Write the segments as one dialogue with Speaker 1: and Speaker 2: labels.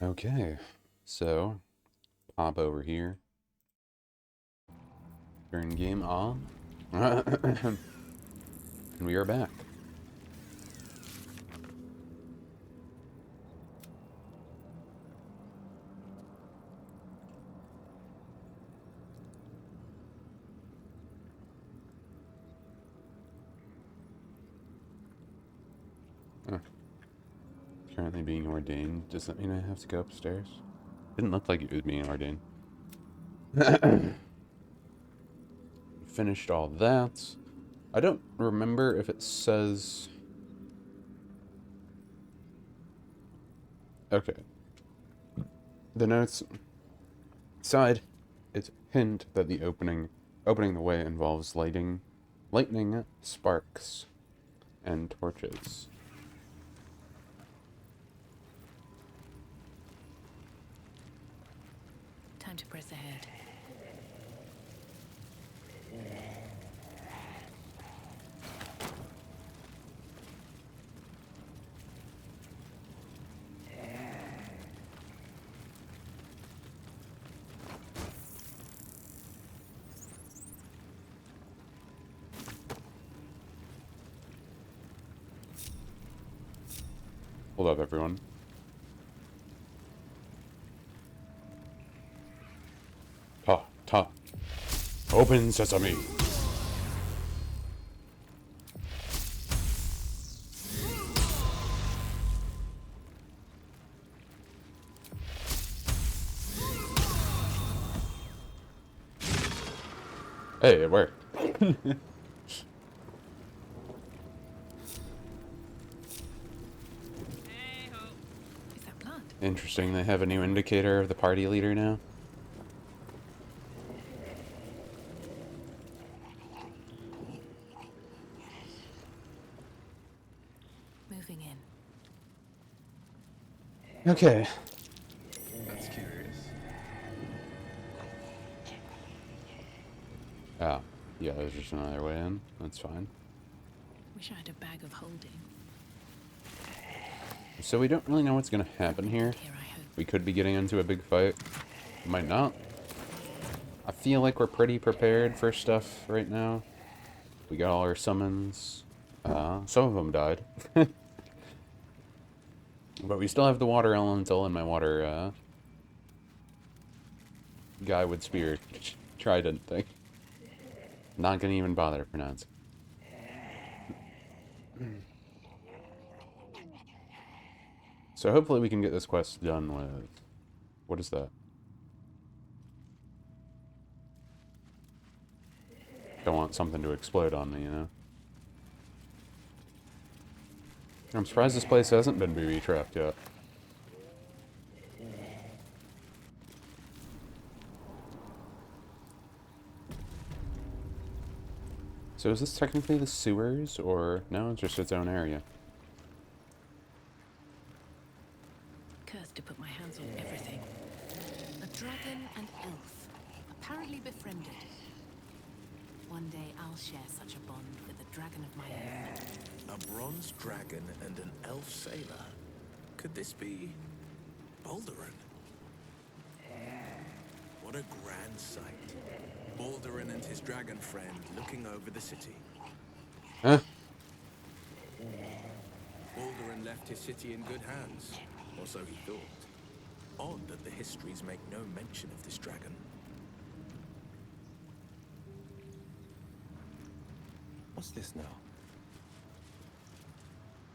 Speaker 1: Okay, so pop over here, turn game on, and we are back. Oh, currently being ordained. Does that mean I have to go upstairs? Didn't look like it was being ordained. Finished all that. I don't remember if it says... Okay. The notes side, it's hint that the opening the way involves lightning, sparks, and torches.
Speaker 2: Time to press ahead.
Speaker 1: Hold up, everyone. Ta, ta. Open sesame. Hey, it worked.
Speaker 2: Is that blood?
Speaker 1: Interesting, they have a new indicator of the party leader now.
Speaker 2: Moving in.
Speaker 1: Okay.
Speaker 3: That's curious.
Speaker 1: Oh, yeah, there's just another way in. That's fine.
Speaker 2: Wish I had a bag of holding.
Speaker 1: So we don't really know what's gonna happen here.
Speaker 2: Here, I hope.
Speaker 1: We could be getting into a big fight. Might not. I feel like we're pretty prepared for stuff right now. We got all our summons. Some of them died. But we still have the water elemental and my water, guy with spear trident thing. Not gonna even bother to pronounce. So hopefully we can get this quest done with... What is that? Don't want something to explode on me, you know? I'm surprised this place hasn't been booby-trapped yet. So is this technically the sewers, or... No, it's just its own area.
Speaker 2: Cursed to put my hands on everything. A dragon and elf, apparently befriended. One day I'll share such a bond with a dragon of my own.
Speaker 3: A bronze dragon and an elf sailor. Could this be Baldurin? What a grand sight. Baldurin and his dragon friend looking over the city.
Speaker 1: Huh?
Speaker 3: Baldurin left his city in good hands, or so he thought. Odd that the histories make no mention of this dragon. What's this now?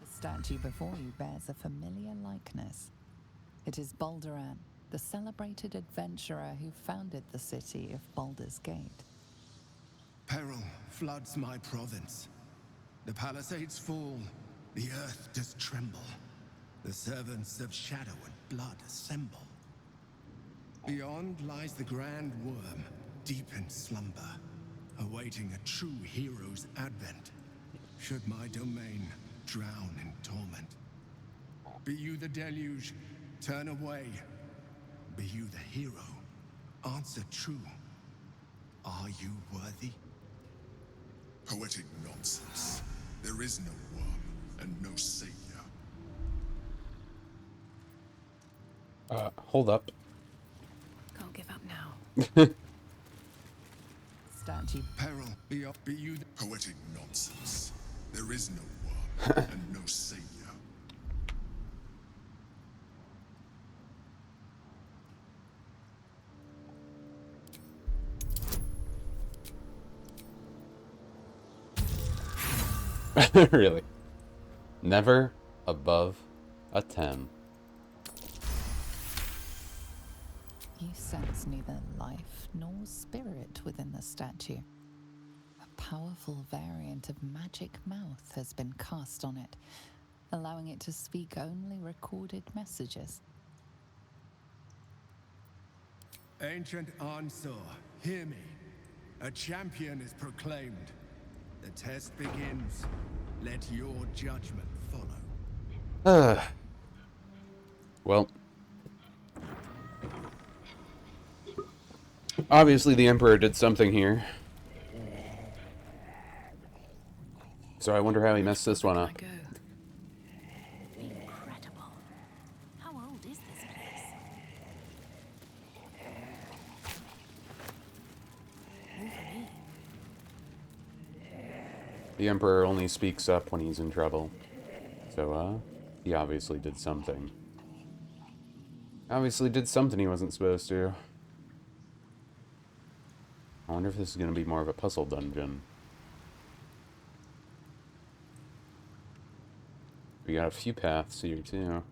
Speaker 4: The statue before you bears a familiar likeness. It is Balduran, the celebrated adventurer who founded the city of Baldur's Gate.
Speaker 5: Peril floods my province. The palisades fall, the earth does tremble. The servants of shadow and blood assemble. Beyond lies the grand worm, deep in slumber, awaiting a true hero's advent, should my domain drown in torment. Be you the deluge, turn away. Be you the hero, answer true. Are you worthy?
Speaker 6: Poetic nonsense. There is no worm and no savior.
Speaker 1: Hold up.
Speaker 2: Can't give up now.
Speaker 4: Statue.
Speaker 5: Peril, be you
Speaker 6: Poetic nonsense. There is no one and no savior.
Speaker 1: Really. Never above a 10.
Speaker 4: You sense neither life nor spirit within the statue. A powerful variant of magic mouth has been cast on it, allowing it to speak only recorded messages.
Speaker 5: Ancient Ansur, hear me. A champion is proclaimed. The test begins. Let your judgment follow.
Speaker 1: Well. Obviously the Emperor did something here. So I wonder how he messed this one up.
Speaker 2: I go. Incredible. How old is this place? Over me.
Speaker 1: The Emperor only speaks up when he's in trouble. So, he obviously did something. Obviously did something he wasn't supposed to. I wonder if this is going to be more of a puzzle dungeon. We got a few paths here, too.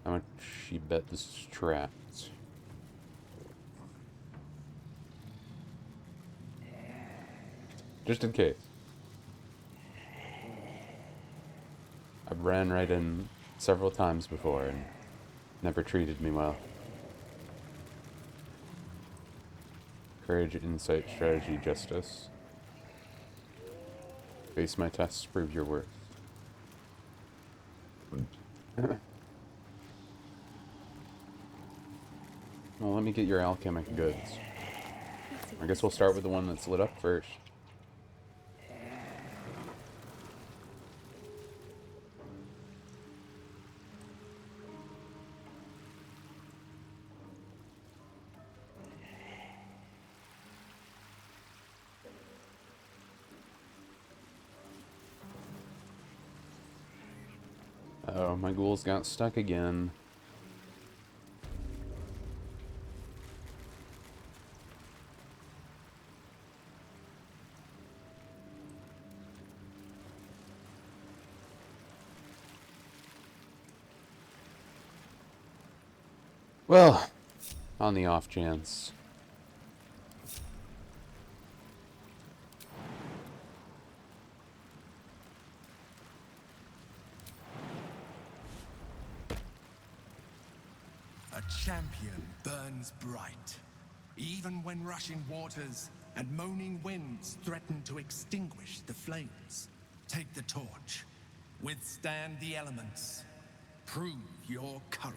Speaker 1: How much you bet this is trapped? Just in case. I've ran right in several times before and never treated me well. Courage, insight, strategy, justice. Face my tests, prove your worth. Well, let me get your alchemic goods. I guess we'll start with the one that's lit up first. Oh, my ghouls got stuck again. Well, on the off chance.
Speaker 5: A champion burns bright, even when rushing waters and moaning winds threaten to extinguish the flames. Take the torch, withstand the elements, prove your courage.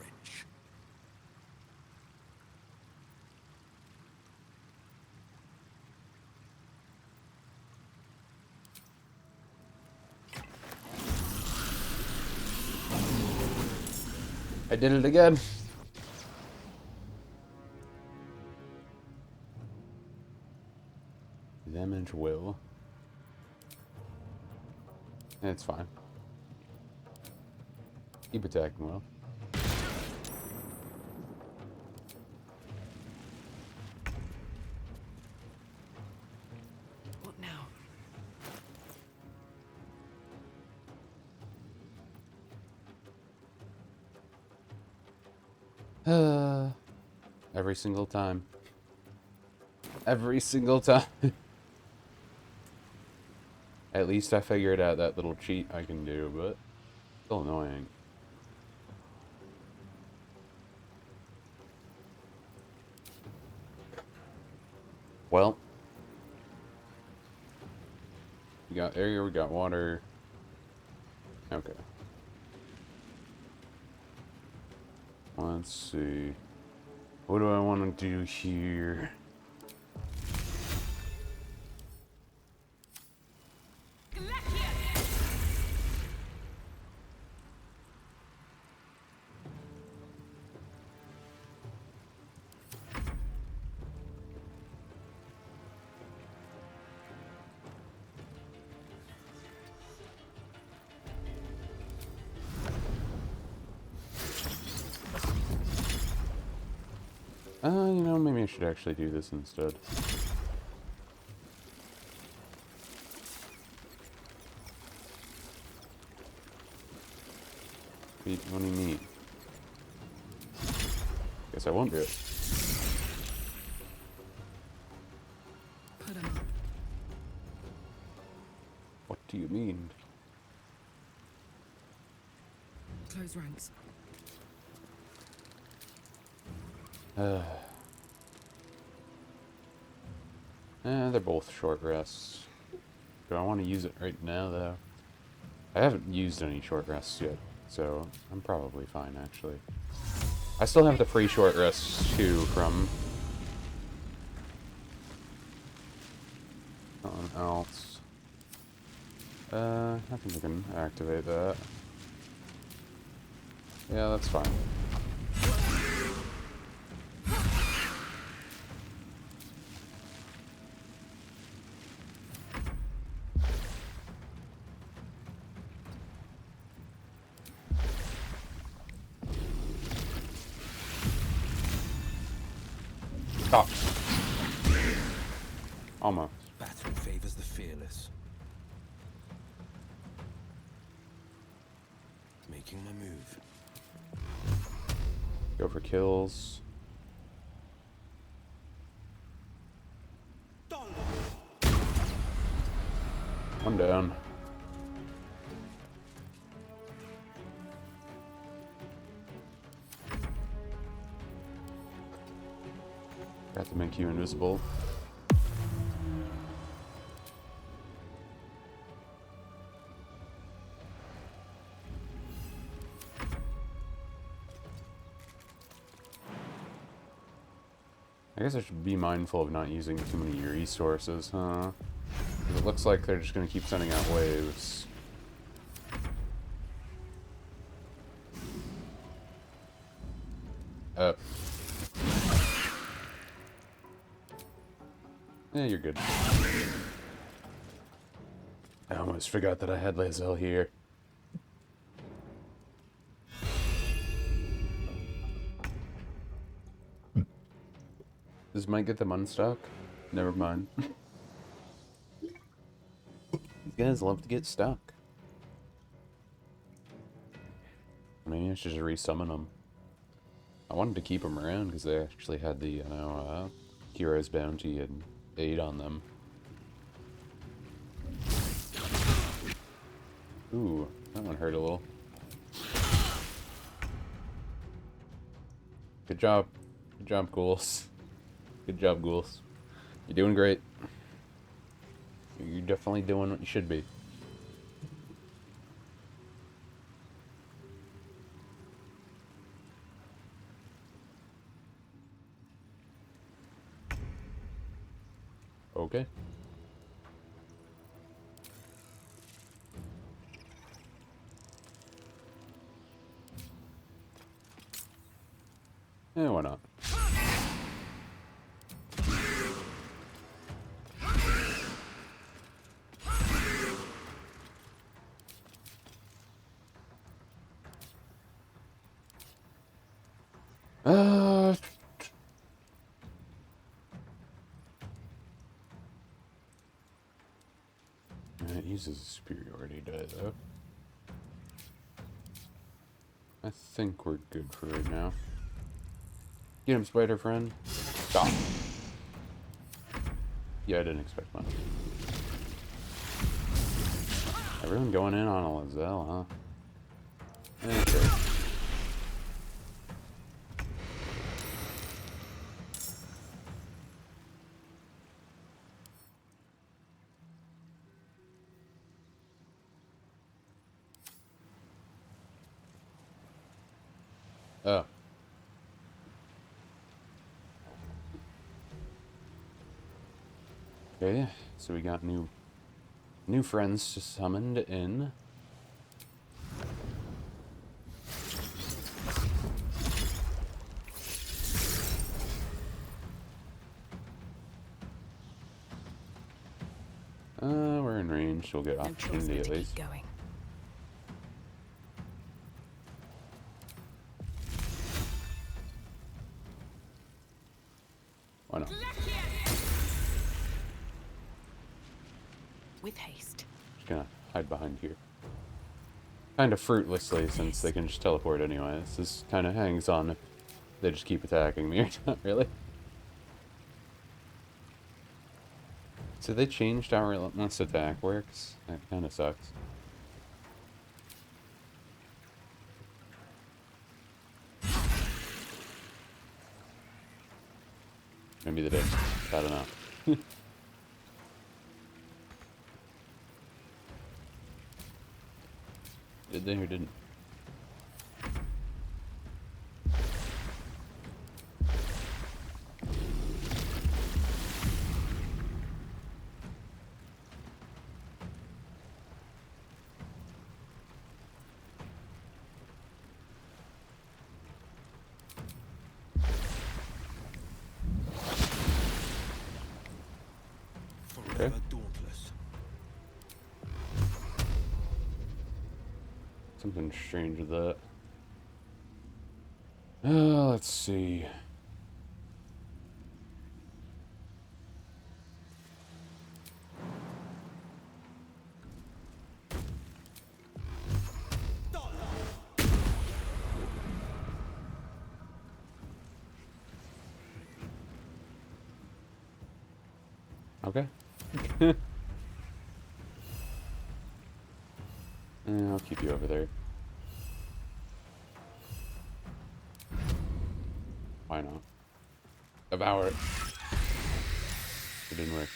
Speaker 1: I did it again. Damage will. It's fine. Keep attacking well.
Speaker 2: What now?
Speaker 1: Every single time. Every single time. At least I figured out that little cheat I can do, but still annoying. Well, we got air, we got water. Okay. Let's see. What do I want to do here? You know, maybe I should actually do this instead. What do you mean? Guess I won't do it.
Speaker 2: Put 'em up.
Speaker 1: What do you mean?
Speaker 2: Close ranks.
Speaker 1: They're both short rests. Do I want to use it right now, though? I haven't used any short rests yet, so I'm probably fine, actually. I still have the free short rests, too, from something else. I think we can activate that. Yeah, that's fine. Stop. Almost.
Speaker 3: Battle favors the fearless. Making my move.
Speaker 1: Go for kills. One down. Got to make you invisible. I guess I should be mindful of not using too many resources, huh? 'Cause it looks like they're just gonna keep sending out waves. Yeah, you're good. I almost forgot that I had Lae'zel here. Does Mike get them unstuck? Never mind. These guys love to get stuck. Maybe I should just resummon them. I wanted to keep them around because they actually had the, you know, Hero's Bounty and 8 on them. Ooh, that one hurt a little. Good job. Good job, ghouls. Good job, ghouls. You're doing great. You're definitely doing what you should be. Okay. Yeah, why not? It uses a superiority die, though. I think we're good for right now. Get him, spider friend. Stop. Yeah, I didn't expect much. Everyone going in on a Lae'zel, huh? Okay. Oh. Okay, so we got new friends summoned in. We're in range, so we'll get opportunity at least.
Speaker 2: Keep going.
Speaker 1: Why not?
Speaker 2: With haste.
Speaker 1: Just gonna hide behind here. Kind of fruitlessly, since they can just teleport anyways. This kind of hangs on if they just keep attacking me or not, really. So they changed how relentless attack works? That kind of sucks. Maybe they did. I don't know. Did they or didn't?
Speaker 3: Forever dauntless.
Speaker 1: Something strange with that. Let's see. Okay. I'll keep you over there. Why not? Devour it. It didn't work.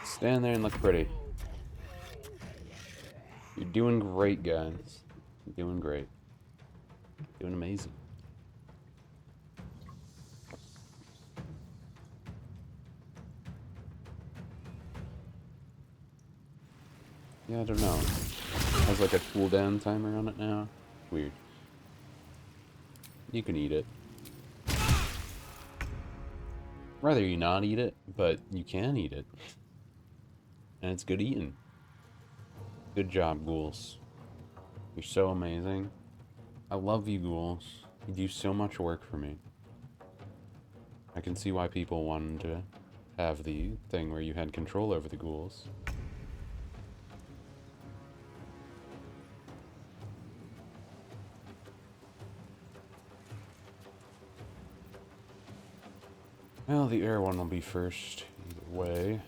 Speaker 1: Stand there and look pretty. You're doing great, guys. You're doing great. Doing amazing. Yeah, I don't know. It has like a cooldown timer on it now. Weird. You can eat it. Rather you not eat it, but you can eat it. And it's good eating. Good job, ghouls. You're so amazing. I love you, ghouls. You do so much work for me. I can see why people wanted to have the thing where you had control over the ghouls. Well, the air one will be first, either way.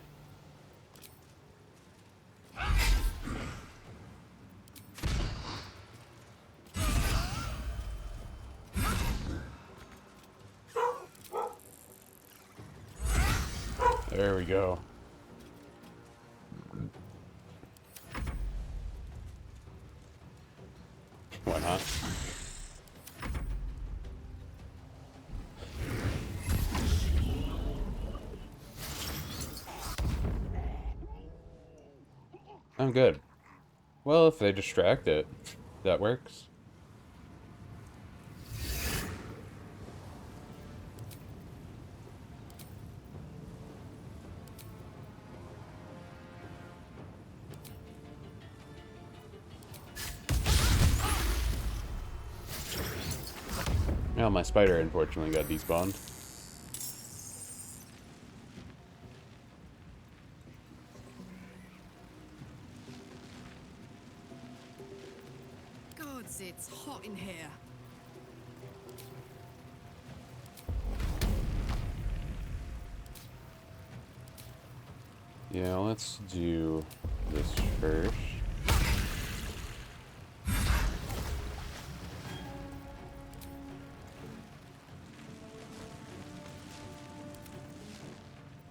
Speaker 1: There we go. Why not? I'm good. Well, if they distract it, that works. Well, my spider unfortunately got despawned.
Speaker 2: Gods, it's hot in here.
Speaker 1: Yeah, let's do this first.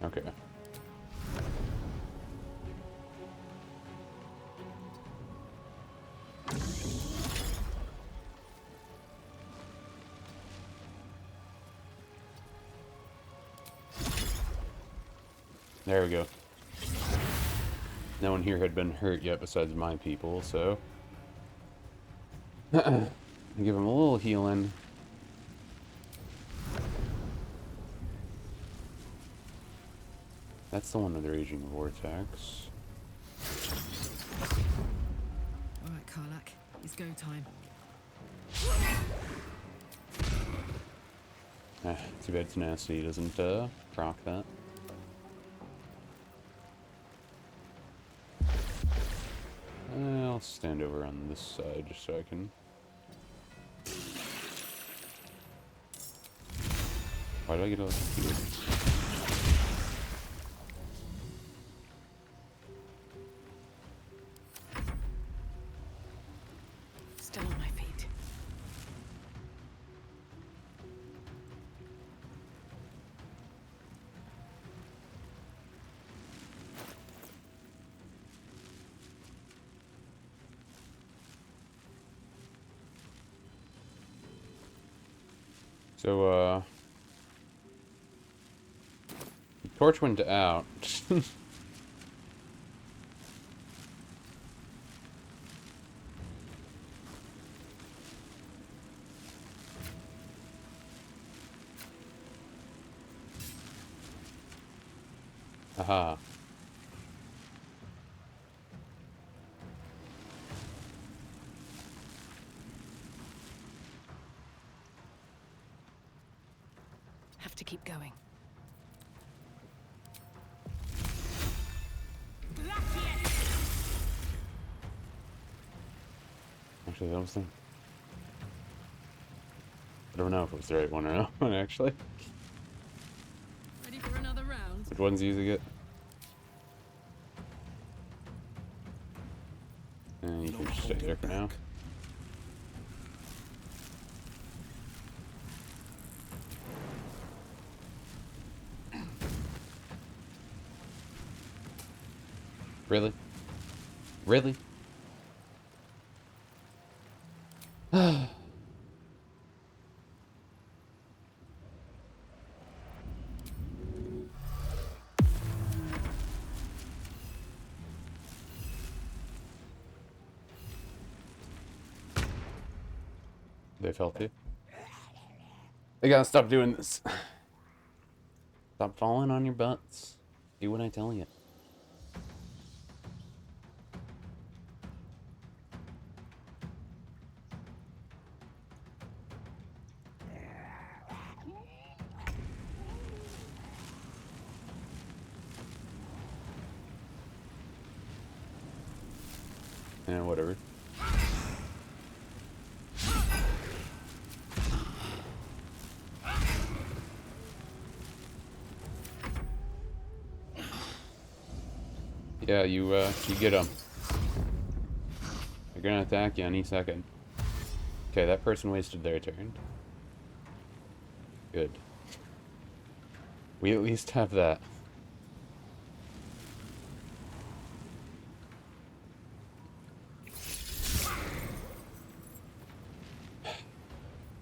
Speaker 1: Okay. There we go. No one here had been hurt yet besides my people, so... give him a little healing. That's the one with the Raging Vortex.
Speaker 2: Alright, Karlak, it's go time.
Speaker 1: Too bad tenacity doesn't proc that. I'll stand over on this side just so I can. Why do I get electrocuted?
Speaker 2: Still on my feet.
Speaker 1: So, the torch went out. Aha.
Speaker 2: Have to keep going.
Speaker 1: Actually, that was the... I don't know if it was the right one or not, actually.
Speaker 2: Ready for another round?
Speaker 1: Which one's using it? And you can just stay there for now. Really? Really? They felt it. They gotta stop doing this. Stop falling on your butts. Do what I tell you. Yeah, whatever. Yeah, you get them. They're gonna attack you any second. Okay, that person wasted their turn. Good. We at least have that.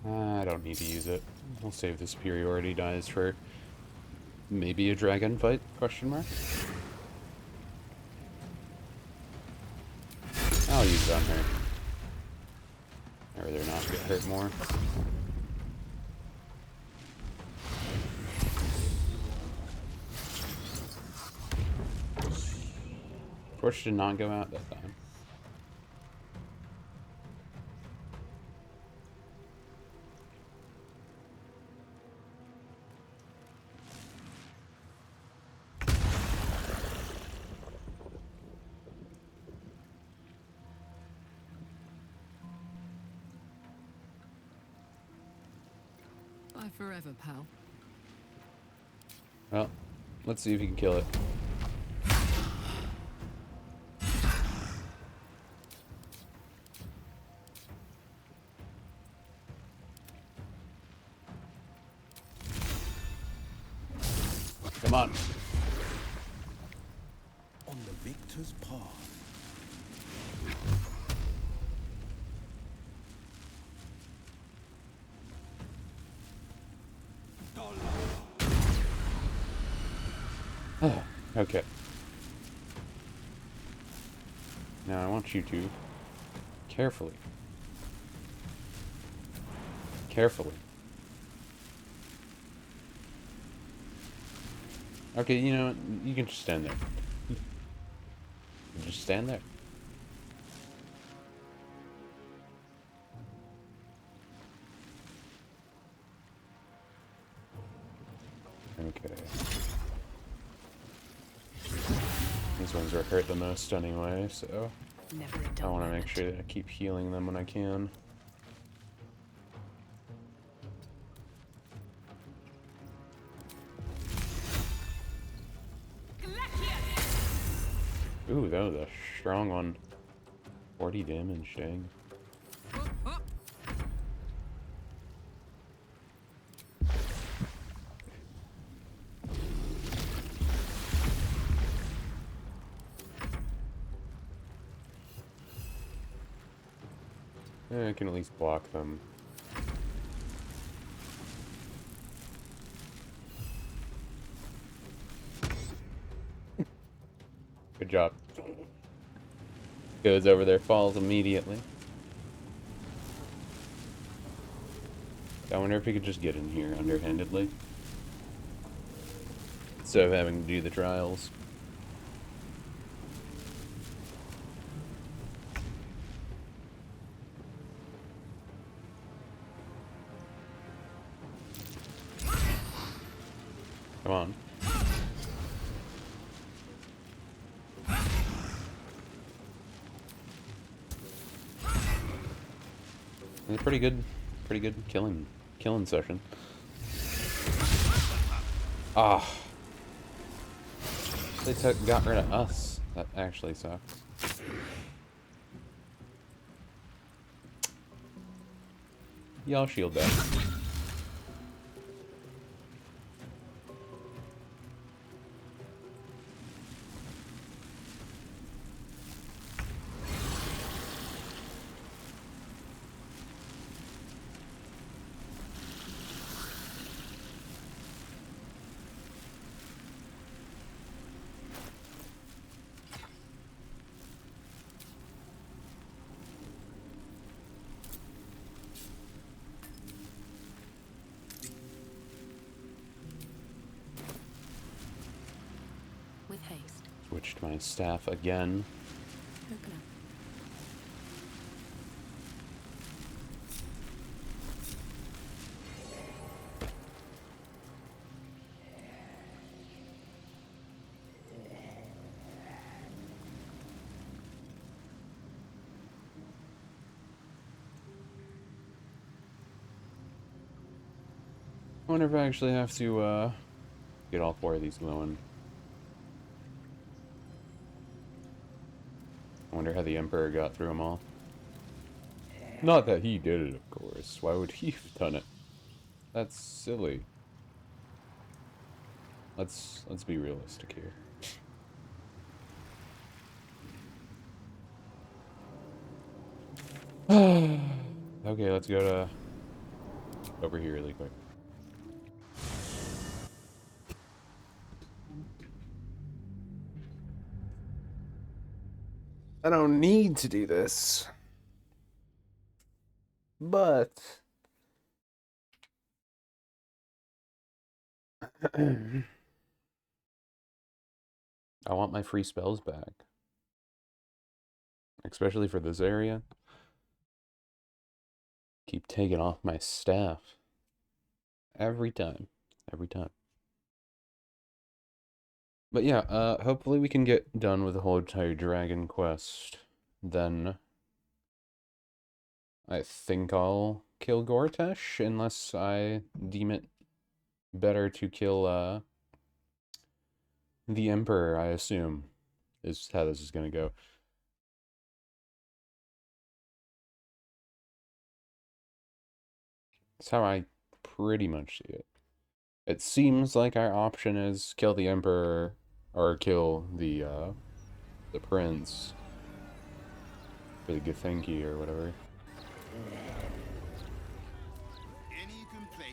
Speaker 1: I don't need to use it. I'll save the superiority dice for maybe a dragon fight? Question mark. I'll use it on her. Or they're not get hurt more. Torch did not go out that time.
Speaker 2: Bye forever, pal.
Speaker 1: Well, let's see if you can kill it. Come on.
Speaker 5: On the victor's path.
Speaker 1: Okay. Now I want you to carefully. Okay, you know what? You can just stand there. Just stand there. Okay. These ones are hurt the most anyway, so
Speaker 2: Never a
Speaker 1: I
Speaker 2: dull
Speaker 1: want to make
Speaker 2: moment.
Speaker 1: sure that I keep healing them when I can. Ooh, that was a strong one. 40 damage, dang. I can at least block them. Good job. Goes over there, falls immediately. I wonder if we could just get in here underhandedly, instead of having to do the trials. Come on. It was a pretty good killing session. Ah, they got rid of us. That actually sucks. Y'all shield that.
Speaker 2: With haste.
Speaker 1: Switched my staff again.
Speaker 2: Open up.
Speaker 1: I wonder if I actually have to get all 4 of these glowing. I wonder how the Emperor got through them all. Not that he did it, of course. Why would he have done it? That's silly. Let's be realistic here. Okay, let's go to over here really quick. I don't need to do this, but I want my free spells back, especially for this area. Keep taking off my staff every time. But yeah, hopefully we can get done with the whole entire dragon quest. Then I think I'll kill Gortash, unless I deem it better to kill the Emperor, I assume, is how this is gonna go. That's how I pretty much see it. It seems like our option is kill the Emperor or kill the prince for the Githyanki or whatever.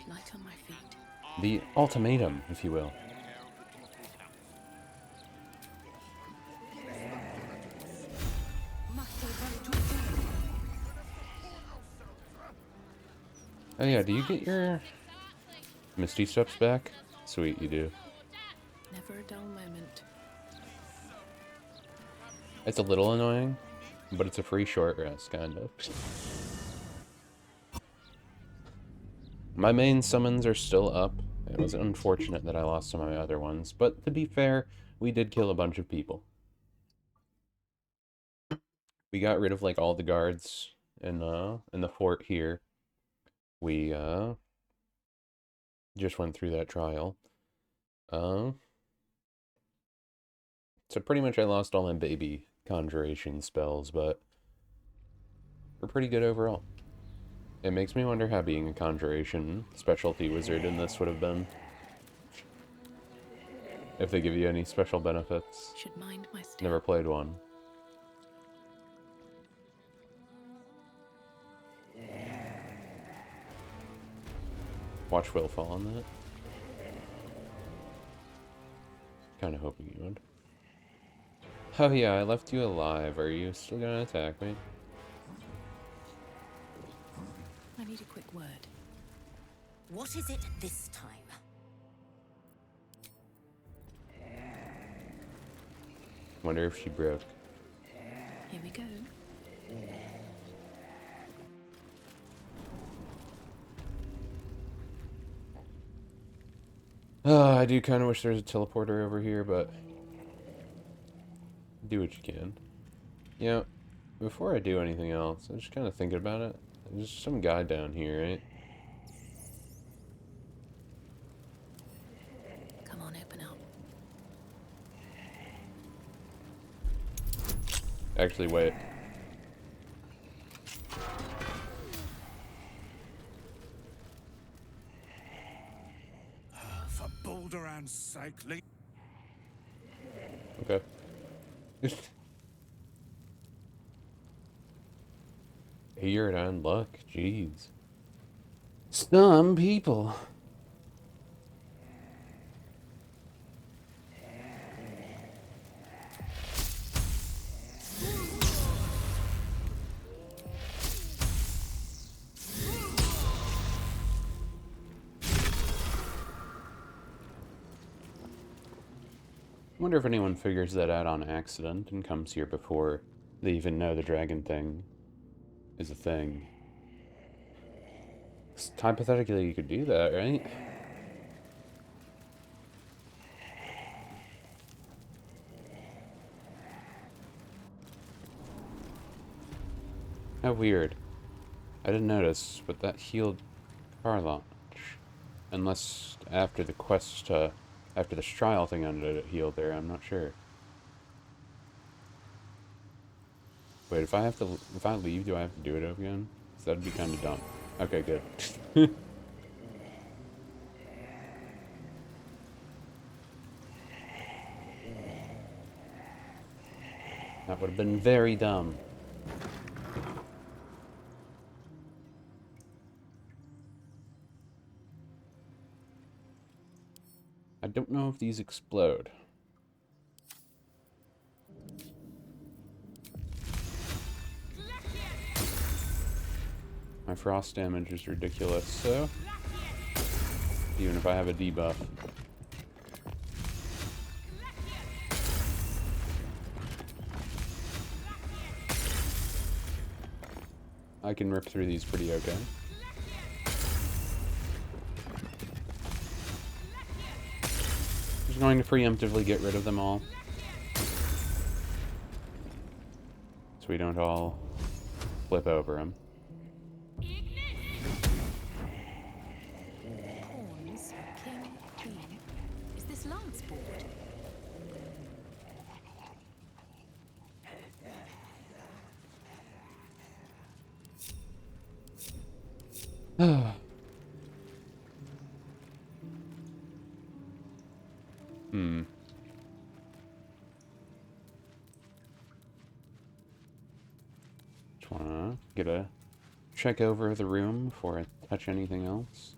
Speaker 2: Light on my feet.
Speaker 1: The ultimatum, if you will. Oh yeah, do you get your Misty Steps back? Sweet, you do.
Speaker 2: Never a dull moment.
Speaker 1: It's a little annoying, but it's a free short rest, kind of. My main summons are still up. It was unfortunate that I lost some of my other ones, but to be fair, we did kill a bunch of people. We got rid of like all the guards in the fort here. We just went through that trial. So pretty much I lost all my baby conjuration spells, but we're pretty good overall. It makes me wonder how being a conjuration specialty wizard in this would have been. If they give you any special benefits.
Speaker 2: Should mind my step.
Speaker 1: Never played one. Watch Will fall on that. Kinda hoping you would. Oh yeah, I left you alive. Are you still gonna attack me?
Speaker 2: I need a quick word.
Speaker 7: What is it this time?
Speaker 1: Wonder if she broke.
Speaker 2: Here we go.
Speaker 1: I do kind of wish there was a teleporter over here, but do what you can. You know, before I do anything else, I'm just kind of thinking about it. There's some guy down here, right?
Speaker 2: Come on, open up.
Speaker 1: Actually, wait.
Speaker 5: For Baldur and sake,
Speaker 1: Okay. Weird on luck, jeez. Some people. I wonder if anyone figures that out on accident and comes here before they even know the dragon thing is a thing. Hypothetically, you could do that, right? How weird. I didn't notice, but that healed car launch. Unless after the quest, after the trial thing ended, it healed there, I'm not sure. Wait, if I leave, do I have to do it again? 'Cause that'd be kind of dumb. Okay, good. That would have been very dumb. I don't know if these explode. My frost damage is ridiculous, so even if I have a debuff. I can rip through these pretty okay. Just going to preemptively get rid of them all. So we don't all flip over them.
Speaker 2: Pawns, king, queen. Is this lance board? Just wanna get a check over the room before I touch anything else.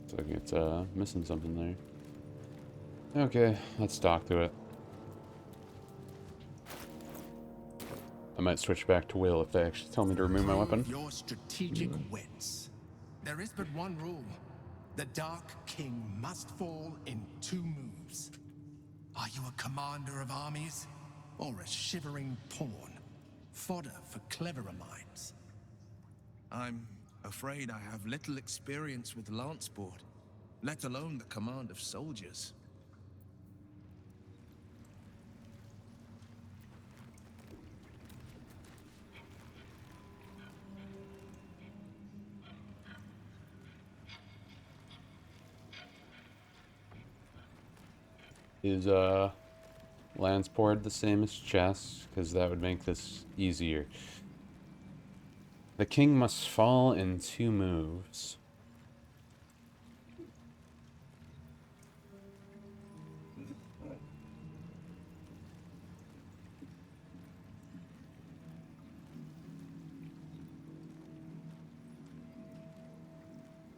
Speaker 2: Looks like it's missing something there. Okay, let's talk to it. I might switch back to Will if they actually tell me to remove my weapon.
Speaker 5: Your strategic wits. There is but one rule. The Dark King must fall in 2 moves. Are you a commander of armies? or a shivering pawn, fodder for cleverer minds?
Speaker 6: I'm afraid I have little experience with lance sport, let alone the command of soldiers.
Speaker 1: Is lance board the same as chess? Because that would make this easier. The king must fall in 2 moves.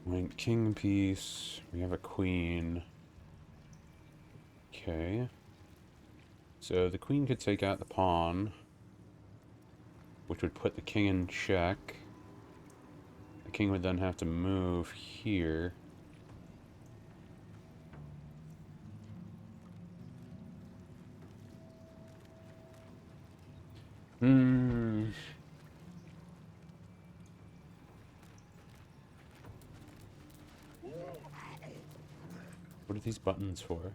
Speaker 1: Went king piece. We have a queen. Okay. So the queen could take out the pawn, which would put the king in check. The king would then have to move here. Hmm. What are these buttons for?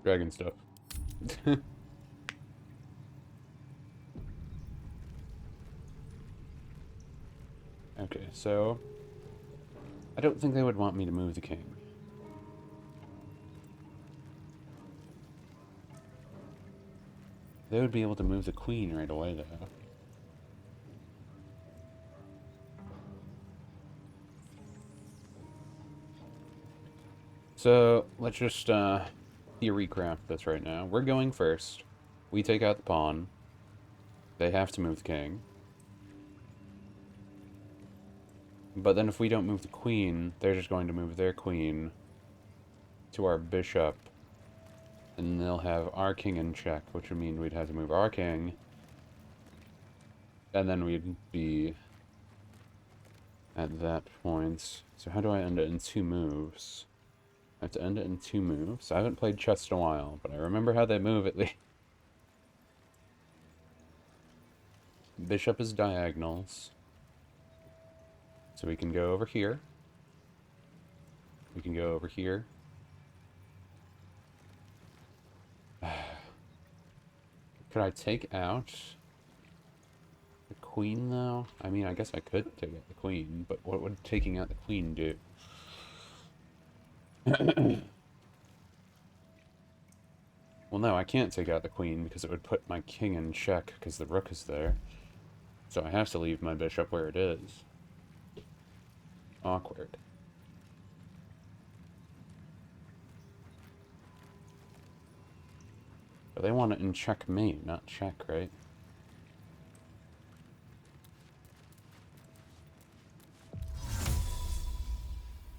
Speaker 1: Dragon stuff. Okay, so I don't think they would want me to move the king. They would be able to move the queen right away, though. So let's just theory craft this right now. We're going first. We take out the pawn. They have to move the king. But then if we don't move the queen, they're just going to move their queen to our bishop. And they'll have our king in check, which would mean we'd have to move our king. And then we'd be at that point. So how do I end it in 2 moves? I have to end it in 2 moves. I haven't played chess in a while, but I remember how they move at least. Bishop is diagonals. So we can go over here. We can go over here. Could I take out the queen, though? I mean, I guess I could take out the queen, but what would taking out the queen do? Well, no, I can't take out the queen because it would put my king in check because the rook is there. So I have to leave my bishop where it is. Awkward. But they want it in checkmate, not check, right?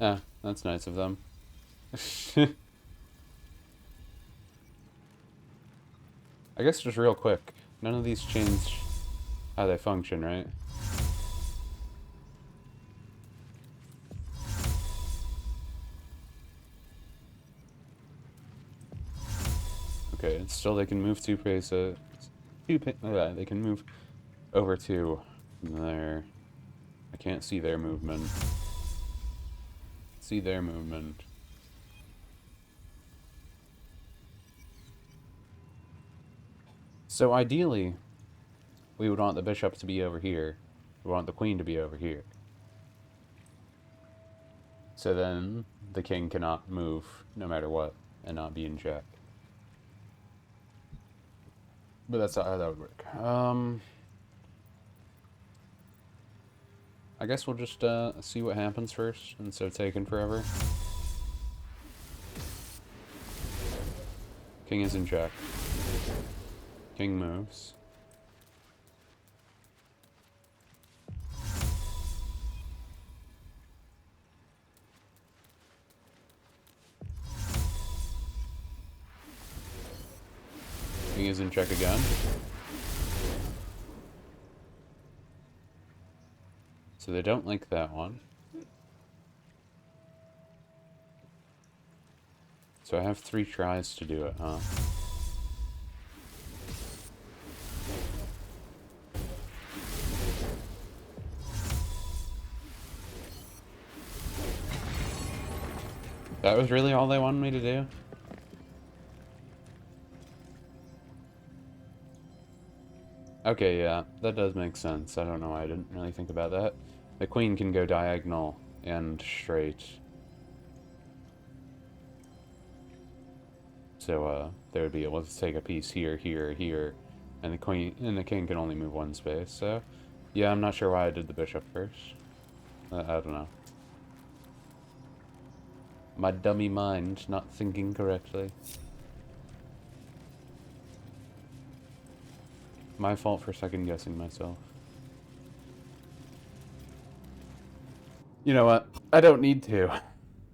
Speaker 1: Ah, that's nice of them. I guess just real quick, none of these change how they function, right? Okay, it's still they can move 2 paces. They can move over 2 there. I can't see their movement. See their movement. So ideally, we would want the bishop to be over here. We want the queen to be over here. So then the king cannot move no matter what and not be in check. But that's not how that would work. I guess we'll just see what happens first instead of taking forever. King is in check. King moves. King is in check again. So they don't like that one. So I have 3 tries to do it, huh? That was really all they wanted me to do? Okay, yeah, that does make sense. I don't know why I didn't really think about that. The queen can go diagonal and straight. So, they would be able to take a piece here, here, here, and the queen and the king can only move 1 space. So, yeah, I'm not sure why I did the bishop first. I don't know. My dummy mind not thinking correctly. My fault for second guessing myself. You know what? I don't need to,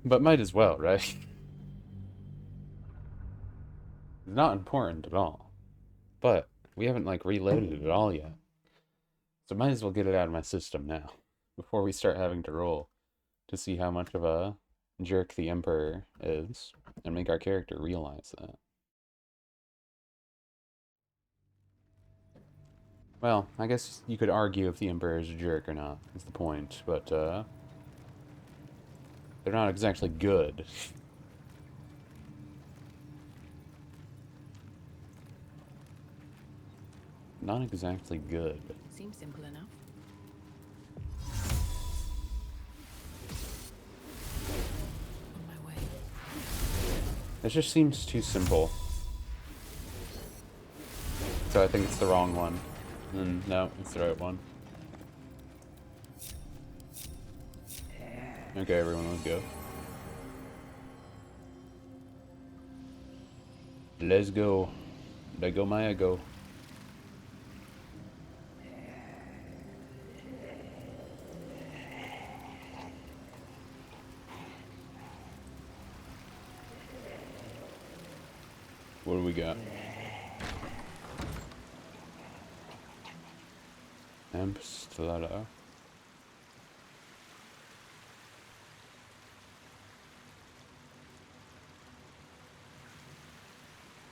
Speaker 1: but might as well, right? It's not important at all. But we haven't like reloaded it all yet. So might as well get it out of my system now before we start having to roll to see how much of a jerk the Emperor is and make our character realize that. Well, I guess you could argue if the Emperor is a jerk or not, is the point, but they're not exactly good. Not exactly good.
Speaker 2: Seems simple enough. On my way.
Speaker 1: It just seems too simple. So I think it's the wrong one. No, it's the right one. Okay, everyone, let's go. Let's go. Let go, Maya, go. What do we got? Amp stiletto.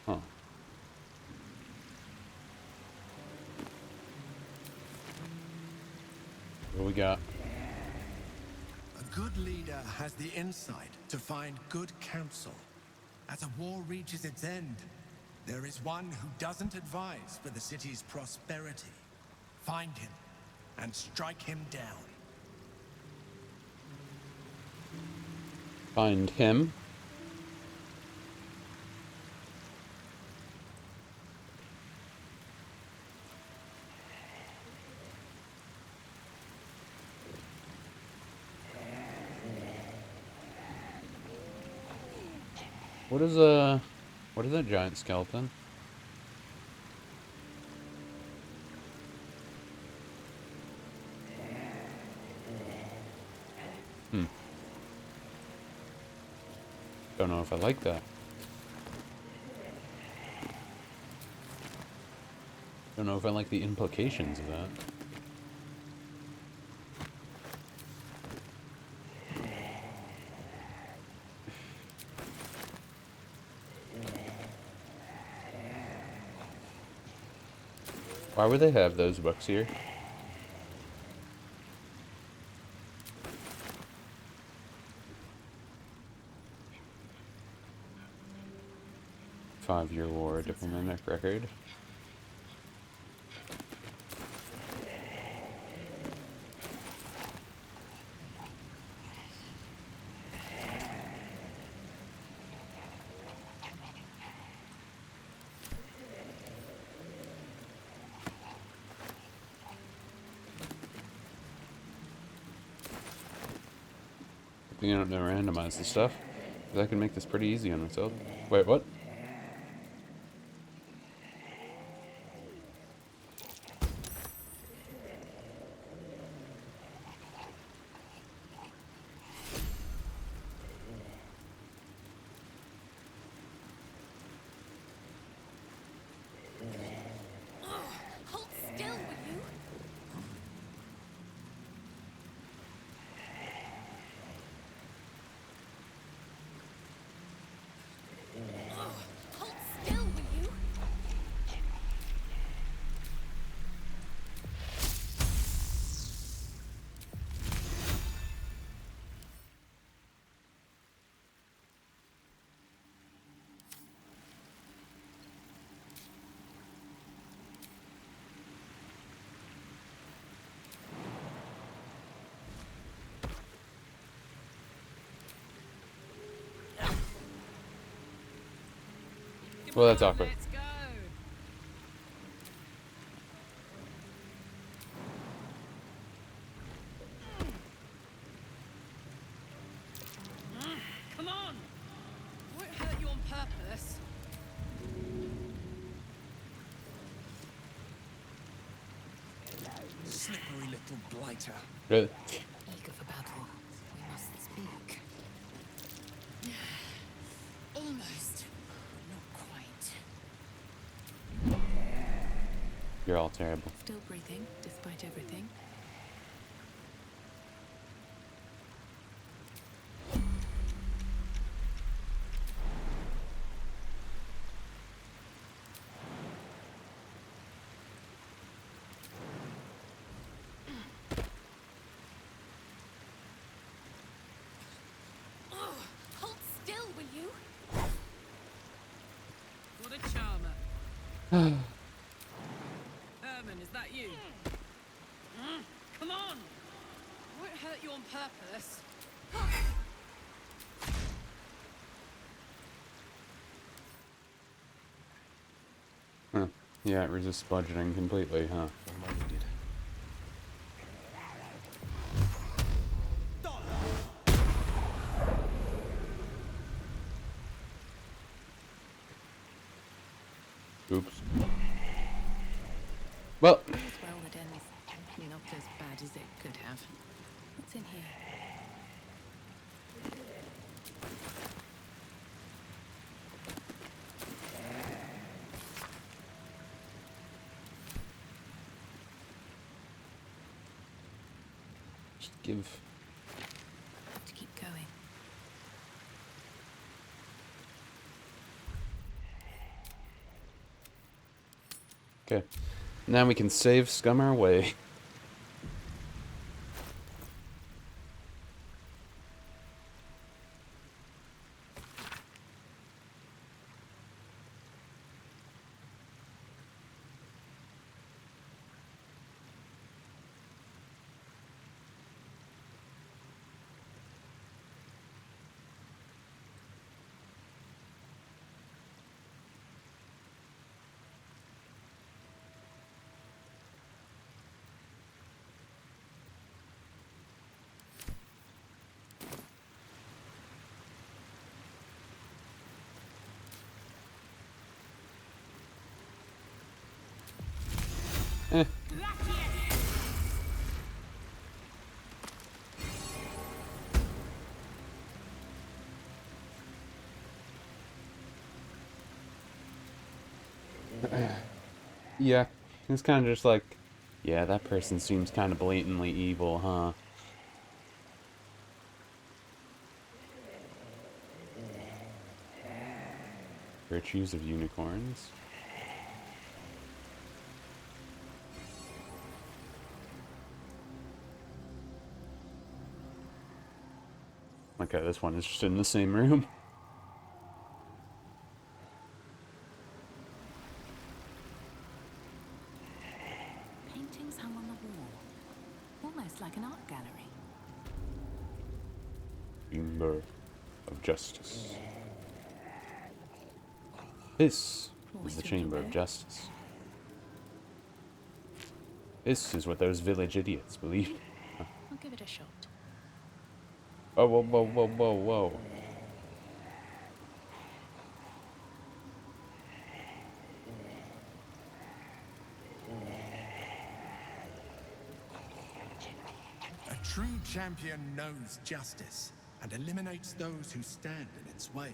Speaker 1: Huh. What do we got?
Speaker 5: A good leader has the insight to find good counsel. As a war reaches its end, there is one who doesn't advise for the city's prosperity. Find him and strike him down.
Speaker 1: Find him. What is that giant skeleton? Don't know if I like that. Don't know if I like the implications of that. Why would they have those books here? Five-year war, diplomatic record. You don't know randomize the stuff. 'Cause I can make this pretty easy on myself. Wait, what?
Speaker 2: Hold still, will you?
Speaker 1: Well, that's awkward.
Speaker 2: Let's go. Come on. I won't hurt you on purpose.
Speaker 6: Slippery little blighter.
Speaker 1: Really?
Speaker 4: Eager for battle. We must speak.
Speaker 7: Almost, but not quite.
Speaker 1: You're all terrible.
Speaker 2: Still breathing, despite everything.
Speaker 7: Hold still, will you?
Speaker 2: What a charmer. Herman, is that you? Come on! I won't hurt you on purpose.
Speaker 1: Huh. Yeah, it resists budgeting completely, huh?
Speaker 3: I'm needed.
Speaker 1: Oops. Well,
Speaker 2: All's well that ends not as bad as it could have. What's in here?
Speaker 1: just give...
Speaker 2: Have to keep going.
Speaker 1: Okay. Now we can save Scum our way. Eh. Yeah, it's kind of just like, yeah, that person seems kind of blatantly evil, huh? Virtues of unicorns. Okay, this one is just in the same room.
Speaker 2: Paintings hung on the wall. Almost like an art gallery.
Speaker 1: Chamber of Justice. This is the Chamber of Justice. This is what those village idiots believe.
Speaker 2: I'll give it a shot.
Speaker 1: Oh, whoa, whoa, whoa, whoa, whoa.
Speaker 5: A true champion knows justice and eliminates those who stand in its way.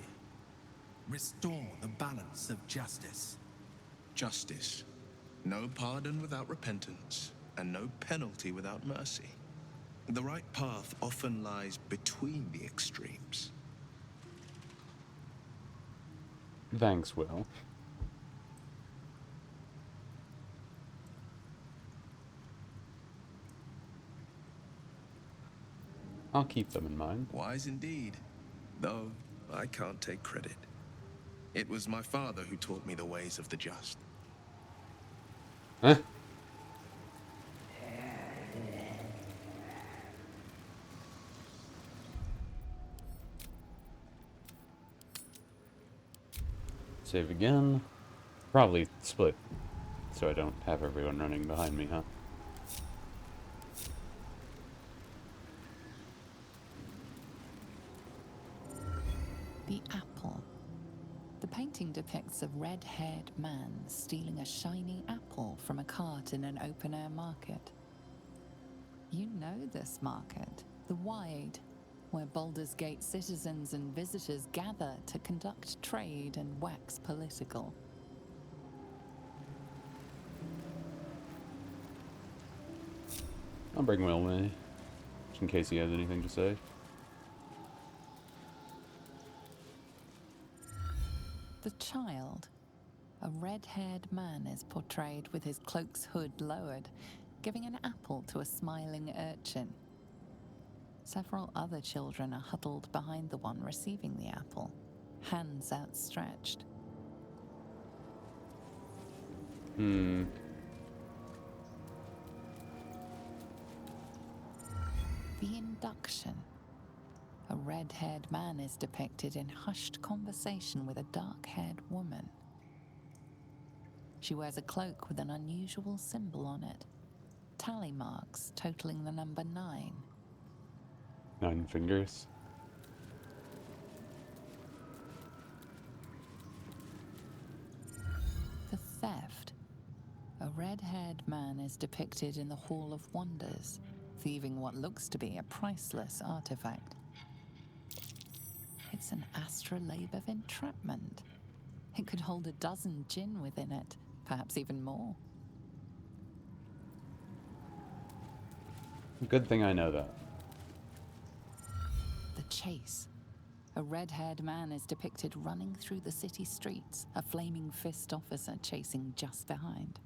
Speaker 5: Restore the balance of justice.
Speaker 6: Justice. No pardon without repentance, and no penalty without mercy. The right path often lies between the extremes.
Speaker 1: Thanks, Will. I'll keep them in mind.
Speaker 6: Wise indeed, though I can't take credit. It was my father who taught me the ways of the just.
Speaker 1: Huh? Save again. Probably split, so I don't have everyone running behind me, huh?
Speaker 4: The apple. The painting depicts a red-haired man stealing a shiny apple from a cart in an open-air market. You know this market, the Wide, where Baldur's Gate citizens and visitors gather to conduct trade and wax political.
Speaker 1: I'll bring Will with me, just in case he has anything to say.
Speaker 4: The child. A red-haired man is portrayed with his cloak's hood lowered, giving an apple to a smiling urchin. Several other children are huddled behind the one receiving the apple, hands outstretched.
Speaker 1: Hmm.
Speaker 4: The induction. A red-haired man is depicted in hushed conversation with a dark-haired woman. She wears a cloak with an unusual symbol on it, tally marks totaling the number 9.
Speaker 1: 9 fingers.
Speaker 4: The theft. A red-haired man is depicted in the Hall of Wonders, thieving what looks to be a priceless artifact. It's an astrolabe of entrapment. It could hold a dozen djinn within it, perhaps even more.
Speaker 1: Good thing I know that.
Speaker 4: The chase. A red-haired man is depicted running through the city streets, a flaming fist officer chasing just behind.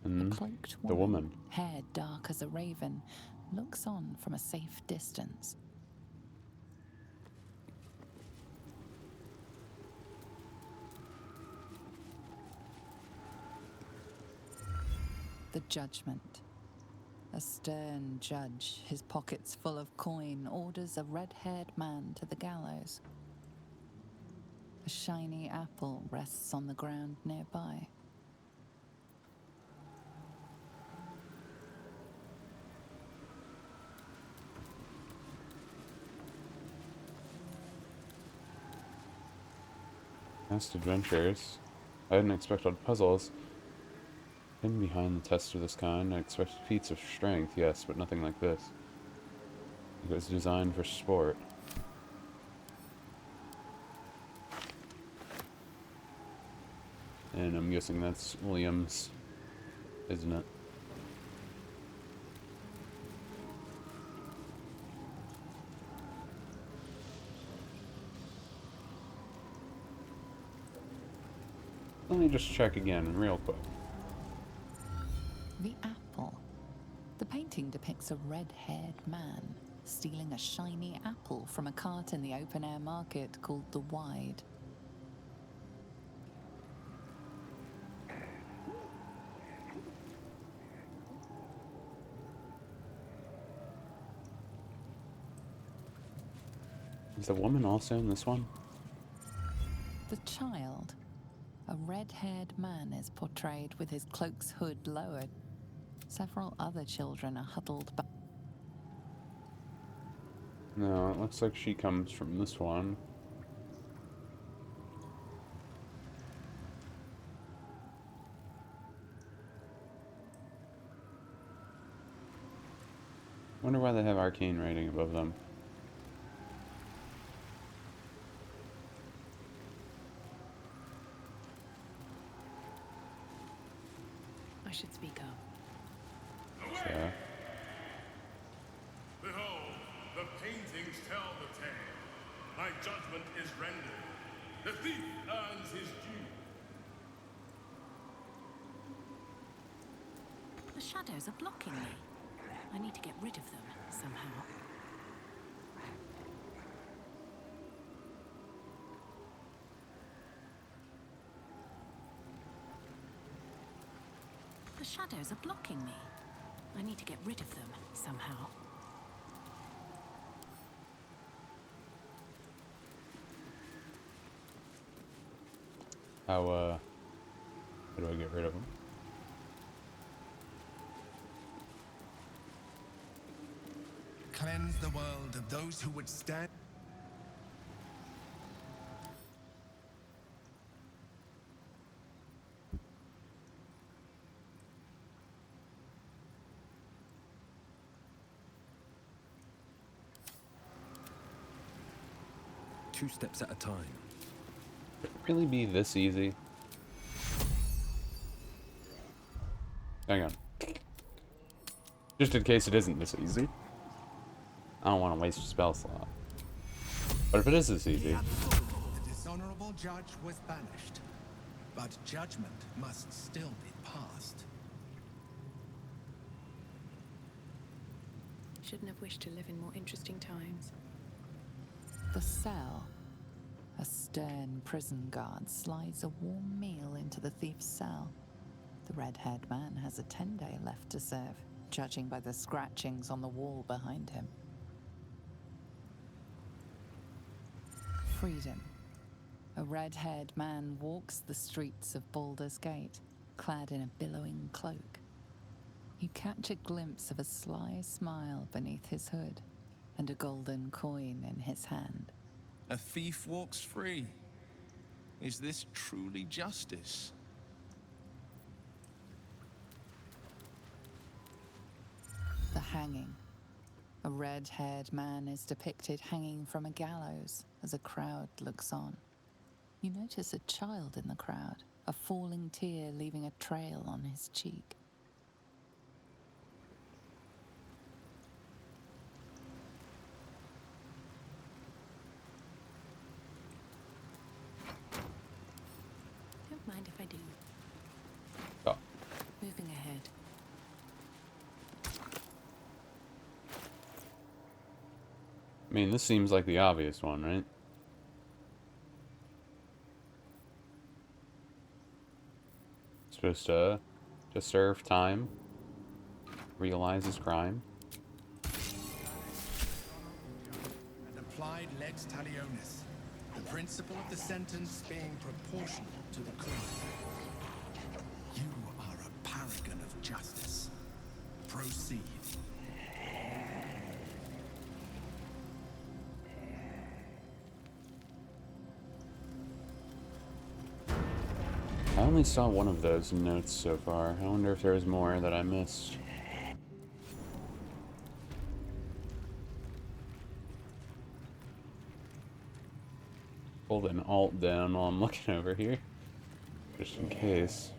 Speaker 1: And
Speaker 4: A cloaked
Speaker 1: the woman.
Speaker 4: hair dark as a raven, looks on from a safe distance. The judgment. A stern judge, his pockets full of coin, orders a red-haired man to the gallows. A shiny apple rests on the ground nearby.
Speaker 1: Past adventures. I didn't expect odd puzzles. Hidden behind the test of this kind, I expected feats of strength, yes, but nothing like this. It was designed for sport. And I'm guessing that's Williams, isn't it? Let me just check again, real quick.
Speaker 4: The apple. The painting depicts a red-haired man stealing a shiny apple from a cart in the open-air market called the Wide.
Speaker 1: Is the woman also in this one?
Speaker 4: The child. A red-haired man is portrayed with his cloak's hood lowered. Several other children are huddled back.
Speaker 1: No, it looks like she comes from this one. Wonder why they have arcane rating above them.
Speaker 2: I should speak up.
Speaker 1: So,
Speaker 8: Behold, the paintings tell the tale. My judgment is rendered. The thief earns his due.
Speaker 2: The shadows are blocking me. I need to get rid of them somehow. The shadows are blocking me. I need to get rid of them somehow.
Speaker 1: how do I get rid of them?
Speaker 5: Cleanse the world of those who would stand.
Speaker 3: Two steps at a time.
Speaker 1: Could it really be this easy? Hang on. Just in case it isn't this easy. I don't want to waste a spell slot. But if it is this easy...
Speaker 5: The dishonorable judge was banished, but judgment must still be passed.
Speaker 2: Shouldn't have wished to live in more interesting times.
Speaker 4: The cell. A stern prison guard slides a warm meal into the thief's cell. The red-haired man has a 10-day left to serve, judging by the scratchings on the wall behind him. Freedom. A red-haired man walks the streets of Baldur's Gate, clad in a billowing cloak. You catch a glimpse of a sly smile beneath his hood, and a golden coin in his hand.
Speaker 6: A thief walks free. Is this truly justice?
Speaker 4: The hanging. A red-haired man is depicted hanging from a gallows as a crowd looks on. You notice a child in the crowd, a falling tear leaving a trail on his cheek.
Speaker 2: Don't mind if I do.
Speaker 1: Oh.
Speaker 2: Moving ahead.
Speaker 1: I mean, this seems like the obvious one, right? Supposed to serve time, realize his crime.
Speaker 5: And applied lex talionis, the principle of the sentence being proportional to the crime. You are a paragon of justice. Proceed.
Speaker 1: I only saw one of those notes so far. I wonder if there's more that I missed. Hold an alt down while I'm looking over here. Just in case.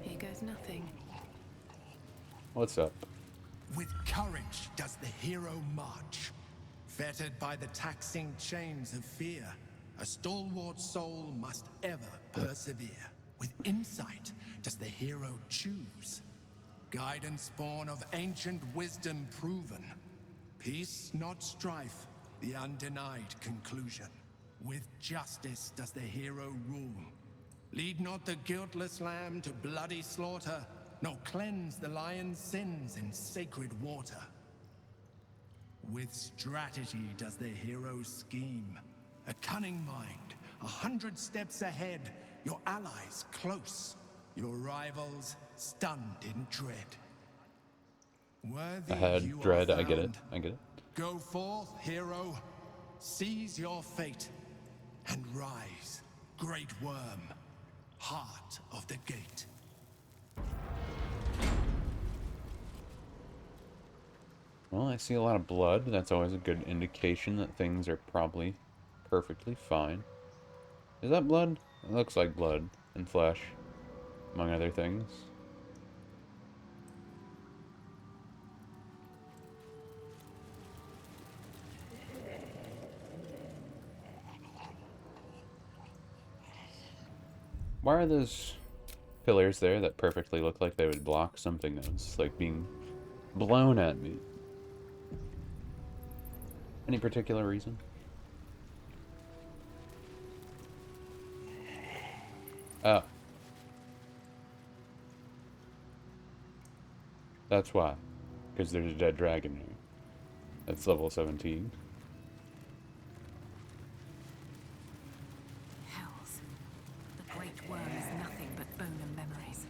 Speaker 2: Here goes nothing.
Speaker 1: What's up?
Speaker 5: With courage does the hero march. Fettered by the taxing chains of fear, a stalwart soul must ever persevere. With insight does the hero choose. Guidance born of ancient wisdom proven. Peace, not strife, the undenied conclusion. With justice does the hero rule. Lead not the guiltless lamb to bloody slaughter, nor cleanse the lion's sins in sacred water. With strategy does the hero scheme. A cunning mind, 100 steps ahead, your allies close, your rivals stunned in dread. Worthy
Speaker 1: Ahead,
Speaker 5: you
Speaker 1: dread,
Speaker 5: are
Speaker 1: I get it.
Speaker 5: found.
Speaker 1: I get it.
Speaker 5: Go forth, hero, seize your fate, and rise, great worm, heart of the gate.
Speaker 1: Well, I see a lot of blood. That's always a good indication that things are probably perfectly fine. Is that blood? It looks like blood and flesh, among other things. Why are those pillars there that perfectly look like they would block something that's like being blown at me? Any particular reason? Oh. That's why. Because there's a dead dragon here. It's level 17.
Speaker 2: Hells. The Great Worm is nothing but bone and memories.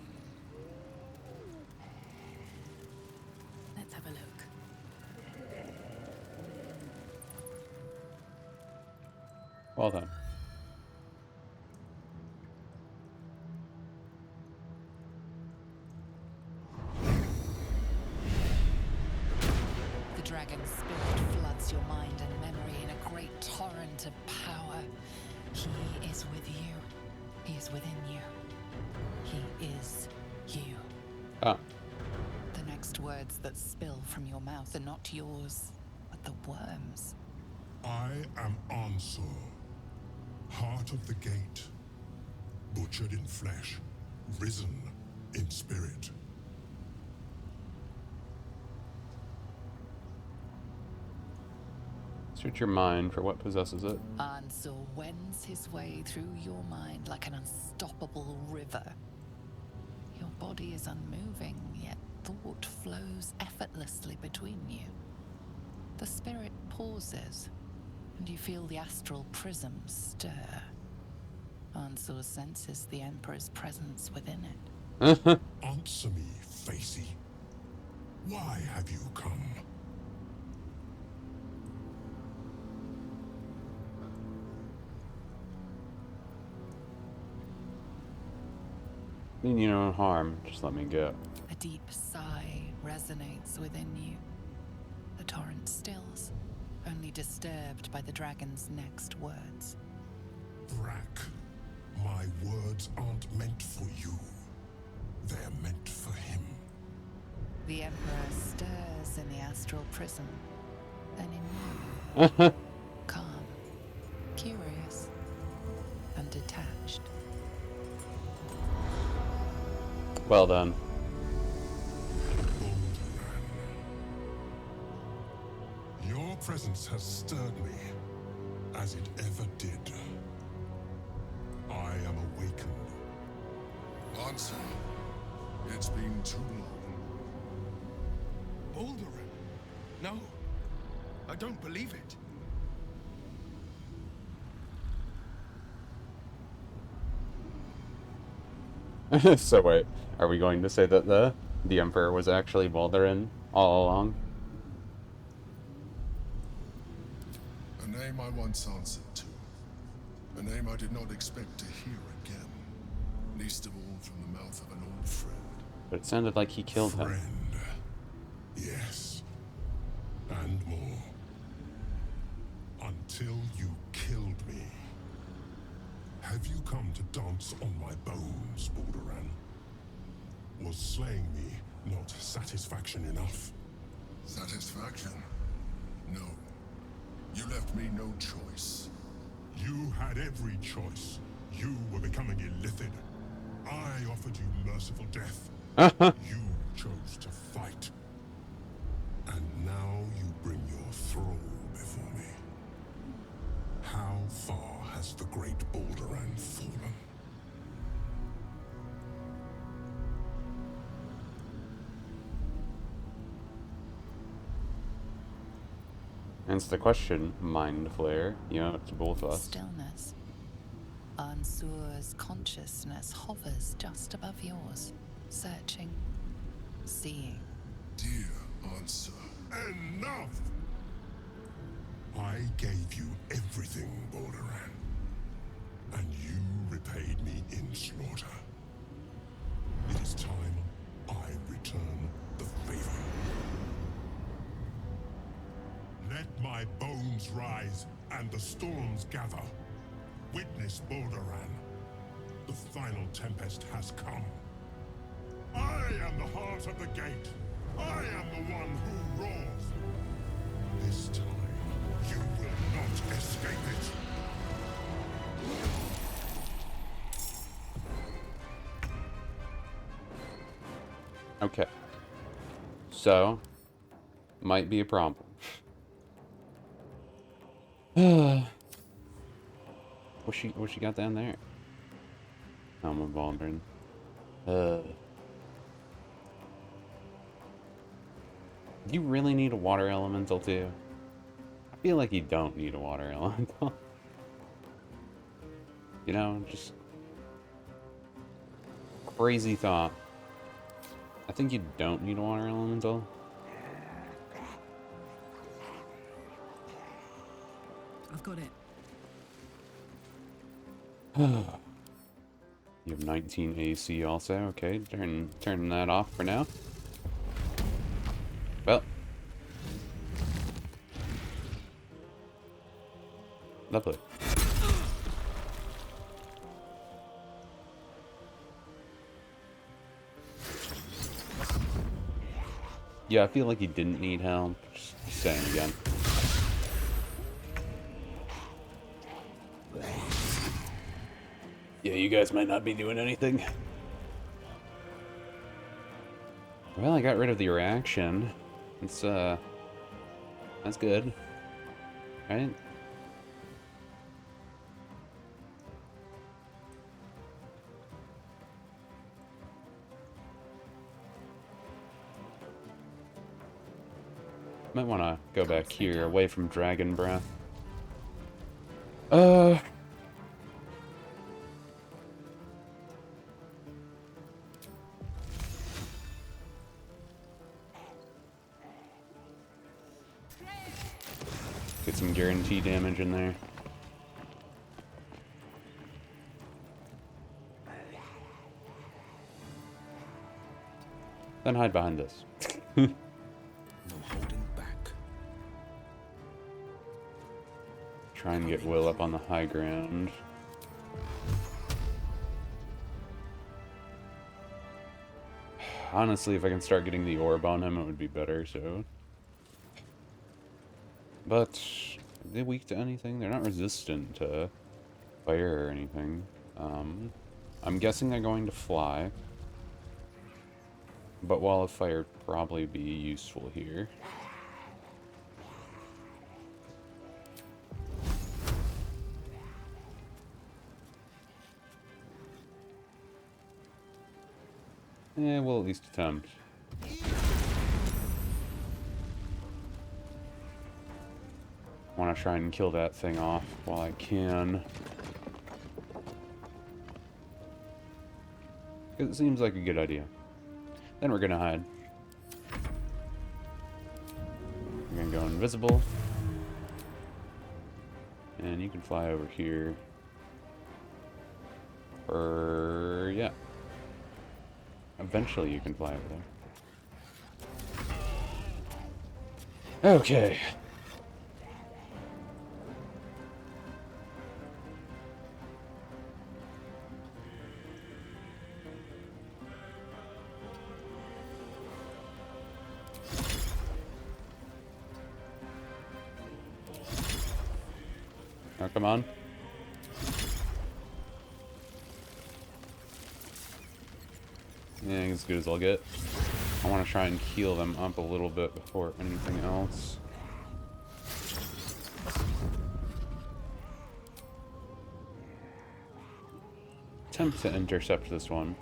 Speaker 2: Let's have a look.
Speaker 1: Well done.
Speaker 4: The dragon's spirit floods your mind and memory in a great torrent of power. He is with you. He is within you. He is you.
Speaker 1: Ah.
Speaker 4: The next words that spill from your mouth are not yours, but the worm's.
Speaker 9: I am Ansur, heart of the gate, butchered in flesh, risen in spirit.
Speaker 1: Search your mind for what possesses it.
Speaker 4: Ansur wends his way through your mind like an unstoppable river. Your body is unmoving, yet thought flows effortlessly between you. The spirit pauses, and you feel the astral prism stir. Ansur senses the Emperor's presence within it.
Speaker 9: Answer me, Facey. Why have you come?
Speaker 1: Mean you no harm, just let me go.
Speaker 4: A deep sigh resonates within you. The torrent stills, only disturbed by the dragon's next words.
Speaker 9: Brack, my words aren't meant for you. They're meant for him.
Speaker 4: The Emperor stirs in the astral prism, then in you. Calm, curious, and detached.
Speaker 1: Well done.
Speaker 9: Your presence has stirred me, as it ever did. I am awakened.
Speaker 5: Answer. It's been too long. Baldur. No. I don't believe it.
Speaker 1: So wait, are we going to say that the Emperor was actually Baldur all along?
Speaker 5: A name I once answered to. A name I did not expect to hear again. Least of all from the mouth of an old friend.
Speaker 1: But it sounded like he killed him.
Speaker 9: Friend. Yes. And more. Until you killed me. Have you come to dance on my bones, Balduran? Was slaying me not satisfaction enough?
Speaker 5: Satisfaction? No. You left me no choice.
Speaker 9: You had every choice. You were becoming illithid. I offered you merciful death. You chose to fight. And now you bring your thrall before me. How far has the great Balduran fallen?
Speaker 1: Answer the question, Mind Flare. You know, to both of us.
Speaker 4: Stillness. Ansur's consciousness hovers just above yours, searching, seeing.
Speaker 5: Dear Answer.
Speaker 9: Enough! I gave you everything, Balduran. And you repaid me in slaughter. It is time I return the favor. Let my bones rise and the storms gather. Witness Balduran. The final tempest has come. I am the heart of the gate. I am the one who roars. This time, you will not escape it.
Speaker 1: Okay. So, might be a problem. What she got down there? I'm a Baldur. You really need a water elemental too? I feel like you don't need a water elemental. You know, just crazy thought. I think you don't need a water elemental.
Speaker 2: I've got it.
Speaker 1: You have 19 AC also. Okay, turn that off for now. Well, lovely. Yeah, I feel like you didn't need help. Just saying again. Yeah, you guys might not be doing anything. Well, I got rid of the reaction. It's, that's good. Right? Might want to go back here, away from Dragon Breath. Get some guarantee damage in there. Then hide behind this.
Speaker 3: No holding back.
Speaker 1: Try and get Will up on the high ground. Honestly, if I can start getting the orb on him, it would be better, so... But, are they weak to anything? They're not resistant to fire or anything. I'm guessing they're going to fly. But Wall of Fire would probably be useful here. We'll at least attempt. I want to try and kill that thing off while I can. It seems like a good idea. Then we're gonna hide. We're gonna go invisible. And you can fly over here. Or, yeah. Eventually you can fly over there. Okay. Oh, come on. Yeah, as good as I'll get. I want to try and heal them up a little bit before anything else. Attempt to intercept this one.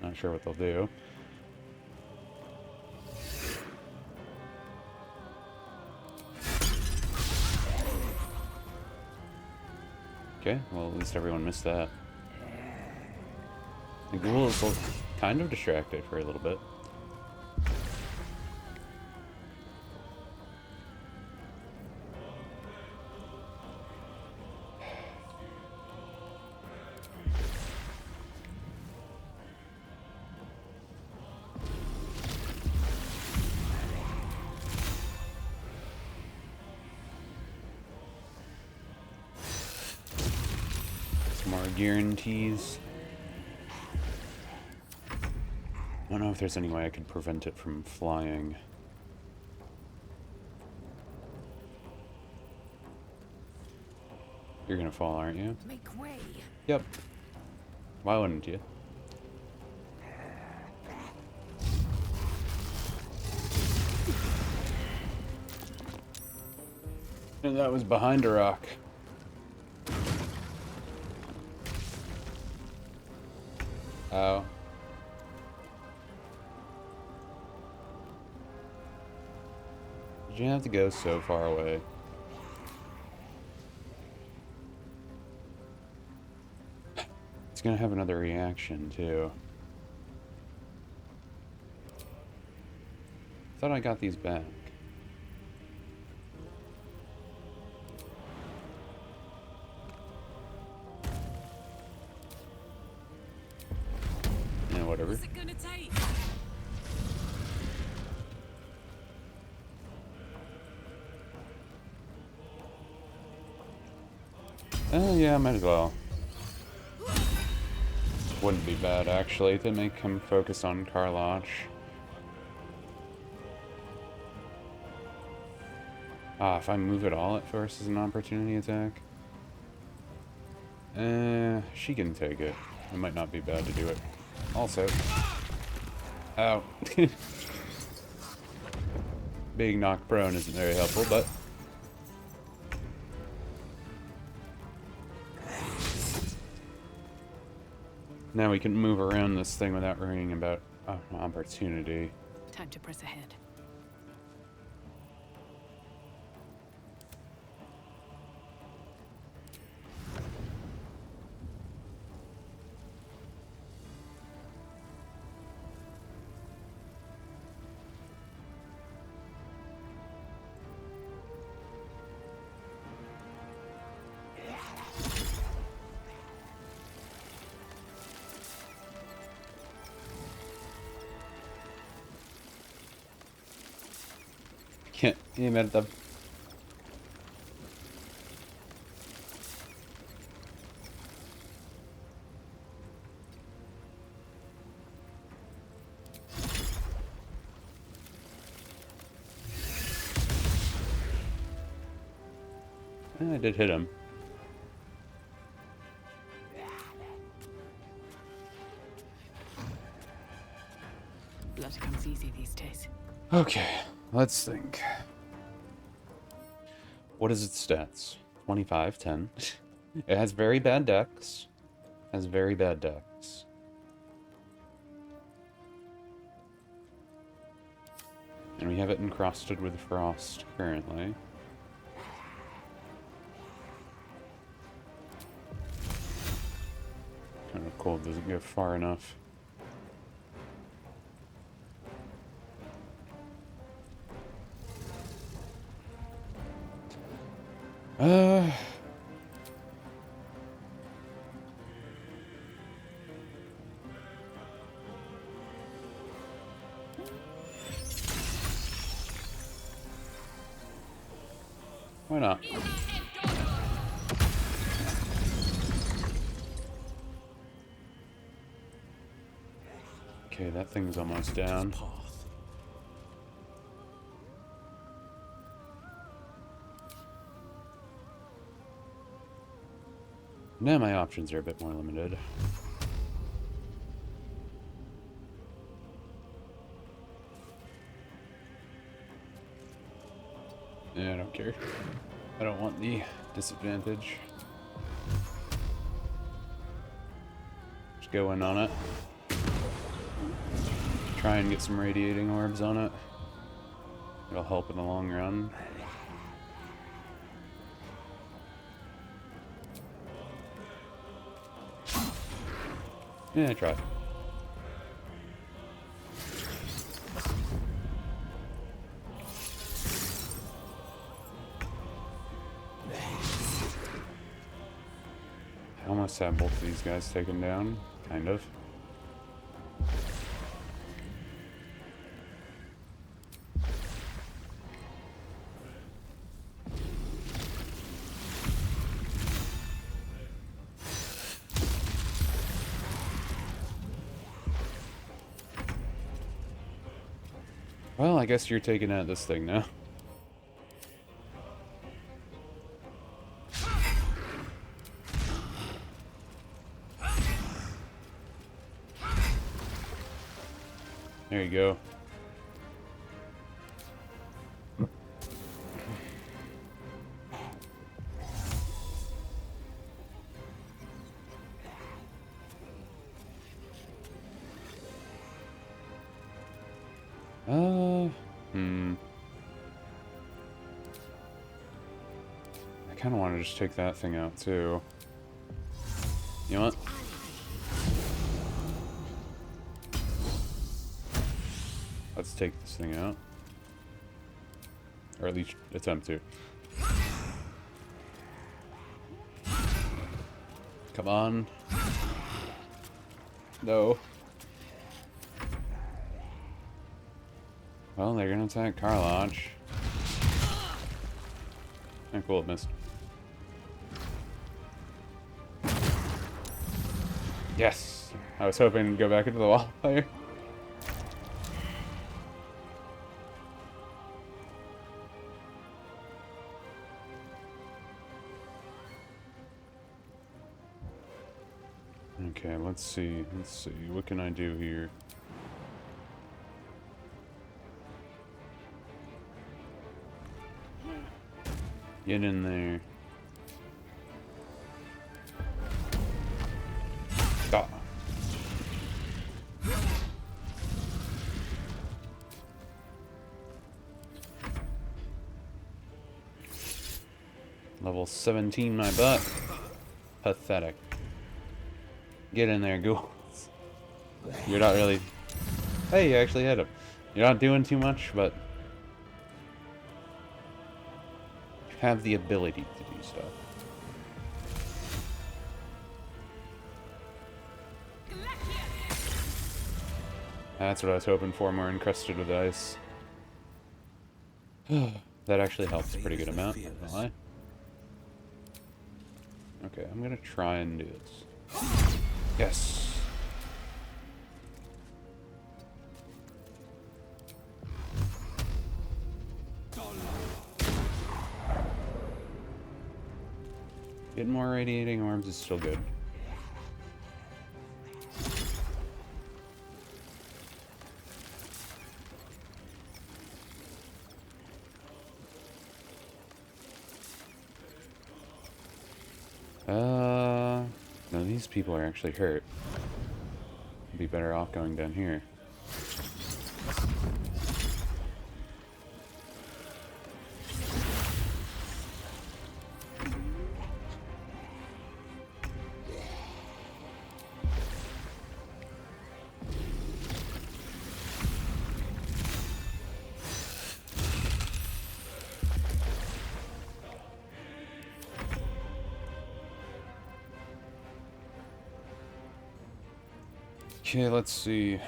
Speaker 1: Not sure what they'll do. Okay, well at least everyone missed that. The ghoul is kind of distracted for a little bit. More guarantees. I don't know if there's any way I could prevent it from flying. You're gonna fall, aren't you?
Speaker 2: Make way.
Speaker 1: Yep. Why wouldn't you? And that was behind a rock. Oh. Did you have to go so far away? It's gonna have another reaction, too. Thought I got these back. Yeah, whatever.
Speaker 2: What's it gonna take?
Speaker 1: Yeah, might as well. Wouldn't be bad, actually, to make him focus on Karlach. Ah, if I move it all, it forces an opportunity attack. She can take it. It might not be bad to do it. Also. Ow. Being knocked prone isn't very helpful, but... Now we can move around this thing without worrying about opportunity.
Speaker 2: Time to press ahead.
Speaker 1: Can't aim at them. I did hit him.
Speaker 2: Blood comes easy these days.
Speaker 1: Okay, let's think. What is its stats? 25, 10. It has very bad dex. Has very bad dex. And we have it encrusted with frost currently. Kind of cold doesn't go far enough. Why not? Okay, that thing's almost down. Now my options are a bit more limited. Yeah, I don't care. I don't want the disadvantage. Just go in on it. Try and get some radiating orbs on it. It'll help in the long run. Yeah, try. I almost have both of these guys taken down, kind of. Well, I guess you're taking out this thing now. There you go. kind of want to just take that thing out too. You know what? Let's take this thing out. Or at least attempt to. Come on. No. Well, they're gonna attack Karlach. Oh, cool, it missed. Yes! I was hoping to go back into the wall fire. Okay, let's see. What can I do here? Get in there. Ah. Level 17, my butt. Pathetic. Get in there, ghouls. You're not really... Hey, you actually hit him. You're not doing too much, but... you have the ability to do stuff. That's what I was hoping for, more encrusted with ice. That actually helps a pretty good amount, not gonna lie. Okay, I'm gonna try and do this. Yes! Getting more radiating orbs is still good. No, these people are actually hurt. I'd be better off going down here. Okay, let's see.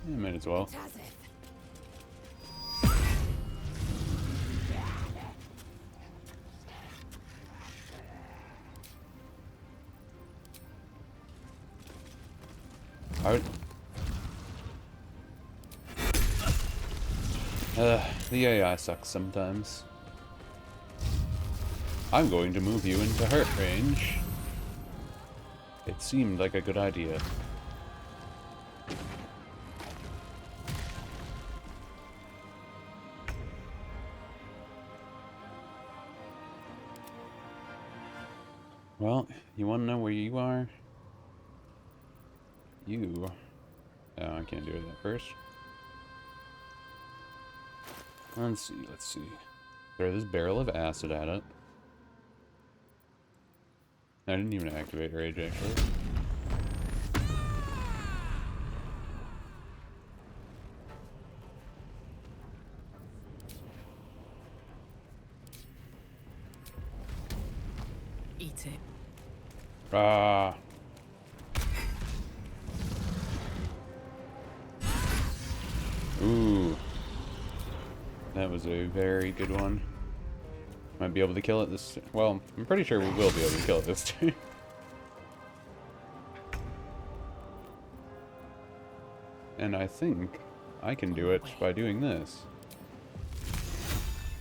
Speaker 1: Yeah, might as well. I would... the AI sucks sometimes. I'm going to move you into hurt range. It seemed like a good idea. Well, you want to know where you are? You... Oh, I can't do it at first. Let's see. Throw this barrel of acid at it. I didn't even activate rage, actually.
Speaker 2: Eat it.
Speaker 1: Ah. Ooh. That was a very good one. Might be able to kill it this... Well, I'm pretty sure we will be able to kill it this time. And I think I can do it by doing this.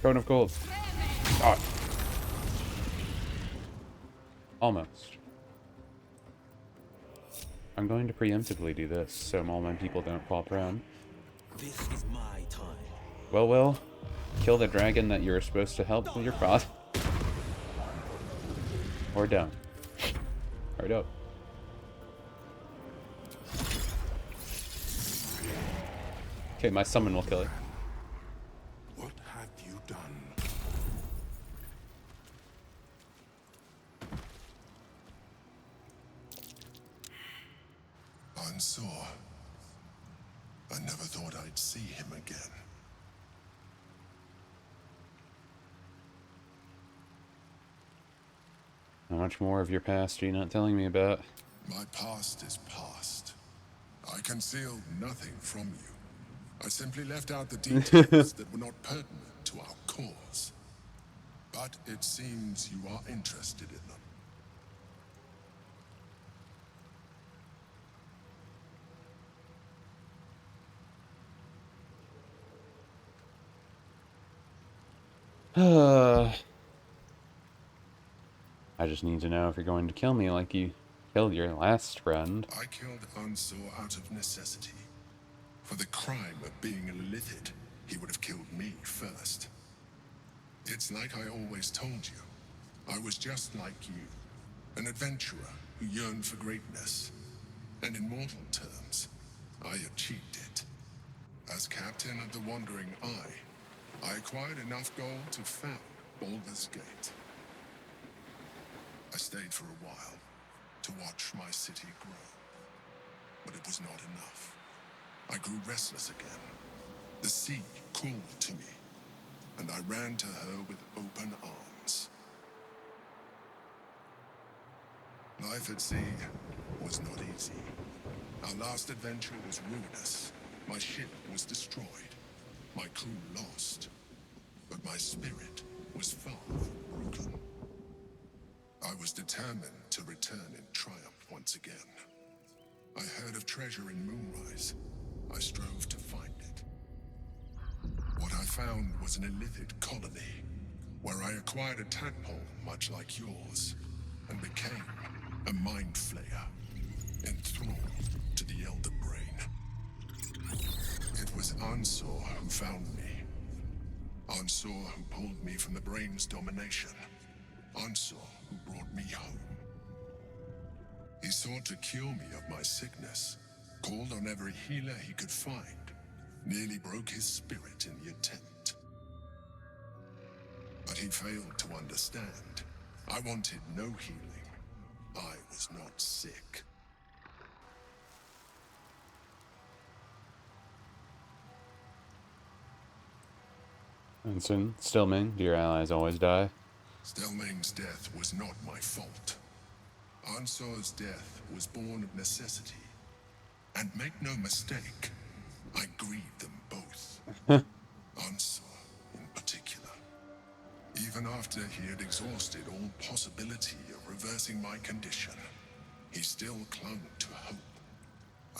Speaker 1: Cone of Cold. Ah. Almost. I'm going to preemptively do this, so all my people don't pop around.
Speaker 3: This is my time.
Speaker 1: Well, kill the dragon that you're supposed to help with your cause. Or don't. Hurry up. Okay, my summon will kill it.
Speaker 9: What have you done?
Speaker 5: Unsure. I never thought I'd see him again.
Speaker 1: How much more of your past are you not telling me about?
Speaker 5: My past is past. I concealed nothing from you. I simply left out the details that were not pertinent to our cause. But it seems you are interested in them.
Speaker 1: I just need to know if you're going to kill me like you killed your last friend.
Speaker 5: I killed Unsur out of necessity. For the crime of being a Lithid, he would have killed me first. It's like I always told you. I was just like you, an adventurer who yearned for greatness. And in mortal terms, I achieved it. As captain of the Wandering Eye, I acquired enough gold to found Baldur's Gate. I stayed for a while to watch my city grow. But it was not enough. I grew restless again. The sea called to me, and I ran to her with open arms. Life at sea was not easy. Our last adventure was ruinous. My ship was destroyed. My crew lost. But my spirit was far from broken. I was determined to return in triumph once again. I heard of treasure in Moonrise. I strove to find it. What I found was an illithid colony, where I acquired a tadpole much like yours, and became a mind flayer, enthralled to the Elder Brain. It was Ansor who found me. Ansor who pulled me from the Brain's domination. Ansor who brought me home. He sought to cure me of my sickness, called on every healer he could find, nearly broke his spirit in the attempt. But he failed to understand. I wanted no healing. I was not sick.
Speaker 1: And soon, Stillman, do your allies always die?
Speaker 5: Stelmane's death was not my fault. Ansor's death was born of necessity. And make no mistake, I grieved them both. Ansor, in particular. Even after he had exhausted all possibility of reversing my condition, he still clung to hope.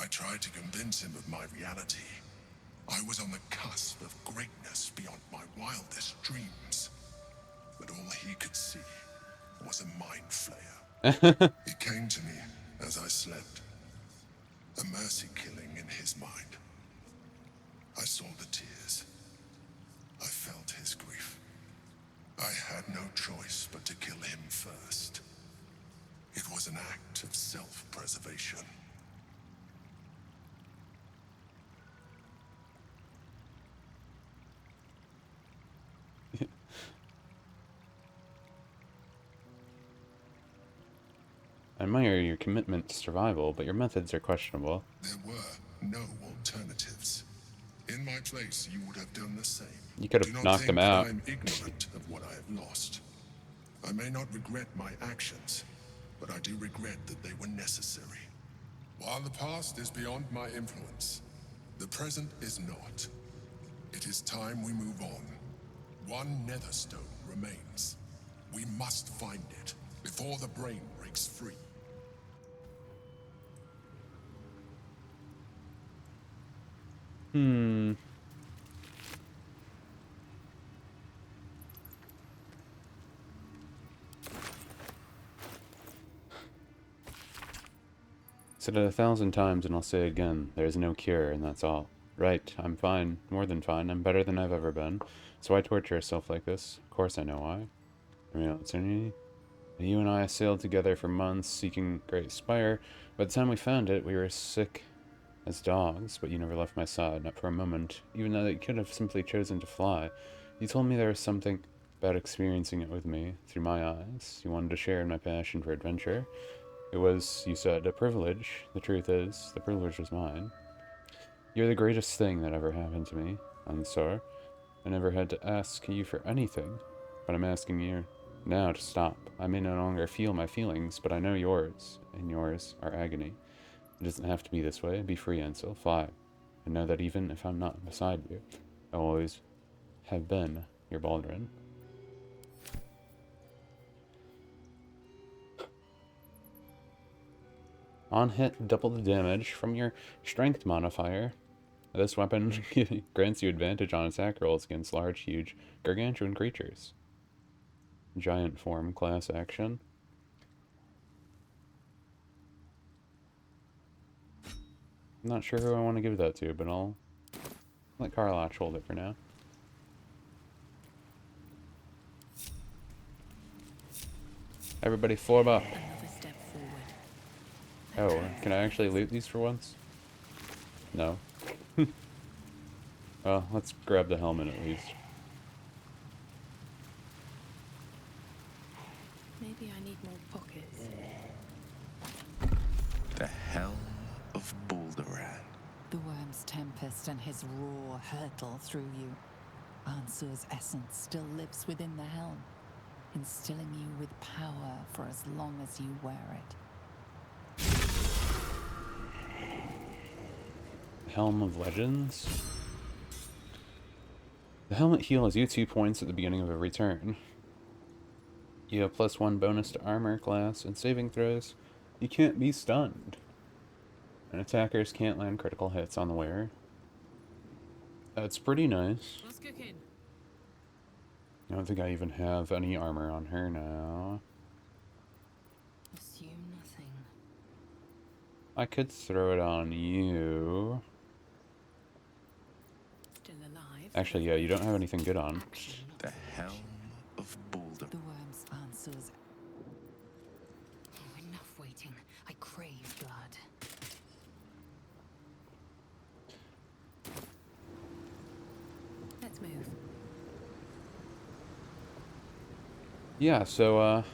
Speaker 5: I tried to convince him of my reality. I was on the cusp of greatness beyond my wildest dreams. But all he could see was a mind flayer. He came to me as I slept. A mercy killing in his mind. I saw the tears. I felt his grief. I had no choice but to kill him first. It was an act of self-preservation.
Speaker 1: I admire your commitment to survival, but your methods are questionable.
Speaker 5: There were no alternatives. In my place, you would have done the same.
Speaker 1: You could have knocked him out.
Speaker 5: I'm ignorant of what I have lost. I may not regret my actions, but I do regret that they were necessary. While the past is beyond my influence, the present is not. It is time we move on. One Netherstone remains. We must find it before the brain breaks free.
Speaker 1: Said it 1,000 times and I'll say it again. There is no cure, and that's all. Right, I'm fine. More than fine. I'm better than I've ever been. So why torture yourself like this? Of course I know why. I mean, it's any... You and I sailed together for months, seeking Great Spire. By the time we found it, we were sick as dogs, but you never left my side, not for a moment, even though you could have simply chosen to fly. You told me there was something about experiencing it with me, through my eyes. You wanted to share in my passion for adventure. It was, you said, a privilege. The truth is, the privilege was mine. You're the greatest thing that ever happened to me, Ansar. I never had to ask you for anything, but I'm asking you now to stop. I may no longer feel my feelings, but I know yours, and yours are agony. It doesn't have to be this way. Be free, Ansel. Fly. And know that even if I'm not beside you, I always have been your Baldurin. On hit, double the damage from your strength modifier. This weapon grants you advantage on attack rolls against large, huge, gargantuan creatures. Giant form class action. I'm not sure who I want to give that to, but I'll let Karlach hold it for now. Everybody form up.
Speaker 2: Another step forward.
Speaker 1: Oh, can I actually loot these for once? No. Well, let's grab the helmet at least.
Speaker 2: Maybe I need more pockets.
Speaker 6: The helm of Balduran.
Speaker 4: The worm's tempest and his roar hurtle through you. Ansur's essence still lives within the helm, instilling you with power for as long as you wear it.
Speaker 1: Helm of Legends. The helmet heals you 2 points at the beginning of every turn. You have +1 bonus to armor class and saving throws. You can't be stunned. And attackers can't land critical hits on the wearer. That's pretty nice.
Speaker 2: What's cooking?
Speaker 1: I don't think I even have any armor on her now.
Speaker 2: Assume nothing.
Speaker 1: I could throw it on you.
Speaker 2: Still alive.
Speaker 1: Actually, yeah, you don't have anything good on.
Speaker 6: The helm of Baldur.
Speaker 4: The worm's answers.
Speaker 2: Oh, enough waiting. I crave blood. Let's move.
Speaker 1: Yeah, so,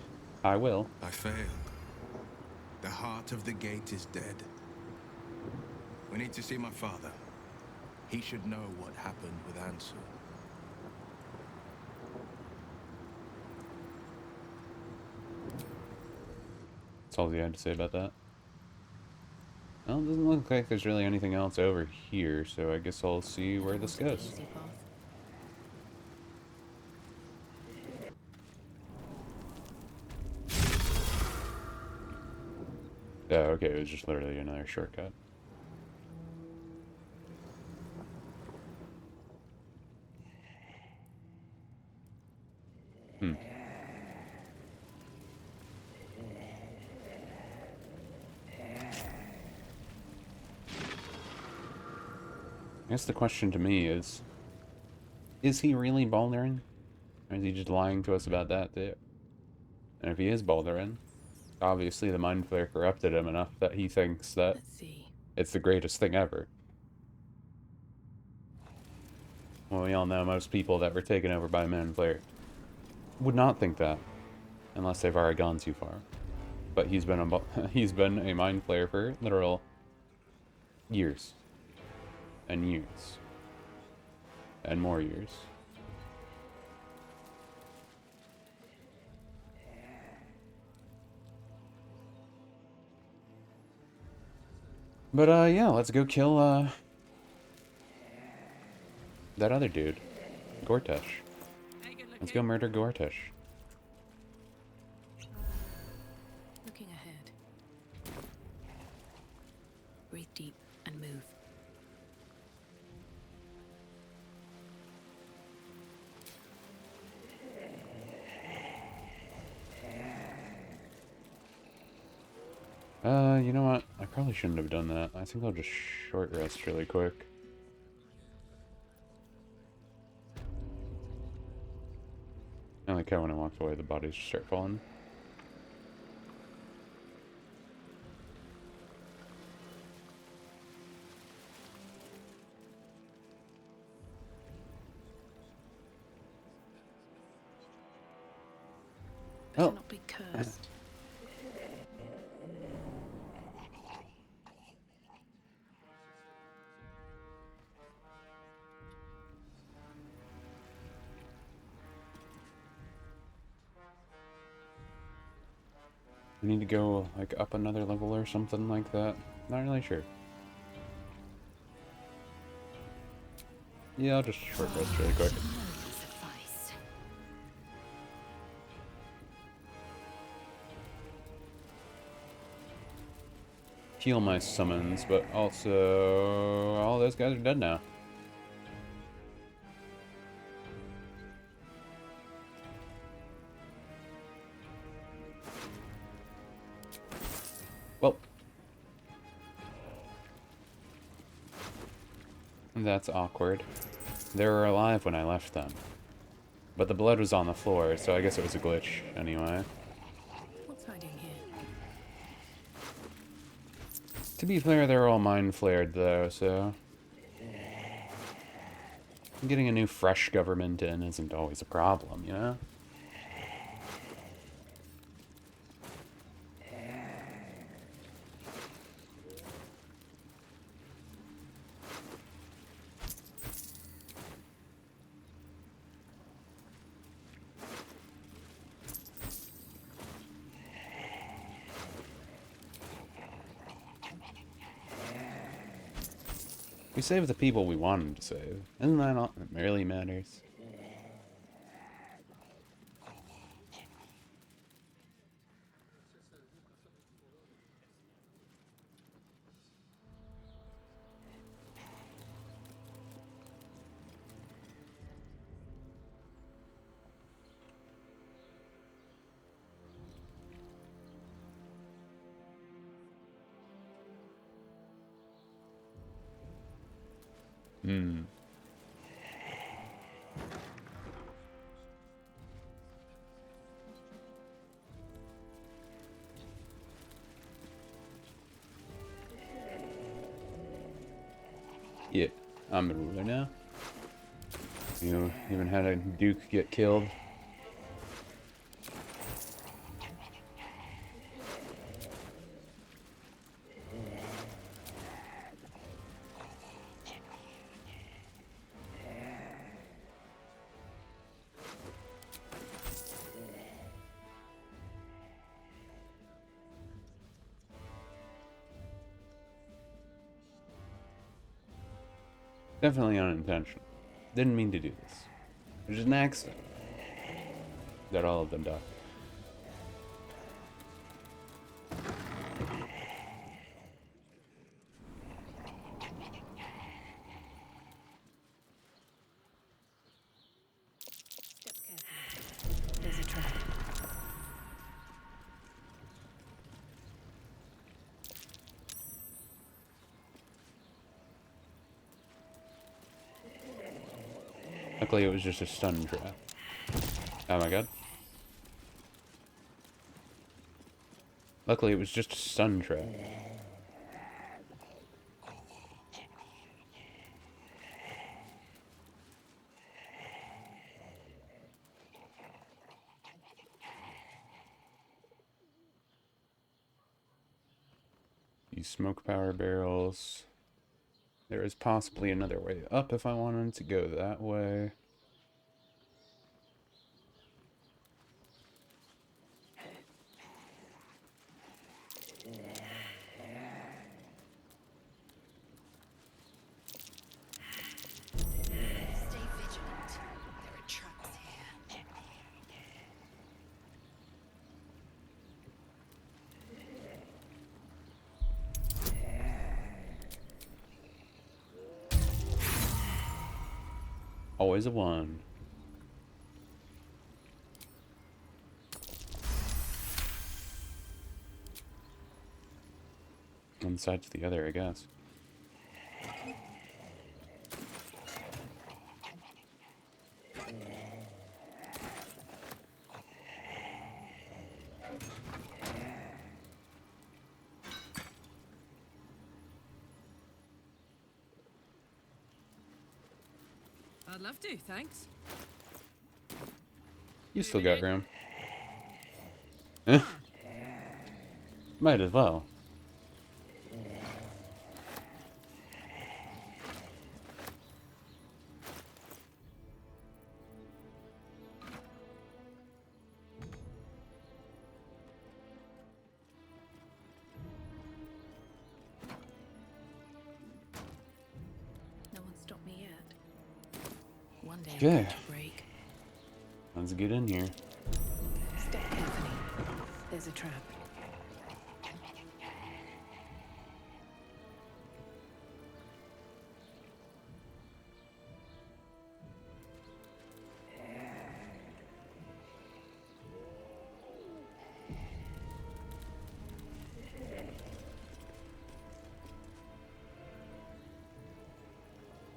Speaker 1: I will.
Speaker 6: I failed. The heart of the gate is dead. We need to see my father. He should know what happened with Ansel.
Speaker 1: That's all you had to say about that. Well, it doesn't look like there's really anything else over here, so I guess I'll see where this
Speaker 2: Wanted the
Speaker 1: goes.
Speaker 2: easy path.
Speaker 1: Yeah, okay, it was just literally another shortcut. I guess the question to me is he really Baldurin? Or is he just lying to us about that too? And if he is Baldurin, obviously the Mind Flayer corrupted him enough that he thinks that
Speaker 2: Let's see.
Speaker 1: it's the greatest thing ever. Well, we all know most people that were taken over by Mind Flayer would not think that, unless they've already gone too far. But he's been a Mind Flayer for literal years. And years. And more years. But, yeah, let's go kill, that other dude. Gortesh. Let's go murder Gortesh.
Speaker 2: Looking ahead. Breathe deep and move.
Speaker 1: You know what? I probably shouldn't have done that. I think I'll just short rest really quick. I like how when I walked away, the bodies just start falling.
Speaker 2: Better
Speaker 1: Oh.
Speaker 2: not be cursed.
Speaker 1: I need to go, like, up another level or something like that. Not really sure. Yeah, I'll just short rest really quick.
Speaker 7: Suffice.
Speaker 1: Heal my summons, but also all those guys are dead now. Well, that's awkward. They were alive when I left them. But the blood was on the floor, so I guess it was a glitch anyway.
Speaker 2: What's hiding here?
Speaker 1: To be fair, they're all mind flared though, so getting a new fresh government in isn't always a problem, you know? We saved the people we wanted to save. Isn't that all that really matters? Hmm. Yeah, I'm the ruler now. You even had a duke get killed. Definitely unintentional. Didn't mean to do this. It was just an accident that all of them died.
Speaker 2: Step carefully. There's a trap.
Speaker 1: Luckily, it was just a stun trap. Oh my god. Luckily, it was just a stun trap. These smoke power barrels. There is possibly another way up if I wanted to go that way.
Speaker 7: Stay vigilant. There are traps here.
Speaker 1: Always a one. One side to the other, I guess.
Speaker 2: I'd love to, thanks.
Speaker 1: You still got room. Might as well.
Speaker 2: No one stopped me yet. One day
Speaker 1: Okay.
Speaker 2: I'll catch a break.
Speaker 1: Let's get in here.
Speaker 2: Step carefully. There's a trap.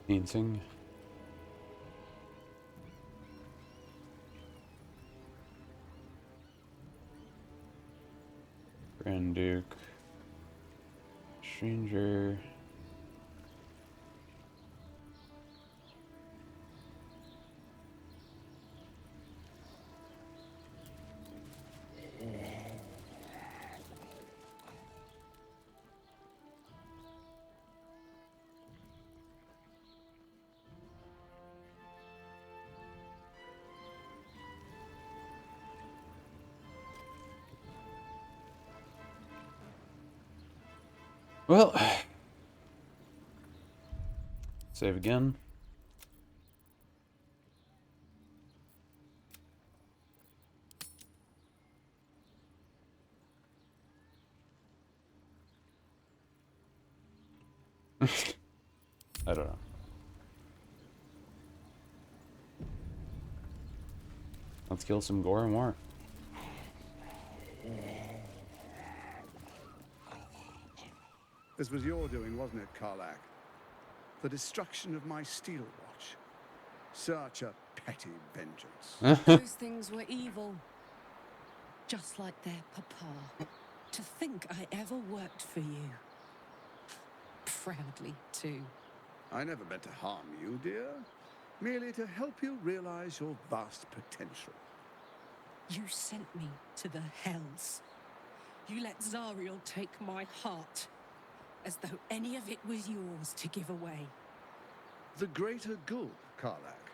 Speaker 1: Painting. Grand Duke. Stranger. Well, save again. I don't know. Let's kill some gore and more.
Speaker 10: This was your doing, wasn't it, Karlach? The destruction of my steel watch. Such a petty vengeance.
Speaker 7: Those things were evil. Just like their papa. To think I ever worked for you. Proudly, too.
Speaker 10: I never meant to harm you, dear. Merely to help you realize your vast potential.
Speaker 7: You sent me to the hells. You let Zariel take my heart. As though any of it was yours to give away.
Speaker 10: The greater good, Karlach.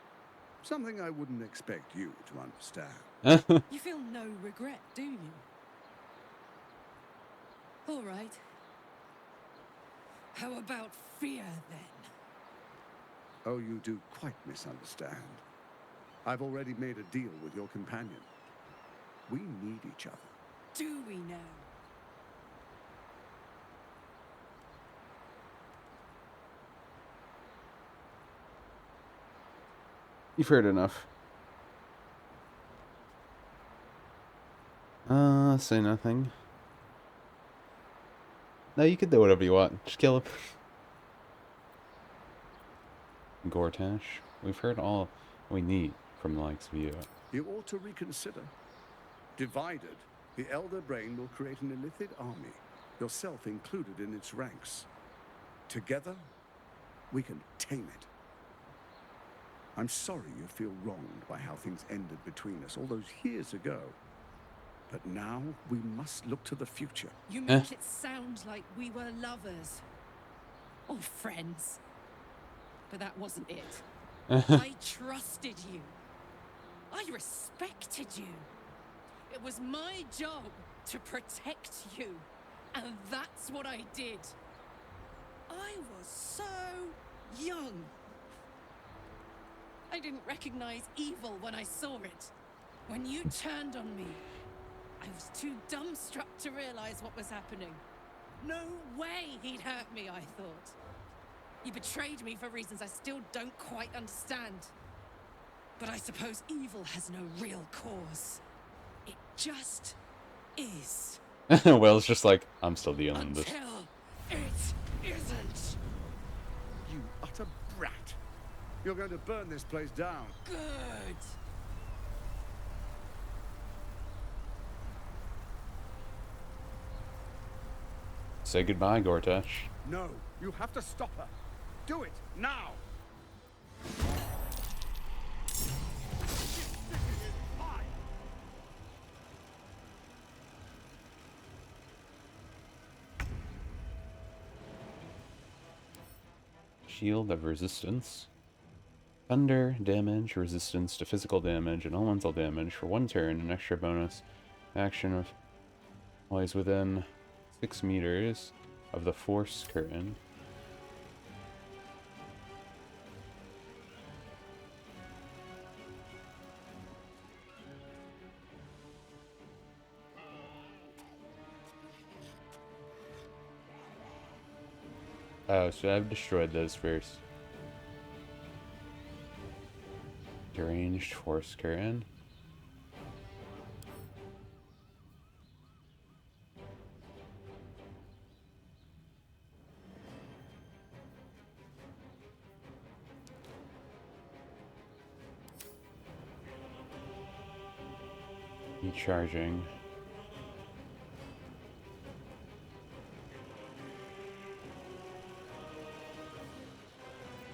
Speaker 10: Something I wouldn't expect you to understand.
Speaker 7: You feel no regret, do you? All right. How about fear, then?
Speaker 10: Oh, you do quite misunderstand. I've already made a deal with your companion. We need each other.
Speaker 7: Do we now?
Speaker 1: You've heard enough. Say nothing. No, you can do whatever you want. Just kill him. Gortash, we've heard all we need from the likes of you.
Speaker 10: You ought to reconsider. Divided, the Elder Brain will create an illithid army, yourself included in its ranks. Together, we can tame it. I'm sorry you feel wronged by how things ended between us all those years ago. But now, we must look to the future.
Speaker 7: You make it sound like we were lovers. Or friends. But that wasn't it. I trusted you. I respected you. It was my job to protect you. And that's what I did. I was so young. I didn't recognize evil when I saw it. When you turned on me, I was too dumbstruck to realize what was happening. No way he'd hurt me, I thought. You betrayed me for reasons I still don't quite understand. But I suppose evil has no real cause. It just is.
Speaker 1: Well, it's just like, I'm still dealing with this.
Speaker 7: Until it isn't.
Speaker 10: You utter brat. You're going to burn this place down.
Speaker 7: Good.
Speaker 1: Say goodbye, Gortash.
Speaker 10: No, you have to stop her. Do it, now! This city is mine!
Speaker 1: Shield of Resistance. Thunder damage, resistance to physical damage, and elemental damage for 1 turn. An extra bonus action of while he's within 6 meters of the Force Curtain. Oh, so I've destroyed those first. Deranged Force Curtain. Recharging.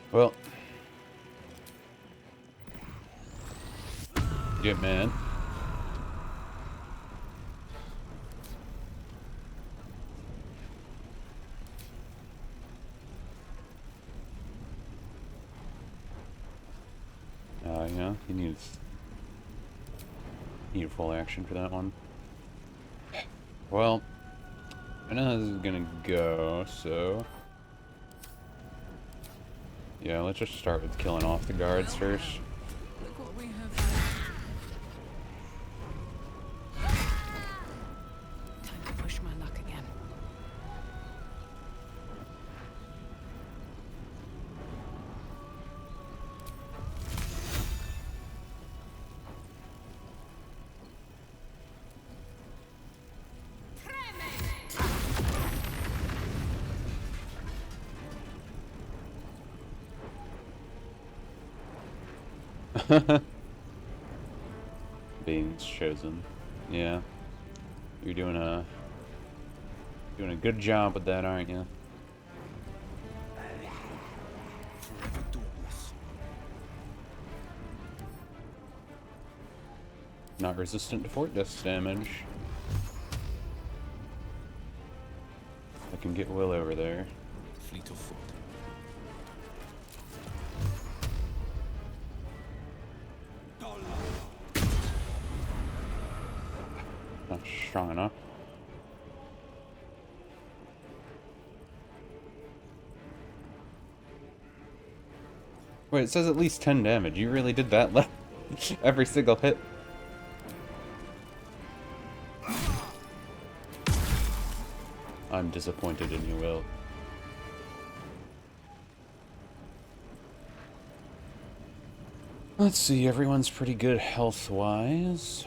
Speaker 1: Well. Get man. Yeah, he needs full action for that one. Well, I know how this is gonna go, so yeah, let's just start with killing off the guards first.
Speaker 7: Look what we have.
Speaker 2: Time to push my luck again.
Speaker 1: Beings chosen. Yeah. You're doing a good job with that, aren't you? Not resistant to fort dust damage. I can get Will over there.
Speaker 3: Fleet of foot.
Speaker 1: Not strong enough. Wait, it says at least 10 damage. You really did that every single hit. I'm disappointed in you, Will. Let's see, everyone's pretty good health-wise.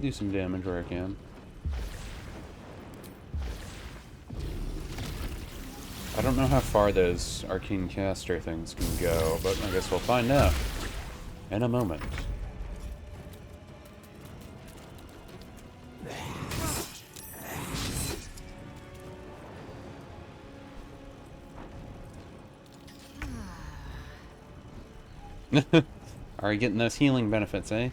Speaker 1: Do some damage where I can. I don't know how far those arcane caster things can go, but I guess we'll find out in a moment. Are you getting those healing benefits, eh?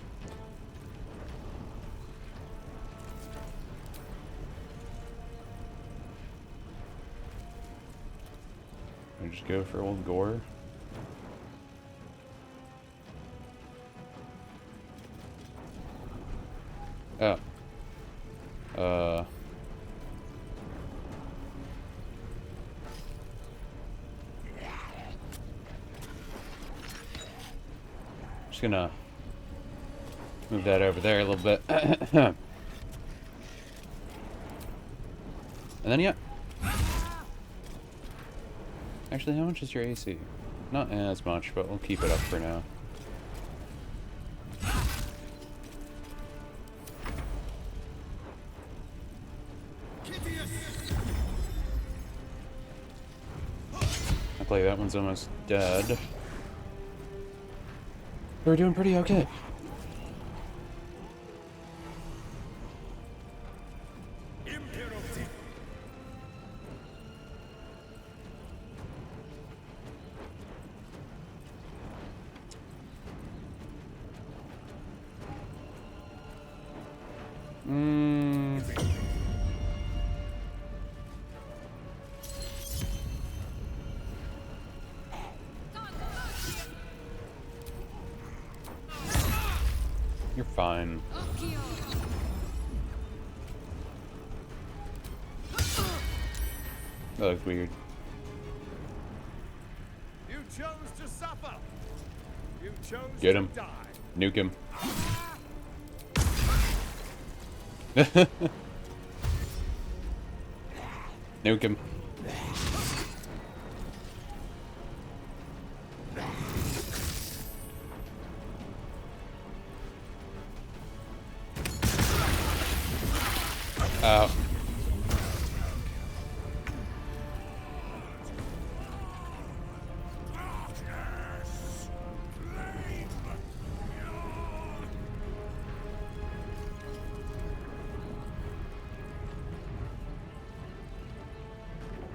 Speaker 1: Just go for old gore. Oh. Just gonna move that over there a little bit. And then, yeah. Actually, how much is your AC? Not as much, but we'll keep it up for now. Luckily, that one's almost dead. We're doing pretty okay. You're fine. That looks weird.
Speaker 10: You chose to suffer. You chose
Speaker 1: Get
Speaker 10: to
Speaker 1: him.
Speaker 10: die.
Speaker 1: Nuke him. Nuke him. Ow.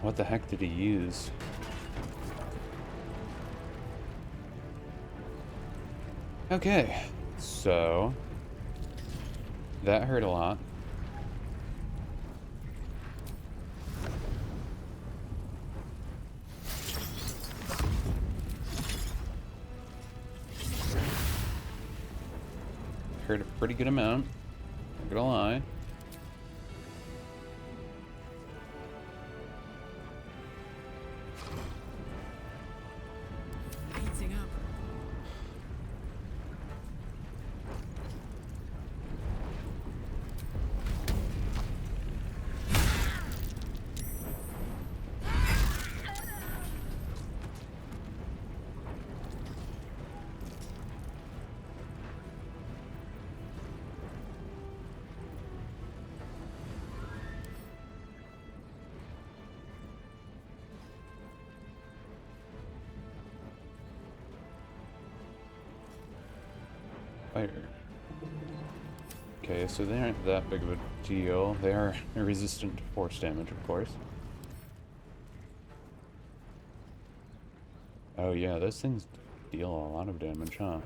Speaker 1: What the heck did he use? Okay, so that hurt a lot. Hurt a pretty good amount, not gonna lie.
Speaker 2: Heating up.
Speaker 1: Fire. Okay, so they aren't that big of a deal. They are resistant to force damage, of course. Oh yeah, those things deal a lot of damage, huh?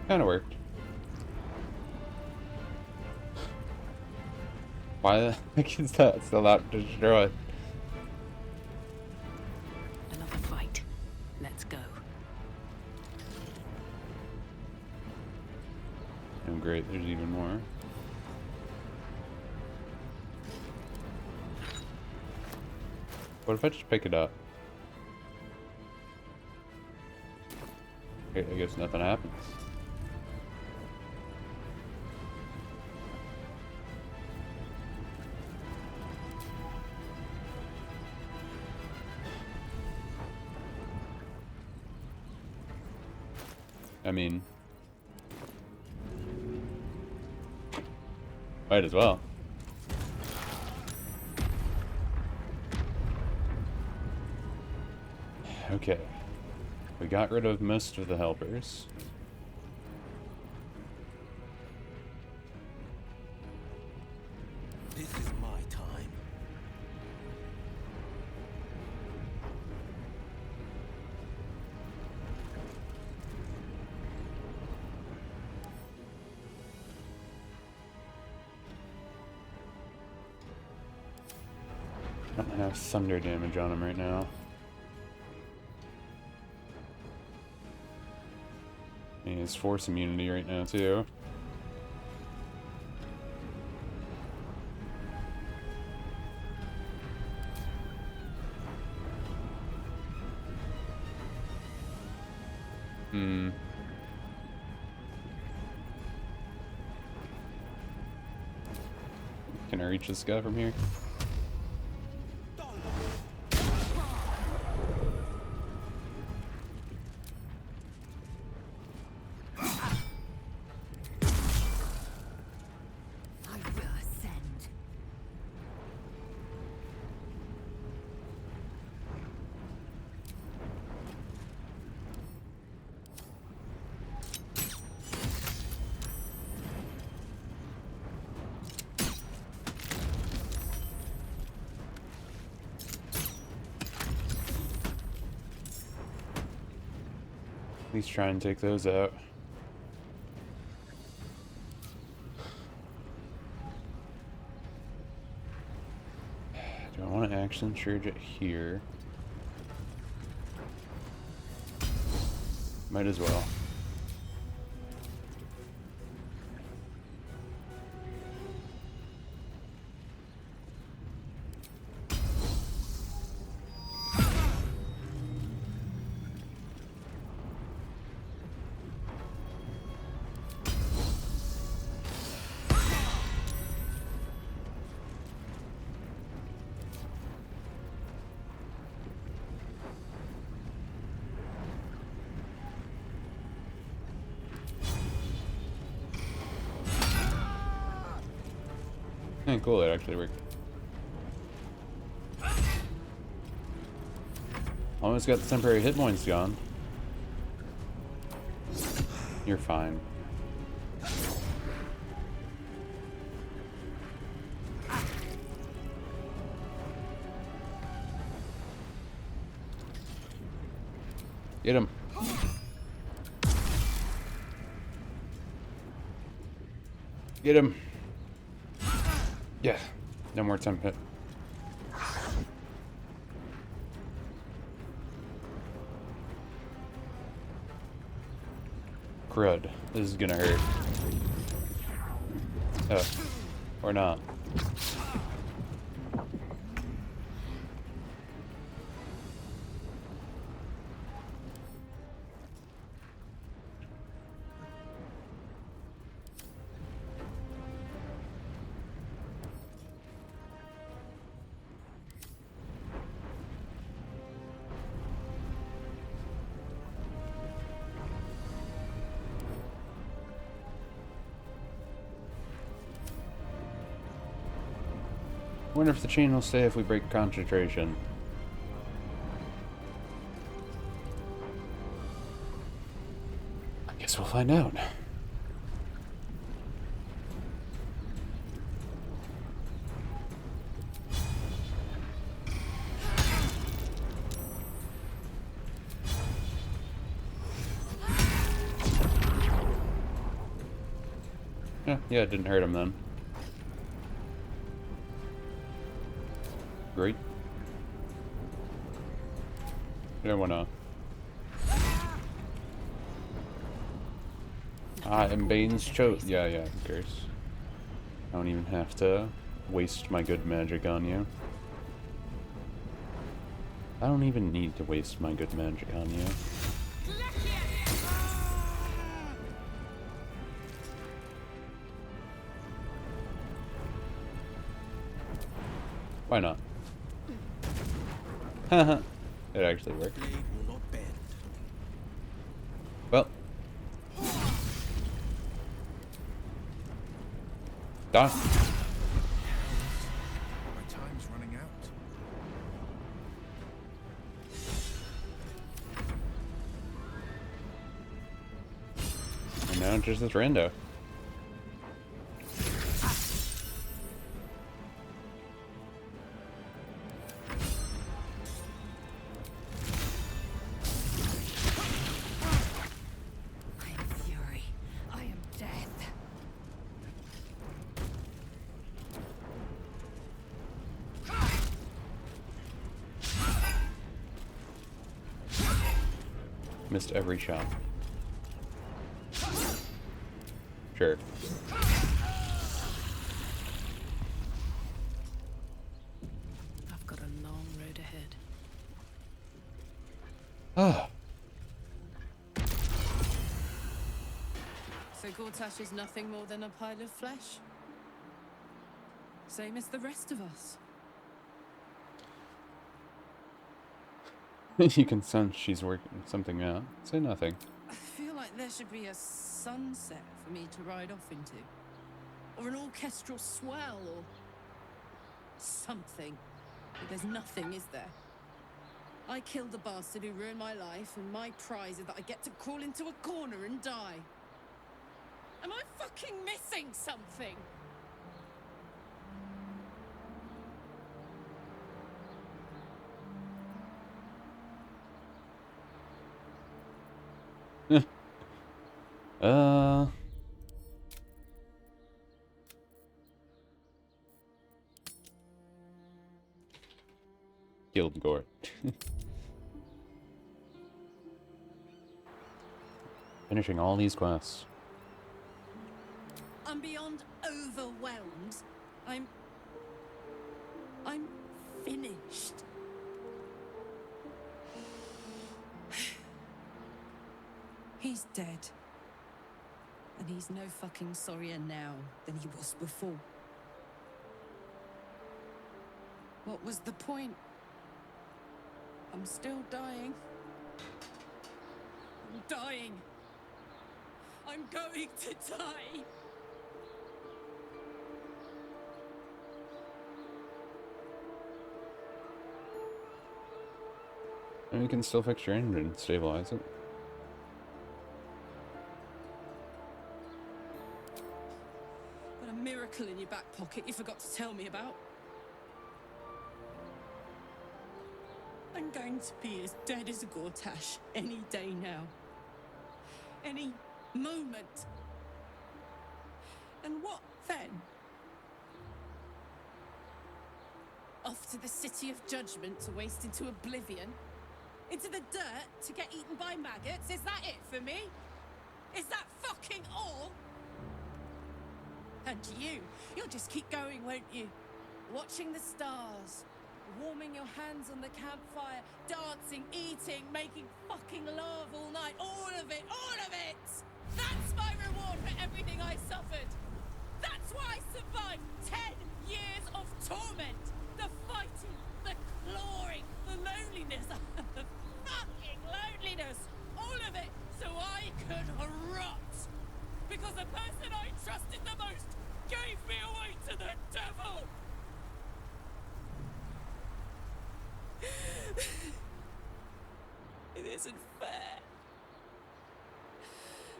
Speaker 1: Kinda worked. Why the heck is that still not destroyed?
Speaker 2: Another fight. Let's go.
Speaker 1: Oh great, there's even more. What if I just pick it up? Okay, I guess nothing happens. I mean, might as well. Okay, we got rid of most of the helpers.
Speaker 3: This is my time.
Speaker 1: I don't have thunder damage on him right now. He has force immunity right now too. Can I reach this guy from here?
Speaker 2: I will ascend.
Speaker 1: At least try and take those out. Do I want to action surge it here? Might as well. Cool, that actually worked. Almost got the temporary hit points gone. You're fine. Get him. Get him. Yeah, no more temp hit. Crud. This is gonna hurt. Oh. Or not. Wonder if the chain will stay if we break concentration. I guess we'll find out. Yeah, it didn't hurt him then. Great. You don't wanna. And Bane's choke. Yeah, who cares? I don't even have to waste my good magic on you. I don't even need to waste my good magic on you. Why not? Haha. It actually worked. Well. Die.
Speaker 6: My time's running out.
Speaker 1: And now it's just this rando. Missed every shot. Sure.
Speaker 2: I've got a long road ahead.
Speaker 1: Ah.
Speaker 7: So Gortash is nothing more than a pile of flesh? Same as the rest of us.
Speaker 1: You can sense she's working something out. Say nothing.
Speaker 7: I feel like there should be a sunset for me to ride off into. Or an orchestral swell, or something. But there's nothing, is there? I killed the bastard who ruined my life, and my prize is that I get to crawl into a corner and die. Am I fucking missing something?
Speaker 1: Uh... Killed Gore. Finishing all these quests.
Speaker 7: I'm beyond overwhelmed. I'm finished. He's dead. And he's no fucking sorrier now than he was before. What was the point? I'm still dying. I'm dying. I'm going to die.
Speaker 1: And you can still fix your engine and stabilize it.
Speaker 7: Got a miracle in your back pocket you forgot to tell me about. I'm going to be as dead as a Gortash any day now. Any moment. And what then? Off to the City of Judgment to waste into oblivion? Into the dirt to get eaten by maggots? Is that it for me? Is that fucking all? And you'll just keep going, won't you? Watching the stars, warming your hands on the campfire, dancing, eating, making fucking love all night. All of it, all of it! That's my reward for everything I suffered. That's why I survived 10 years of torment. The fighting, the clawing, the loneliness, the fucking loneliness. All of it so I could rot. Because the person I trusted the most gave me away to the devil. It isn't fair.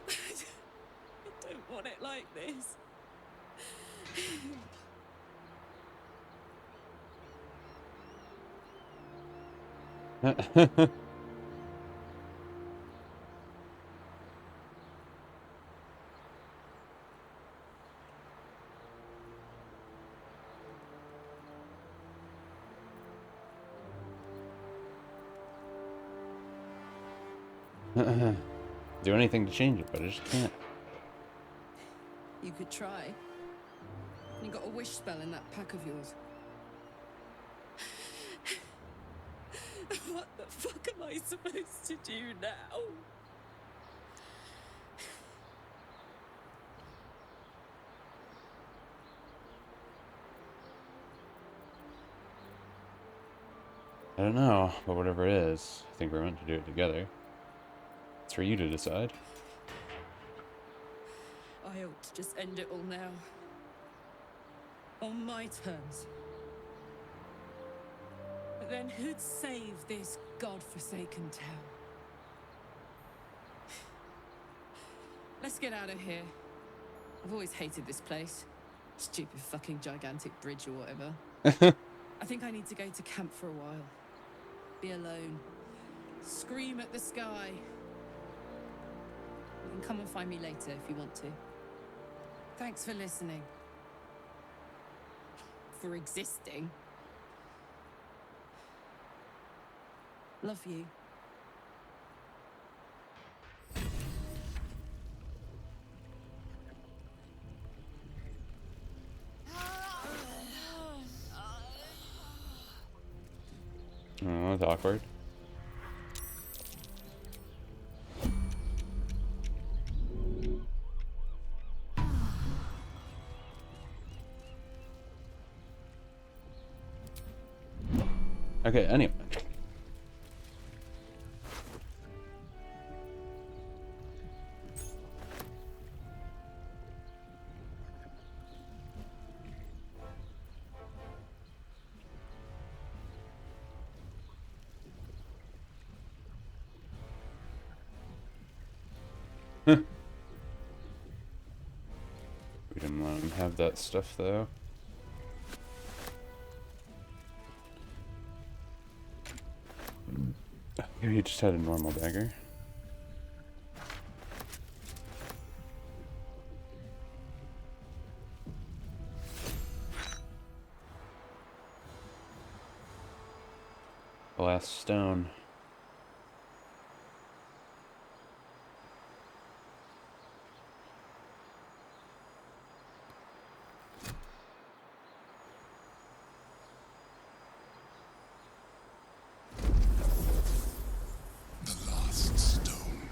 Speaker 7: I don't want it like this.
Speaker 1: Do anything to change it, but I just can't.
Speaker 7: You could try. You got a wish spell in that pack of yours. What the fuck am I supposed to do now?
Speaker 1: I don't know, but whatever it is, I think we're meant to do it together. It's for you to decide.
Speaker 7: I ought to just end it all now. On my terms. But then who'd save this godforsaken town? Let's get out of here. I've always hated this place. Stupid fucking gigantic bridge or whatever. I think I need to go to camp for a while. Be alone. Scream at the sky. You can come and find me later if you want to. Thanks for listening. For existing. Love you.
Speaker 1: Oh, that's awkward. Okay, anyway. We didn't let him have that stuff, though. Maybe he just had a normal dagger. The last stone.
Speaker 9: The last stone.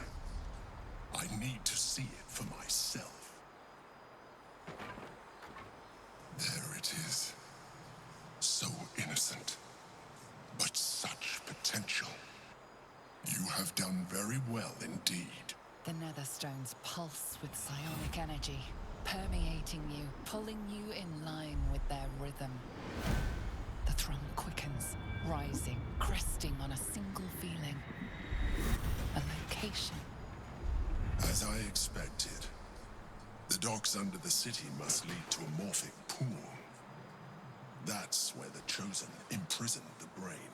Speaker 9: I need to see it for myself. There it is. So innocent, but such potential. You have done very well indeed.
Speaker 4: The netherstones pulse with psionic energy, permeating you, pulling you in line with their rhythm. The thrum quickens, rising, cresting on a single feeling. A location.
Speaker 9: As I expected, the docks under the city must lead to a morphic pool. That's where the Chosen imprisoned the brain.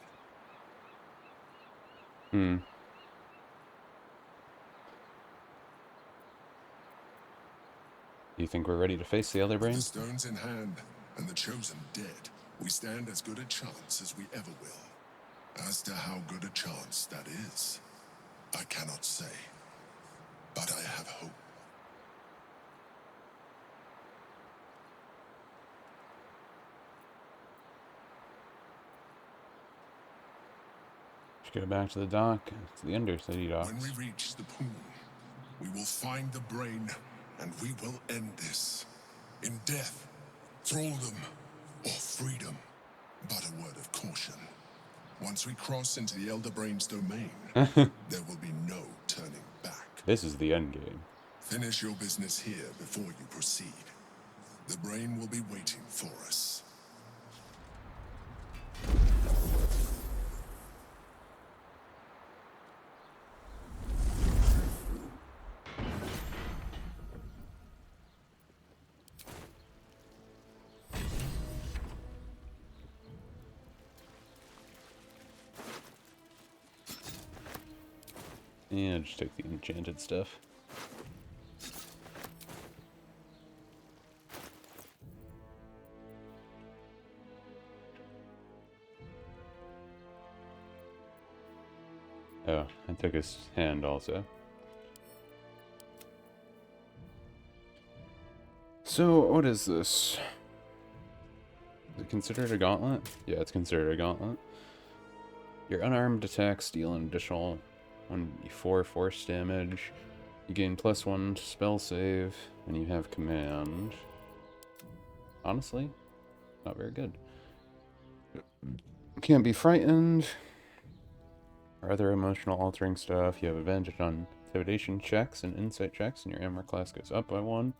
Speaker 1: You think we're ready to face the other brain?
Speaker 9: The stones in hand and the Chosen dead, we stand as good a chance as we ever will. As to how good a chance that is, I cannot say. But I have hope.
Speaker 1: Just go back to the dock. It's the Undercity docks.
Speaker 9: When we reach the pool, we will find the brain, and we will end this. In death, thraldom, or freedom. But a word of caution. Once we cross into the Elder Brain's domain, there will be no turning back.
Speaker 1: This is the end game.
Speaker 9: Finish your business here before you proceed. The brain will be waiting for us.
Speaker 1: Yeah, just take the enchanted stuff. Oh, I took his hand also. So, what is this? Is it considered a gauntlet? Yeah, it's considered a gauntlet. Your unarmed attacks deal an additional 1d4 force damage. You gain +1 to spell save, and you have command. Honestly, not very good. Can't be frightened. Or other emotional altering stuff. You have advantage on intimidation checks and insight checks, and your armor class goes up by 1.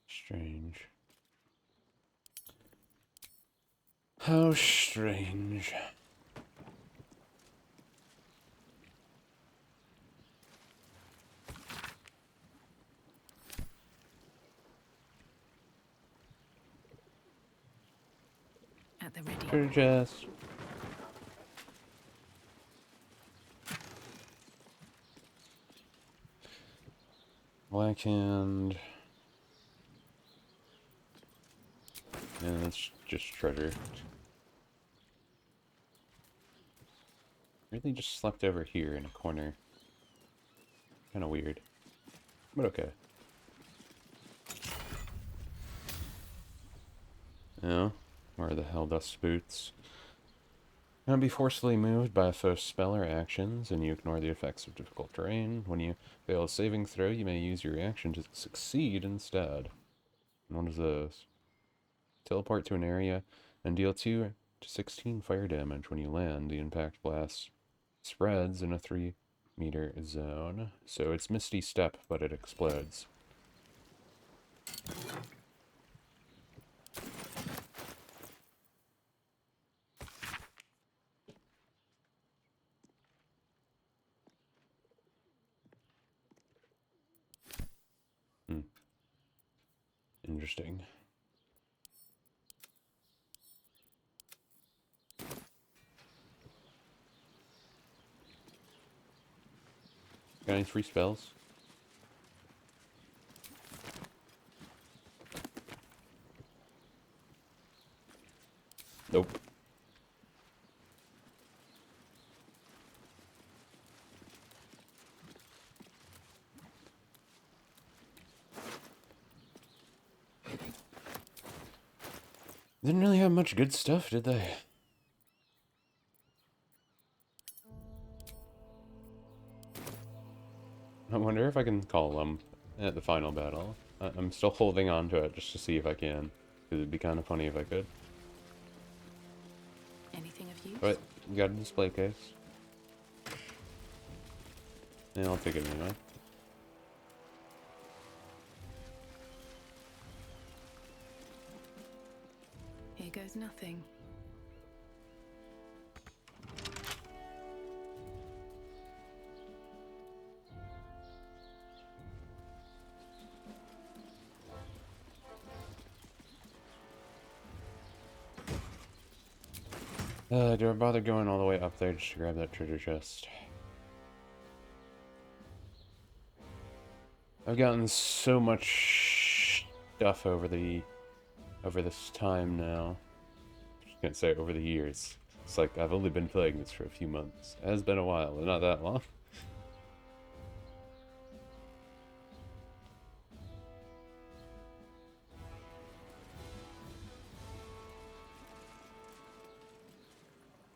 Speaker 1: Strange. How strange.
Speaker 2: At the ready.
Speaker 1: Treasure chest. Black hand. Yeah, that's just treasure. really just slept over here in a corner. Kind of weird. But okay. Oh, where the hell dust boots? Now be forcefully moved by a foe's spell or actions, and you ignore the effects of difficult terrain. When you fail a saving throw, you may use your reaction to succeed instead. And what is this? Teleport to an area and deal 2 to 16 fire damage when you land. The impact blast spreads in a 3-meter zone. So it's Misty Step, but it explodes. Interesting. Got any free spells? Nope. Didn't really have much good stuff, did they? I wonder if I can call them at the final battle. I'm still holding on to it just to see if I can. Because it'd be kind of funny if I could.
Speaker 2: Anything of use?
Speaker 1: But you got a display case. Yeah, I'll take it anyway.
Speaker 2: Here goes nothing.
Speaker 1: Do I bother going all the way up there just to grab that treasure chest? I've gotten so much stuff over this time now. I can't say over the years. It's like I've only been playing this for a few months. It has been a while, but not that long.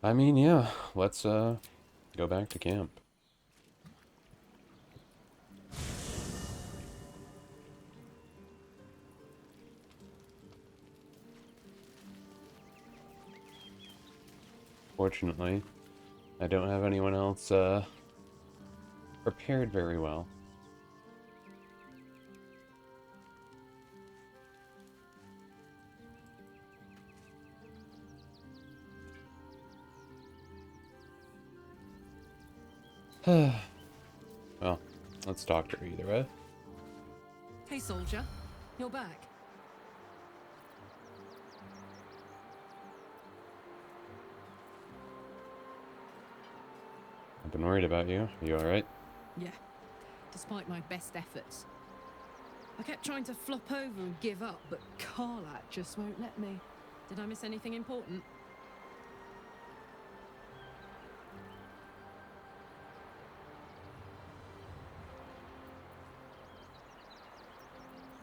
Speaker 1: I mean, yeah, let's go back to camp. Fortunately, I don't have anyone else prepared very well. Well, let's talk to her either way.
Speaker 7: Hey, soldier. You're back.
Speaker 1: I've been worried about you. Are you alright?
Speaker 7: Yeah, despite my best efforts. I kept trying to flop over and give up, but Karlach just won't let me. Did I miss anything important?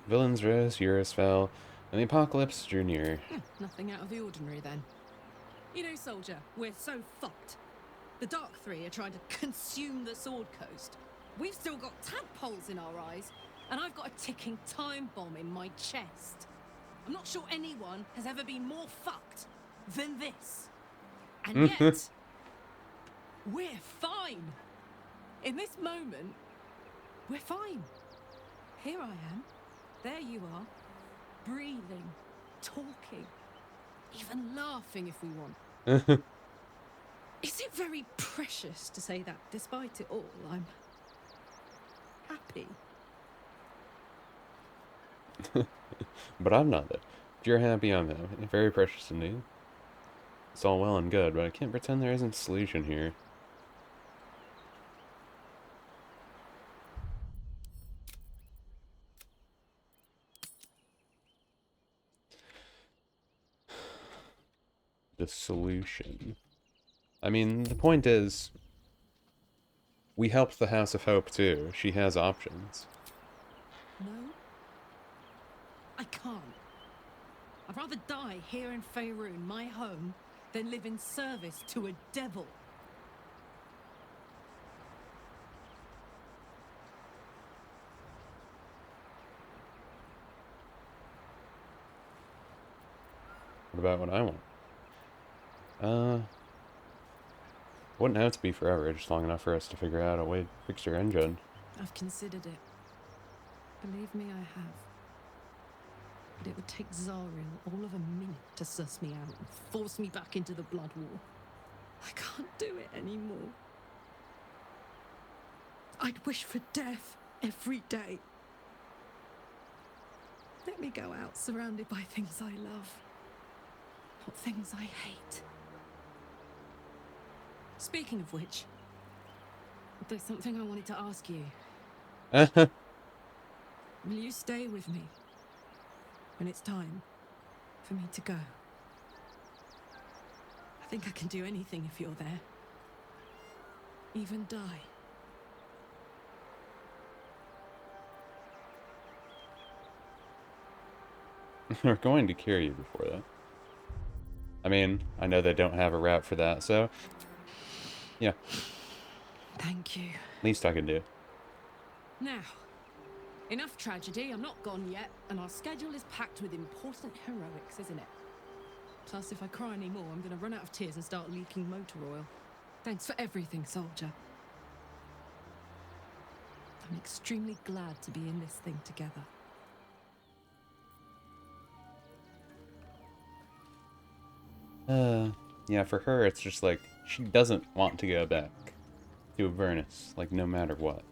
Speaker 1: Villains rose, Eurus fell, and the apocalypse drew near.
Speaker 7: Nothing out of the ordinary then. You know, soldier, we're so fucked. The Dark Three are trying to consume the Sword Coast. We've still got tadpoles in our eyes, and I've got a ticking time bomb in my chest. I'm not sure anyone has ever been more fucked than this. And yet, we're fine. In this moment, we're fine. Here I am. There you are. Breathing, talking, even laughing if we want. Is it very precious to say that despite it all, I'm happy?
Speaker 1: But I'm not though. If you're happy, I'm happy. Very precious indeed. It's all well and good, but I can't pretend there isn't a solution here. The solution. I mean, the point is, We helped the House of Hope too. She has options.
Speaker 7: No, I can't. I'd rather die here in Faerun, my home, than live in service to a devil.
Speaker 1: What about what I want? Wouldn't have to be forever, just long enough for us to figure out a way to fix your engine.
Speaker 7: I've considered it. Believe me, I have. But it would take Zariel all of a minute to suss me out and force me back into the Blood War. I can't do it anymore. I'd wish for death every day. Let me go out surrounded by things I love, not things I hate. Speaking of which, there's something I wanted to ask you. Will you stay with me when it's time for me to go? I think I can do anything if you're there. Even die.
Speaker 1: We're going to cure you before that. I mean, I know they don't have a route for that, so... yeah.
Speaker 7: Thank you.
Speaker 1: Least I can do.
Speaker 7: Now, enough tragedy, I'm not gone yet, and our schedule is packed with important heroics, isn't it? Plus, if I cry anymore, I'm gonna run out of tears and start leaking motor oil. Thanks for everything, soldier. I'm extremely glad to be in this thing together.
Speaker 1: Yeah, for her, it's just like, she doesn't want to go back to Avernus, like, no matter what.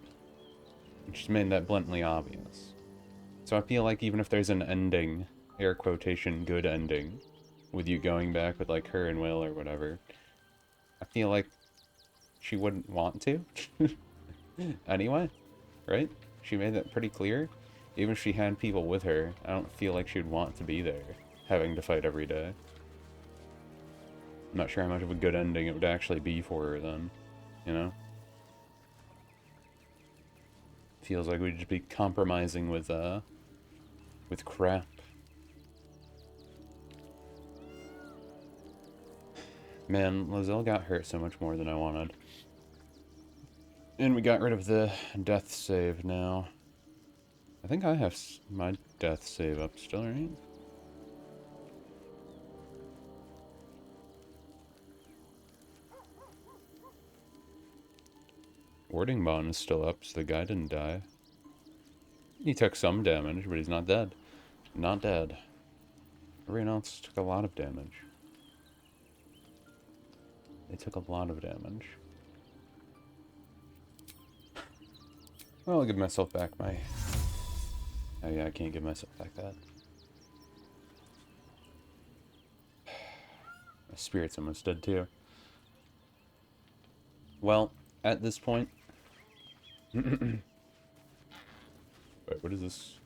Speaker 1: And she's made that bluntly obvious. So I feel like even if there's an ending, air quotation, good ending, with you going back with, like, her and Will or whatever, I feel like she wouldn't want to. Anyway, right? She made that pretty clear. Even if she had people with her, I don't feel like she'd want to be there, having to fight every day. I'm not sure how much of a good ending it would actually be for her then, you know? Feels like we'd just be compromising with crap. Man, Lozelle got hurt so much more than I wanted. And we got rid of the death save now. I think I have my death save up still, right? Warding bond is still up, so the guy didn't die. He took some damage, but he's not dead. Not dead. Everyone else took a lot of damage. They took a lot of damage. Well, I'll give myself back my... oh yeah, I can't give myself back that. My spirit's almost dead too. Well, at this point... wait, what is this?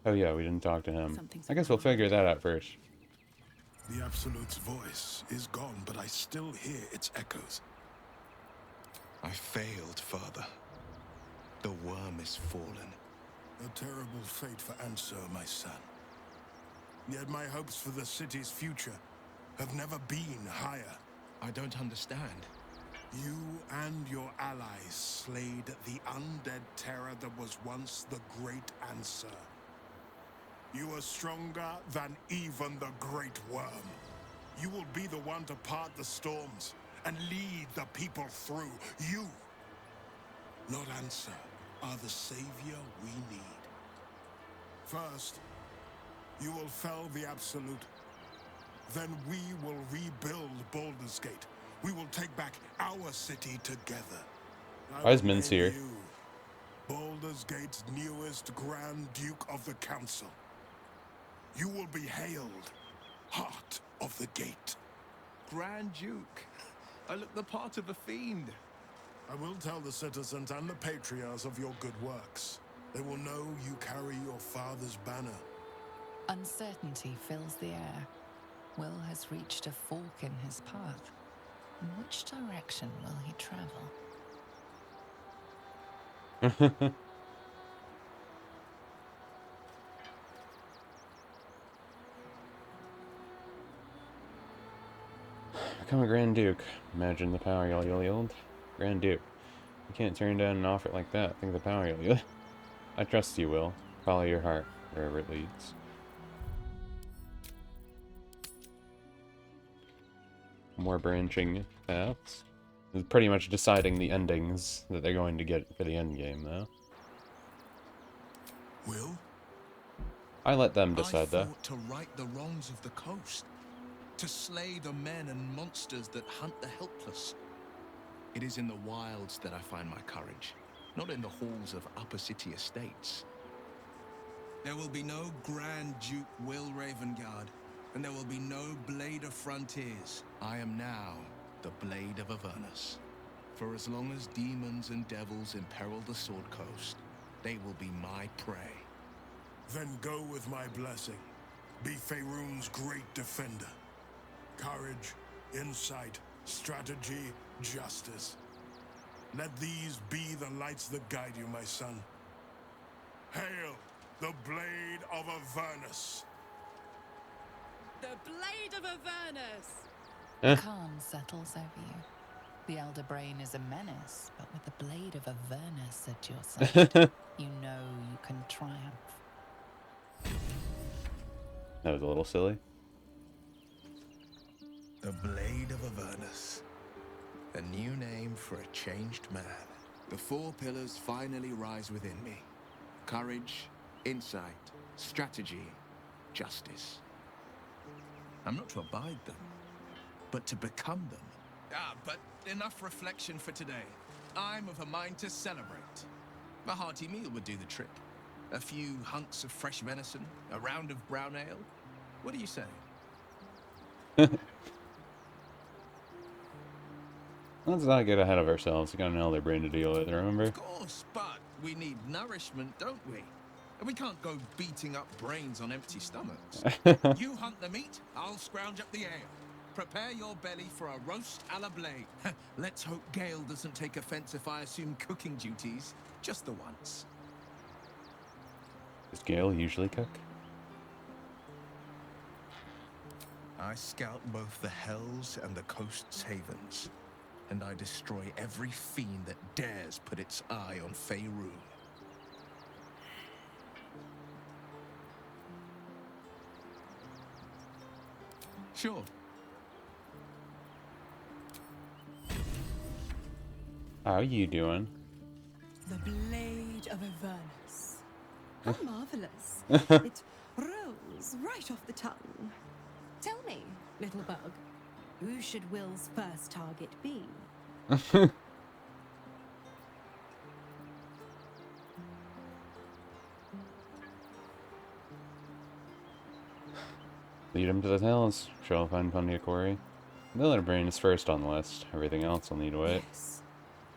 Speaker 1: Oh yeah, we didn't talk to him. I guess we'll figure that out first.
Speaker 5: The Absolute's voice is gone, but I still hear its echoes.
Speaker 6: I failed, Father. The worm is fallen.
Speaker 5: A terrible fate for Ansur, my son. Yet my hopes for the city's future have never been higher.
Speaker 6: I don't understand.
Speaker 5: You and your allies slayed the undead terror that was once the Great Ansur. You are stronger than even the Great Worm. You will be the one to part the storms and lead the people through. You, not Ansur, are the savior we need. First, you will fell the Absolute. Then we will rebuild Baldur's Gate. We will take back our city together.
Speaker 1: Why is Mince here?
Speaker 5: You, Baldur's Gate's newest Grand Duke of the Council. You will be hailed Heart of the Gate.
Speaker 6: Grand Duke. I look the part of a fiend.
Speaker 5: I will tell the citizens and the patriarchs of your good works. They will know you carry your father's banner.
Speaker 4: Uncertainty fills the air. Will has reached a fork in his path. In which direction will he travel?
Speaker 1: Become a Grand Duke. Imagine the power you'll yield. Grand Duke. You can't turn down an offer like that. Think of the power you'll yield. I trust you, Will. Follow your heart, wherever it leads. More branching paths. It's pretty much deciding the endings that they're going to get for the end game, though.
Speaker 6: Will?
Speaker 1: I let them decide,
Speaker 6: I
Speaker 1: though.
Speaker 6: fought to right the wrongs of the coast, to slay the men and monsters that hunt the helpless. It is in the wilds that I find my courage, not in the halls of upper city estates. There will be no Grand Duke Will Ravengard, and there will be no Blade of Frontiers. I am now the Blade of Avernus. For as long as demons and devils imperil the Sword Coast, they will be my prey.
Speaker 9: Then go with my blessing. Be Faerun's great defender. Courage, insight, strategy, justice. Let these be the lights that guide you, my son. Hail, the Blade of Avernus!
Speaker 7: The Blade of Avernus!
Speaker 4: Khan settles over you. The Elder Brain is a menace, but with the Blade of Avernus at your side, you know you can triumph.
Speaker 1: That was a little silly.
Speaker 6: The Blade of Avernus. A new name for a changed man. The four pillars finally rise within me. Courage, insight, strategy, justice. I'm not to abide them, but to become them. But enough reflection for today. I'm of a mind to celebrate. A hearty meal would do the trick. A few hunks of fresh venison, a round of brown ale. What do you say?
Speaker 1: Let's not get ahead of ourselves. We got an Elder Brain to deal with, remember?
Speaker 6: Of course, but we need nourishment, don't we? And we can't go beating up brains on empty stomachs. You hunt the meat, I'll scrounge up the ale. Prepare your belly for a roast a la Blade. Let's hope Gale doesn't take offense if I assume cooking duties, just the once.
Speaker 1: Does Gale usually cook?
Speaker 6: I scout both the hells and the coast's havens, and I destroy every fiend that dares put its eye on Faerun. Sure.
Speaker 1: How you doing?
Speaker 7: The Blade of Avernus.
Speaker 11: How marvelous. It rolls right off the tongue. Tell me, little bug, who should Will's first target be?
Speaker 1: Lead him to the hills. Shall find plenty of quarry. The Elder Brain is first on the list. Everything else will need to wait.
Speaker 11: Yes.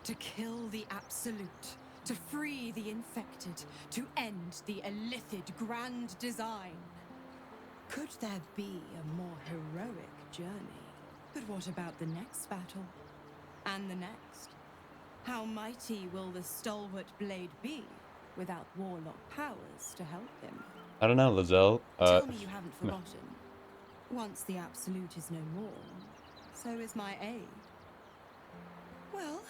Speaker 11: To kill the Absolute, to free the infected, to end the Illithid grand design. Could there be a more heroic journey? But what about the next battle? And the next? How mighty will the stalwart blade be without warlock powers to help him?
Speaker 1: I don't know, Lizelle.
Speaker 11: Tell me you haven't forgotten. Once the Absolute is no more, so is my aid. Well,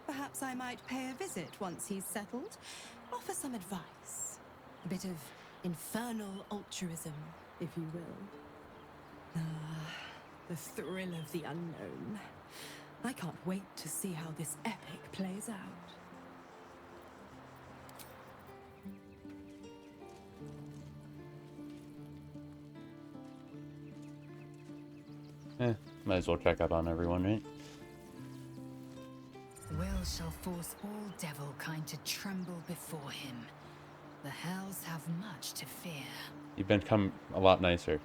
Speaker 11: perhaps I might pay a visit once he's settled. Offer some advice. A bit of infernal altruism, if you will. The thrill of the unknown. I can't wait to see how this epic plays out.
Speaker 1: Might as well check up on everyone, right?
Speaker 12: Will shall force all devil kind to tremble before him. The hells have much to fear.
Speaker 1: You've become a lot nicer.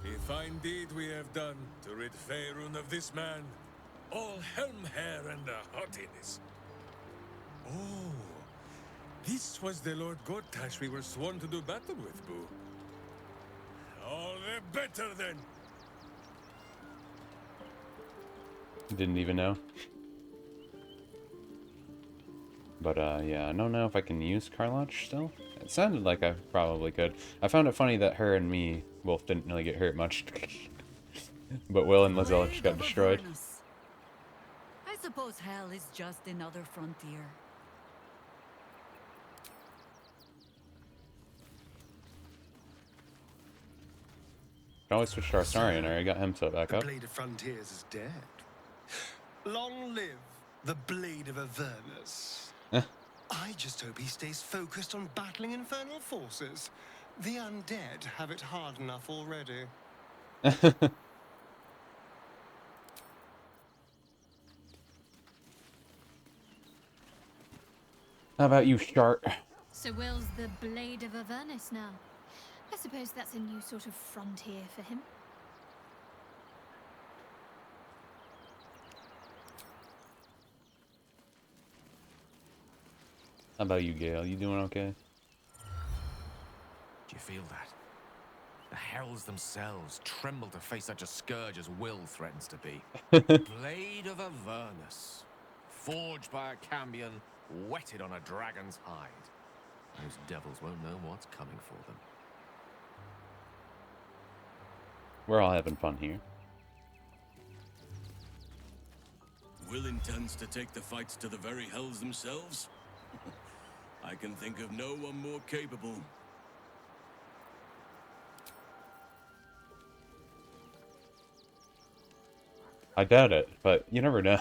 Speaker 8: A fine deed we have done to rid Faerun of this man. All helm hair and a haughtiness. Oh,
Speaker 3: This was the Lord Gortash we were sworn to do battle with, Boo. All the better then.
Speaker 1: Didn't even know. But, yeah, I don't know if I can use Karlach still. It sounded like I probably could. I found it funny that her and me both didn't really get hurt much. But Will and Lizelle just got destroyed.
Speaker 12: I suppose hell is just another frontier.
Speaker 1: Can always switch to Arstarian, or I got him set back
Speaker 13: The
Speaker 1: up.
Speaker 13: Blade of Frontiers is dead. Long live the Blade of Avernus. I just hope he stays focused on battling infernal forces. The undead have it hard enough already.
Speaker 1: How about you, Shart?
Speaker 14: So Will's the Blade of Avernus now. I suppose that's a new sort of frontier for him.
Speaker 1: How about you, Gale? You doing okay?
Speaker 15: Do you feel that? The heralds themselves tremble to face such a scourge as Will threatens to be. Blade of Avernus. Forged by a cambion, whetted on a dragon's hide. Those devils won't know what's coming for them.
Speaker 1: We're all having fun here.
Speaker 8: Will intends to take the fights to the very hells themselves? I can think of no one more capable.
Speaker 1: I doubt it, but you never know.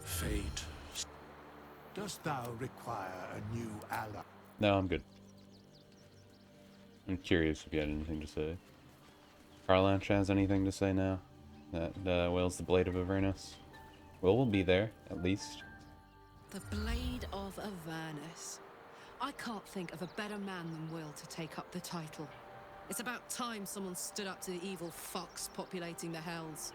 Speaker 5: Fate. Dost thou require a new ally?
Speaker 1: No, I'm good. I'm curious if you had anything to say. Karlach has anything to say now? That Will's the Blade of Avernus? Will be there, at least.
Speaker 7: The Blade of Avernus. I can't think of a better man than Will to take up the title. It's about time someone stood up to the evil fucks populating the hells.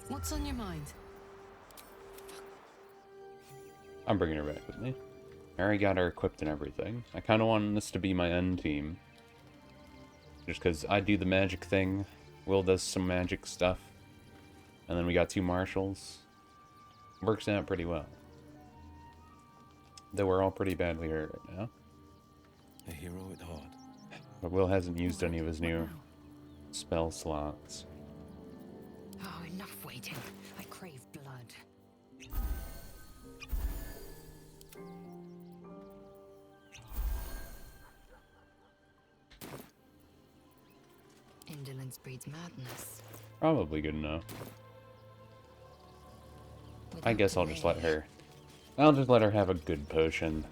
Speaker 7: What's on your mind?
Speaker 1: I'm bringing her back with me. I already got her equipped and everything. I kind of want this to be my end team. Just because I do the magic thing. Will does some magic stuff. And then we got 2 marshals. Works out pretty well. Though we're all pretty badly hurt right now.
Speaker 3: A hero at heart.
Speaker 1: But Will hasn't used any of his new spell slots.
Speaker 12: Oh, enough waiting. I crave blood. Indolence breeds madness.
Speaker 1: Probably good enough. I guess I'll just let her. I'll just let her have a good potion.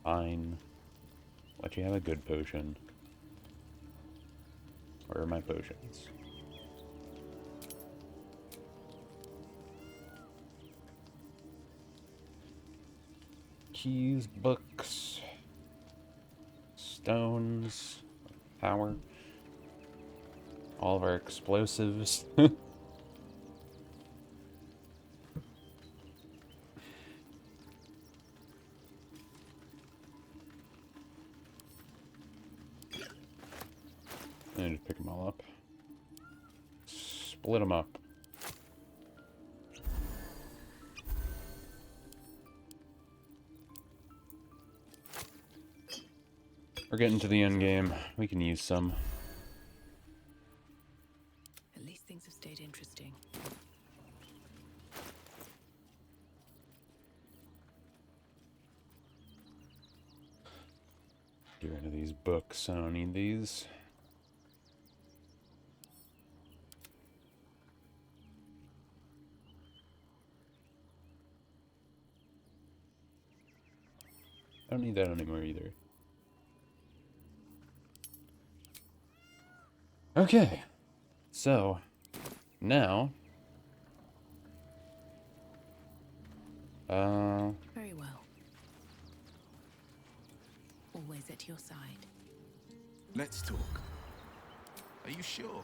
Speaker 1: Fine. Let you have a good potion. Where are my potions? Keys, books, stones, power, all of our explosives. And just pick them all up. Split them up. We're getting to the end game. We can use some.
Speaker 2: At least things have stayed interesting.
Speaker 1: Get rid of these books. I don't need these. I don't need that anymore either. Okay, so now
Speaker 2: Very well. Always at your side.
Speaker 6: Let's talk. Are you sure?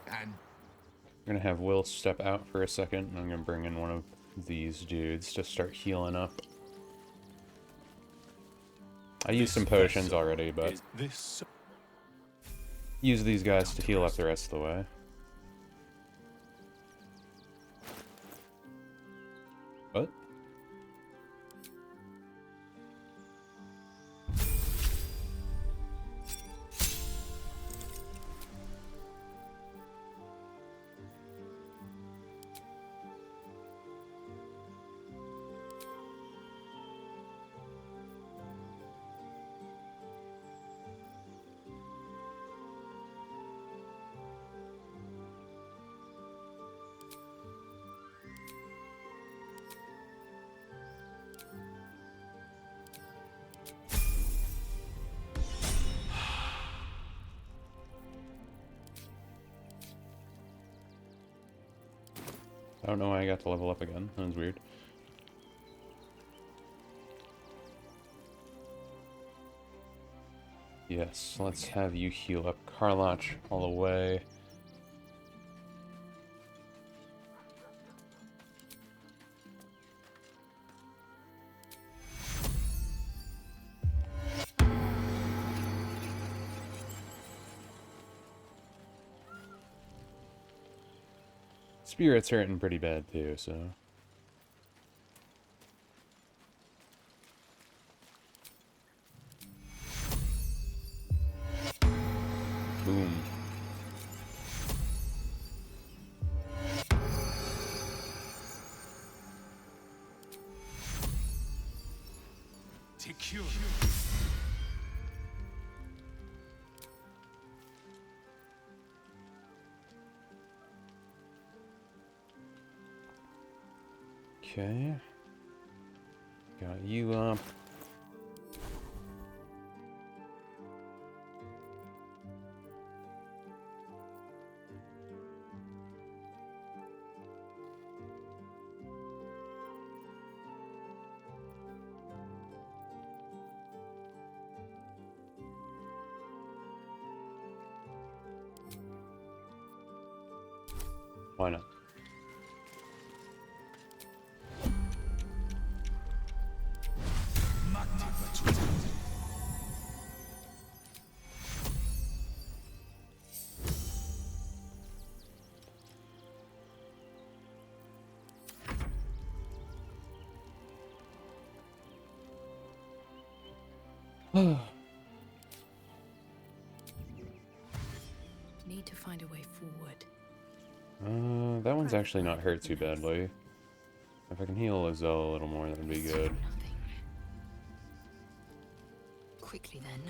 Speaker 6: And
Speaker 1: I'm gonna have Will step out for a second, and I'm gonna bring in one of these dudes to start healing up. I used some potions already, but use these guys to heal up the rest of the way. What? I don't know why I got to level up again. That was weird. Yes, let's have you heal up Karlach all the way. Spirit's hurting pretty bad too, so... Boom. Okay. Got you up. Why not?
Speaker 2: Need to find a way forward.
Speaker 1: That one's actually not hurt too badly. If I can heal Lizelle a little more, that'd be good.
Speaker 12: Quickly then.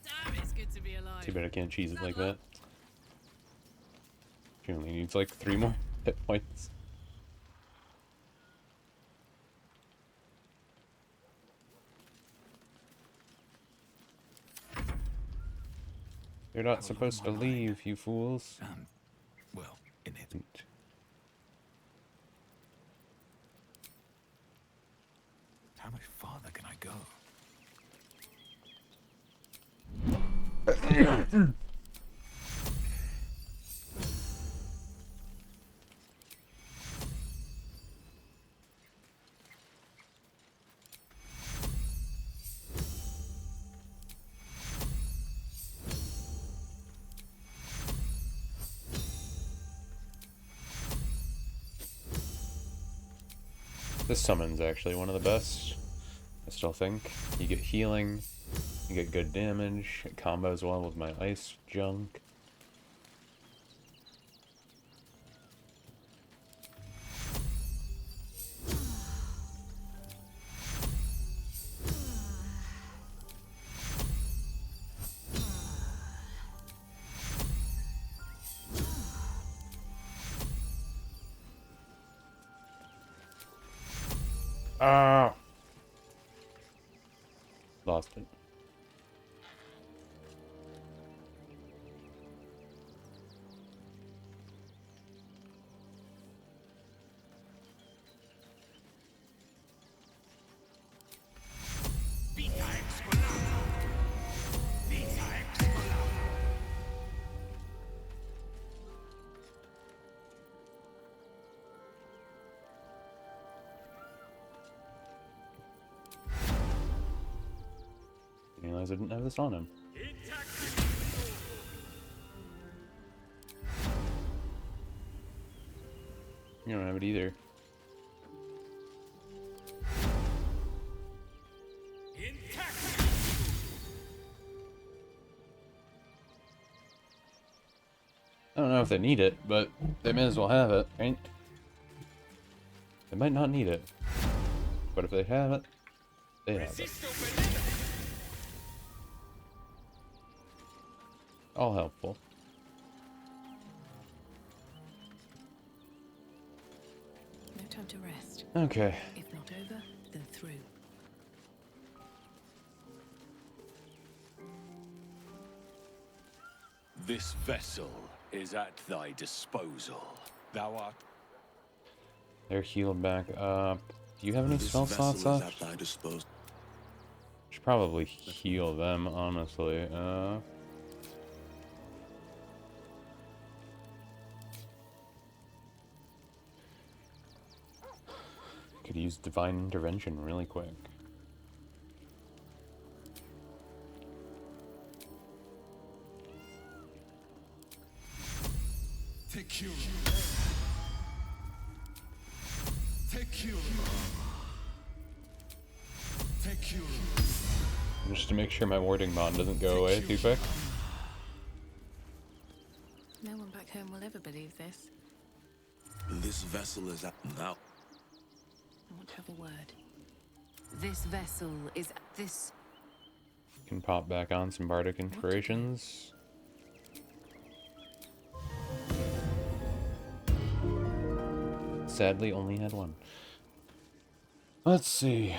Speaker 2: Damn, it's good to be alive.
Speaker 1: Too bad I can't cheese it like that. She only needs like 3 more hit points. You're not supposed to leave, you fools.
Speaker 6: Well, in it. How much farther can I go?
Speaker 1: This summon's actually one of the best, I still think. You get healing, you get good damage, it combos well with my ice junk. Ah! Lost it. realize I didn't have this on him. You don't have it either. I don't know if they need it, but they may as well have it, right? They might not need it, but if they have it, they have it. All helpful.
Speaker 2: No time to rest.
Speaker 1: Okay.
Speaker 2: If not over, then through.
Speaker 16: This vessel is at thy disposal. Thou art...
Speaker 1: They're healed back up. Do you have any spell slots left? Should probably heal them, honestly. Could use divine intervention really quick.
Speaker 5: Take cure. Take cure. Take cure.
Speaker 1: Just to make sure my warding bond doesn't go away too quick.
Speaker 2: No one back home will ever believe this.
Speaker 3: This vessel is at now.
Speaker 2: I want to have a word. This vessel is this.
Speaker 1: Can pop back on some bardic inspirations. Sadly, only had one. Let's see.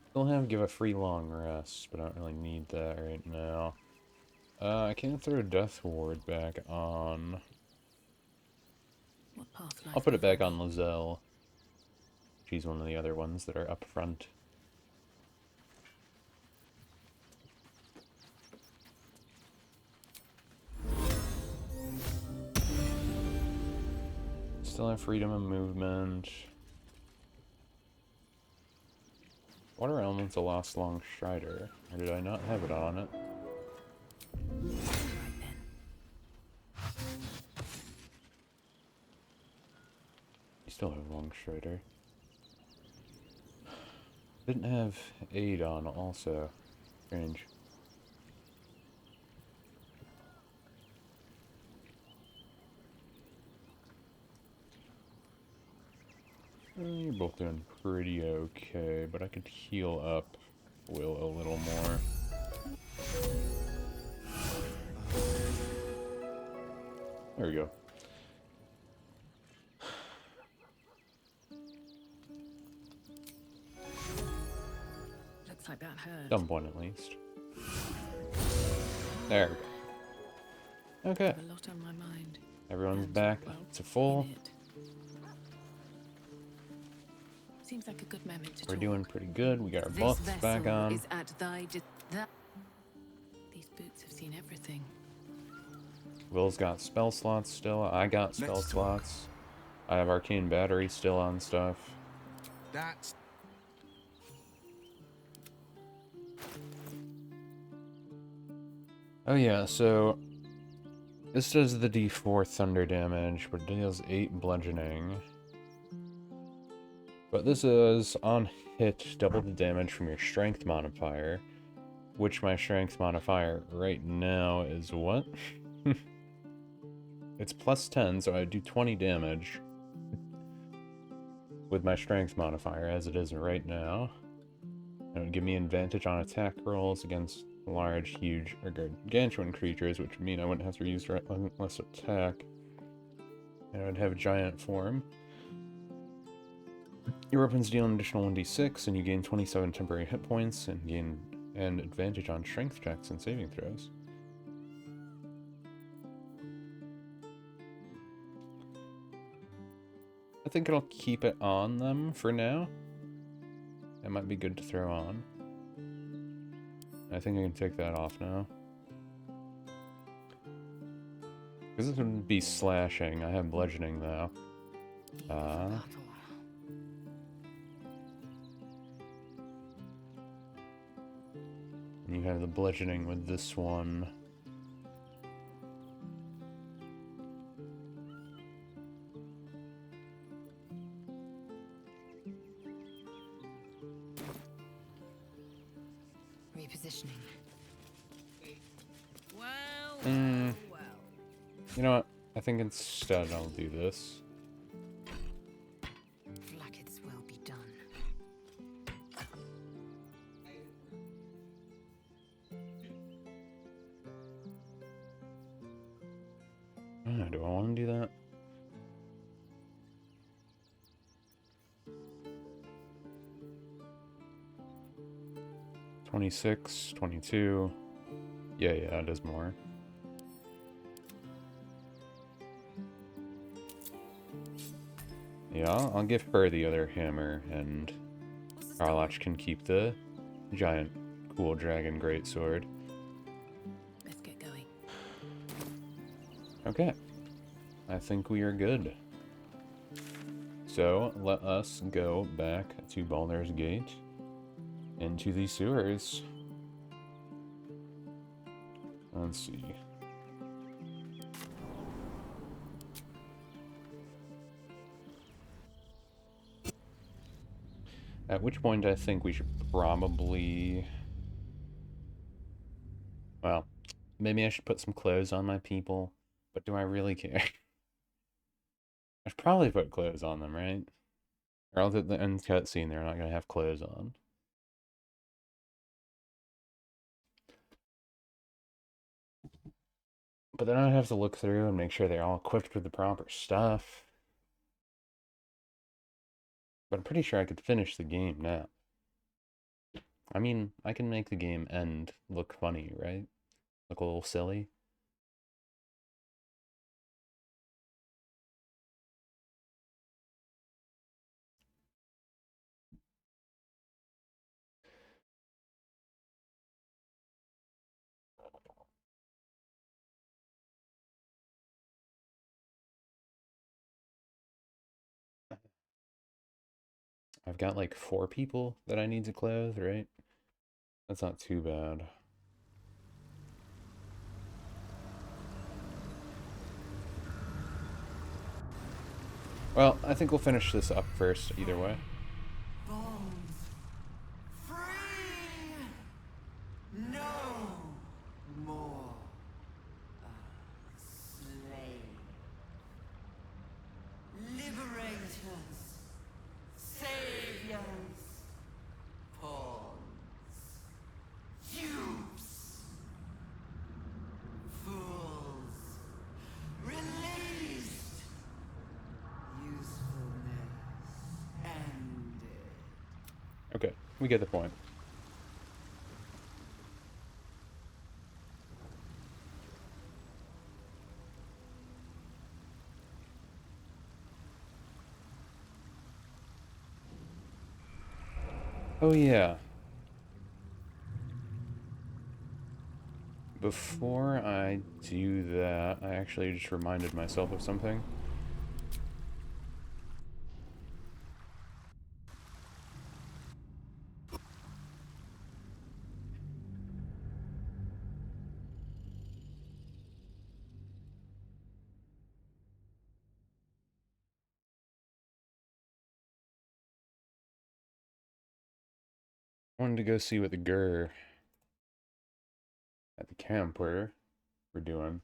Speaker 1: Still have give a free long rest, but I don't really need that right now. I can throw Death Ward back on.
Speaker 2: What path lies
Speaker 1: I'll put it back on Lizelle. She's one of the other ones that are up front. Still have freedom of movement. Water Element's a Lost Long Strider. Or did I not have it on it? You still have Long Strider. Didn't have Aid on also. Strange. You're both doing pretty okay, but I could heal up Will a little more. There we go.
Speaker 2: Looks like that hurt.
Speaker 1: Some point at least. There we go. Okay.
Speaker 2: I have a lot on my mind.
Speaker 1: Everyone's back to full.
Speaker 2: Seems like a good moment to
Speaker 1: We're
Speaker 2: talk.
Speaker 1: doing pretty good. We got our
Speaker 2: This
Speaker 1: buffs
Speaker 2: vessel
Speaker 1: back on.
Speaker 2: is at thy These boots have seen everything.
Speaker 1: Will's got spell slots still. I got spell slots. I have Arcane Battery still on stuff.
Speaker 6: That's...
Speaker 1: Oh yeah, so this does the D4 thunder damage, but it deals 8 bludgeoning. But this is, on hit, double the damage from your strength modifier, which my strength modifier right now is what? It's plus 10, so I do 20 damage with my strength modifier as it is right now. It would give me advantage on attack rolls against large, huge, or gargantuan creatures, which would mean I wouldn't have to use less attack. And I would have a giant form. Your weapons deal an additional 1d6, and you gain 27 temporary hit points, and gain an advantage on strength checks and saving throws. I think it'll keep it on them for now. It might be good to throw on. I think I can take that off now. Because this would be slashing. I have bludgeoning though. You have the bludgeoning with this one.
Speaker 12: Repositioning.
Speaker 1: You know what? I think instead I'll do this.
Speaker 12: Flackets will be done.
Speaker 1: Do I want to do that? $26, $22. Yeah, it is more. Yeah, I'll give her the other hammer, and Karlach can keep the giant cool dragon greatsword.
Speaker 2: Let's get going.
Speaker 1: Okay. I think we are good. So, let us go back to Baldur's Gate, into the sewers. Let's see. At which point I think we should probably... Well, maybe I should put some clothes on my people, but do I really care? I should probably put clothes on them, right? Or else at the end cutscene they're not going to have clothes on. But then I'd have to look through and make sure they're all equipped with the proper stuff. But I'm pretty sure I could finish the game now. I mean, I can make the game end look funny, right? Look a little silly. I've got like 4 people that I need to clothe, right? That's not too bad. Well, I think we'll finish this up first, either way.
Speaker 17: Bones, free! No more slaves. Liberators, saviors, pawns, dupes, fools, released, usefulness ended.
Speaker 1: Okay, we get the point. Oh yeah. Before I do that, I actually just reminded myself of something. I wanted to go see what the Gur at the camp were doing.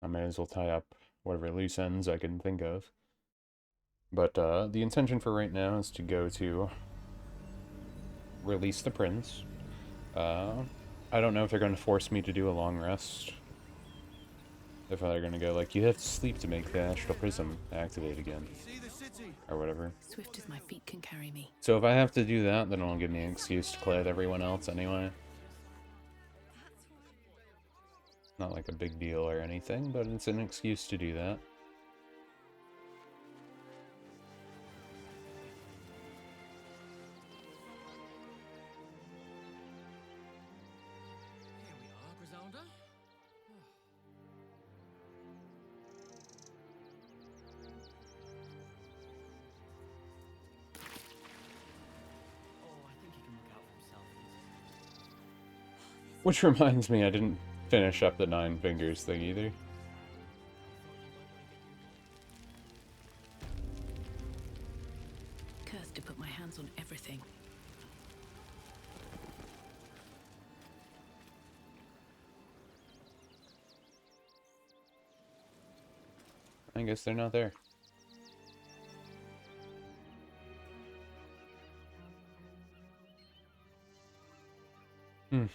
Speaker 1: I may as well tie up whatever loose ends I can think of. But the intention for right now is to go to release the prince. I don't know if they're going to force me to do a long rest. If they're going to go like, you have to sleep to make the astral prism activate again. Or whatever.
Speaker 2: Swift as my feet can carry me.
Speaker 1: So if I have to do that, then it'll give me an excuse to clothe everyone else anyway. Not like a big deal or anything, but it's an excuse to do that. Which reminds me, I didn't finish up the 9 fingers thing either.
Speaker 2: Cursed to put my hands on everything.
Speaker 1: I guess they're not there. Hmm.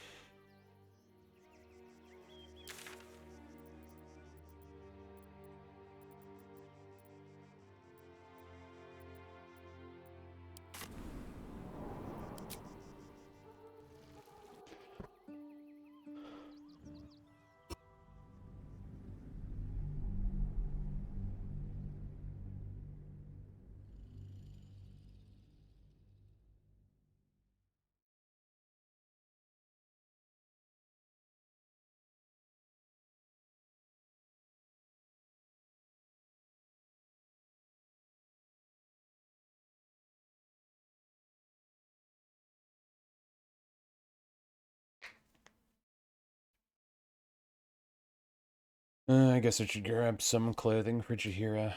Speaker 1: I guess I should grab some clothing for Jaheira.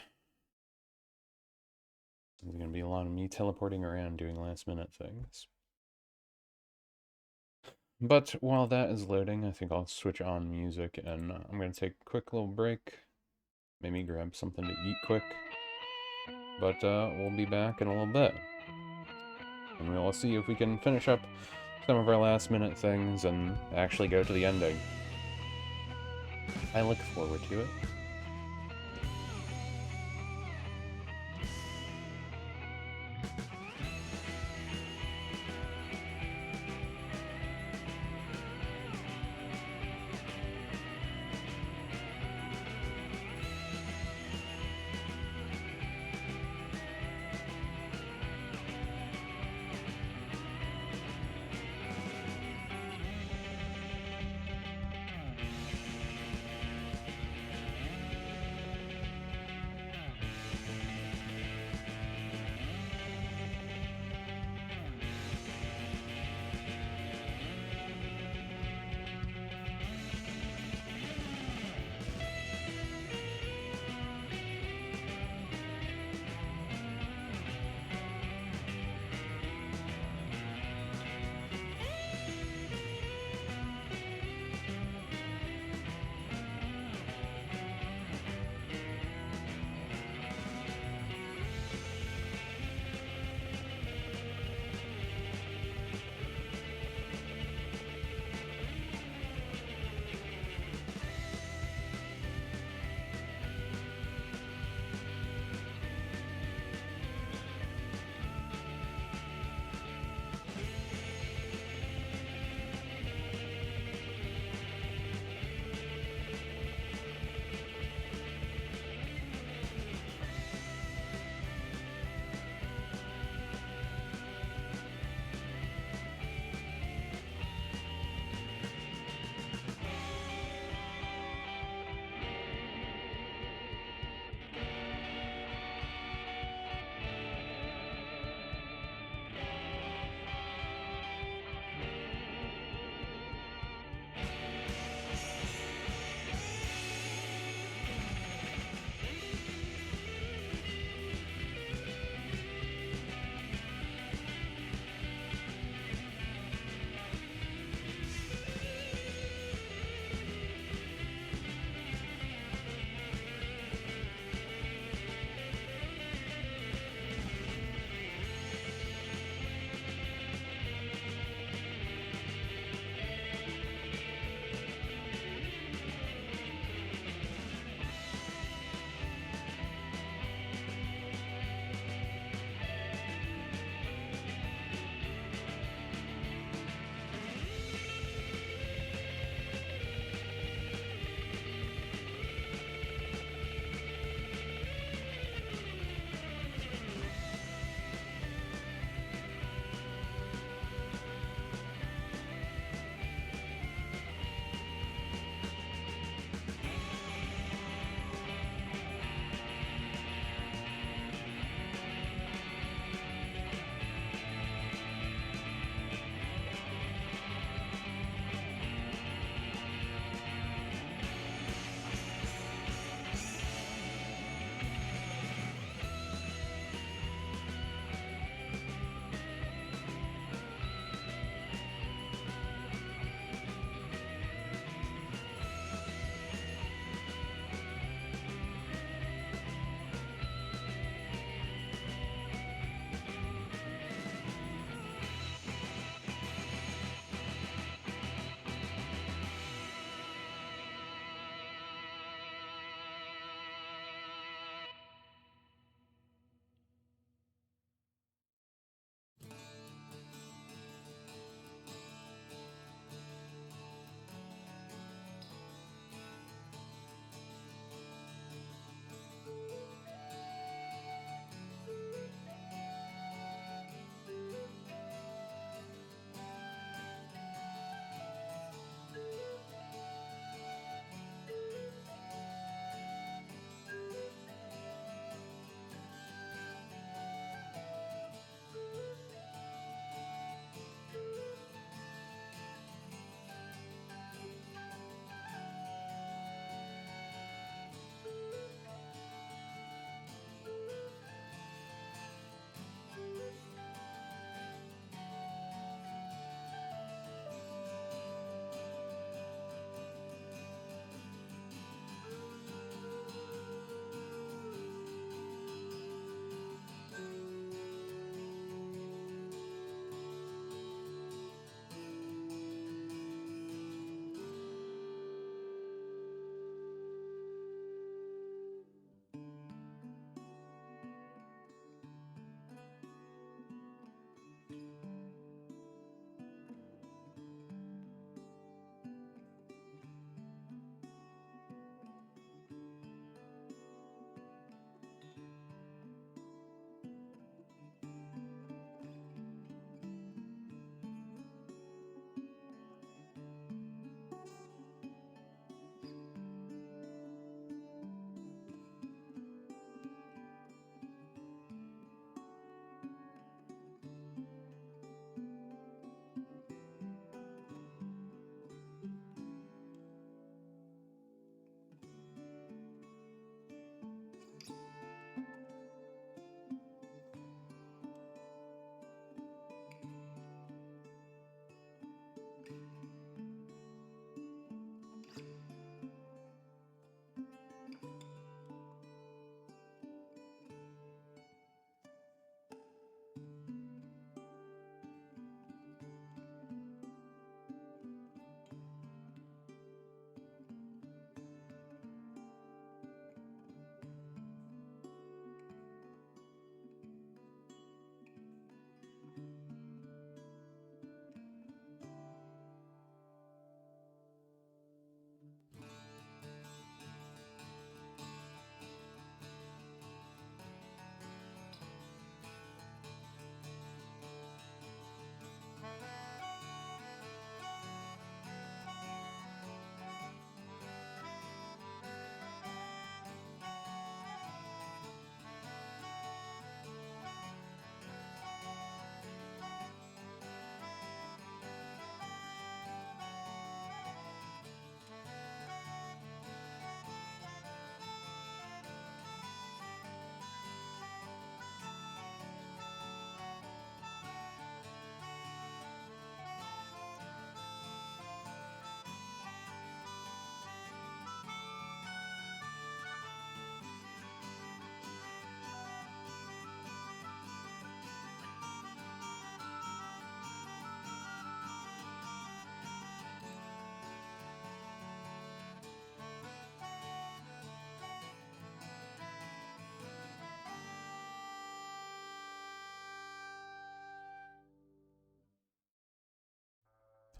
Speaker 1: There's gonna be a lot of me teleporting around doing last minute things. But while that is loading, I think I'll switch on music and I'm gonna take a quick little break. Maybe grab something to eat quick. But we'll be back in a little bit. And we'll see if we can finish up some of our last minute things and actually go to the ending. I look forward to it.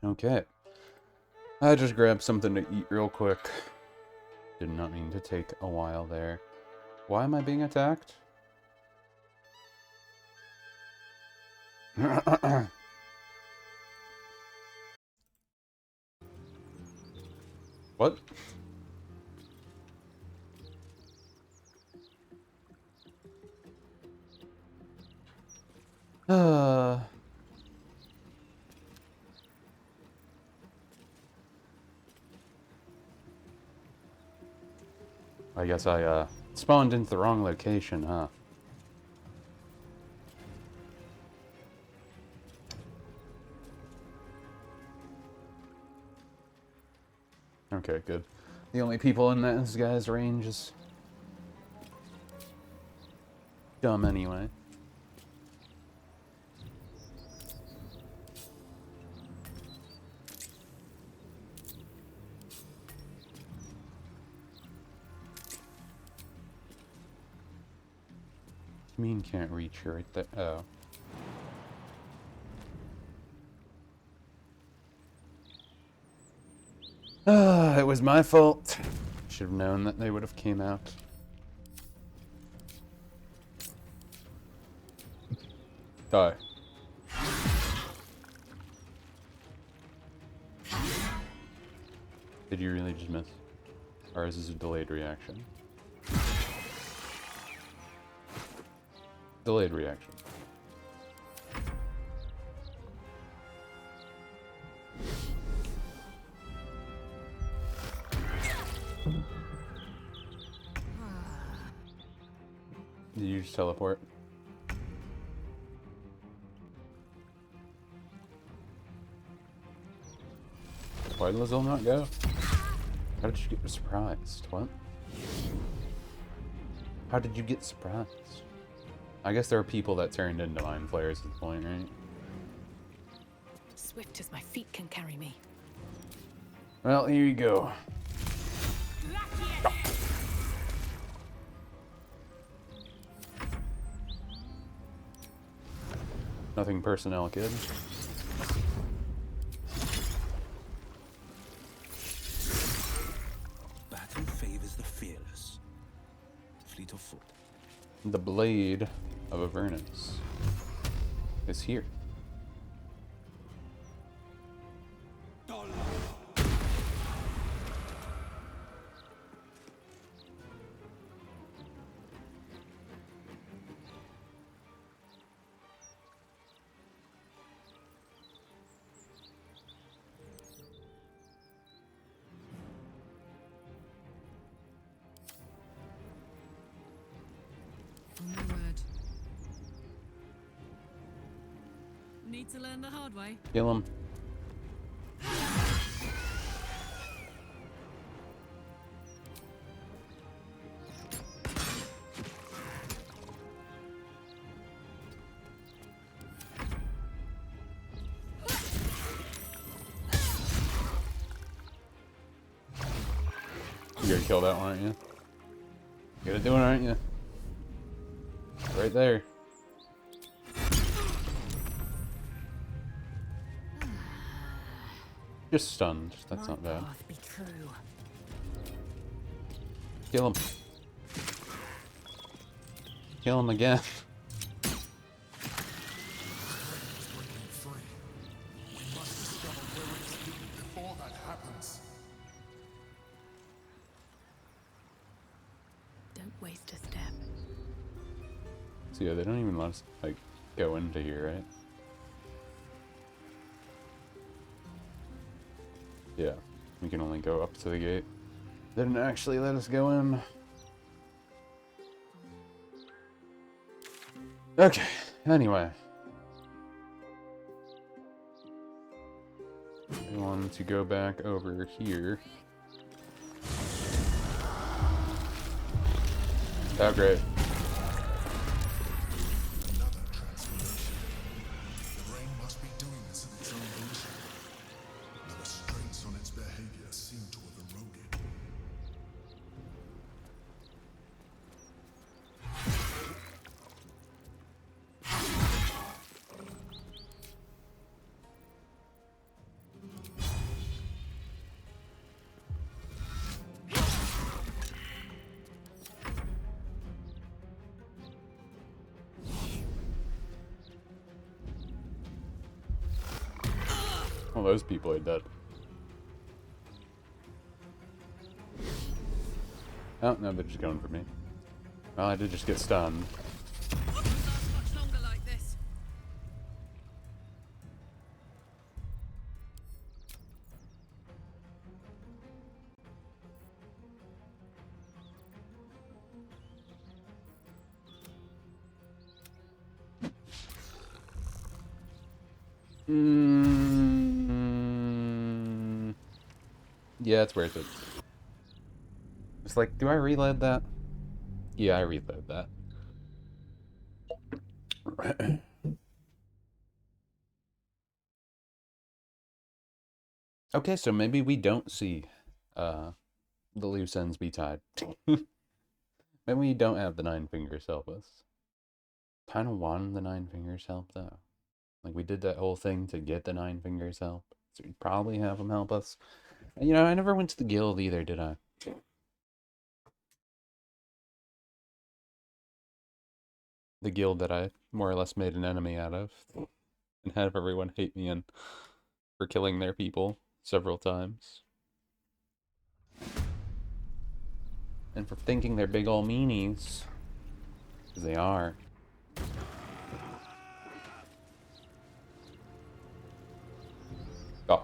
Speaker 1: Okay. I just grabbed something to eat real quick. Did not mean to take a while there. Why am I being attacked? What? I guess I spawned into the wrong location, huh? Okay, good. The only people in this guy's range is dumb anyway. You mean can't reach you right there? Oh. Ah, it was my fault. Should have known that they would have came out. Die. Did you really just miss? Or is this a delayed reaction? Delayed reaction. Did you just teleport? Why did Lizelle not go? How did you get surprised? What? How did you get surprised? I guess there are people that turned into mind flayers at the point, right?
Speaker 2: Swift as my feet can carry me.
Speaker 1: Well, here you go. Nothing personnel, kid.
Speaker 3: Battle favors the fearless. Fleet of foot.
Speaker 1: The blade of Avernus is here.
Speaker 7: Need to learn the hard way.
Speaker 1: Kill him. You gotta kill that one, aren't you? You gotta do it, aren't you? Right there. Just stunned. That's not bad. Kill him. Kill him again.
Speaker 2: Don't waste a step.
Speaker 1: So yeah, they don't even let us like go into here, right? Yeah, we can only go up to the gate. They didn't actually let us go in. Okay, anyway. I wanted to go back over here. Oh, great. Well, those people are dead. Oh, no, they're just going for me. Well, I did just get stunned.
Speaker 7: Won't last much longer like this.
Speaker 1: Yeah, it's worth it. It's like, do I reload that? Yeah, I reload that. Okay, so maybe we don't see the loose ends be tied. Maybe we don't have the 9 fingers help us. Kind of wanted the 9 fingers help, though. Like, we did that whole thing to get the 9 fingers help. So we'd probably have them help us. And, you know, I never went to the guild either, did I? The guild that I more or less made an enemy out of. And have everyone hate me and for killing their people several times. And for thinking they're big ol' meanies. Because they are. Oh.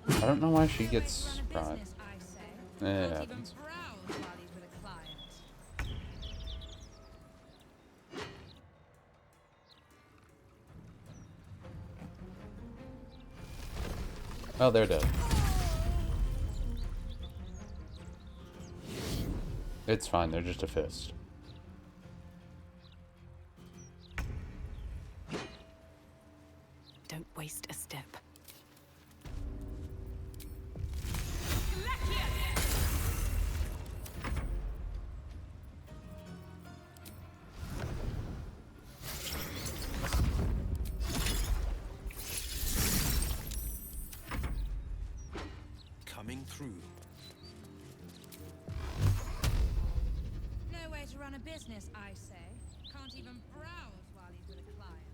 Speaker 1: I don't know why she gets fried. It happens. Oh, they're dead. It's fine, they're just a fist.
Speaker 2: Don't waste a step.
Speaker 3: Coming through.
Speaker 18: No way to run a business, I say. Can't even browse while he's with a client.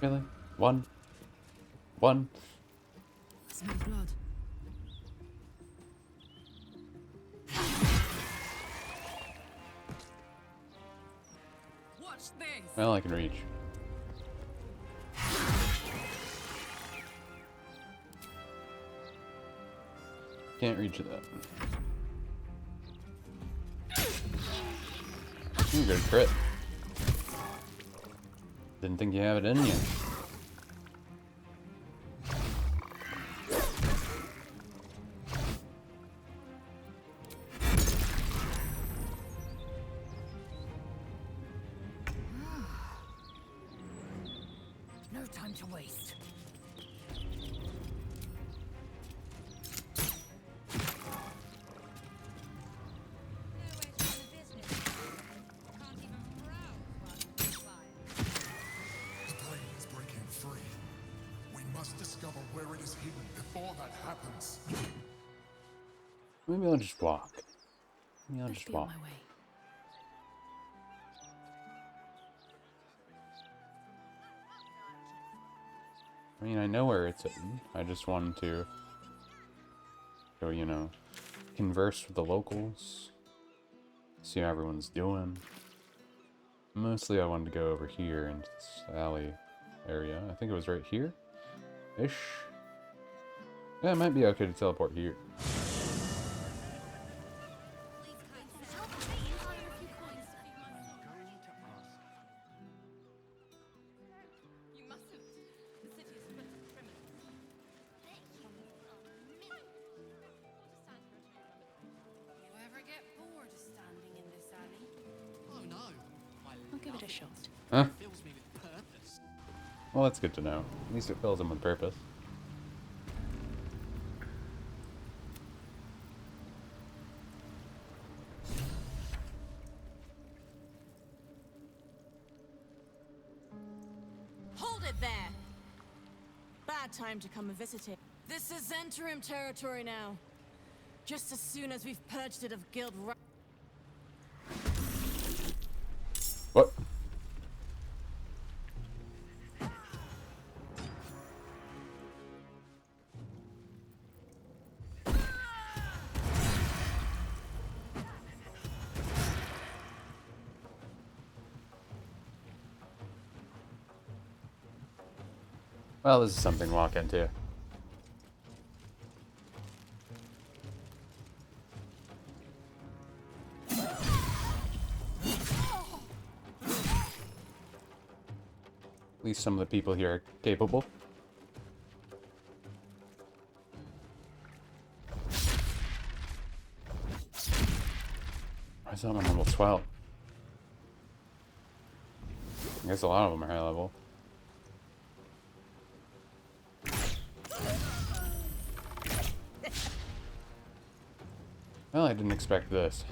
Speaker 1: Really? One? One?
Speaker 2: Smell blood.
Speaker 7: Watch this.
Speaker 1: Well, I can reach. Can't reach that. Ooh, good crit. Didn't think you have it in you.
Speaker 12: No time to waste.
Speaker 9: The plane is breaking free. We must discover where it is hidden before that happens.
Speaker 1: Maybe I'll just walk. Maybe I'll
Speaker 2: Let's
Speaker 1: just
Speaker 2: be on
Speaker 1: walk.
Speaker 2: my way.
Speaker 1: I mean, I know where it's hidden. I just wanted to go, you know, converse with the locals. See how everyone's doing. Mostly I wanted to go over here into this alley area. I think it was right here? Ish. Yeah, it might be okay to teleport here.
Speaker 2: I'll give it a shot.
Speaker 1: Huh?
Speaker 15: Fills me with purpose.
Speaker 1: Well, that's good to know. At least it fills them with purpose.
Speaker 19: Hold it there! Bad time to come and visit it. This is Zhentarim territory now. Just as soon as we've purged it of guild right.
Speaker 1: What? Well, this is something to walk into. At least some of the people here are capable. Why is that on level 12? I guess a lot of them are high level. Well, I didn't expect this.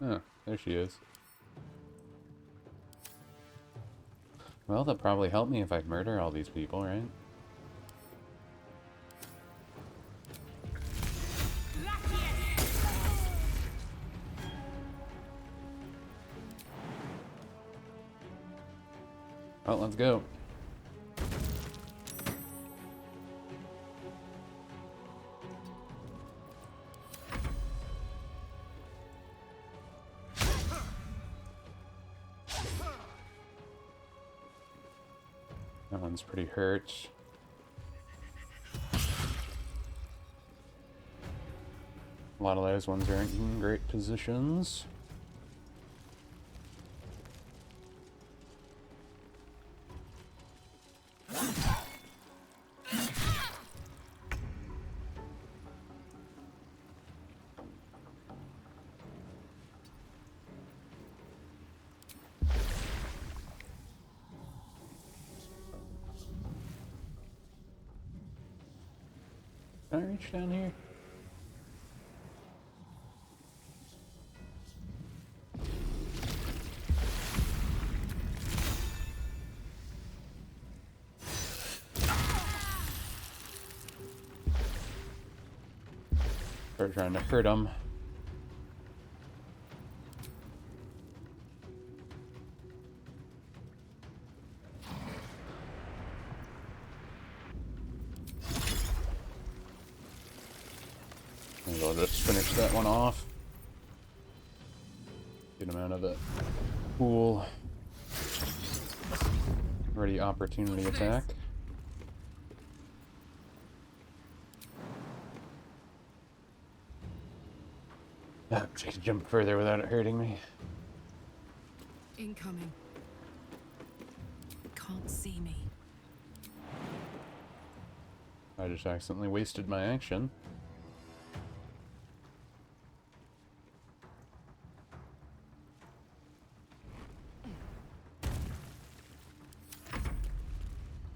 Speaker 1: Oh, there she is. Well, that'll probably help me if I murder all these people, right? Well, let's go. That one's pretty hurt. A lot of those ones aren't in great positions. Can I reach down here? Start trying to hurt him. Maybe I'll just finish that one off. Get him out of the pool. Ready opportunity attack. I can jump further without it hurting me.
Speaker 2: Incoming. Can't see me.
Speaker 1: I just accidentally wasted my action.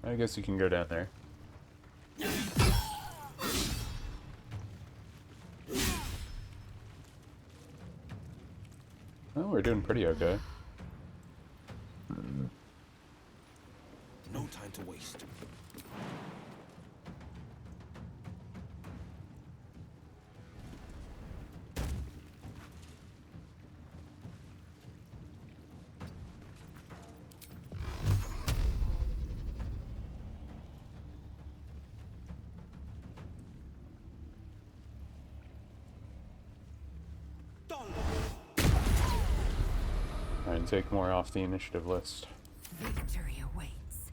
Speaker 1: I guess you can go down there. Well, we're doing pretty okay.
Speaker 3: No time to waste.
Speaker 1: Try and take more off the initiative list.
Speaker 12: Victory awaits.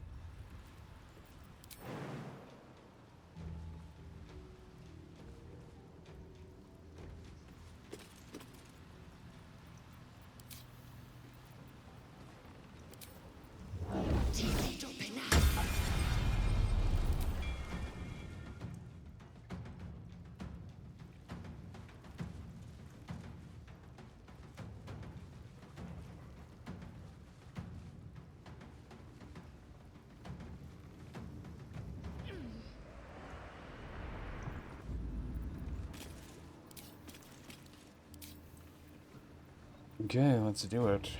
Speaker 1: Okay, let's do it.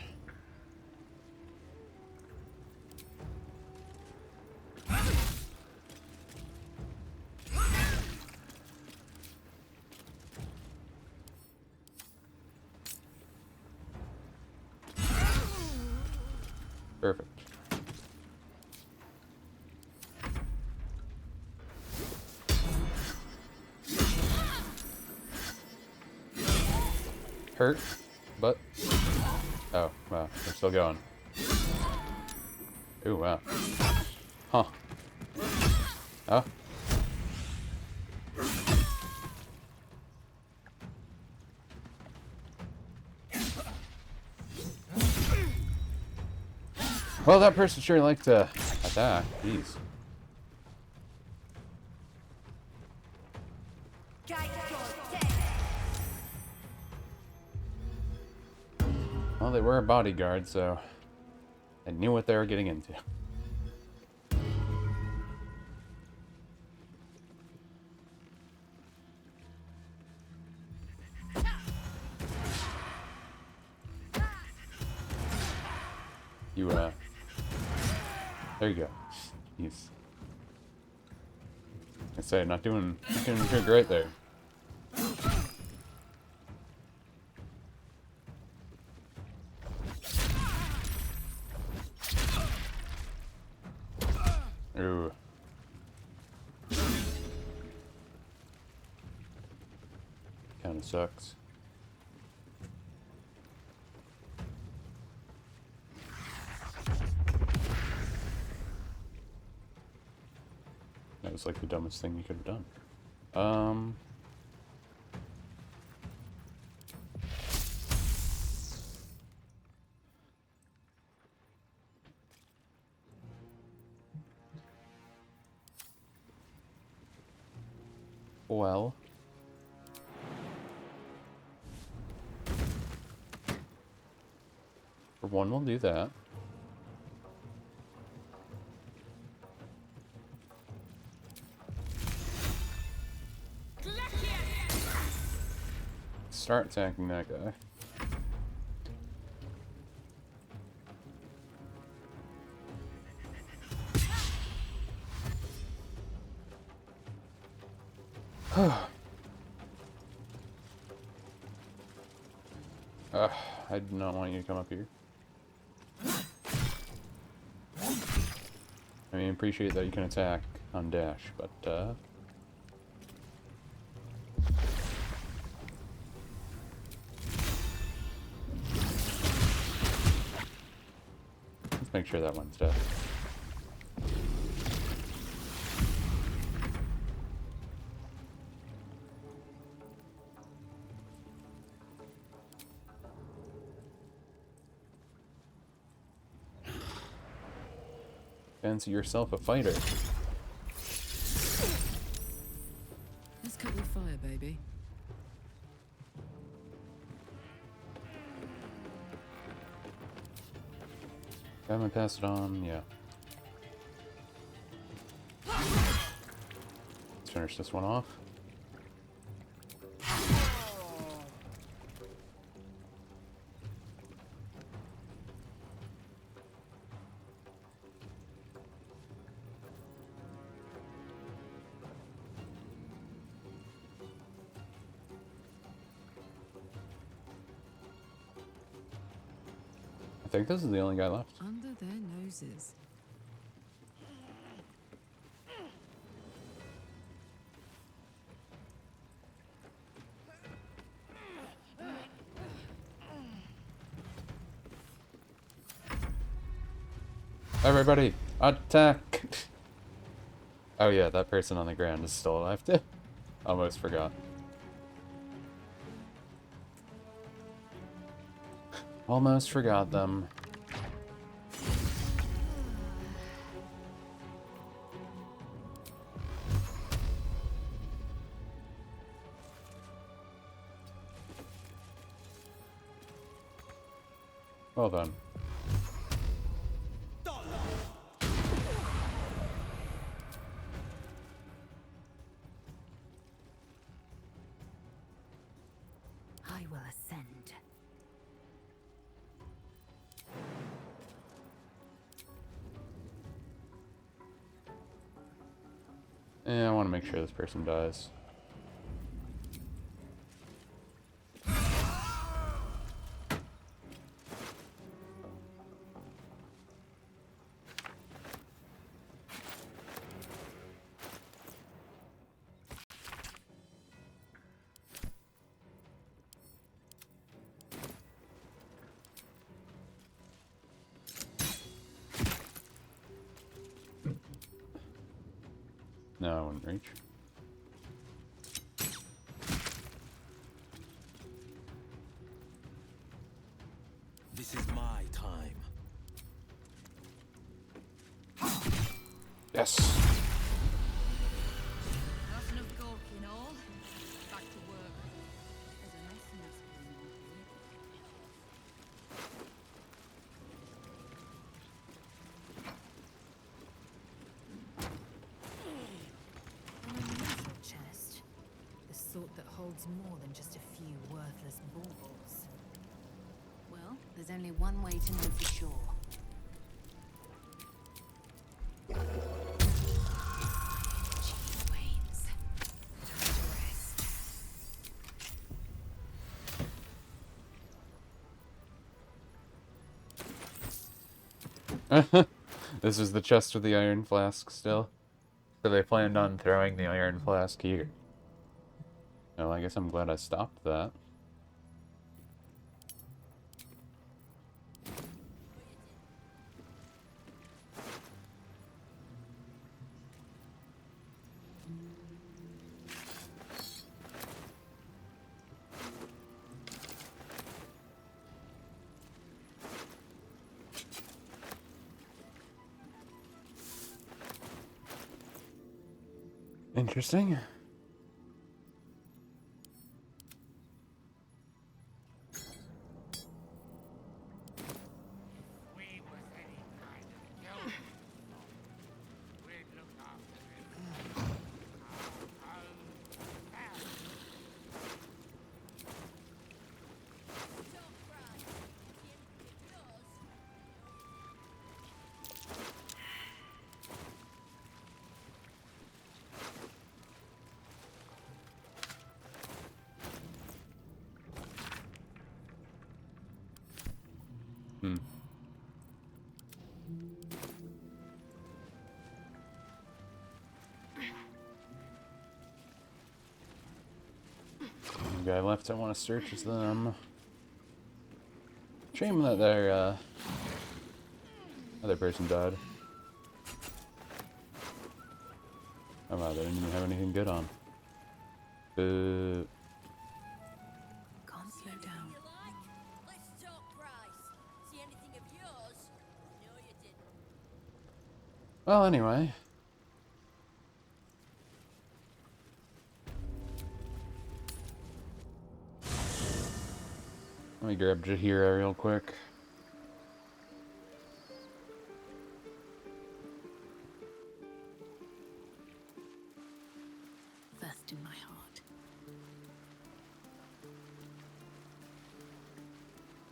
Speaker 1: Perfect. Hurt, but oh wow, they're still going. Ooh wow. Huh. Oh. Well, that person sure liked to attack. Jeez. Well, they were a bodyguard, so they knew what they were getting into. You, there you go. Jeez. I say, not doing too great there. Ooh. Kinda sucks. That was like the dumbest thing you could have done. Well. For one, we'll do that. Start attacking that guy. I do not want you to come up here. I mean, appreciate that you can attack on dash, but, let's make sure that one's dead. Fancy yourself a fighter.
Speaker 2: Let's cut your fire, baby.
Speaker 1: Haven't passed it on, yeah. Let's finish this one off. I think this is the only guy left.
Speaker 2: Under their noses.
Speaker 1: Everybody, attack! Oh yeah, that person on the ground is still alive too. Almost forgot. Almost forgot them. Well done.
Speaker 12: I will ascend.
Speaker 1: I want to make sure this person dies. No, I wouldn't reach.
Speaker 3: This is my time.
Speaker 1: Yes.
Speaker 7: That's enough gawking all. Back to work. There's a nice nest going on
Speaker 12: An unusual chest. The sort that holds more than just a few worthless baubles.
Speaker 2: Well, there's only one way to know for sure.
Speaker 12: Chief wanes. Time to rest.
Speaker 1: This is the chest with the iron flask still. So they planned on throwing the iron flask here. Well, I guess I'm glad I stopped that. Interesting. The guy left I want to search is them. Shame that their other person died. Oh wow, they didn't even have anything good on.
Speaker 2: Can't slow down.
Speaker 19: Let's talk price. See anything of yours? No, you didn't.
Speaker 1: Well, anyway. Let me grab Jahira real quick.
Speaker 2: First in my heart.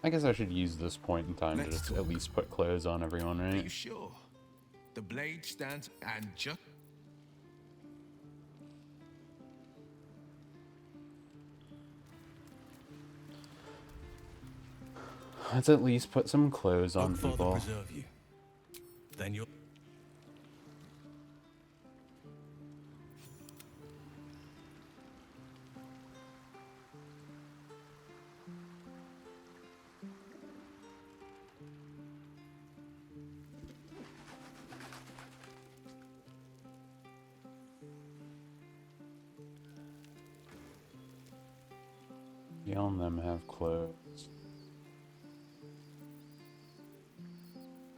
Speaker 1: I guess I should use this point in time to just at least put clothes on everyone,
Speaker 6: Are you
Speaker 1: right?
Speaker 6: sure? The blade stands and just...
Speaker 1: Let's at least put some clothes on
Speaker 3: Father
Speaker 1: people.
Speaker 3: preserve you. Then you'll...
Speaker 1: Gail and them have clothes.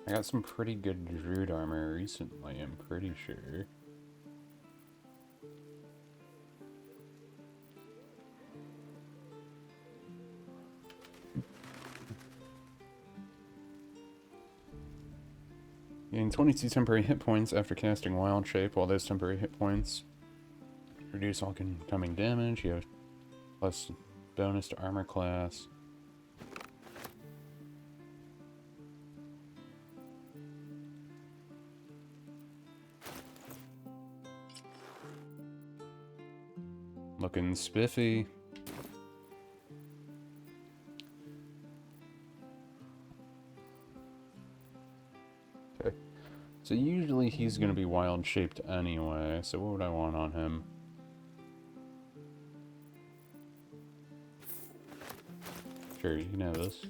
Speaker 1: I got some pretty good Druid armor recently, I'm pretty sure. Gain 22 temporary hit points after casting Wild Shape. While those temporary hit points reduce all incoming damage. You have plus bonus to armor class. Looking spiffy. Okay. So usually he's going to be wild shaped anyway, so what would I want on him? Sure, you can have this.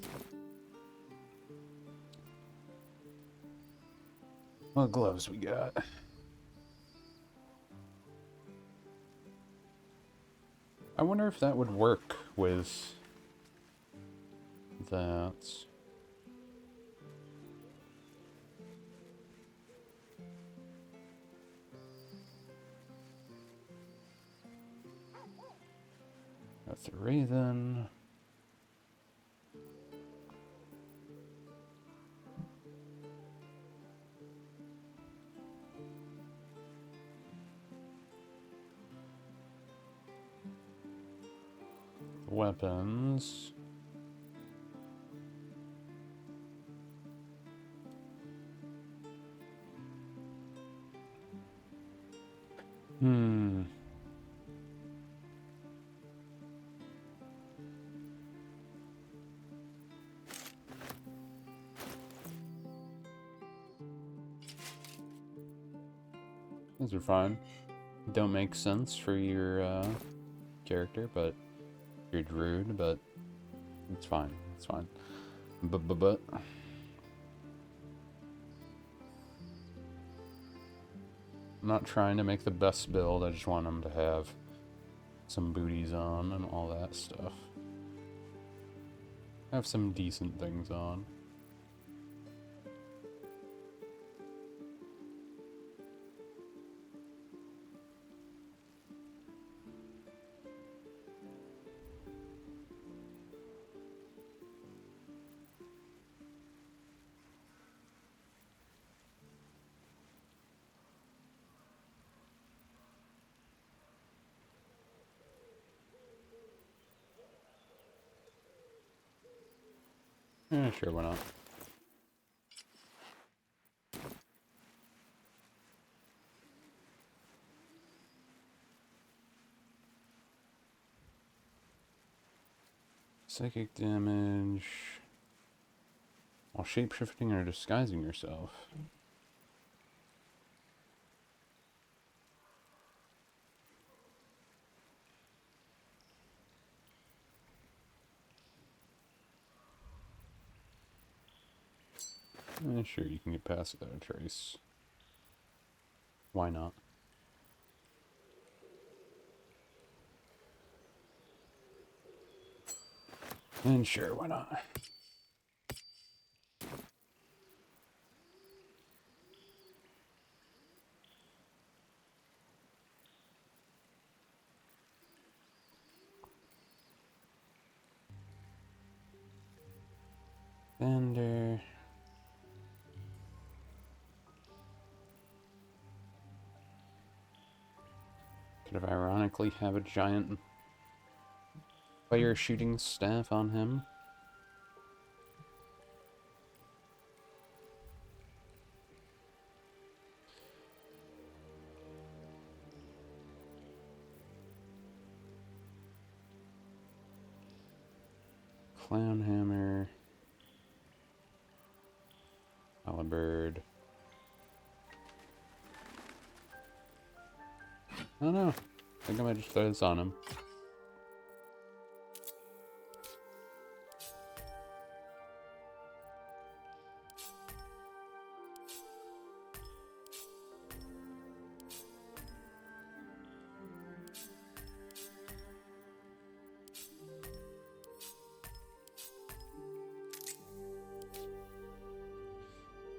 Speaker 1: What gloves we got? I wonder if that would work with that. That's a Raven. Weapons. These are fine. Don't make sense for your character, but your druid, but it's fine. It's fine. But I'm not trying to make the best build. I just want them to have some booties on and all that stuff. Have some decent things on. Yeah, sure, why not? Psychic damage. While shapeshifting or disguising yourself. Sure, you can get past without a trace. Why not? And sure, why not? Bender. Could have ironically have a giant fire shooting staff on him. Clown hammer. Halberd. I don't know. I think I might just throw this on him.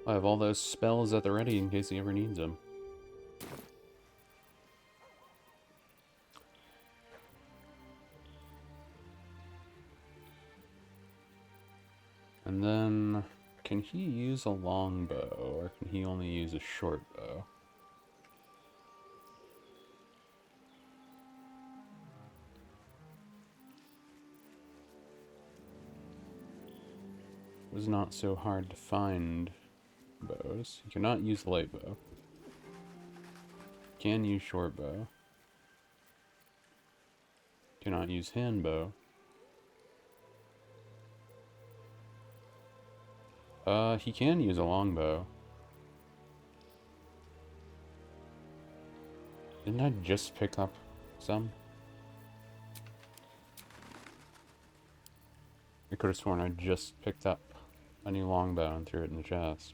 Speaker 1: I have all those spells at the ready in case he ever needs them. And then can he use a longbow, or can he only use a short bow? It was not so hard to find bows. You cannot use light bow. Can use short bow. Cannot use hand bow. He can use a longbow. Didn't I just pick up some? I could have sworn I just picked up a new longbow and threw it in the chest.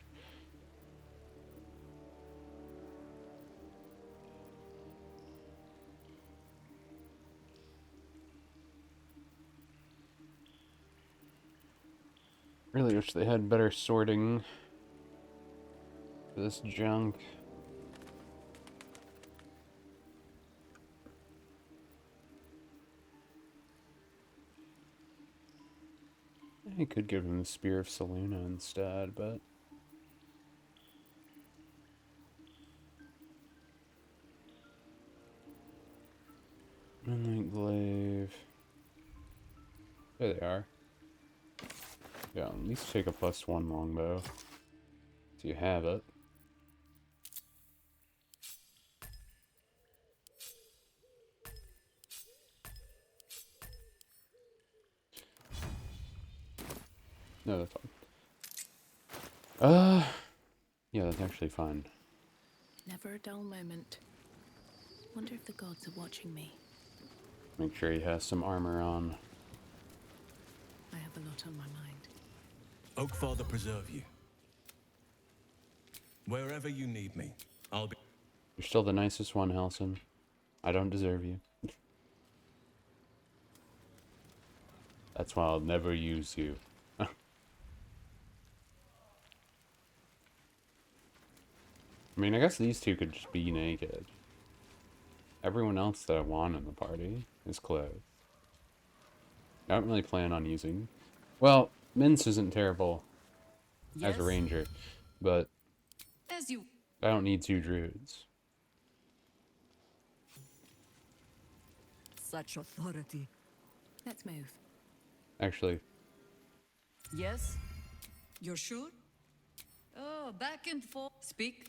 Speaker 1: Really wish they had better sorting for this junk. I could give him the Spear of Saluna instead, but... Moonlight Glaive... There they are. Yeah, at least take a +1 longbow. So you have it. No, that's fine. Yeah, that's actually fine.
Speaker 2: Never a dull moment. Wonder if the gods are watching me.
Speaker 1: Make sure he has some armor on.
Speaker 2: I have a lot on my mind.
Speaker 3: Oakfather preserve you. Wherever you need me, I'll be...
Speaker 1: You're still the nicest one, Halson. I don't deserve you. That's why I'll never use you. I mean, I guess these two could just be naked. Everyone else that I want in the party is clothed. I don't really plan on using... Well, Mince isn't terrible as a ranger, but
Speaker 7: As you...
Speaker 1: I don't need 2 druids.
Speaker 17: Such authority.
Speaker 2: Let's move.
Speaker 1: Actually,
Speaker 17: Yes? You're sure? Oh, back and forth. Speak.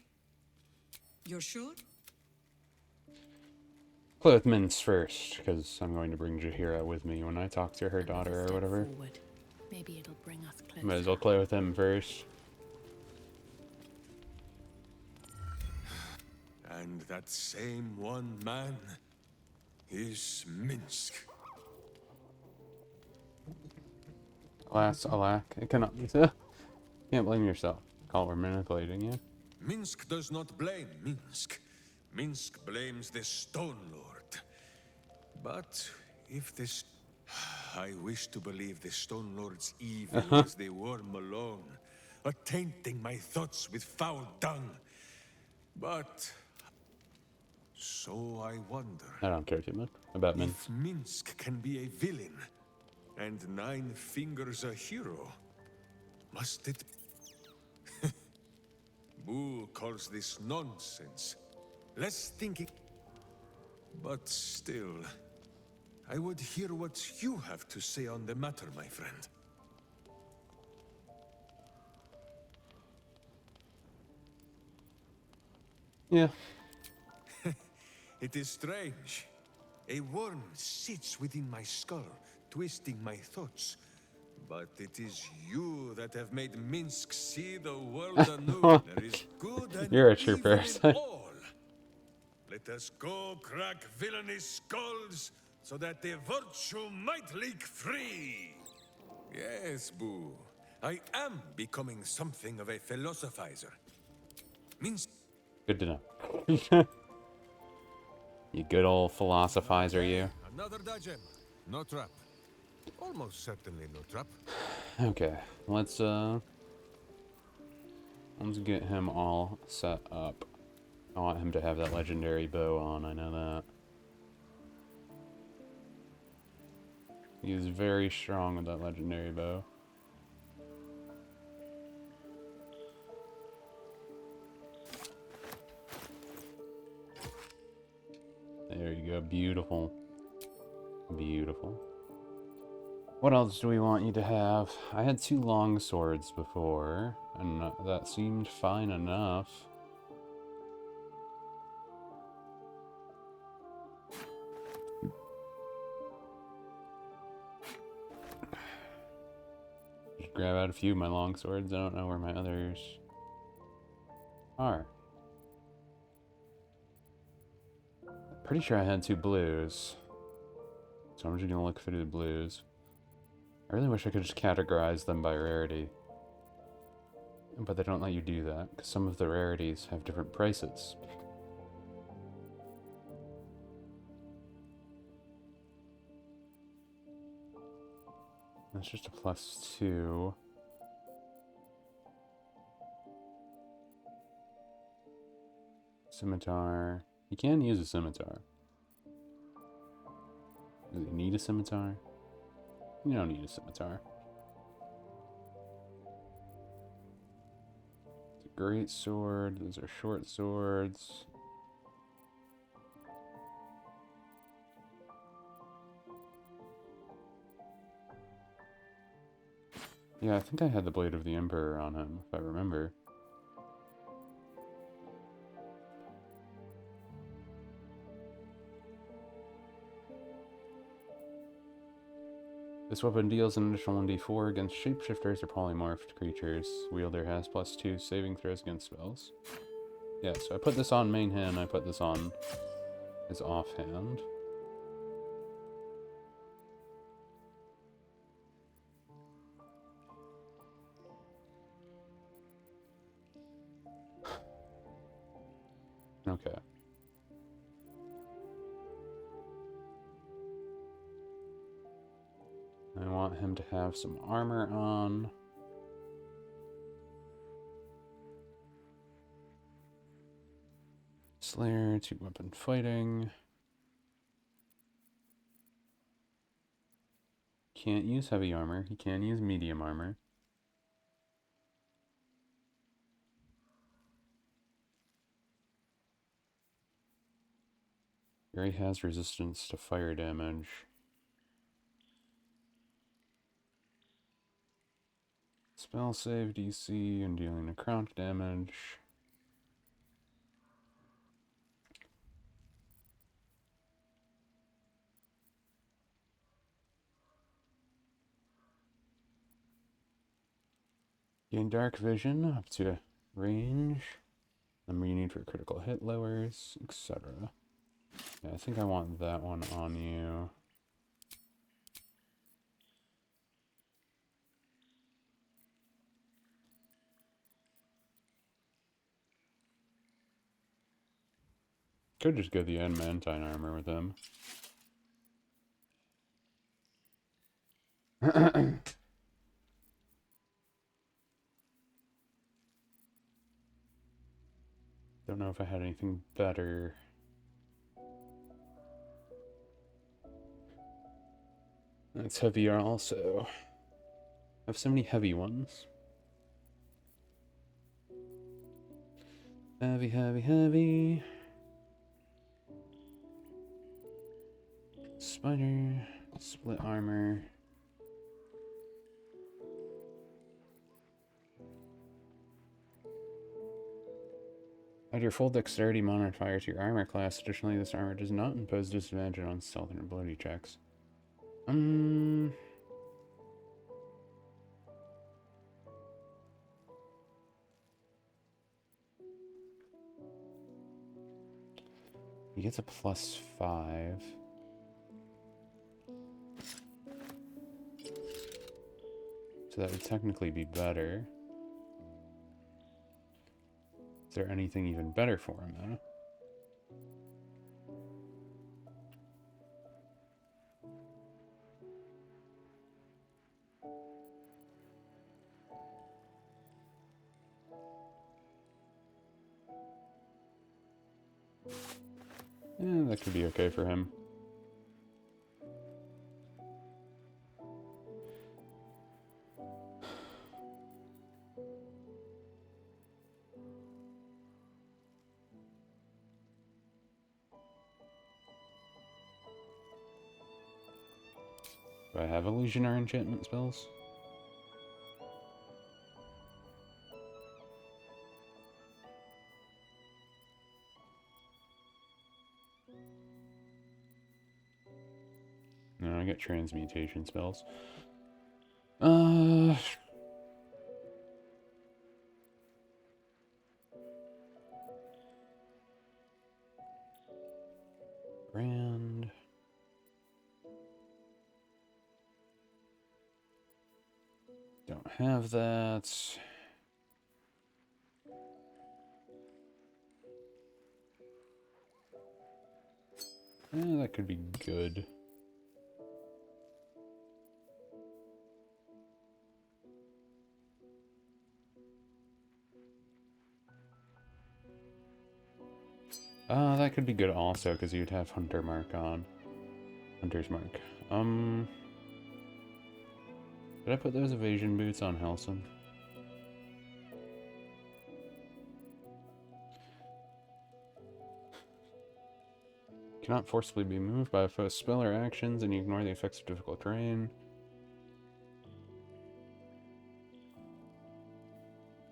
Speaker 17: You're sure?
Speaker 1: play with Mince first, because I'm going to bring Jaheira with me when I talk to her daughter or whatever.
Speaker 2: Forward. Maybe it'll bring us closer.
Speaker 1: Might as well play with him first.
Speaker 6: And that same one man is Minsk.
Speaker 1: Alas, alack, it cannot be. Can't blame yourself. Call we're manipulating you.
Speaker 6: Minsk does not blame Minsk. Minsk blames the Stone Lord. But if this... I wish to believe the Stone Lord's evil as they worm alone, tainting my thoughts with foul dung. But... so I wonder...
Speaker 1: I don't care too much about Minsk.
Speaker 6: If Minsk can be a villain, and Nine Fingers a hero, must it... Boo calls this nonsense. Less thinking... But still, I would hear what you have to say on the matter, my friend.
Speaker 1: Yeah.
Speaker 6: It is strange. A worm sits within my skull, twisting my thoughts. But it is you that have made Minsk see the world anew. There is good and
Speaker 1: You're a true
Speaker 6: evil in
Speaker 1: person.
Speaker 6: all. Let us go crack villainous skulls, so that the virtue might leak free. Yes, Boo. I am becoming something of a philosophizer. Minsk...
Speaker 1: Good to know. You good old philosophizer, you.
Speaker 6: Another dodgem. No trap. Almost certainly no trap.
Speaker 1: Okay, let's get him all set up. I want him to have that legendary bow on, I know that. He is very strong with that legendary bow. There you go. Beautiful. Beautiful. What else do we want you to have? I had 2 long swords before, and that seemed fine enough. Just grab out a few of my long swords. I don't know where my others are. Pretty sure I had 2 blues. So I'm just gonna look through the blues. I really wish I could just categorize them by rarity. But they don't let you do that, because some of the rarities have different prices. That's just a +2. Scimitar. You can use a scimitar. Does it need a scimitar? You don't need a scimitar. It's a great sword. Those are short swords. Yeah, I think I had the Blade of the Emperor on him, if I remember. This weapon deals an additional 1d4 against shapeshifters or polymorphed creatures. Wielder has +2 saving throws against spells. Yeah, so I put this on main hand, I put this on his offhand. Okay. I want him to have some armor on. Slayer, 2-weapon fighting. Can't use heavy armor. He can use medium armor. He already has resistance to fire damage. Spell save DC and dealing necrotic damage. Gain dark vision up to range. Number you need for critical hit lowers, etc. Yeah, I think I want that one on you. Could just go the adamantine armor with him. Don't know if I had anything better. That's heavier also. I have so many heavy ones. Heavy, heavy, heavy. Spider, split armor. Add your full dexterity modifier to your armor class. Additionally, this armor does not impose disadvantage on stealth and ability checks. He gets a +5. So that would technically be better. Is there anything even better for him, though? Yeah, that could be okay for him. Do I have illusion or enchantment spells? No, I got transmutation spells. Brand. Don't have that. That could be good. That could be good also, because you'd have Hunter Mark on. Hunter's Mark. Did I put those evasion boots on Halson? Cannot forcibly be moved by a foe's spell or actions, and you ignore the effects of difficult terrain.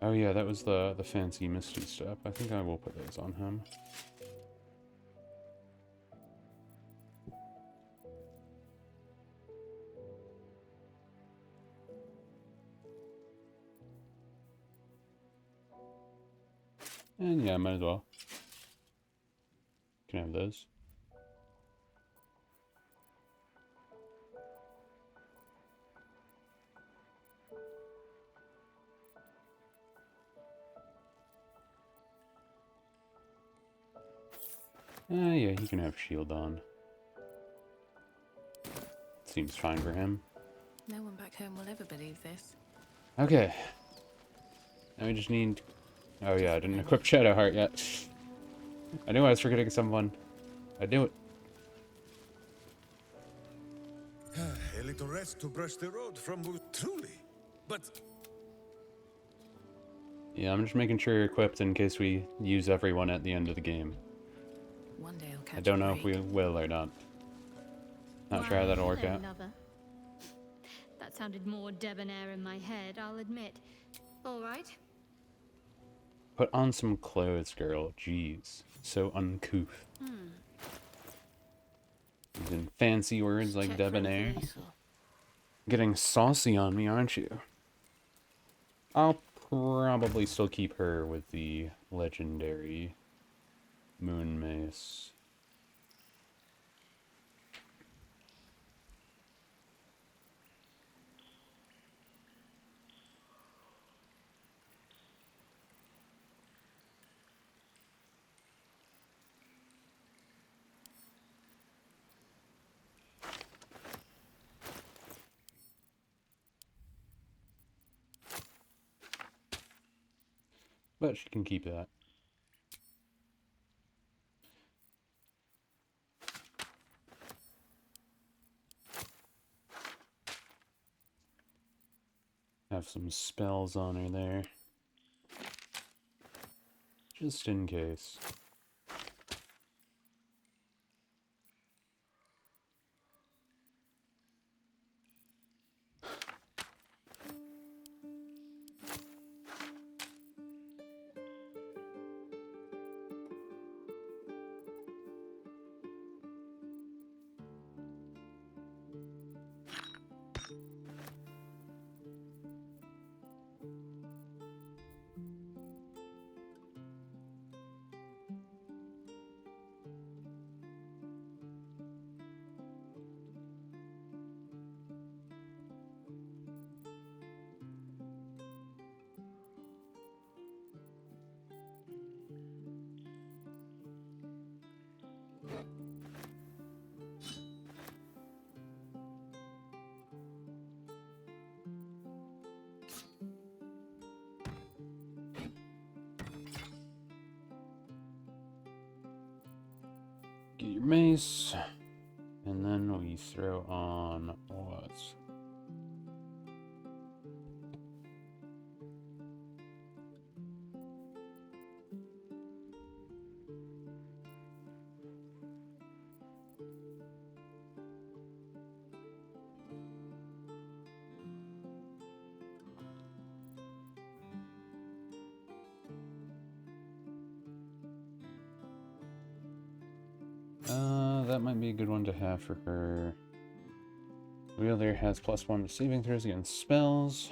Speaker 1: Oh yeah, that was the fancy Misty Step. I think I will put those on him. And yeah, might as well. Can I have those? Yeah, he can have shield on. Seems fine for him.
Speaker 2: No one back home will ever believe this.
Speaker 1: Okay. Now we just need... Oh yeah, I didn't equip Shadowheart yet. I knew I was forgetting someone. I knew it.
Speaker 20: A little rest to brush the road from truly, but...
Speaker 1: Yeah, I'm just making sure you're equipped in case we use everyone at the end of the game.
Speaker 2: One day I'll catch
Speaker 1: I don't know if we will or not. Not sure how that'll work
Speaker 14: hello,
Speaker 1: out.
Speaker 14: lover. That sounded more debonair in my head, I'll admit. All right.
Speaker 1: Put on some clothes, girl. Jeez. So uncouth. Using fancy words like debonair. Getting saucy on me, aren't you? I'll probably still keep her with the legendary Moon Mace. But she can keep that. Have some spells on her there. Just in case. Get your mace, and then we throw on what? that might be a good one to have for her. Wielder has +1 to saving throws against spells.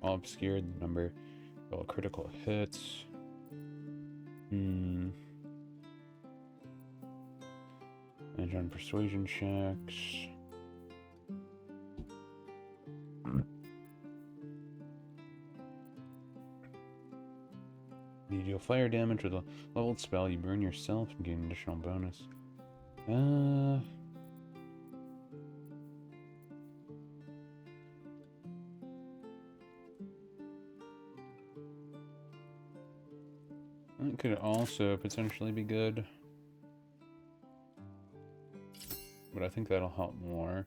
Speaker 1: All obscured, the number of critical hits. Edge on persuasion checks. You deal fire damage with a leveled spell, you burn yourself and gain an additional bonus. That could also potentially be good. But I think that'll help more.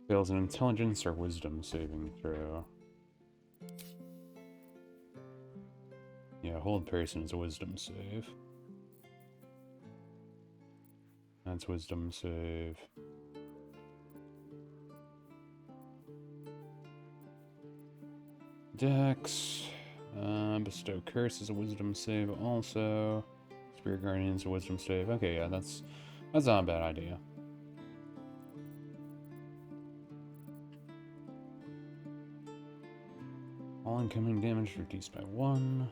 Speaker 1: Fails an intelligence or wisdom saving throw. Yeah, hold person is a wisdom save. That's wisdom save. Dex. Bestow curse is a wisdom save also. Spirit guardian is a wisdom save. Okay, yeah, that's not a bad idea. All incoming damage reduced by 1.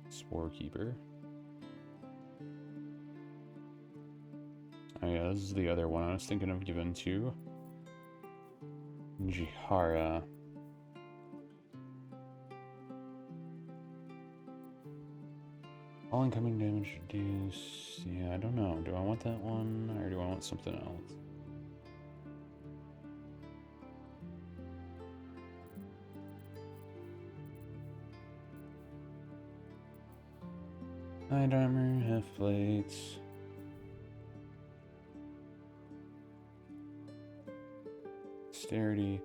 Speaker 1: Spore Keeper. Oh yeah, this is the other one I was thinking of giving to Jihara. All incoming damage reduced. Yeah, I don't know. Do I want that one or do I want something else? Light armor, half plates. Dexterity.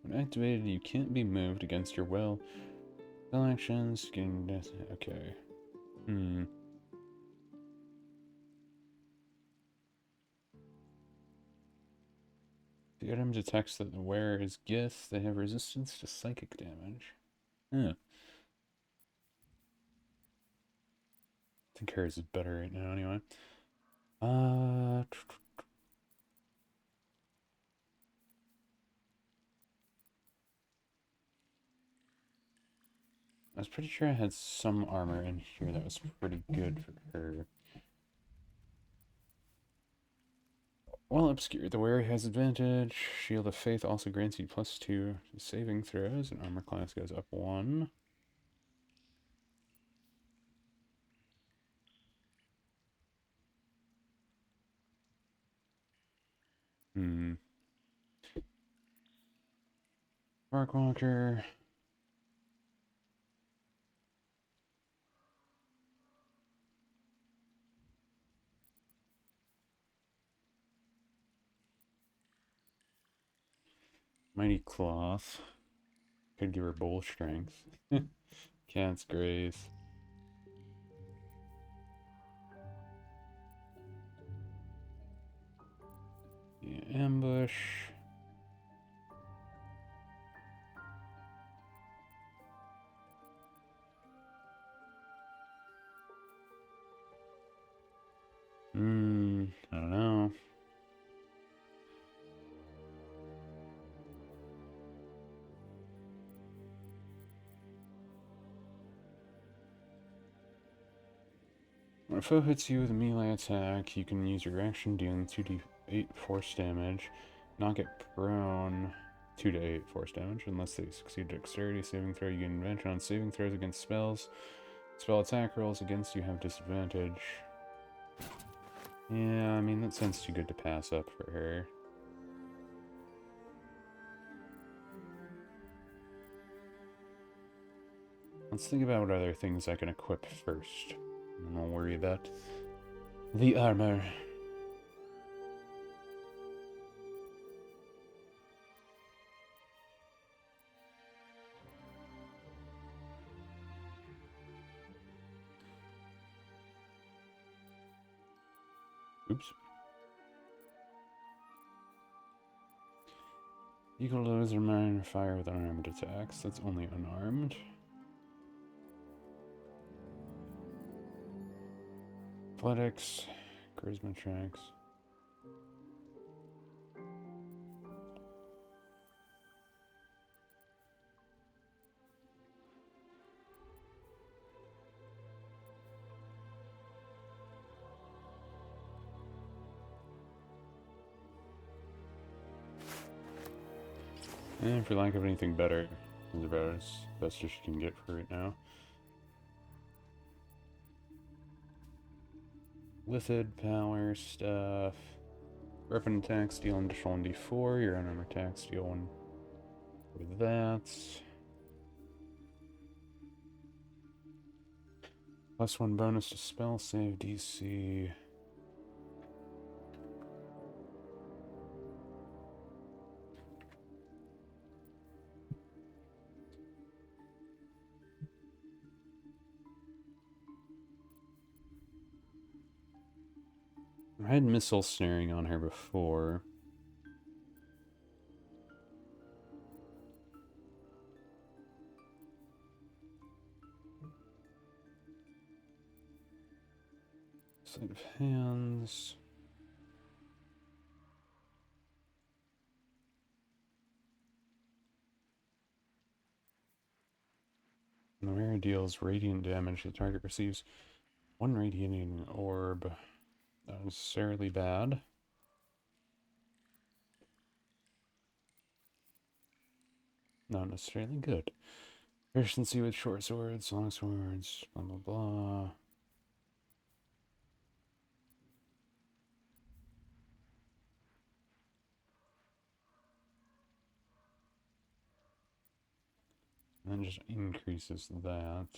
Speaker 1: When activated, you can't be moved against your will. Spell actions, getting death. Okay. The item detects that the wearer is Gith. They have resistance to psychic damage. I think hers is better right now anyway. I was pretty sure I had some armor in here that was pretty good for her. While obscured, the wearer has advantage. Shield of Faith also grants you +2 to saving throws, and armor class goes up 1. Barkwalker. Mighty Cloth. Could give her bull strength. Cat's Grace. Yeah, ambush. I don't know. When a foe hits you with a melee attack, you can use your action dealing 2d8 force damage. Not get prone 2 to 8 force damage unless they succeed dexterity saving throw. You gain advantage on saving throws against spells. Spell attack rolls against you have disadvantage. Yeah, I mean, that sounds too good to pass up for her. Let's think about what other things I can equip first. And I'll worry about the armor. Oops. Equal to laser mine fire with unarmed attacks. That's only unarmed. Athletics, charisma checks. And for lack of anything better, is about as best as you can get for right now. Lithid power stuff. Weapon attacks deal an additional 1d4. Your unarmed attacks deal 1 for that. +1 bonus to spell save DC. I had missile snaring on her before. Sleight of hands. The mirror deals radiant damage. The target receives 1 radiating orb. Not necessarily bad. Not necessarily good. Efficiency with short swords, long swords, blah blah blah. And then just increases that.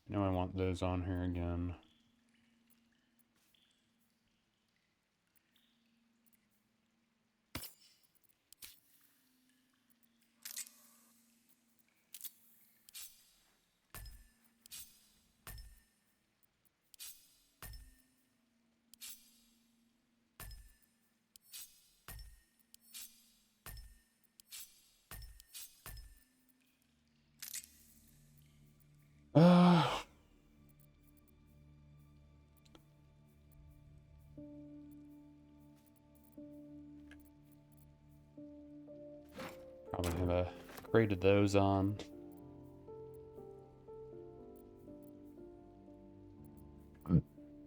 Speaker 1: Now I want those on her again. Probably have created those on.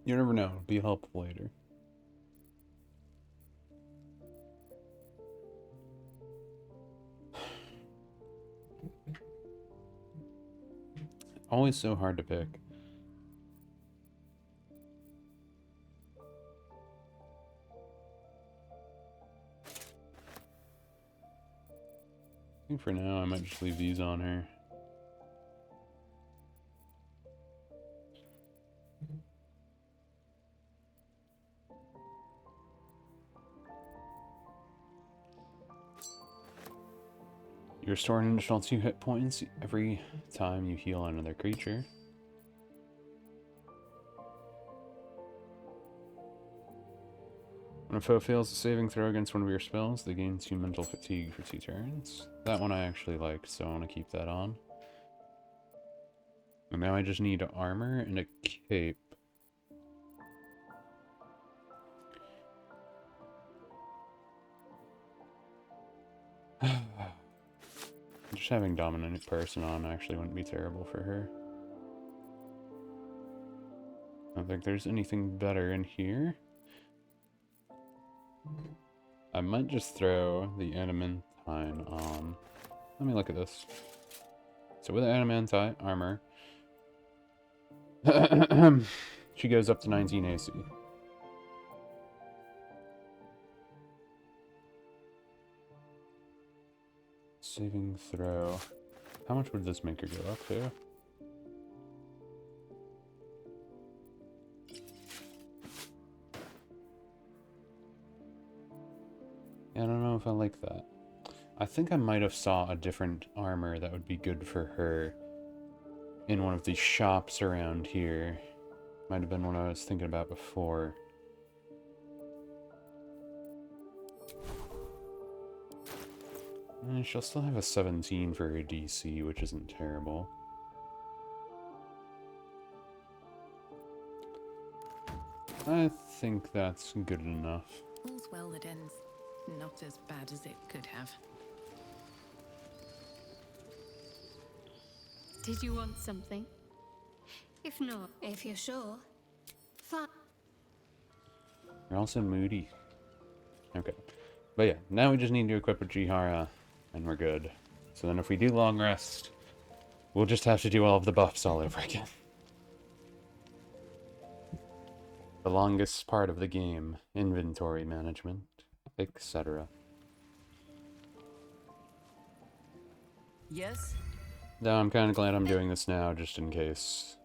Speaker 1: You never know, it'll be helpful later. Always so hard to pick. I think for now I might just leave these on her. You restore an additional 2 hit points every time you heal another creature. When a foe fails a saving throw against one of your spells, they gain 2 mental fatigue for 2 turns. That one I actually like, so I want to keep that on. And now I just need armor and a cape. Just having dominant person on actually wouldn't be terrible for her. I don't think there's anything better in here. I might just throw the adamantine on. Let me look at this. So with the adamantine armor, she goes up to 19 AC. Saving throw. How much would this make her go up to? Yeah, I don't know if I like that. I think I might have saw a different armor that would be good for her in one of these shops around here. Might have been one I was thinking about before. And she'll still have a 17 for her DC, which isn't terrible. I think that's good enough.
Speaker 2: All's well that ends not as bad as it could have.
Speaker 14: Did you want something? If not, if you're sure. Fine.
Speaker 1: You're also moody. Okay. But yeah, now we just need to equip a Jihara, and we're good. So then if we do long rest, we'll just have to do all of the buffs all over again. The longest part of the game, inventory management, etc.
Speaker 17: Yes?
Speaker 1: Though I'm kind of glad I'm doing this now, just in case.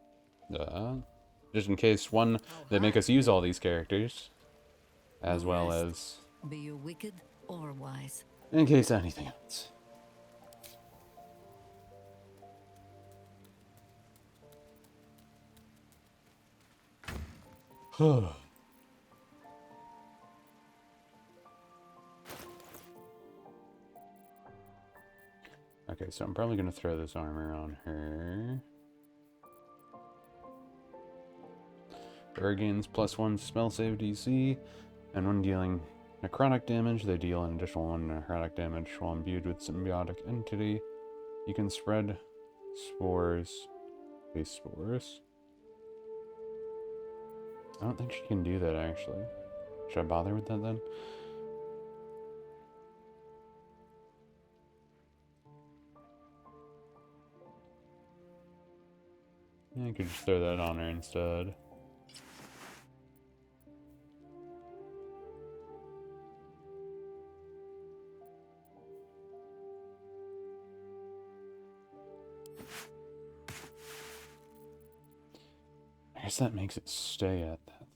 Speaker 1: One, they make us use all these characters, as well as
Speaker 17: Be you wicked or wise?
Speaker 1: in case anything else. Okay, so I'm probably going to throw this armor on her. Gains +1 spell save DC, and when dealing necrotic damage, they deal an additional 1 necrotic damage while imbued with symbiotic entity. You can spread spores, base spores. I don't think she can do that, actually. Should I bother with that, then? Yeah, I could just throw that on her instead. I guess that makes it stay at that.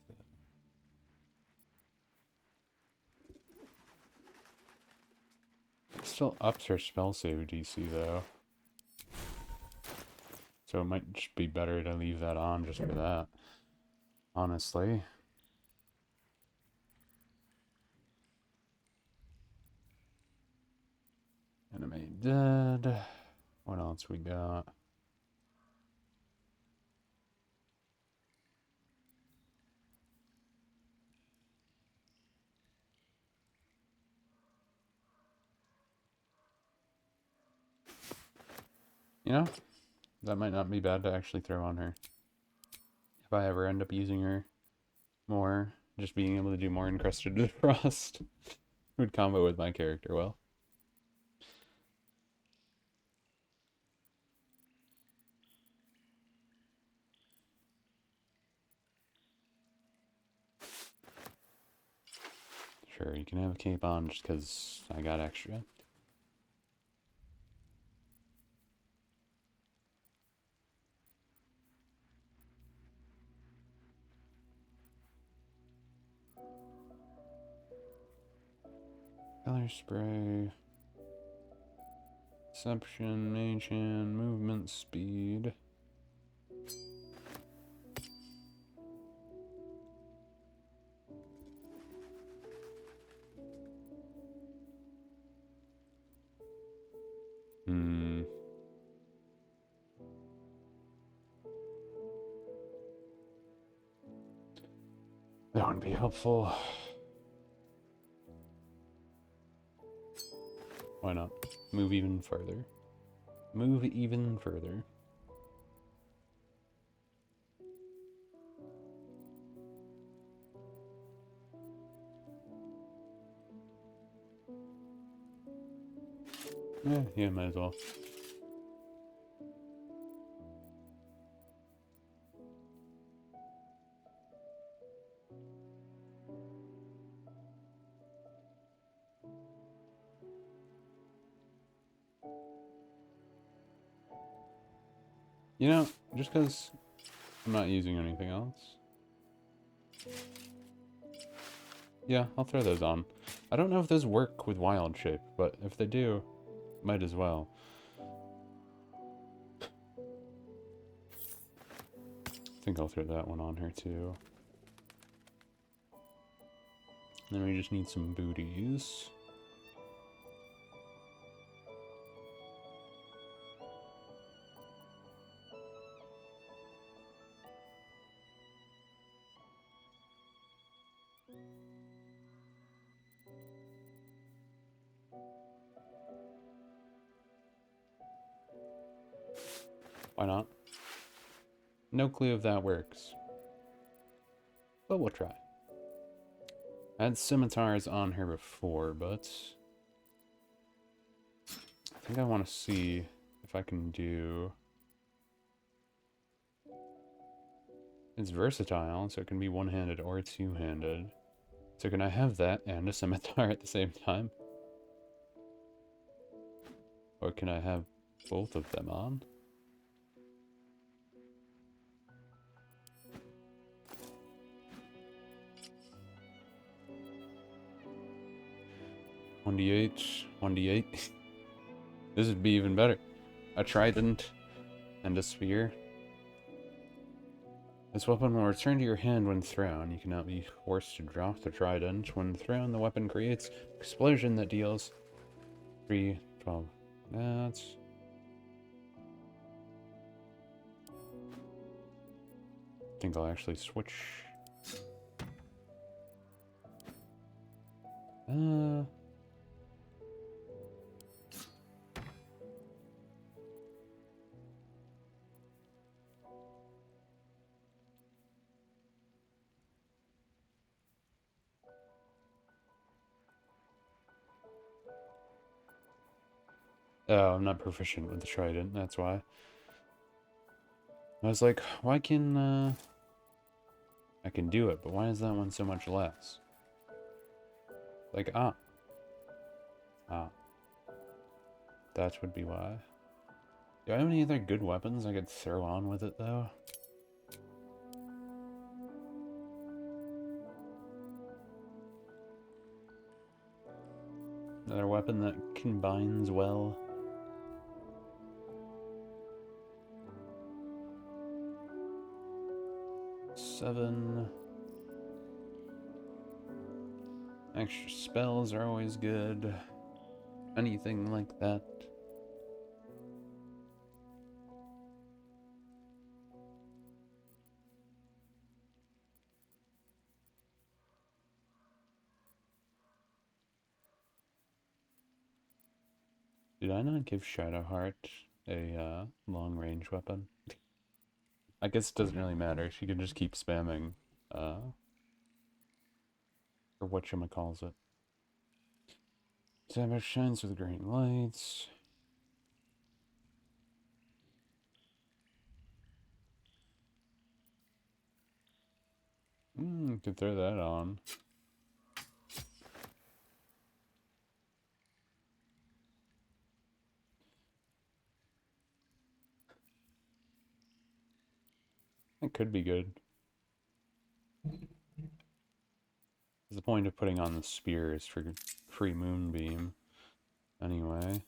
Speaker 1: It still ups her spell save DC, though. So it might just be better to leave that on just for that. Honestly. Enemy dead. What else we got? You know, that might not be bad to actually throw on her. If I ever end up using her more, just being able to do more Encrusted Frost would combo with my character well. Sure, you can have a cape on just because I got extra. Color spray. Deception, mage hand, movement speed. That would be helpful. Why not? Move even further. Move even further. Yeah, might as well. You know, just because I'm not using anything else. Yeah, I'll throw those on. I don't know if those work with Wild Shape, but if they do, might as well. I think I'll throw that one on her too. Then we just need some booties. Why not? No clue if that works. But we'll try. I had scimitars on her before, but I think I want to see if I can do... It's versatile, so it can be one-handed or two-handed. So can I have that and a scimitar at the same time? Or can I have both of them on? One D8, 1d8. This would be even better. A trident and a spear. This weapon will return to your hand when thrown. You cannot be forced to drop the trident. When thrown, the weapon creates an explosion that deals 3d12. That's... I think I'll actually switch. Oh, I'm not proficient with the trident, that's why. I was like, why can, I can do it, but why is that one so much less? Like, ah. That would be why. Do I have any other good weapons I could throw on with it, though? Another weapon that combines well. Seven. Extra spells are always good. Anything like that. Did I not give Shadowheart a long-range weapon? I guess it doesn't really matter. She can just keep spamming, or whatchamacallit. Saga shines with green lights. Could throw that on. That could be good. The point of putting on the spear is for free moonbeam. Anyway.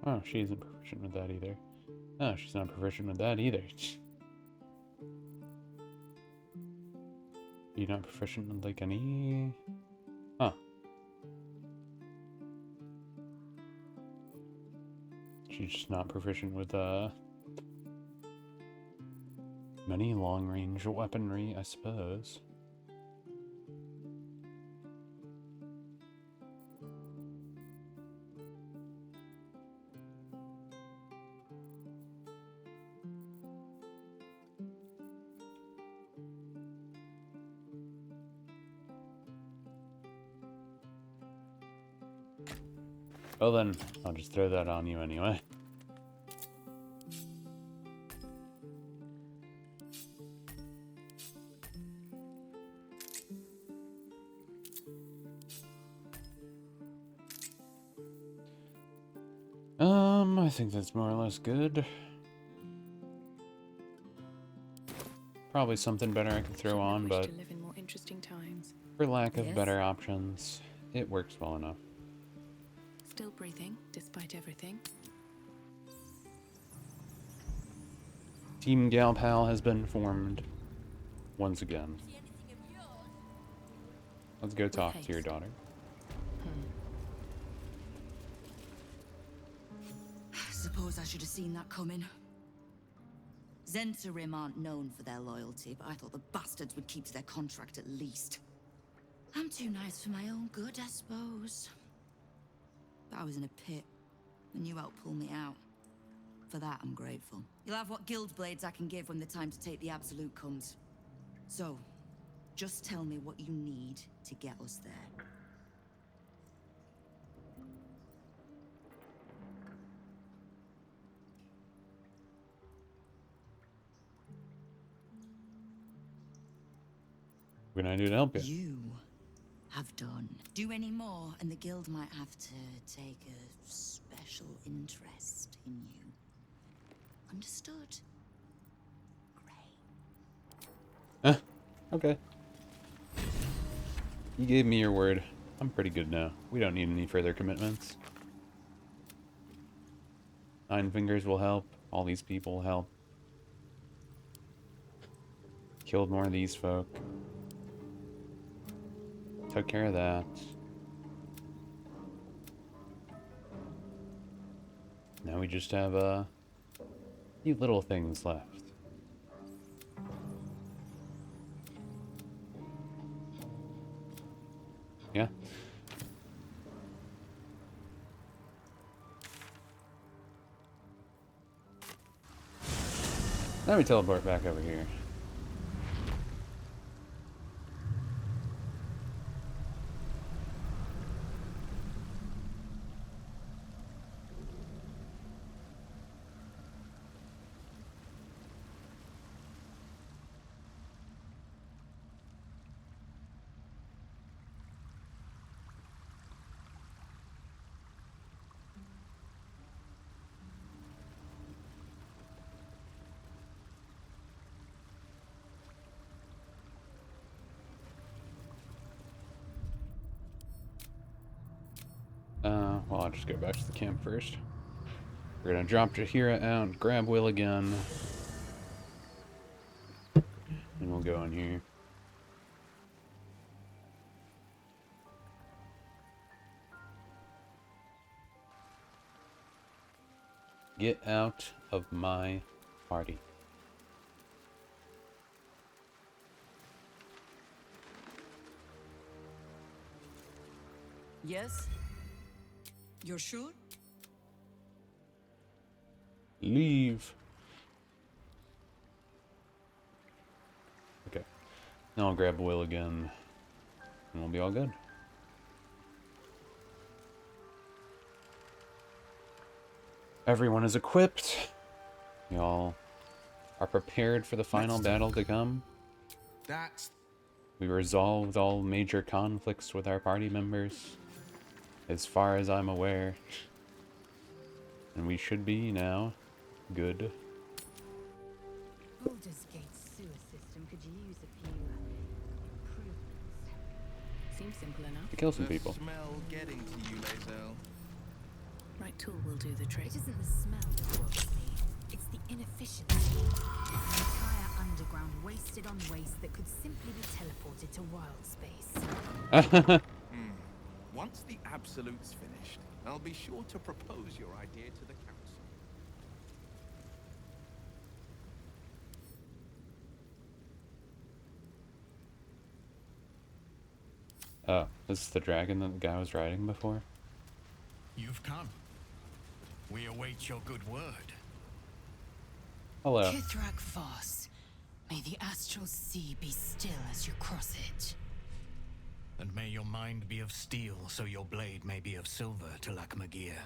Speaker 1: Oh, she isn't proficient with that either. Oh, she's not proficient with that either. You're not proficient with, like, any... Huh. She's just not proficient with, many long-range weaponry, I suppose. Well then, I'll just throw that on you anyway. I think that's more or less good. Probably something better I could throw on,
Speaker 2: Wish
Speaker 1: but
Speaker 2: to live in more interesting times.
Speaker 1: for lack of
Speaker 2: Yes.
Speaker 1: better options, it works well enough.
Speaker 2: Still breathing, despite everything.
Speaker 1: Team Gal Pal has been formed once again. Let's go talk to your daughter.
Speaker 17: Suppose I should have seen that coming. Zentarim aren't known for their loyalty, but I thought the bastards would keep to their contract at least. I'm too nice for my own good, I suppose. But I was in a pit, and you helped pull me out. For that, I'm grateful. You'll have what guild blades I can give when the time to take the Absolute comes. So, just tell me what you need to get us there.
Speaker 1: What can I do to help you?
Speaker 17: You have done. Do any more, and the guild might have to take a special interest in you. Understood?
Speaker 1: Okay. You gave me your word. I'm pretty good now. We don't need any further commitments. Nine Fingers will help. All these people will help. Killed more of these folk. Took care of that. Now we just have a few little things left. Yeah. Let me teleport back over here. Well, I'll just go back to the camp first. We're gonna drop Jahira out, grab Will again. And we'll go in here. Get out of my party.
Speaker 17: Yes? You're sure?
Speaker 1: Leave. Okay. Now I'll grab Will again. And we'll be all good. Everyone is equipped. Y'all are prepared for the final battle to come. We resolved all major conflicts with our party members, as far as I'm aware. And we should be now good.
Speaker 12: Baldur's Gate sewer system could use a few improvements.
Speaker 2: Seems simple enough.
Speaker 1: To kill some people.
Speaker 6: Smell getting to you, Lae'zel.
Speaker 2: Right tool will do the trick.
Speaker 12: It isn't the smell that worries me. It's the inefficiency. An entire underground wasted on waste that could simply be teleported to wild space.
Speaker 6: Once the Absolute's finished, I'll be sure to propose your idea to the council.
Speaker 1: Oh, this is the dragon that the guy was riding before?
Speaker 21: You've come. We await your good word.
Speaker 1: Hello.
Speaker 7: Kithrak Voss, may the astral sea be still as you cross it.
Speaker 21: And may your mind be of steel, so your blade may be of silver to Lakmagir.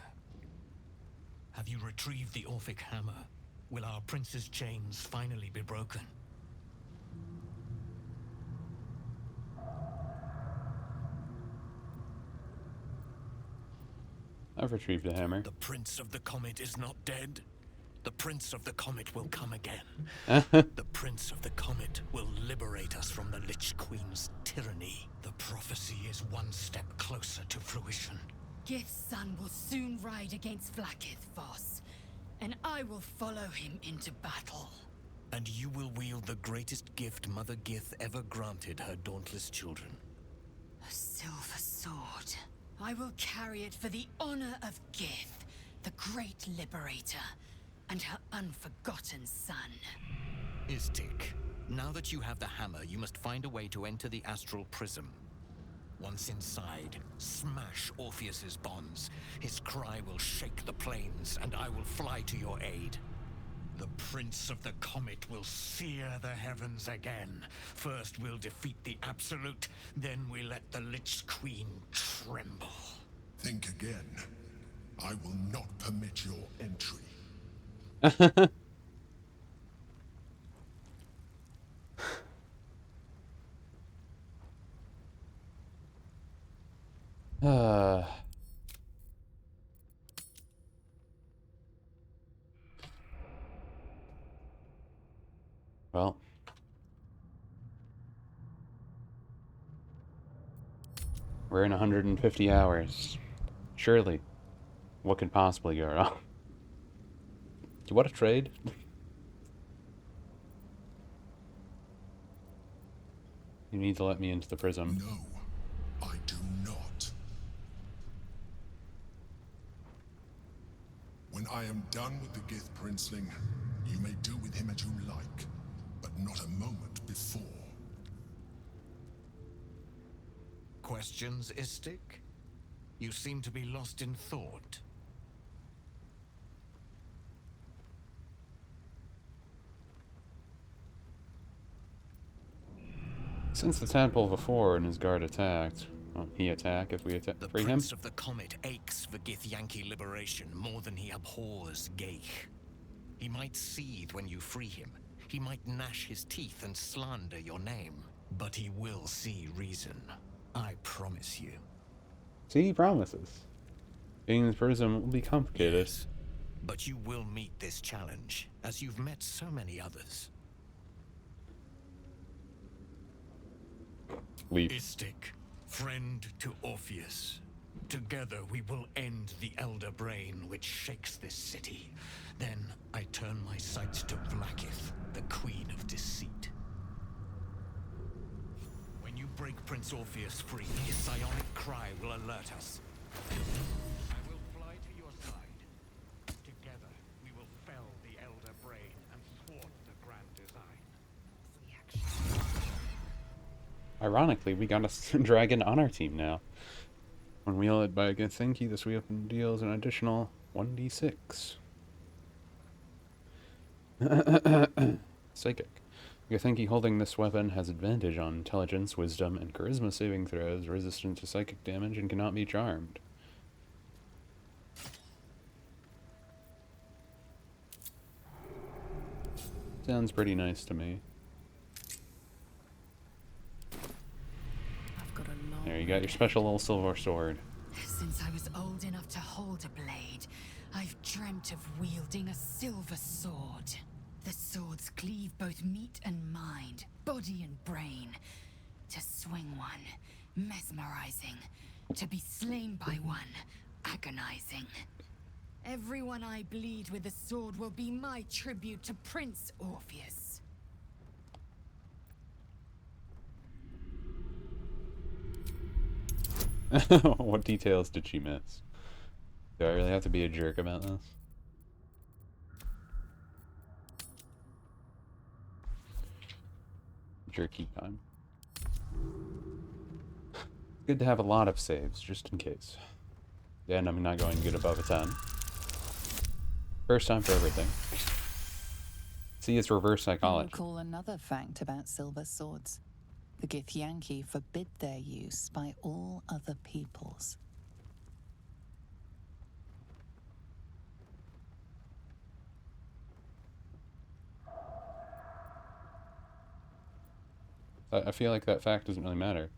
Speaker 21: Have you retrieved the Orphic hammer? Will our prince's chains finally be broken?
Speaker 1: I've retrieved the hammer.
Speaker 21: The Prince of the Comet is not dead. The Prince of the Comet will come again. The Prince of the Comet will liberate us from the Lich Queen's tyranny. The prophecy is one step closer to fruition.
Speaker 12: Gith's son will soon ride against Vlaakith, Voss, and I will follow him into battle.
Speaker 21: And you will wield the greatest gift Mother Gith ever granted her dauntless children.
Speaker 12: A silver sword. I will carry it for the honor of Gith, the great liberator, and her unforgotten son.
Speaker 21: Istik, now that you have the hammer, you must find a way to enter the astral prism. Once inside, smash Orpheus's bonds. His cry will shake the plains, and I will fly to your aid. The Prince of the Comet will sear the heavens again. First we'll defeat the Absolute, then we let the Lich Queen tremble.
Speaker 9: Think again. I will not permit your entry.
Speaker 1: Well. We're in 150 hours. Surely. What could possibly go wrong? Do you want to trade? You need to let me into the prism.
Speaker 9: No, I do not. When I am done with the Gith Princeling, you may do with him as you like, but not a moment before.
Speaker 21: Questions, Istik? You seem to be lost in thought.
Speaker 1: Since the tadpole before and his guard attacked, well, he attack if we free him.
Speaker 21: The Prince of the Comet aches for Githyanki liberation more than he abhors Geich. He might seethe when you free him. He might gnash his teeth and slander your name. But he will see reason. I promise you.
Speaker 1: See, he promises. Being in the prism will be complicated.
Speaker 21: Yes, but you will meet this challenge, as you've met so many others.
Speaker 1: Leave.
Speaker 21: Istik, friend to Orpheus. Together we will end the Elder Brain which shakes this city. Then I turn my sights to Vlaakith, the Queen of Deceit. When you break Prince Orpheus free, his psionic cry will alert us. I will fly to your side. Together we will fell the Elder Brain and thwart the grand design.
Speaker 1: Ironically, we got a dragon on our team now. When wielded by a Githyanki, this weapon deals an additional 1d6. Psychic. Githyanki holding this weapon has advantage on intelligence, wisdom, and charisma saving throws, resistant to psychic damage, and cannot be charmed. Sounds pretty nice to me.
Speaker 2: I've got a long
Speaker 1: There, you got your special little silver sword.
Speaker 12: Since I was old enough to hold a blade, I've dreamt of wielding a silver sword. The swords cleave both meat and mind, body and brain. To swing one, mesmerizing. To be slain by one, agonizing. Everyone I bleed with the sword will be my tribute to Prince Orpheus.
Speaker 1: What details did she miss? Do I really have to be a jerk about this? Jerky time. Good to have a lot of saves, just in case. And I'm not going to get above a 10. First time for everything. See, it's reverse psychology.
Speaker 4: I recall another fact about silver swords. The Githyanki forbid their use by all other peoples.
Speaker 1: I feel like that fact doesn't really matter.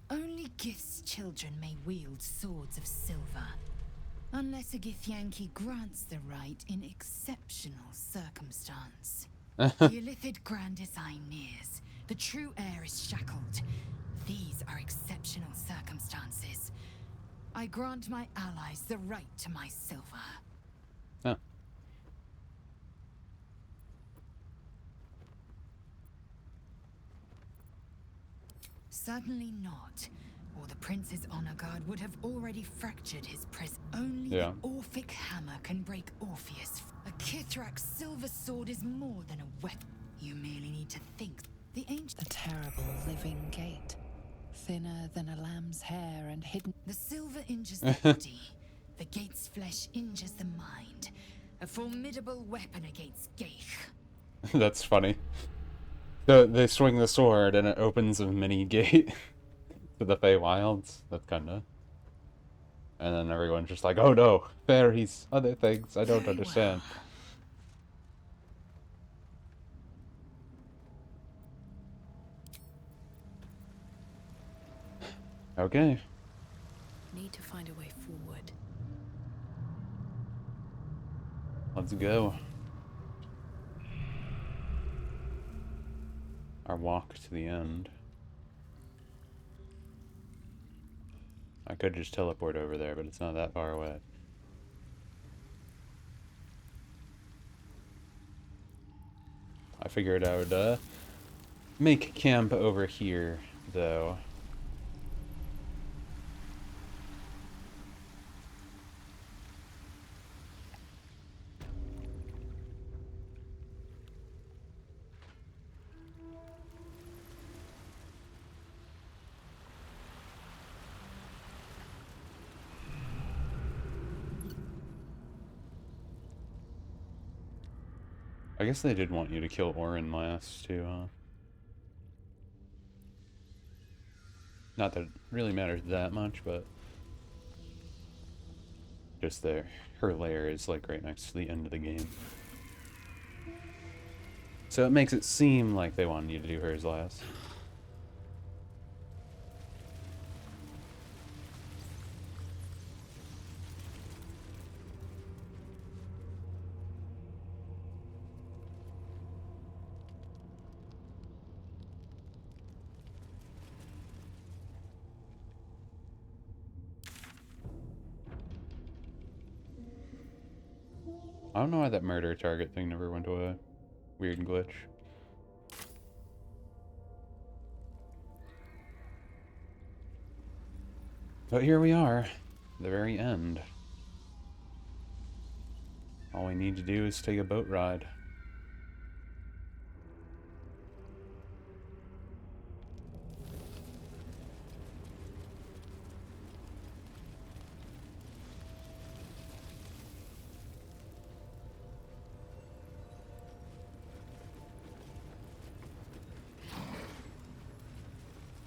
Speaker 12: Only Gith's children may wield swords of silver, unless a Githyanki grants the right in exceptional circumstance. The Illithid grand design nears. The true heir is shackled. These are exceptional circumstances. I grant my allies the right to my silver.
Speaker 1: Huh.
Speaker 12: Certainly not. Or the Prince's honor guard would have already fractured his prison. Only
Speaker 1: Yeah.
Speaker 12: the Orphic hammer can break Orpheus. A Kithrak's silver sword is more than a weapon. You merely need to think. The ancient...
Speaker 4: The terrible living gate. Thinner than a lamb's hair and hidden...
Speaker 12: The silver injures the body. The gate's flesh injures the mind. A formidable weapon against Gaith.
Speaker 1: That's funny. They swing the sword and it opens a mini gate to the Feywilds. That's kinda... And then everyone's just like, oh no, fairies, other things, I don't understand. Okay.
Speaker 2: Need to find a way forward.
Speaker 1: Let's go. Our walk to the end. I could just teleport over there, but it's not that far away. I figured I would make camp over here, though. I guess they did want you to kill Orin last, too, huh? Not that it really matters that much, but... Just there. Her lair is, like, right next to the end of the game. So it makes it seem like they wanted you to do hers last. I don't know why that murder target thing never went away. Weird glitch. But here we are, the very end. All we need to do is take a boat ride.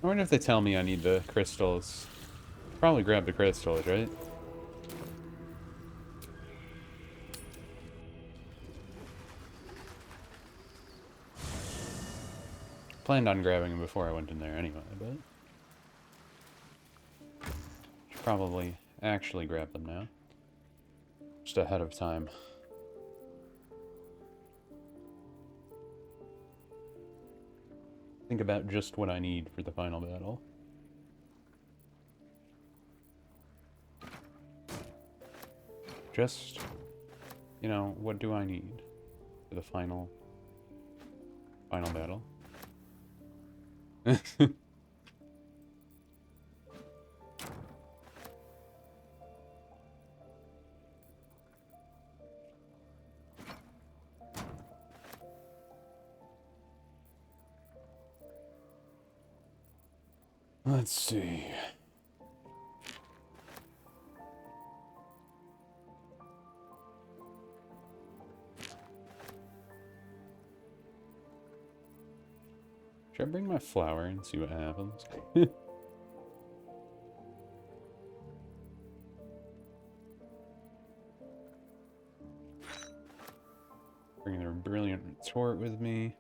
Speaker 1: I wonder if they tell me I need the crystals. Probably grab the crystals, right? Planned on grabbing them before I went in there anyway, but... Should probably actually grab them now. Just ahead of time. Think about just what I need for the final battle. Just, you know, what do I need for the final battle? Let's see. Should I bring my flower and see what happens? Bring their brilliant retort with me.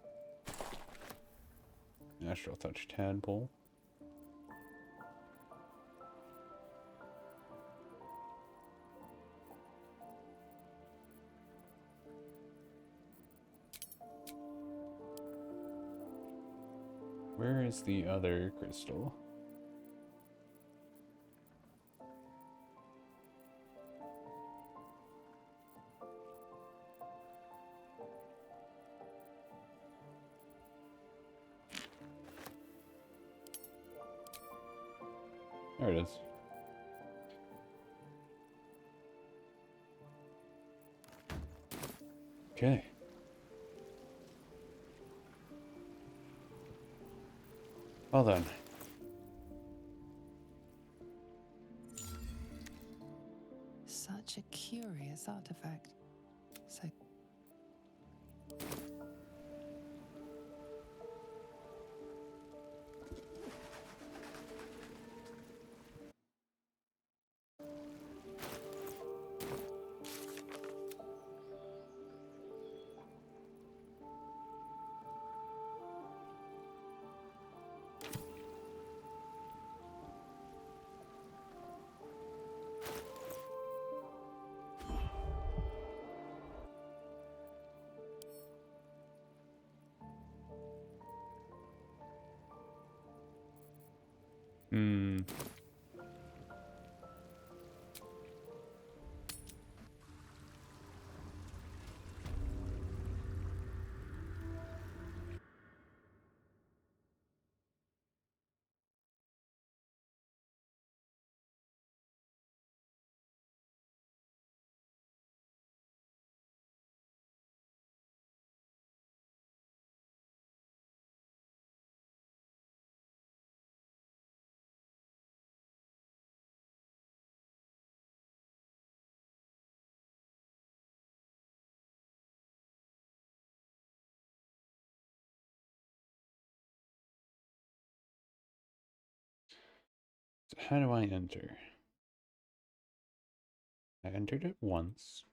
Speaker 1: Astral touch tadpole. Where is the other crystal? There it is. Okay. Well then.
Speaker 4: Such a curious artifact. So
Speaker 1: how do I enter? I entered it once.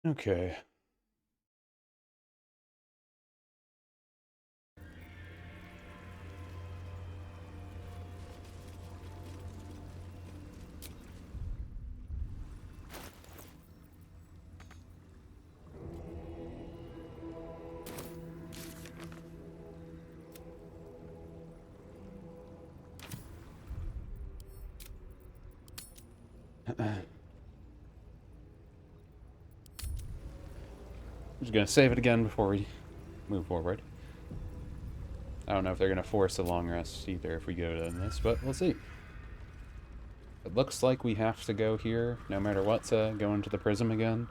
Speaker 1: Okay. I'm just gonna save it again before we move forward. I don't know if they're gonna force a long rest either if we go to this, but we'll see. It looks like we have to go here, no matter what, to go into the prism again.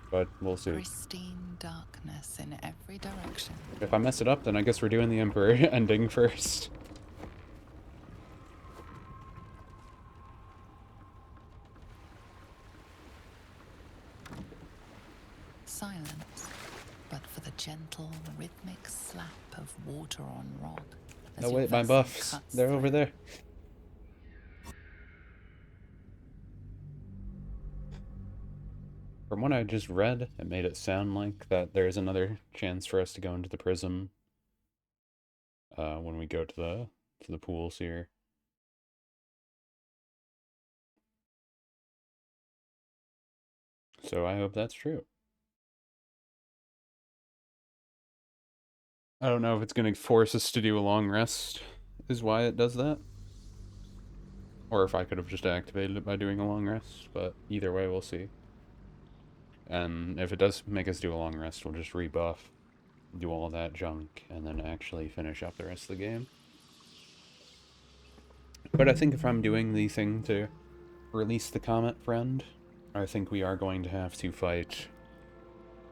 Speaker 1: But we'll see.
Speaker 4: pristine darkness in every direction.
Speaker 1: If I mess it up, then I guess we're doing the Emperor ending first.
Speaker 4: Silence, but for the gentle, rhythmic slap of water on rock.
Speaker 1: Oh wait, my buffs. They're over there. From what I just read, it made it sound like that there's another chance for us to go into the prism when we go to the pools here. So I hope that's true. I don't know if it's going to force us to do a long rest, is why it does that. Or if I could have just activated it by doing a long rest, but either way, we'll see. And if it does make us do a long rest, we'll just rebuff, do all that junk, and then actually finish up the rest of the game. But I think if I'm doing the thing to release the Comet Friend, I think we are going to have to fight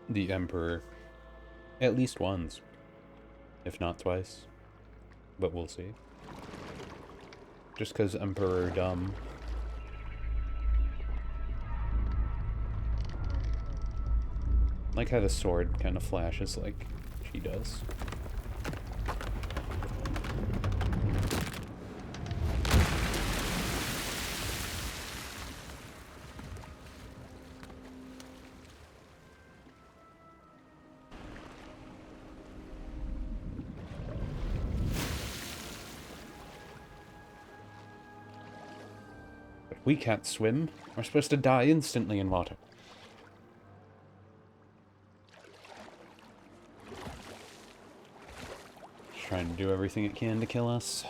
Speaker 1: the Emperor at least once, if not twice. But we'll see. Just because Emperor dumb. Like how the sword kind of flashes like she does. But we can't swim. We're supposed to die instantly in water. Trying to do everything it can to kill us.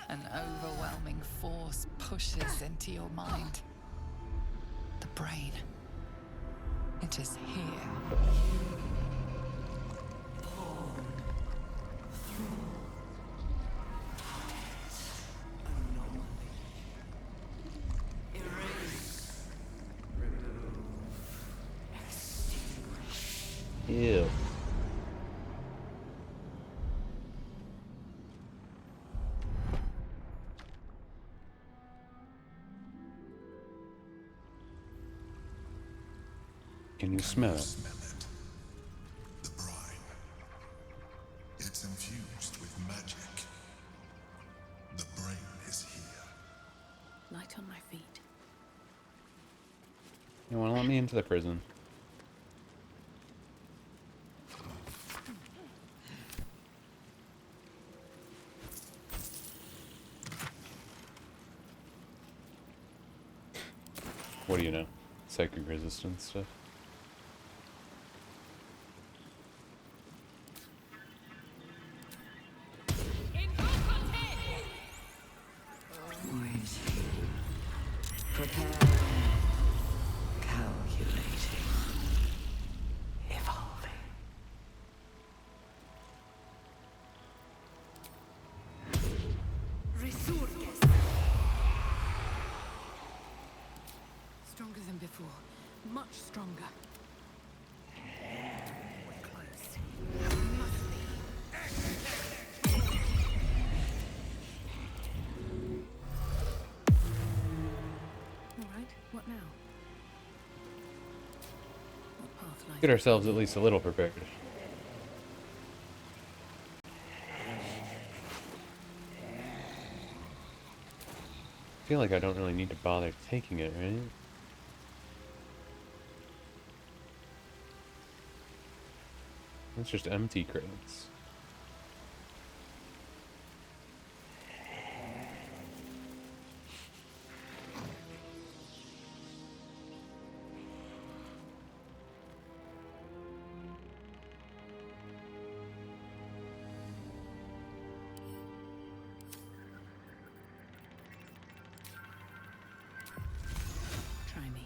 Speaker 4: An overwhelming force pushes into your mind. The brain. It is here.
Speaker 1: Ew. Can you smell it?
Speaker 5: The brine. It's infused with magic. The brain is here.
Speaker 2: Light on my feet.
Speaker 1: You wanna let me into the prison? What do you know? Psychic resistance stuff.
Speaker 10: Preparing. Calculating. Evolving.
Speaker 2: Resurges. Stronger than before. Much stronger. We're close. Must be. Alright, what now? What path lies?
Speaker 1: Get ourselves at least a little prepared. I feel like I don't really need to bother taking it, right? It's just empty crates.
Speaker 2: Try me.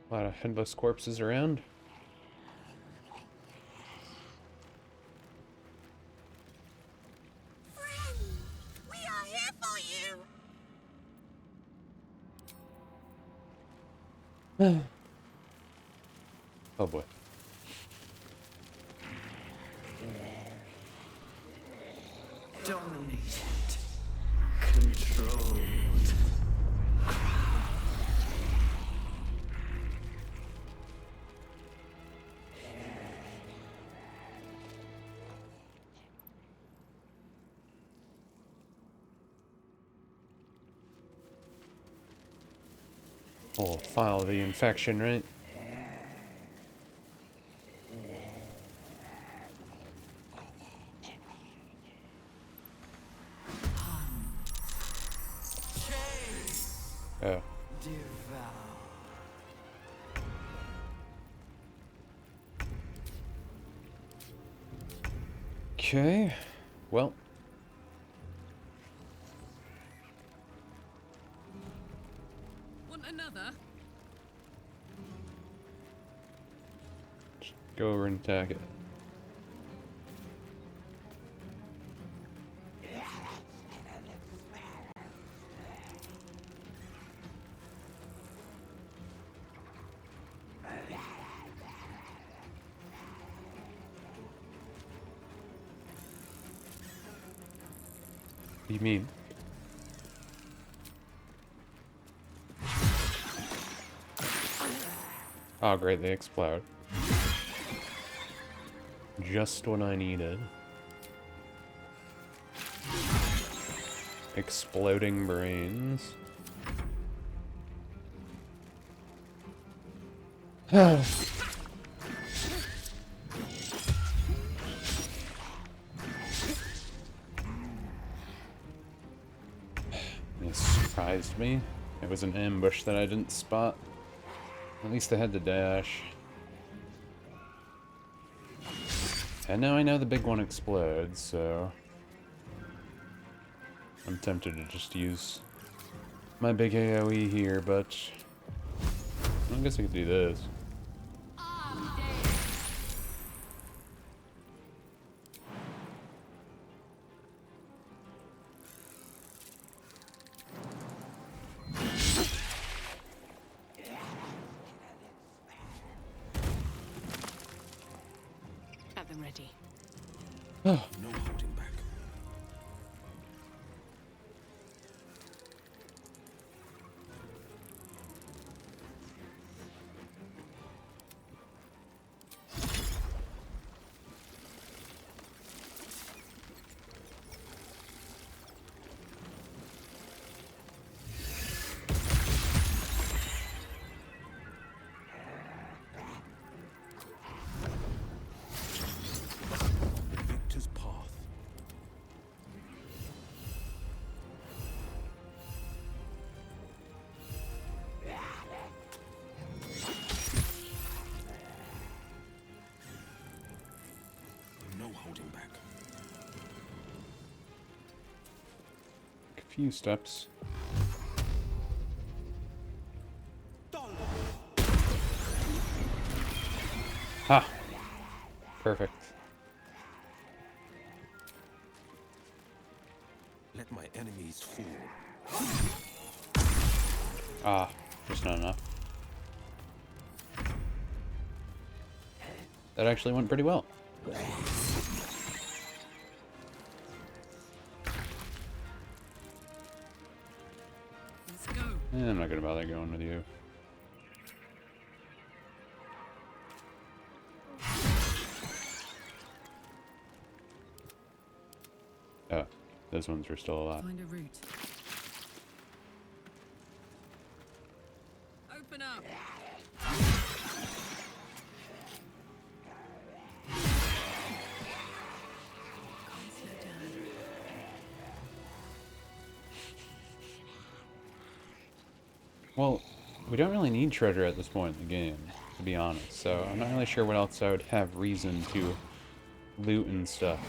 Speaker 1: A lot of headless corpses around.
Speaker 10: We are here for you.
Speaker 1: Oh boy.
Speaker 10: Dominated. Controlled.
Speaker 1: Oh, file the infection, right? Oh. Okay. Well.
Speaker 7: Want another?
Speaker 1: Just go over and attack it. What do you mean? Oh great, they explode. Just what I needed. Exploding brains. It surprised me. It was an ambush that I didn't spot. At least I had the dash. And now I know the big one explodes, so I'm tempted to just use my big AoE here, but I guess I could do this.
Speaker 2: Have them ready.
Speaker 3: No holding back. Victor's path. No holding back.
Speaker 1: A few steps. Ha! Perfect.
Speaker 3: Let my enemies fall.
Speaker 1: Ah, just not enough. That actually went pretty well.
Speaker 7: Let's go.
Speaker 1: I'm not gonna bother going with you. Oh, those ones are still alive.
Speaker 7: Find a route. Open up.
Speaker 1: Well, we don't really need treasure at this point in the game, to be honest, so I'm not really sure what else I would have reason to loot and stuff.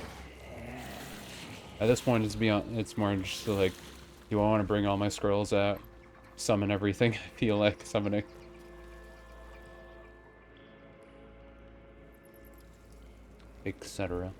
Speaker 1: At this point, it's more just like, do I want to bring all my scrolls out, summon everything I feel like summoning? Etc.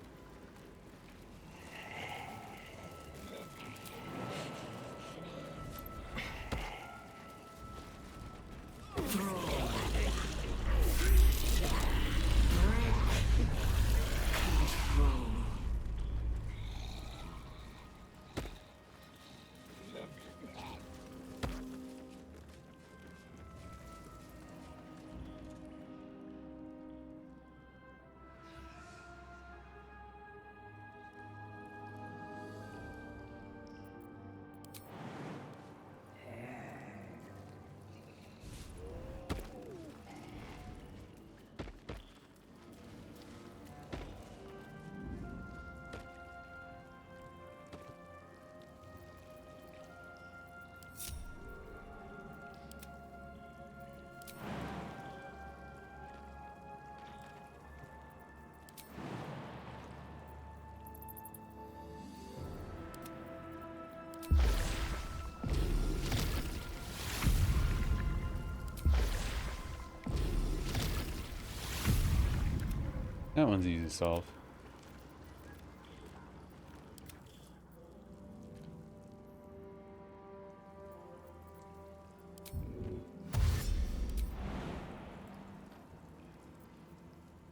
Speaker 1: That one's easy to solve.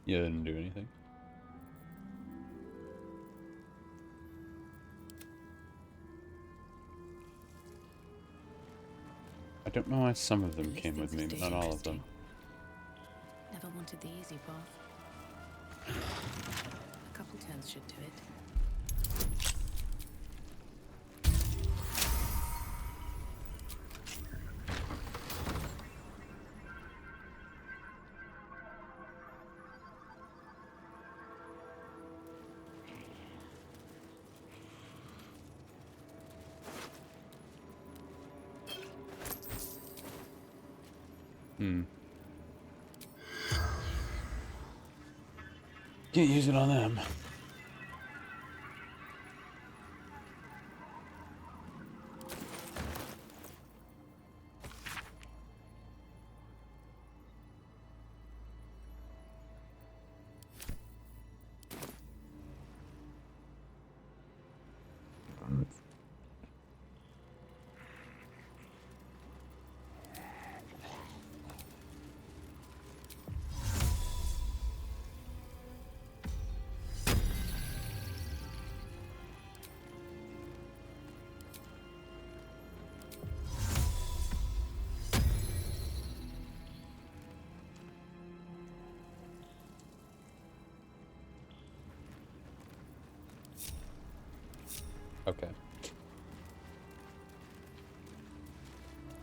Speaker 1: Yeah, didn't do anything. I don't know why some of them came with me, but not all of them.
Speaker 2: Never wanted the easy path. A couple turns should do it.
Speaker 1: Can't use it on them. Okay.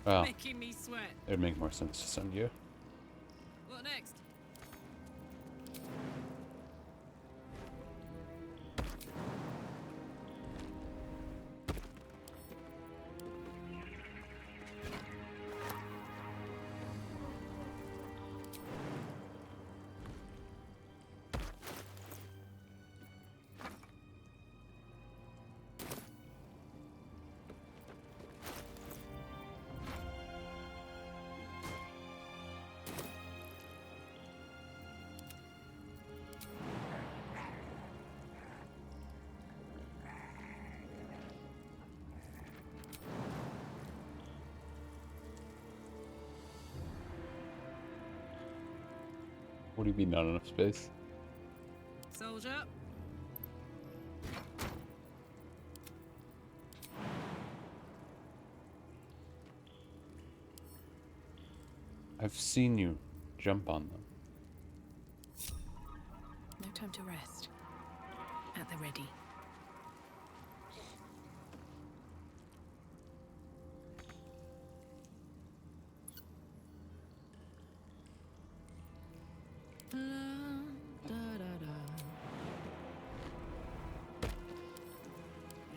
Speaker 1: Well,
Speaker 7: Making me sweat.
Speaker 1: it'd make more sense to send you.
Speaker 7: What next?
Speaker 1: What do you mean, not enough space?
Speaker 7: Soldier.
Speaker 1: I've seen you jump on them.
Speaker 2: No time to rest. At the ready.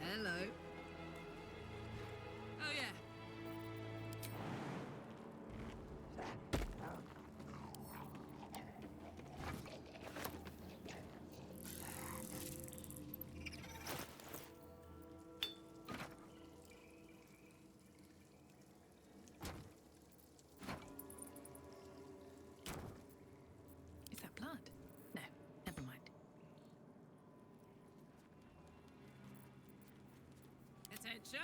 Speaker 7: Hello. Oh yeah.
Speaker 2: Is that blood? No, never mind.
Speaker 7: Attention.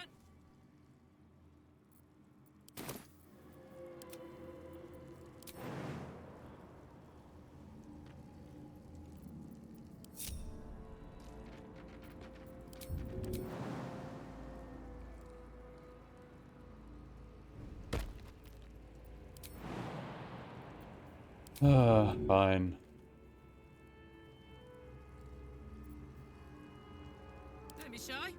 Speaker 1: Fine.
Speaker 7: Don't be shy.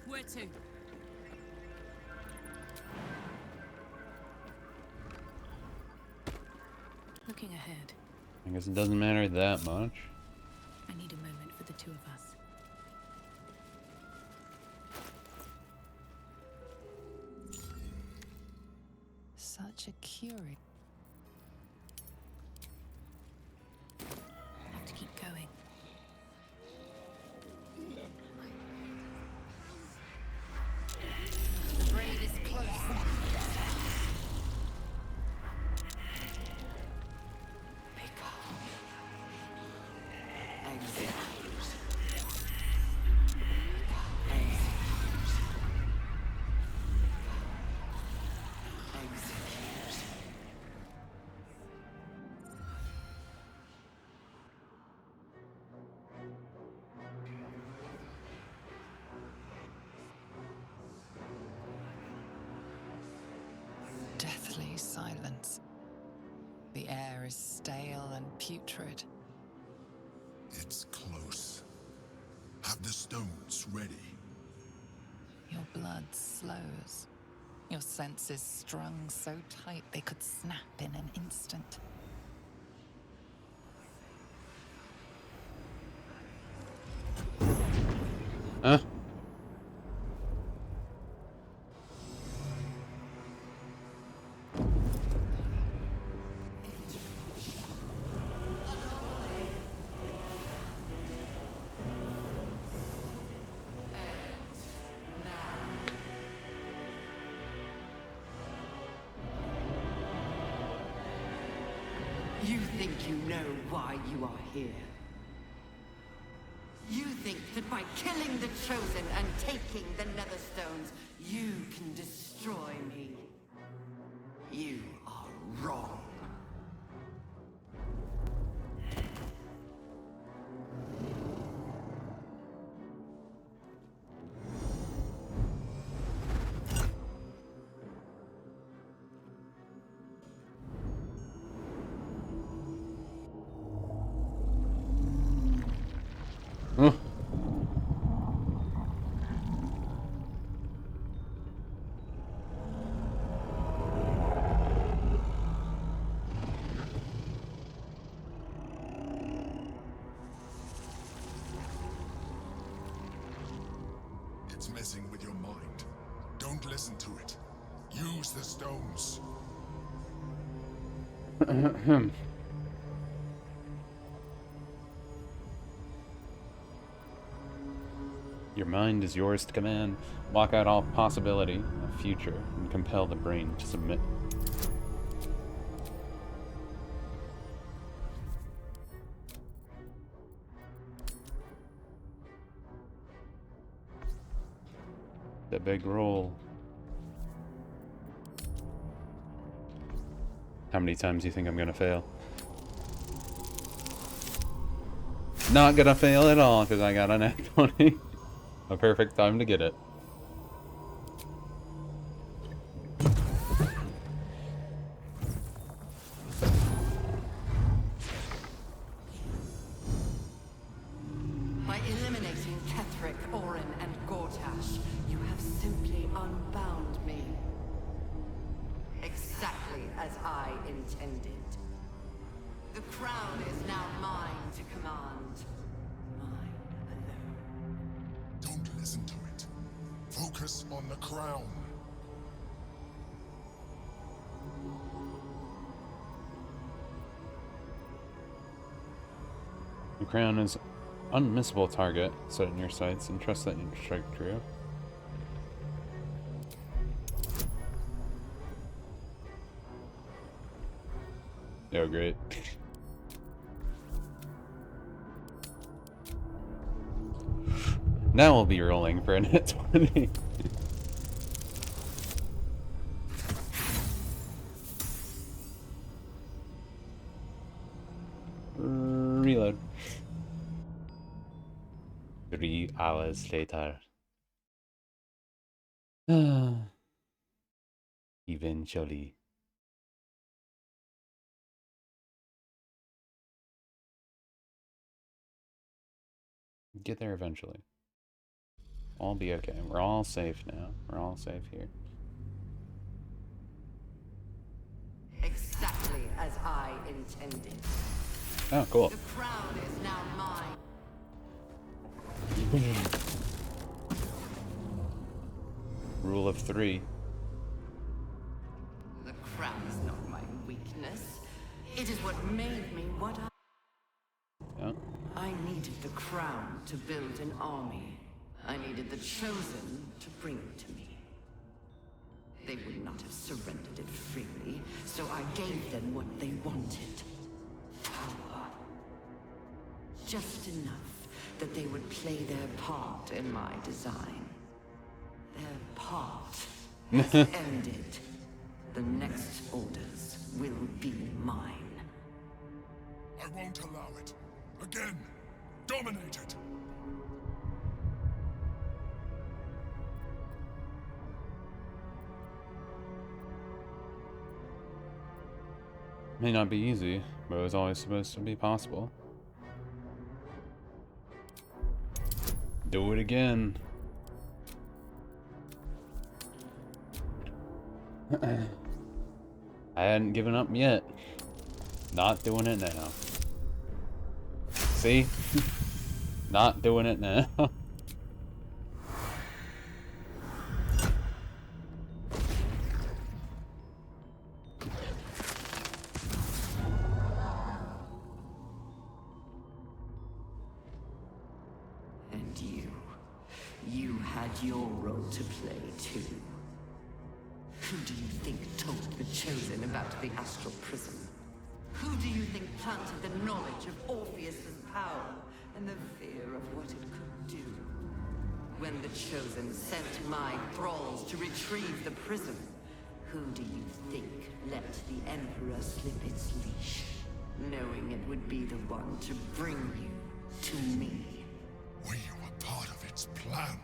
Speaker 7: Where to?
Speaker 2: Looking ahead.
Speaker 1: I guess it doesn't matter that much.
Speaker 2: I need a moment for the two of us.
Speaker 4: Such a curious.
Speaker 2: Have to keep going.
Speaker 12: The grave is close.
Speaker 4: The air is stale and putrid.
Speaker 5: It's close. Have the stones ready.
Speaker 4: Your blood slows. Your senses strung so tight they could snap in an instant.
Speaker 1: Huh?
Speaker 10: You think you know why you are here? You think that by killing the Chosen and taking the Netherstones, you can destroy me? You are wrong.
Speaker 1: Huh?
Speaker 5: It's messing with your mind. Don't listen to it. Use the stones.
Speaker 1: Your mind is yours to command. Block out all possibility of future and compel the brain to submit. The big roll. How many times do you think I'm gonna fail? Not gonna fail at all because I got an nat 20. A perfect time to get it.
Speaker 10: By eliminating Ketheric, Orin, and Gortash, you have simply unbound me. Exactly as I intended. The crown is now mine to command.
Speaker 5: Don't listen to it. Focus on the crown.
Speaker 1: The crown is unmissable target. Set in your sights and trust that you strike true. Oh, great. Now we'll be rolling for a net 20. Reload. 3 hours later. Eventually. Get there eventually. I'll be okay. We're all safe now. We're all safe here.
Speaker 10: Exactly as I intended.
Speaker 1: Oh, cool.
Speaker 10: The crown is now mine.
Speaker 1: Rule of 3.
Speaker 10: The crown is not my weakness. It is what made me what I...
Speaker 1: Yeah.
Speaker 10: I needed the crown to build an army. I needed the Chosen to bring it to me. They would not have surrendered it freely, so I gave them what they wanted. Power. Just enough that they would play their part in my design. Their part has ended. The next orders will be mine.
Speaker 5: I won't allow it. Again, dominate it.
Speaker 1: May not be easy, but it was always supposed to be possible. Do it again. I hadn't given up yet. Not doing it now. See? Not doing it now.
Speaker 10: And you had your role to play too. Who do you think told the Chosen about the Astral Prism? Who do you think planted the knowledge of Orpheus's power and the fear of what it could do? When the Chosen sent my thralls to retrieve the prism, who do you think let the Emperor slip its leash, knowing it would be the one to bring you to me?
Speaker 9: We were part of its plan.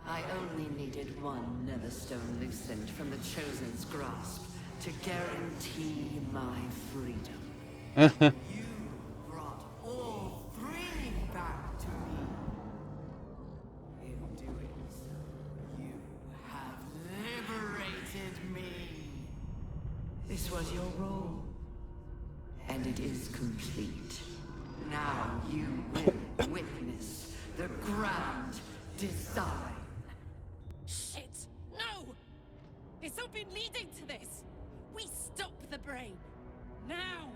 Speaker 10: I only needed one Netherstone loosened from the Chosen's grasp to guarantee my freedom. You brought all three back to me. In doing so, you have liberated me. This was your role, and it is complete. Now you will witness the grand design.
Speaker 7: Shit! No! It's all been leading to this! We stop the brain! Now!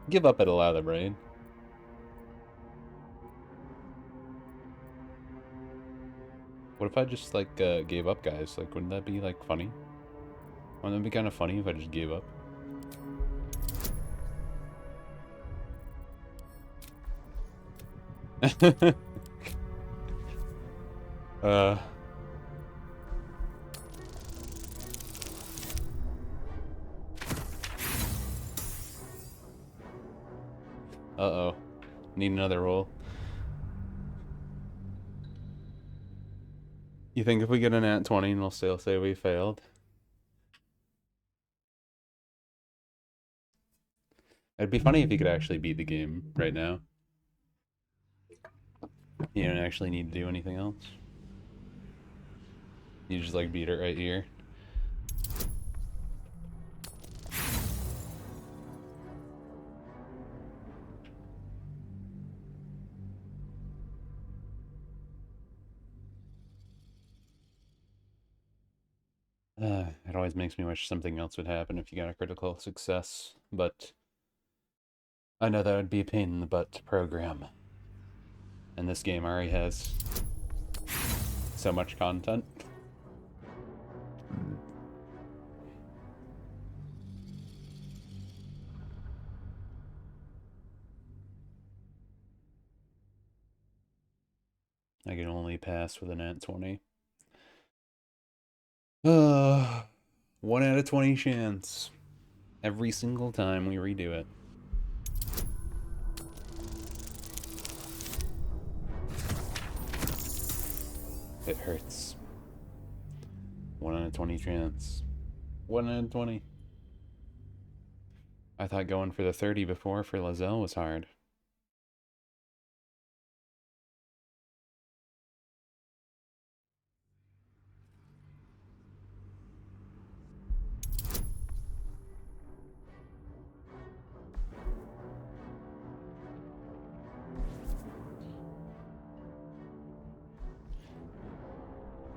Speaker 1: Give up and allow the brain. What if I just, like, gave up, guys? Like, wouldn't that be, like, funny? Wouldn't that be kind of funny if I just gave up? Uh-oh. Need another roll. You think if we get an nat 20 and we'll still say we failed? It'd be funny if you could actually beat the game right now. You don't actually need to do anything else. You just, like, beat it right here. It always makes me wish something else would happen if you got a critical success, but I know that would be a pain in the butt to program. And this game already has so much content. I can only pass with a nat 20. 1 out of 20 chance. Every single time we redo it. It hurts. 1 out of 20 chance. 1 out of 20. I thought going for the 30 before for Lizelle was hard.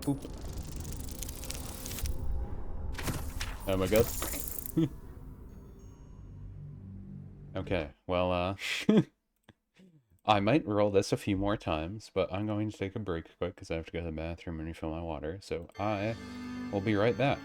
Speaker 1: Oop. Oh my god. Okay, well, I might roll this a few more times, but I'm going to take a break quick because I have to go to the bathroom and refill my water, so I will be right back.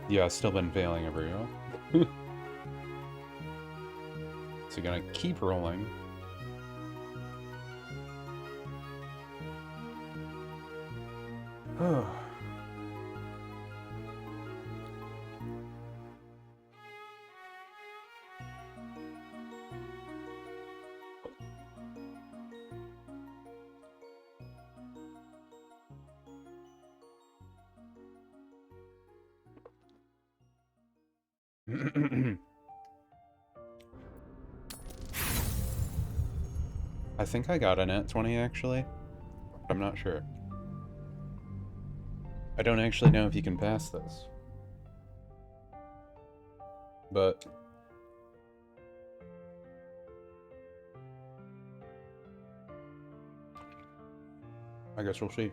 Speaker 1: Yeah, I've still been failing every roll. So you're gonna keep rolling. Oh. I think I got a nat 20 actually. I'm not sure. I don't actually know if you can pass this. But I guess we'll see.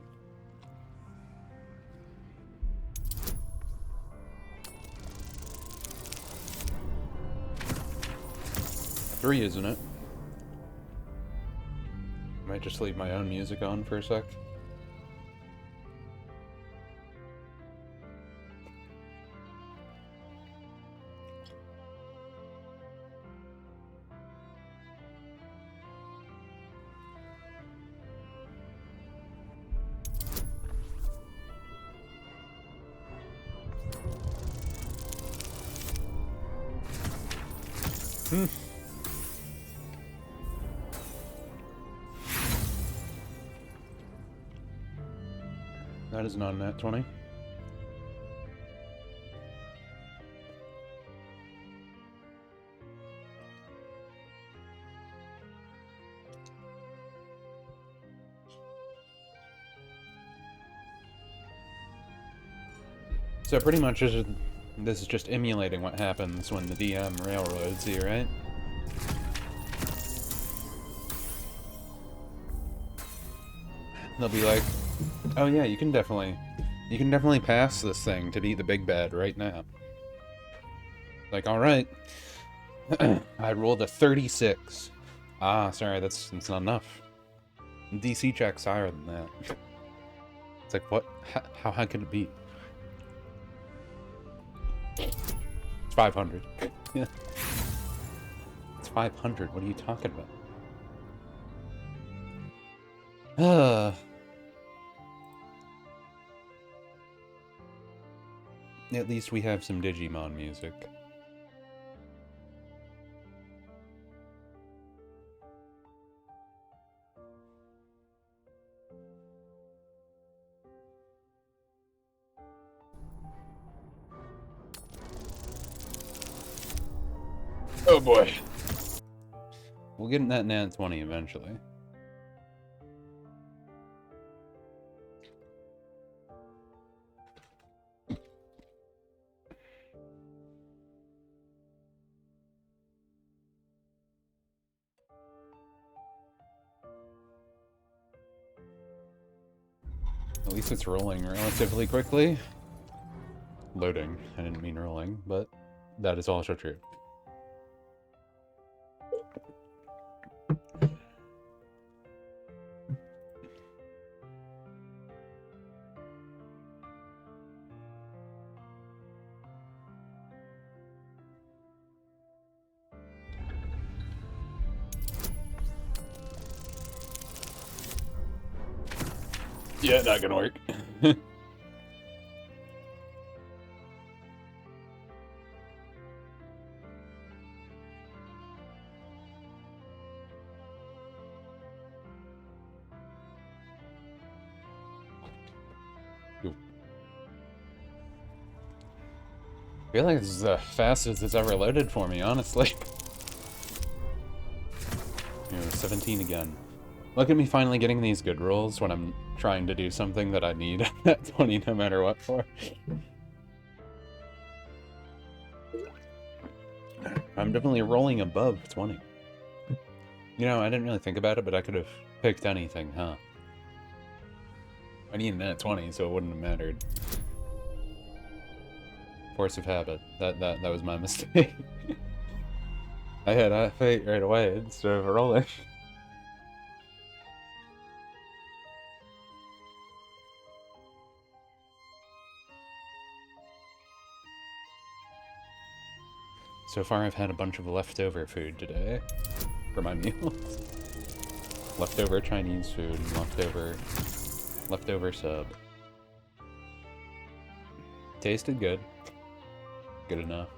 Speaker 1: Three, isn't it? Might just leave my own music on for a sec. That is not a nat 20. So pretty much this is just emulating what happens when the DM railroads you, right? They'll be like, oh yeah, you can definitely pass this thing to be the big bad right now. Like, alright. I rolled a 36. Ah, sorry, that's not enough. DC check's higher than that. It's like, what? How high could it be? It's 500. Yeah. It's 500, what are you talking about? At least we have some Digimon music. Oh boy. We'll get in that nat 20 eventually. At least it's rolling relatively quickly. Loading. I didn't mean rolling, but that is also true. Yeah, not gonna work. I feel like this is the fastest it's ever loaded for me, honestly. 17 again. Look at me finally getting these good rolls when I'm trying to do something that I need at 20 no matter what for. I'm definitely rolling above 20. You know, I didn't really think about it, but I could have picked anything, huh? I needed that 20, so it wouldn't have mattered. Force of habit. That was my mistake. I had a fate right away instead of rolling. So far I've had a bunch of leftover food today for my meals. Leftover Chinese food and leftover sub. Tasted good. Good enough.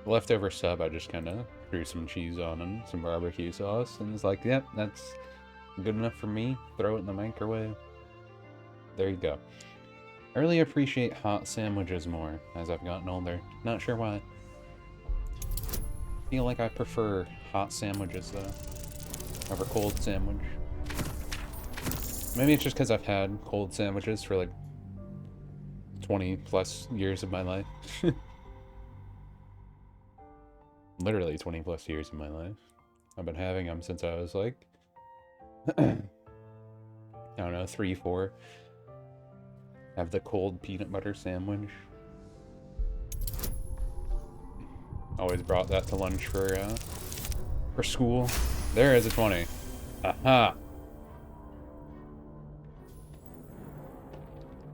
Speaker 1: Leftover sub I just kinda threw some cheese on and some barbecue sauce and it's like, yep, that's good enough for me. Throw it in the microwave. There you go. I really appreciate hot sandwiches more as I've gotten older. Not sure why. Feel like I prefer hot sandwiches though, over cold sandwich. Maybe it's just because I've had cold sandwiches for like 20 plus years of my life. Literally 20 plus years of my life. I've been having them since I was like, I don't know, 3, 4. Have the cold peanut butter sandwich. Always brought that to lunch for school. There is a 20. Aha!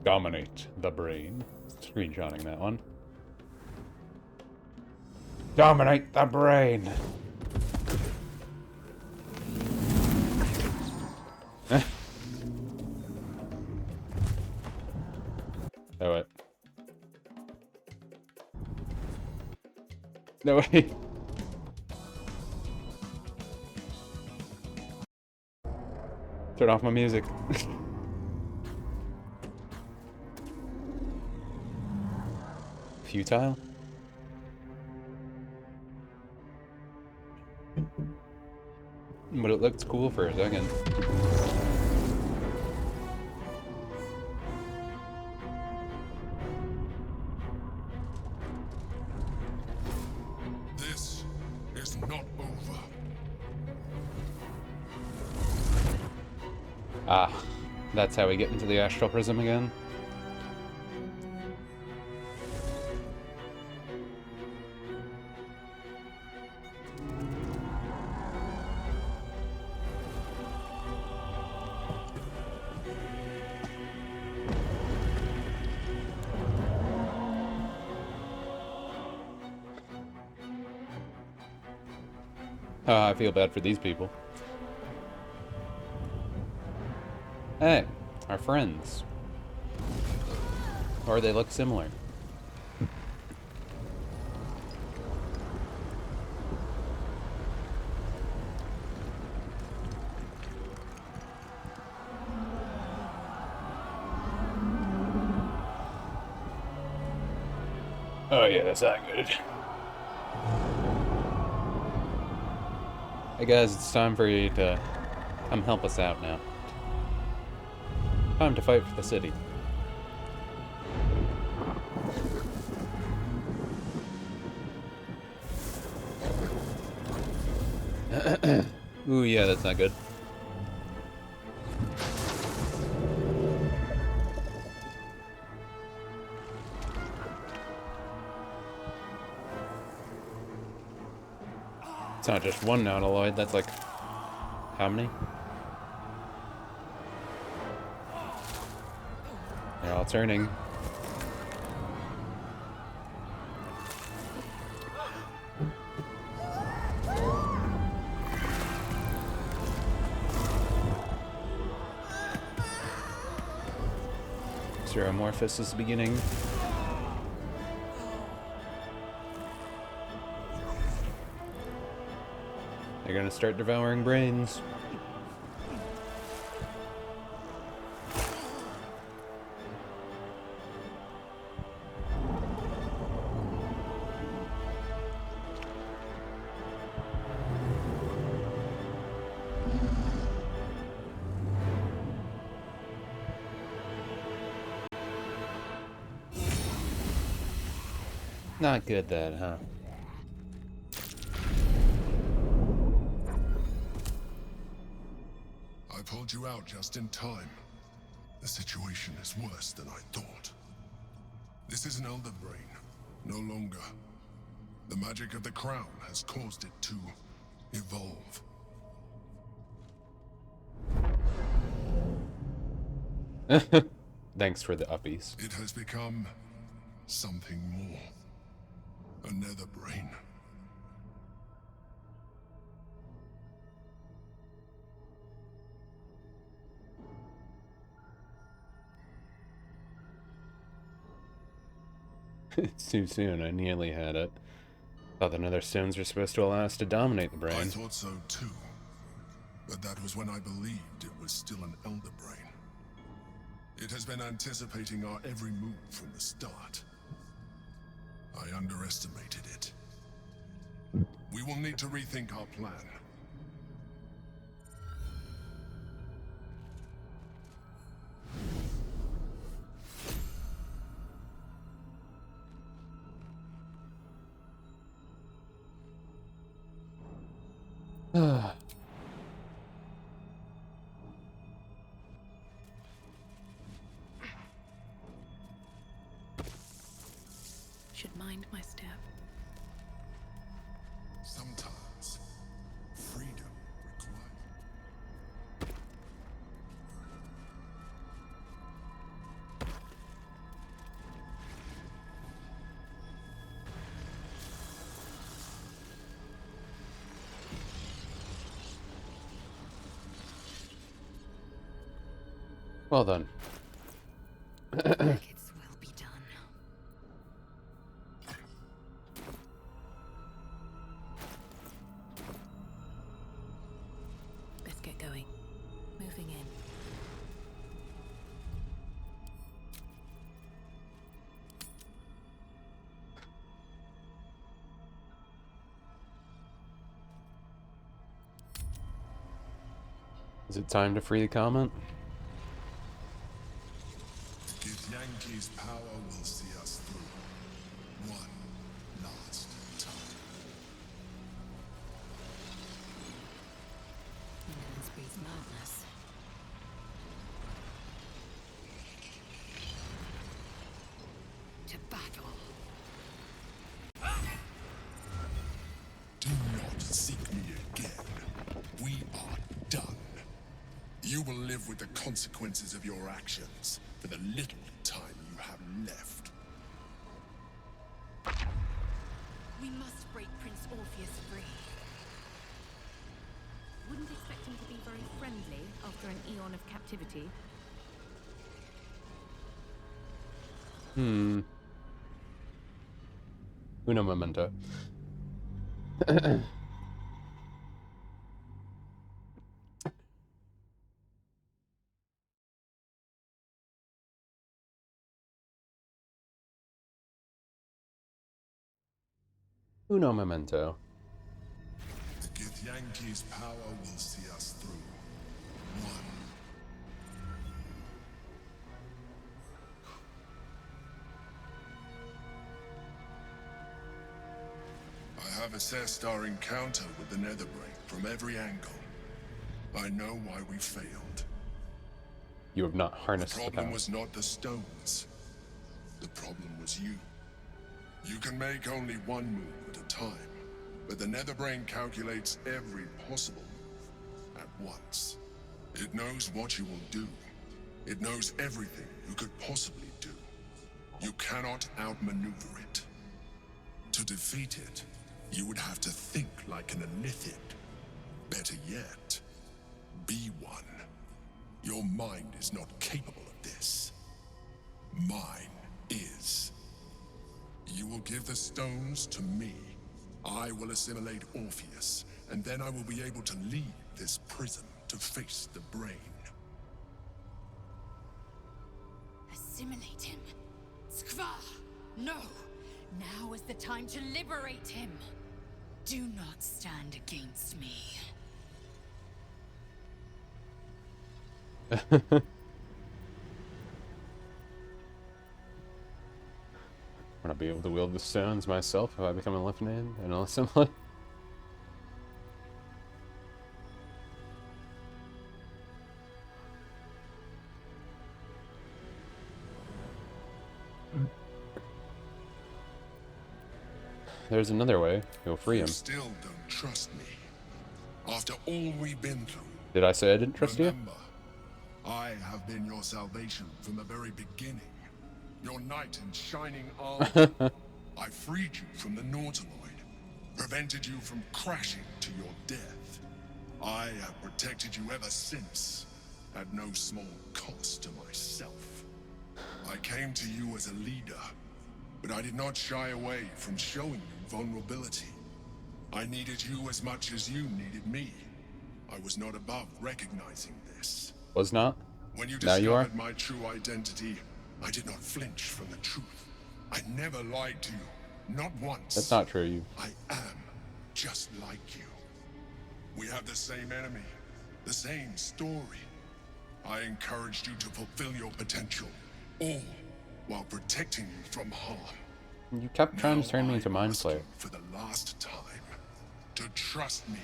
Speaker 1: Dominate the brain. Screenshotting that one. Dominate the brain! Oh, wait. No way. Turn off my music. Futile? But it looked cool for a second.
Speaker 9: This is not over.
Speaker 1: Ah, that's how we get into the astral prism again. I feel bad for these people. Hey, our friends. Or they look similar. Oh yeah, that's not good. Hey guys, it's time for you to come help us out now. Time to fight for the city. Ooh, yeah, that's not good. It's not just one nautiloid, that's like... how many? They're all turning. Stereomorphous is beginning. They're gonna start devouring brains. Not good, that, huh?
Speaker 9: I pulled you out just in time. The situation is worse than I thought. This is an elder brain, no longer. The magic of the crown has caused it to evolve.
Speaker 1: Thanks for the uppies.
Speaker 9: It has become something more. A nether brain.
Speaker 1: It's too soon. I nearly had it. Thought the nether stones were supposed to allow us to dominate the brain.
Speaker 9: I thought so too. But that was when I believed it was still an elder brain. It has been anticipating our every move from the start. I underestimated it. We will need to rethink our plan.
Speaker 2: Should mind my step.
Speaker 9: Sometimes, freedom requires...
Speaker 1: Well done.
Speaker 12: Its will be done.
Speaker 2: Let's get going. Moving in.
Speaker 1: Is it time to free the comment?
Speaker 9: Githyanki's power will see us through. One last time.
Speaker 12: Ignorance breeds madness. To battle.
Speaker 9: Do not seek me again. We are done. You will live with the consequences of your actions for the little time you have left.
Speaker 12: We must break Prince Orpheus free.
Speaker 2: Wouldn't expect him to be very friendly after an eon of captivity.
Speaker 1: Uno momento. Uno momento.
Speaker 9: Githyanki's power will see us through. One. I have assessed our encounter with the Netherbrain from every angle. I know why we failed.
Speaker 1: You have not harnessed
Speaker 9: The
Speaker 1: the
Speaker 9: problem
Speaker 1: power.
Speaker 9: was not the stones. The problem was you. You can make only one move at a time, but the Netherbrain calculates every possible move at once. It knows what you will do. It knows everything you could possibly do. You cannot outmaneuver it. To defeat it, you would have to think like an Elithid. Better yet, be one. Your mind is not capable of this. Mine is. You will give the stones to me. I will assimilate Orpheus, and then I will be able to leave this prison to face the brain.
Speaker 12: Assimilate him. Skva! No! Now is the time to liberate him. Do not stand against me.
Speaker 1: Want to be able to wield the stones myself if I become a Lithnid and an assembly? There's another way. You'll free him.
Speaker 9: You still don't trust me. After all we've been through.
Speaker 1: Did I say I didn't trust you?
Speaker 9: Remember, I have been your salvation from the very beginning. Your knight in shining armor. I freed you from the Nautiloid, prevented you from crashing to your death. I have protected you ever since, at no small cost to myself. I came to you as a leader,
Speaker 20: but I did not shy away from showing you vulnerability. I needed you as much as you needed me. I was not above recognizing this.
Speaker 1: Was not?
Speaker 20: When you
Speaker 1: Now you are?
Speaker 20: discovered my true identity, I did not flinch from the truth. I never lied to you, not once.
Speaker 1: That's not true.
Speaker 20: I am just like you. We have the same enemy, the same story. I encouraged you to fulfill your potential, all while protecting you from harm.
Speaker 1: You kept trying to turn me into Mind Flayer.
Speaker 20: For the last time, to trust me.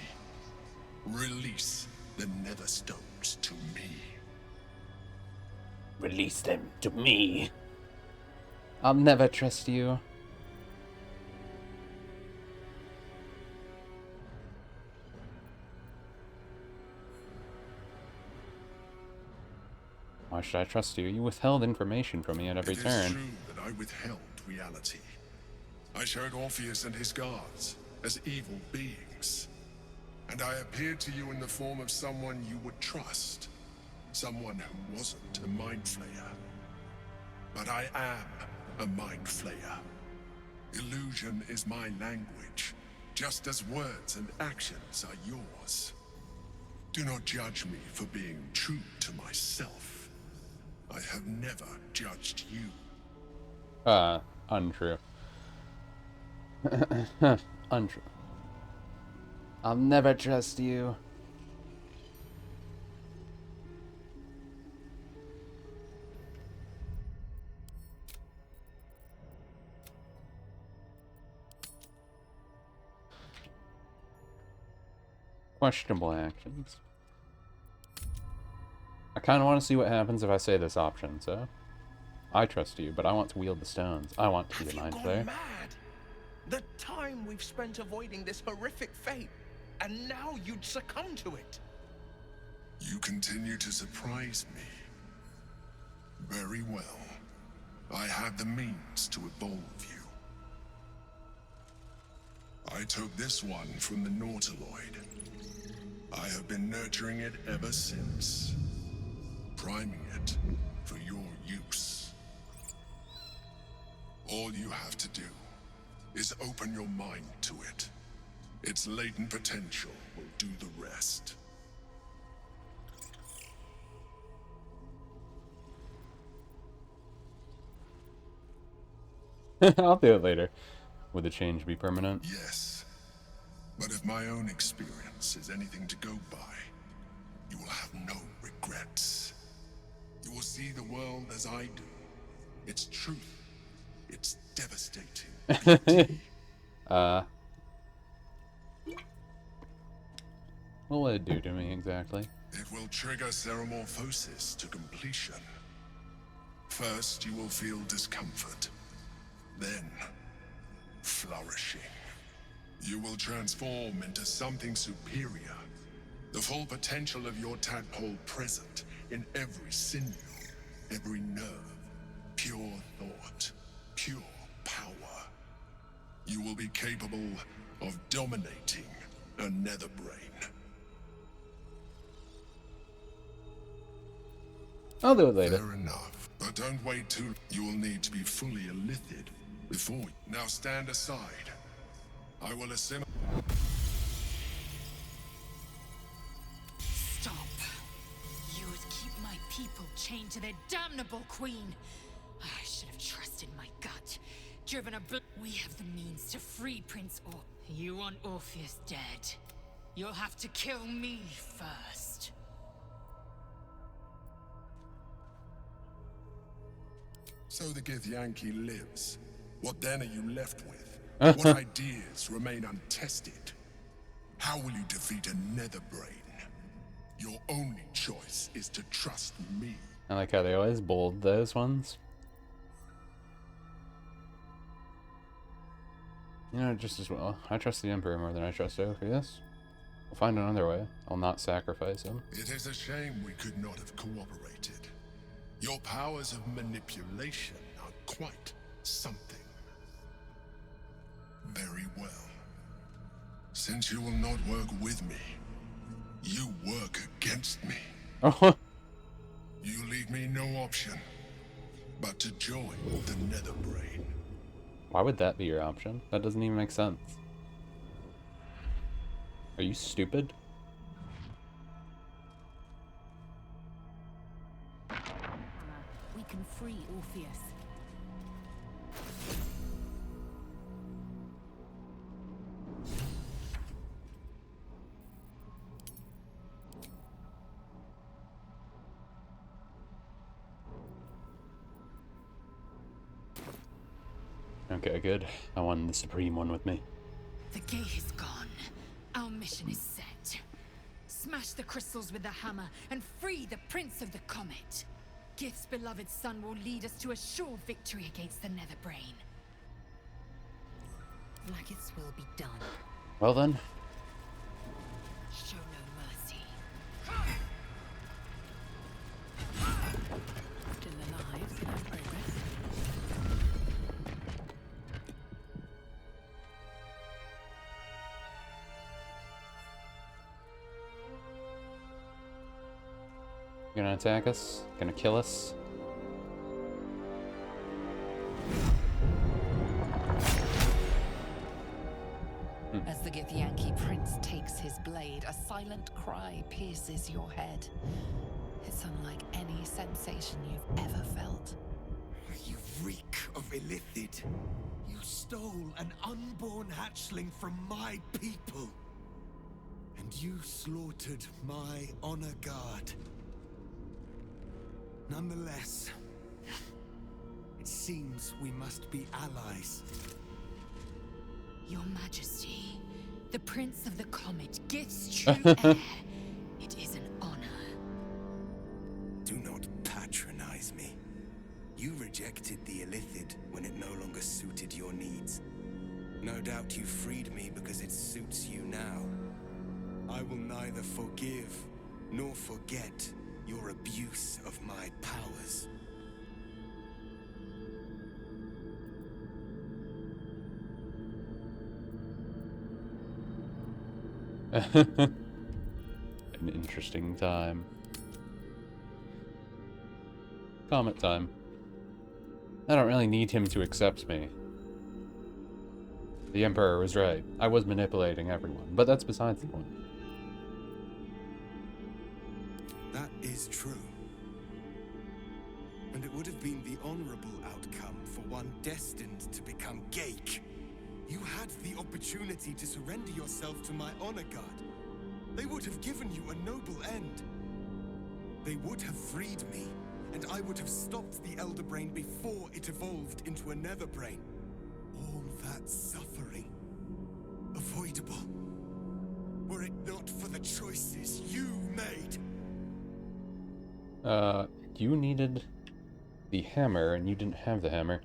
Speaker 20: Release the Nether Stones to me.
Speaker 1: Release them to me. I'll never trust you. Why should I trust you? You withheld information from me at every turn.
Speaker 20: It is true that I withheld reality. I showed Orpheus and his guards as evil beings. And I appeared to you in the form of someone you would trust. Someone who wasn't a Mind Flayer. But I am a Mind Flayer. Illusion is my language, just as words and actions are yours. Do not judge me for being true to myself. I have never judged you.
Speaker 1: Untrue. Untrue. I'll never trust you. Questionable actions. I kind of want to see what happens if I say this option, so... I trust you, but I want to wield the stones. I want to be a Mind Flayer.
Speaker 6: Mad? The time we've spent avoiding this horrific fate, and now you'd succumb to it.
Speaker 20: You continue to surprise me. Very well. I have the means to evolve you. I took this one from the Nautiloid. I have been nurturing it ever since. Priming it for your use. All you have to do is open your mind to it. Its latent potential will do the rest.
Speaker 1: I'll do it later. Would the change be permanent?
Speaker 20: Yes. But if my own experience is anything to go by, you will have no regrets. You will see the world as I do. Its truth. Its devastating beauty.
Speaker 1: What will it do to me exactly?
Speaker 20: It will trigger ceremorphosis to completion. First, you will feel discomfort. Then, flourishing. You will transform into something superior. The full potential of your tadpole present in every sinew, every nerve. Pure thought, pure power. You will be capable of dominating a nether brain.
Speaker 1: I'll do it later.
Speaker 20: Fair enough. But don't wait too. You will need to be fully elithid before. Now stand aside. I will assimilate.
Speaker 12: Stop. You would keep my people chained to their damnable queen. I should have trusted my gut. Driven a We have the means to free Prince Or. You want Orpheus dead. You'll have to kill me first.
Speaker 20: So the Githyanki lives. What then are you left with? What ideas remain untested? How will you defeat a nether brain? Your only choice is to trust me.
Speaker 1: I like how they always bold those ones. You know, just as well. I trust the Emperor more than I trust Orpheus. We'll find another way. I'll not sacrifice him.
Speaker 20: It is a shame we could not have cooperated. Your powers of manipulation are quite something. Very well. Since you will not work with me, you work against me.
Speaker 1: Oh.
Speaker 20: You leave me no option but to join the nether brain.
Speaker 1: Why would that be your option? That doesn't even make sense. Are you stupid?
Speaker 2: We can free Orpheus.
Speaker 1: Okay, good. I wanted the Supreme one with me.
Speaker 12: The gate is gone. Our mission is set. Smash the crystals with the hammer and free the Prince of the Comet. Gith's beloved son will lead us to a sure victory against the Netherbrain. Like its will be done.
Speaker 1: Well then.
Speaker 12: Show no mercy.
Speaker 2: Still alive, slow progress.
Speaker 1: Gonna attack us? Gonna kill us?
Speaker 4: As the Githyanki prince takes his blade, a silent cry pierces your head. It's unlike any sensation you've ever felt.
Speaker 5: You reek of Illithid. You stole an unborn hatchling from my people. And you slaughtered my honor guard. Nonetheless, it seems we must be allies.
Speaker 12: Your Majesty, the Prince of the Comet, Gith's true heir. It is an honor.
Speaker 6: Do not patronize me. You rejected the Illithid when it no longer suited your needs. No doubt you freed me because it suits you now. I will neither forgive nor forget your abuse of my powers.
Speaker 1: An interesting time. Comet time. I don't really need him to accept me. The Emperor was right. I was manipulating everyone, but that's besides the point.
Speaker 6: That is true. And it would have been the honorable outcome for one destined to become Geik. You had the opportunity to surrender yourself to my honor guard. They would have given you a noble end. They would have freed me, and I would have stopped the Elder Brain before it evolved into a Nether Brain. All that suffering, avoidable, were it not for the choices you made.
Speaker 1: You needed the hammer, and you didn't have the hammer.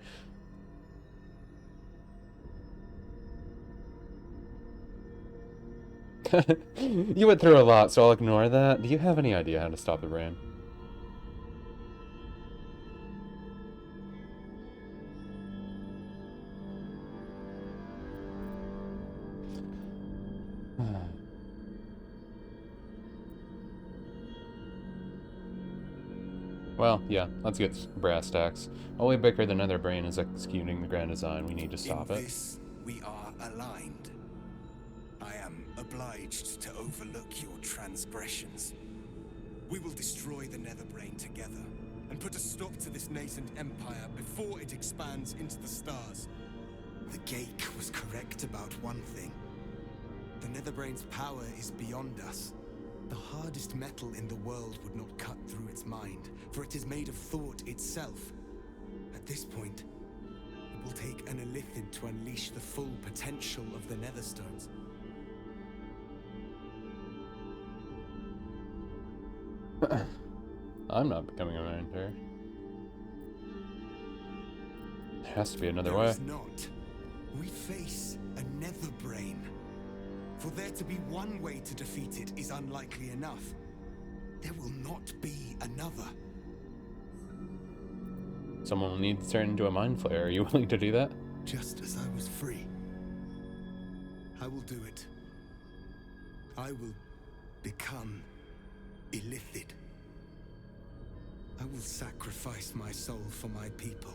Speaker 1: You went through a lot, so I'll ignore that. Do you have any idea how to stop the brain? Well, yeah, let's get brass tacks. Only Baker the Nether Brain is executing the grand design. We need to stop it.
Speaker 6: In this, we are aligned. I am obliged to overlook your transgressions. We will destroy the Nether Brain together, and put a stop to this nascent empire before it expands into the stars. The Geik was correct about one thing. The Nether Brain's power is beyond us. The hardest metal in the world would not cut through its mind, for it is made of thought itself. At this point, it will take an Illithid to unleash the full potential of the Netherstones.
Speaker 1: I'm not becoming a mentor. There has to be another way.
Speaker 6: There is not. We face a Nether Brain. For there to be one way to defeat it is unlikely enough. There will not be another.
Speaker 1: Someone will need to turn into a mind flayer. Are you willing to do that?
Speaker 6: Just as I was free, I will do it. I will become Illithid. I will sacrifice my soul for my people.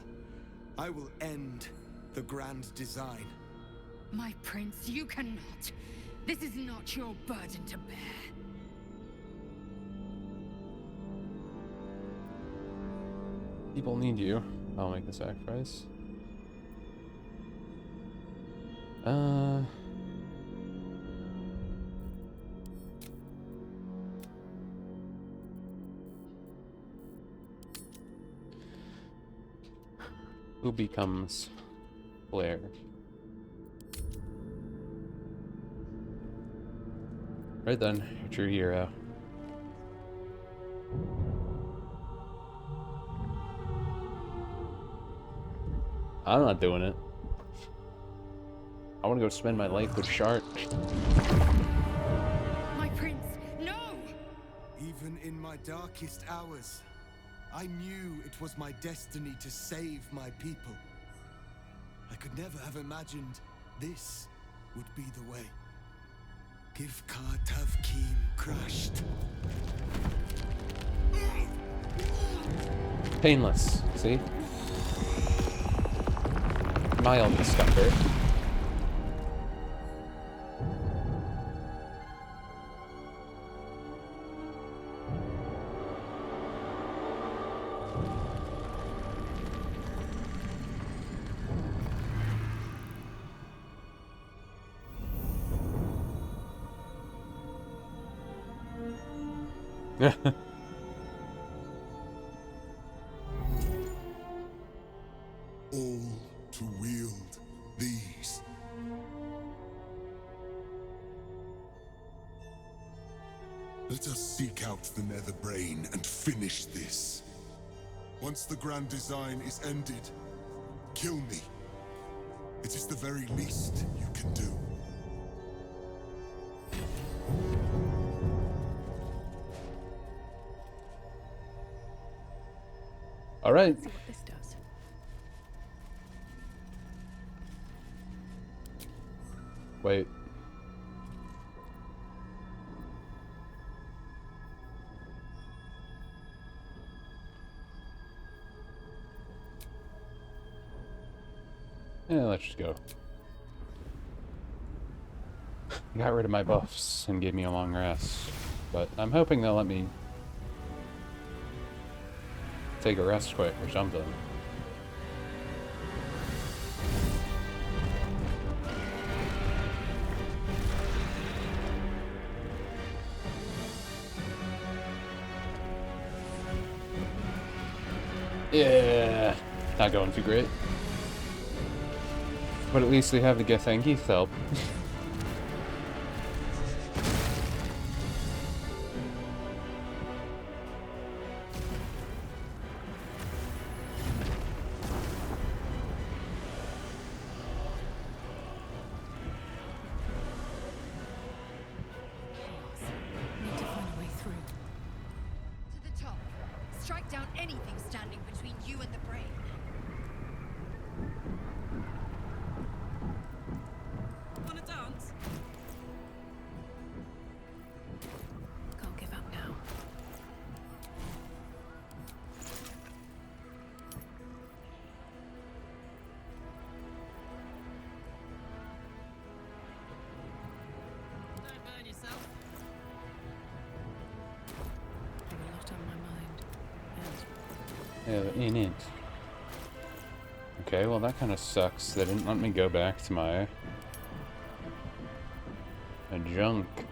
Speaker 6: I will end the grand design.
Speaker 12: My prince, you cannot. This is not your burden to bear.
Speaker 1: People need you. I'll make the sacrifice. Who becomes Blair? Right then, you're true hero. I'm not doing it. I want to go spend my life with Shart.
Speaker 12: My prince, no!
Speaker 6: Even in my darkest hours, I knew it was my destiny to save my people. I could never have imagined this would be the way. Givkar Tavkim crashed.
Speaker 1: Painless, see? Mild discomfort.
Speaker 20: All to wield these. Let us seek out the Nether Brain and finish this. Once the grand design is ended, kill me. It is the very least you can do.
Speaker 1: All right.
Speaker 2: Let's see what this does.
Speaker 1: Wait. Yeah, let's just go. Got rid of my buffs and gave me a long rest, but I'm hoping they'll let me take a rest quick or something. Yeah, not going too great. But at least we have the Gethangi's help.
Speaker 2: Need to find a way through.
Speaker 12: To the top. Strike down anything standing between you and the brain.
Speaker 7: Wanna dance?
Speaker 2: Can't give up now.
Speaker 7: Don't burn yourself.
Speaker 2: I have a lot on my mind.
Speaker 1: In it. Okay, well that kind of sucks. They didn't let me go back to my junk.
Speaker 7: I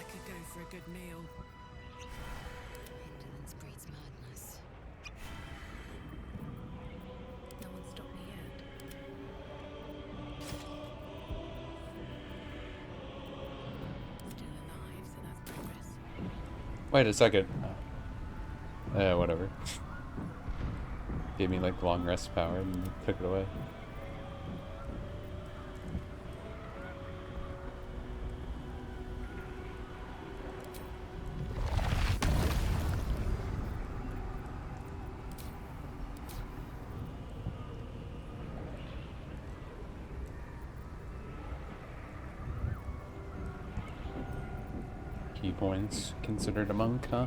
Speaker 7: could go for a good meal.
Speaker 12: Indolence breeds madness.
Speaker 2: No one stopped me yet. Still alive, so that's progress.
Speaker 1: Wait a second. Whatever. Gave me like long rest power and took it away. key points considered a monk, huh?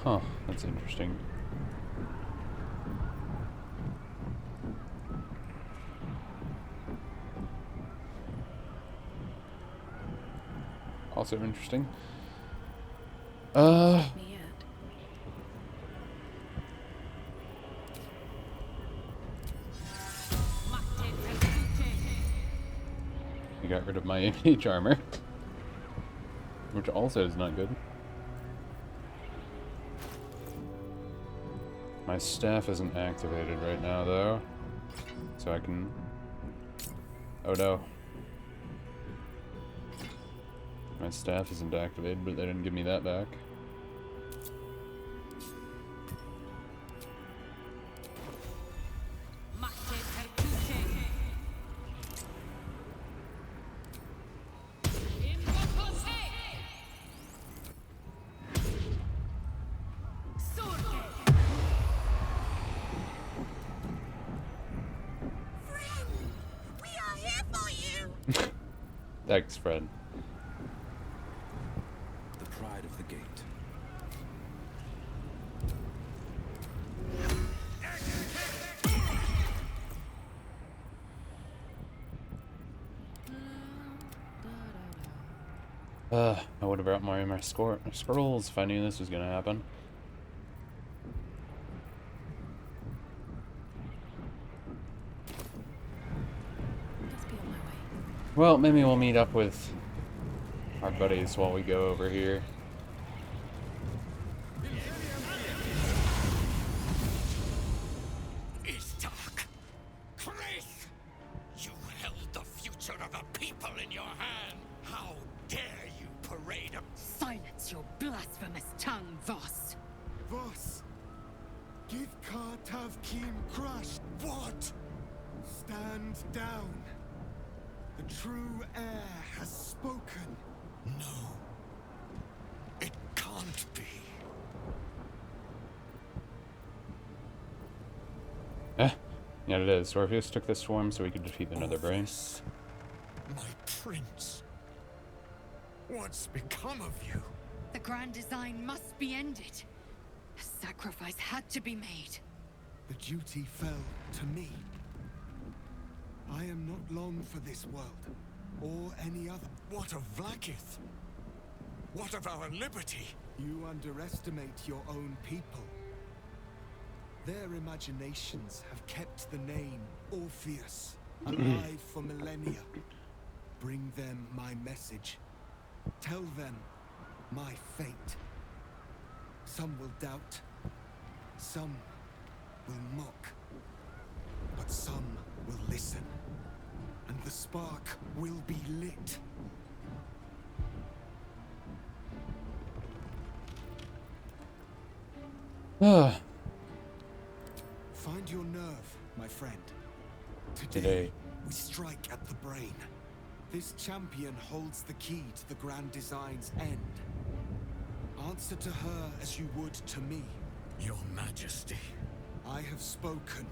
Speaker 1: Huh, that's interesting. Also interesting. I got rid of my mage armor, which also is not good. My staff isn't activated right now, though, so I can... Oh no. My staff isn't activated, but they didn't give me that back. Thanks, Fred.
Speaker 3: The pride of the gate.
Speaker 1: I would have brought my scrolls if I knew this was gonna happen. Well, maybe we'll meet up with our buddies while we go over here.
Speaker 21: Istark! Chris! You held the future of a people in your hand! How dare you parade a...
Speaker 12: Silence your blasphemous tongue, Voss!
Speaker 5: Voss! Give Kartav Kim crushed!
Speaker 21: What?
Speaker 5: Stand down! The true heir has spoken.
Speaker 21: No. It can't be.
Speaker 1: Yeah, it is. Orpheus took this form so he could defeat the Nether Brain.
Speaker 21: My prince. What's become of you?
Speaker 12: The grand design must be ended. A sacrifice had to be made.
Speaker 5: The duty fell to me. I am not long for this world, or any other.
Speaker 21: What of Vlaakith? What of our liberty?
Speaker 5: You underestimate your own people. Their imaginations have kept the name Orpheus alive for millennia. Bring them my message. Tell them my fate. Some will doubt. Some will mock. But some will listen. And the spark will be lit. Find your nerve, my friend. Today, we strike at the brain. This champion holds the key to the grand design's end. Answer to her as you would to me.
Speaker 21: Your Majesty.
Speaker 5: I have spoken.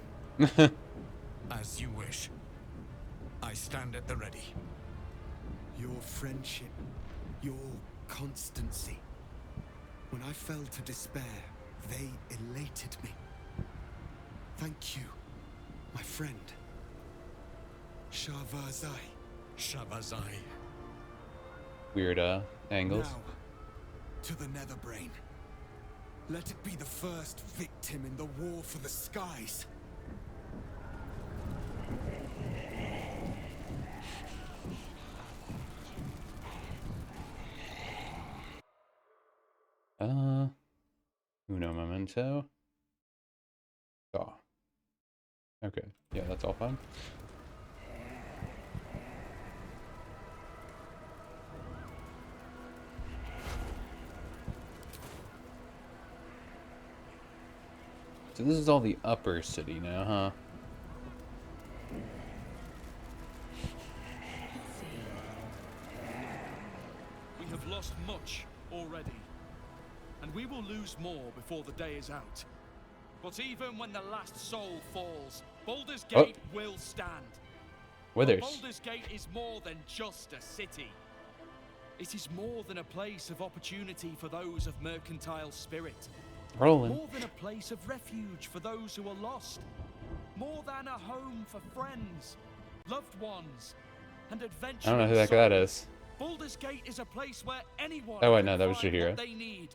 Speaker 21: As you wish. I stand at the ready.
Speaker 5: Your friendship, your constancy. When I fell to despair, they elated me. Thank you, my friend. Shavazai.
Speaker 21: Shavazai.
Speaker 1: Weird, angles.
Speaker 5: Now, to the Netherbrain. Let it be the first victim in the war for the skies.
Speaker 1: Uno momento. Oh. Okay. Yeah, that's all fine. So this is all the upper city now, huh?
Speaker 11: We have lost much already, and we will lose more before the day is out. But even when the last soul falls, Baldur's Gate will stand.
Speaker 1: Withers.
Speaker 11: But Baldur's Gate is more than just a city. It is more than a place of opportunity for those of mercantile spirit.
Speaker 1: Rolling.
Speaker 11: More than a place of refuge for those who are lost. More than a home for friends, loved ones, and adventurers.
Speaker 1: I don't know who the heck that is.
Speaker 11: Baldur's Gate is a place where anyone
Speaker 1: Oh wait,
Speaker 11: can
Speaker 1: no, that was
Speaker 11: find
Speaker 1: Jaheira.
Speaker 11: what they need,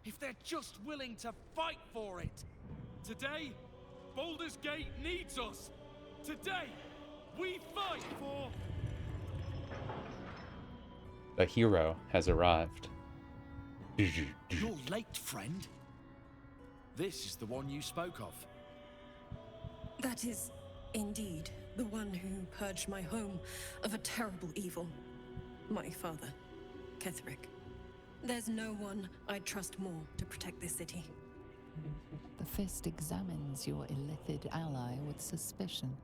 Speaker 11: if they're just willing to fight for it. Today, Baldur's Gate needs us. Today, we fight for...
Speaker 1: The hero has arrived.
Speaker 11: You're late, friend. This is the one you spoke of.
Speaker 22: That is, indeed, the one who purged my home of a terrible evil. My father, Ketheric. There's no one I'd trust more to protect this city.
Speaker 4: The Fist examines your illithid ally with suspicion.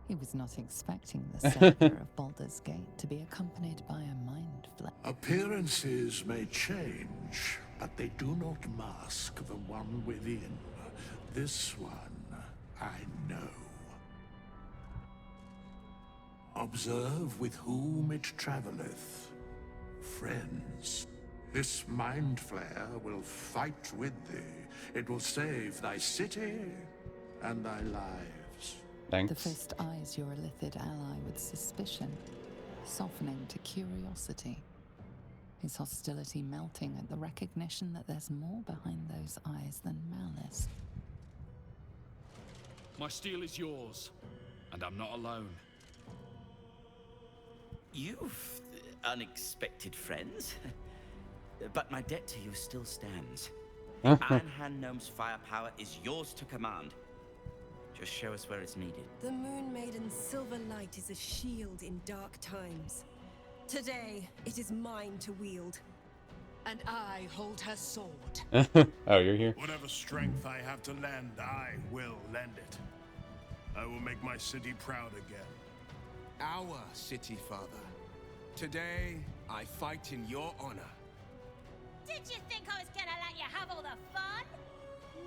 Speaker 4: He was not expecting the center of Baldur's Gate to be accompanied by a mind flayer.
Speaker 23: Appearances may change, but they do not mask the one within. This one, I know. Observe with whom it traveleth. Friends, this mind flayer will fight with thee. It will save thy city and thy lives.
Speaker 1: Thanks.
Speaker 4: The Fist eyes your illithid ally with suspicion, softening to curiosity. His hostility melting at the recognition that there's more behind those eyes than malice.
Speaker 11: My steel is yours, and I'm not alone.
Speaker 24: You've unexpected friends, but my debt to you still stands. Ironhand Gnome's firepower is yours to command. Just show us where it's needed.
Speaker 22: The Moon Maiden's silver light is a shield in dark times. Today, it is mine to wield.
Speaker 12: And I hold her sword.
Speaker 1: Oh, you're here?
Speaker 9: Whatever strength I have to lend, I will lend it. I will make my city proud again.
Speaker 6: Our city, Father. Today, I fight in your honor.
Speaker 18: Did you think I was gonna let you have all the fun?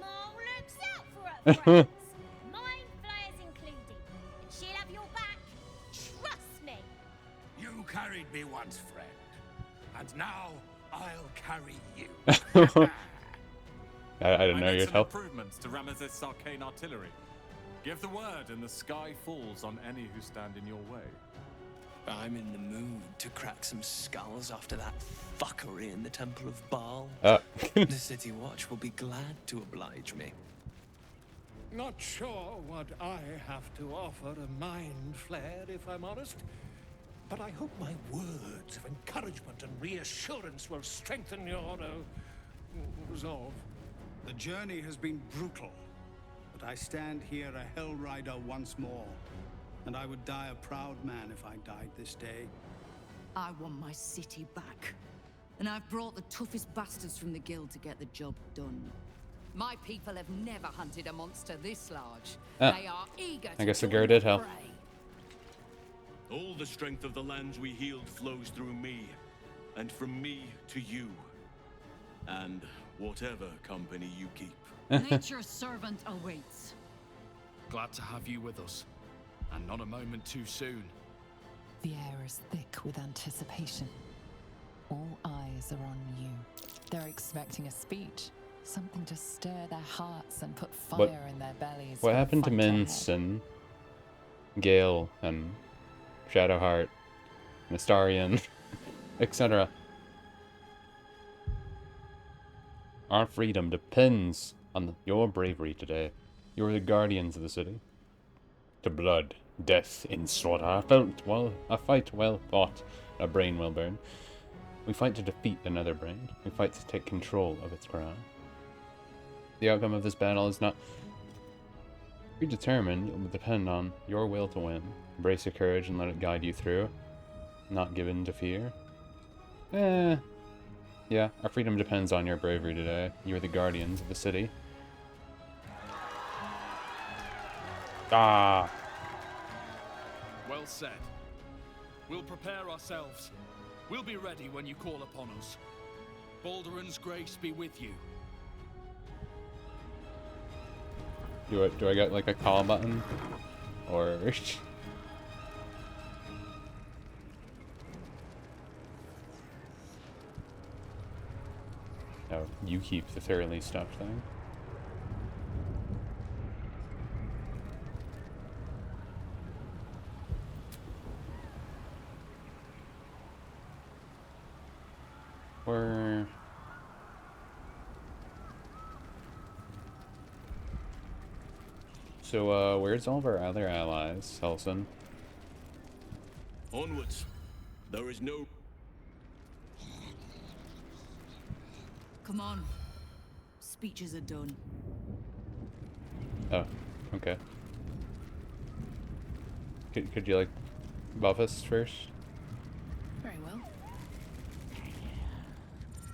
Speaker 18: Mole looks out for her friends. Mind flayers included. And she'll have your back. Trust me.
Speaker 23: You carried me once, friend. And now, I'll carry you.
Speaker 1: I didn't know
Speaker 25: made
Speaker 1: you'd
Speaker 25: some
Speaker 1: help.
Speaker 25: improvements to Ramesses' arcane artillery. Give the word and the sky falls on any who stand in your way.
Speaker 13: I'm in the mood to crack some skulls after that fuckery in the Temple of Baal. The City Watch will be glad to oblige me.
Speaker 26: Not sure what I have to offer a mind flare, if I'm honest. But I hope my words of encouragement and reassurance will strengthen your resolve.
Speaker 27: The journey has been brutal, but I stand here a Hell Rider once more. And I would die a proud man if I died this day.
Speaker 10: I want my city back. And I've brought the toughest bastards from the guild to get the job done. My people have never hunted a monster this large. They are eager to
Speaker 1: I guess the
Speaker 10: join
Speaker 1: girl did help.
Speaker 10: fray.
Speaker 16: All the strength of the lands we healed flows through me, and from me to you. And whatever company you keep.
Speaker 12: Nature's servant awaits.
Speaker 11: Glad to have you with us, and not a moment too soon.
Speaker 4: The air is thick with anticipation. All eyes are on you. They're expecting a speech, something to stir their hearts and put fire in their bellies.
Speaker 1: What
Speaker 4: for the
Speaker 1: happened to
Speaker 4: fight ahead.
Speaker 1: Mince and Gale and Shadowheart, Nestarian, etc.? Our freedom depends on your bravery today. You are the guardians of the city. To blood, death in slaughter. A fight well fought, a brain will burn. We fight to defeat another brain. We fight to take control of its crown. The outcome of this battle is not predetermined. It will depend on your will to win. Embrace your courage and let it guide you through. Not give in to fear. Yeah, our freedom depends on your bravery today. You are the guardians of the city. Ah.
Speaker 11: Well said. We'll prepare ourselves. We'll be ready when you call upon us. Balduran's grace be with you.
Speaker 1: Do I get like a call button? Or no, you keep the fairly stuffed thing. Or so where's all of our other allies, Helson?
Speaker 16: Onwards. There is no...
Speaker 12: Come on. Speeches are done.
Speaker 1: Oh, okay. Could you like buff us first?
Speaker 2: Very well.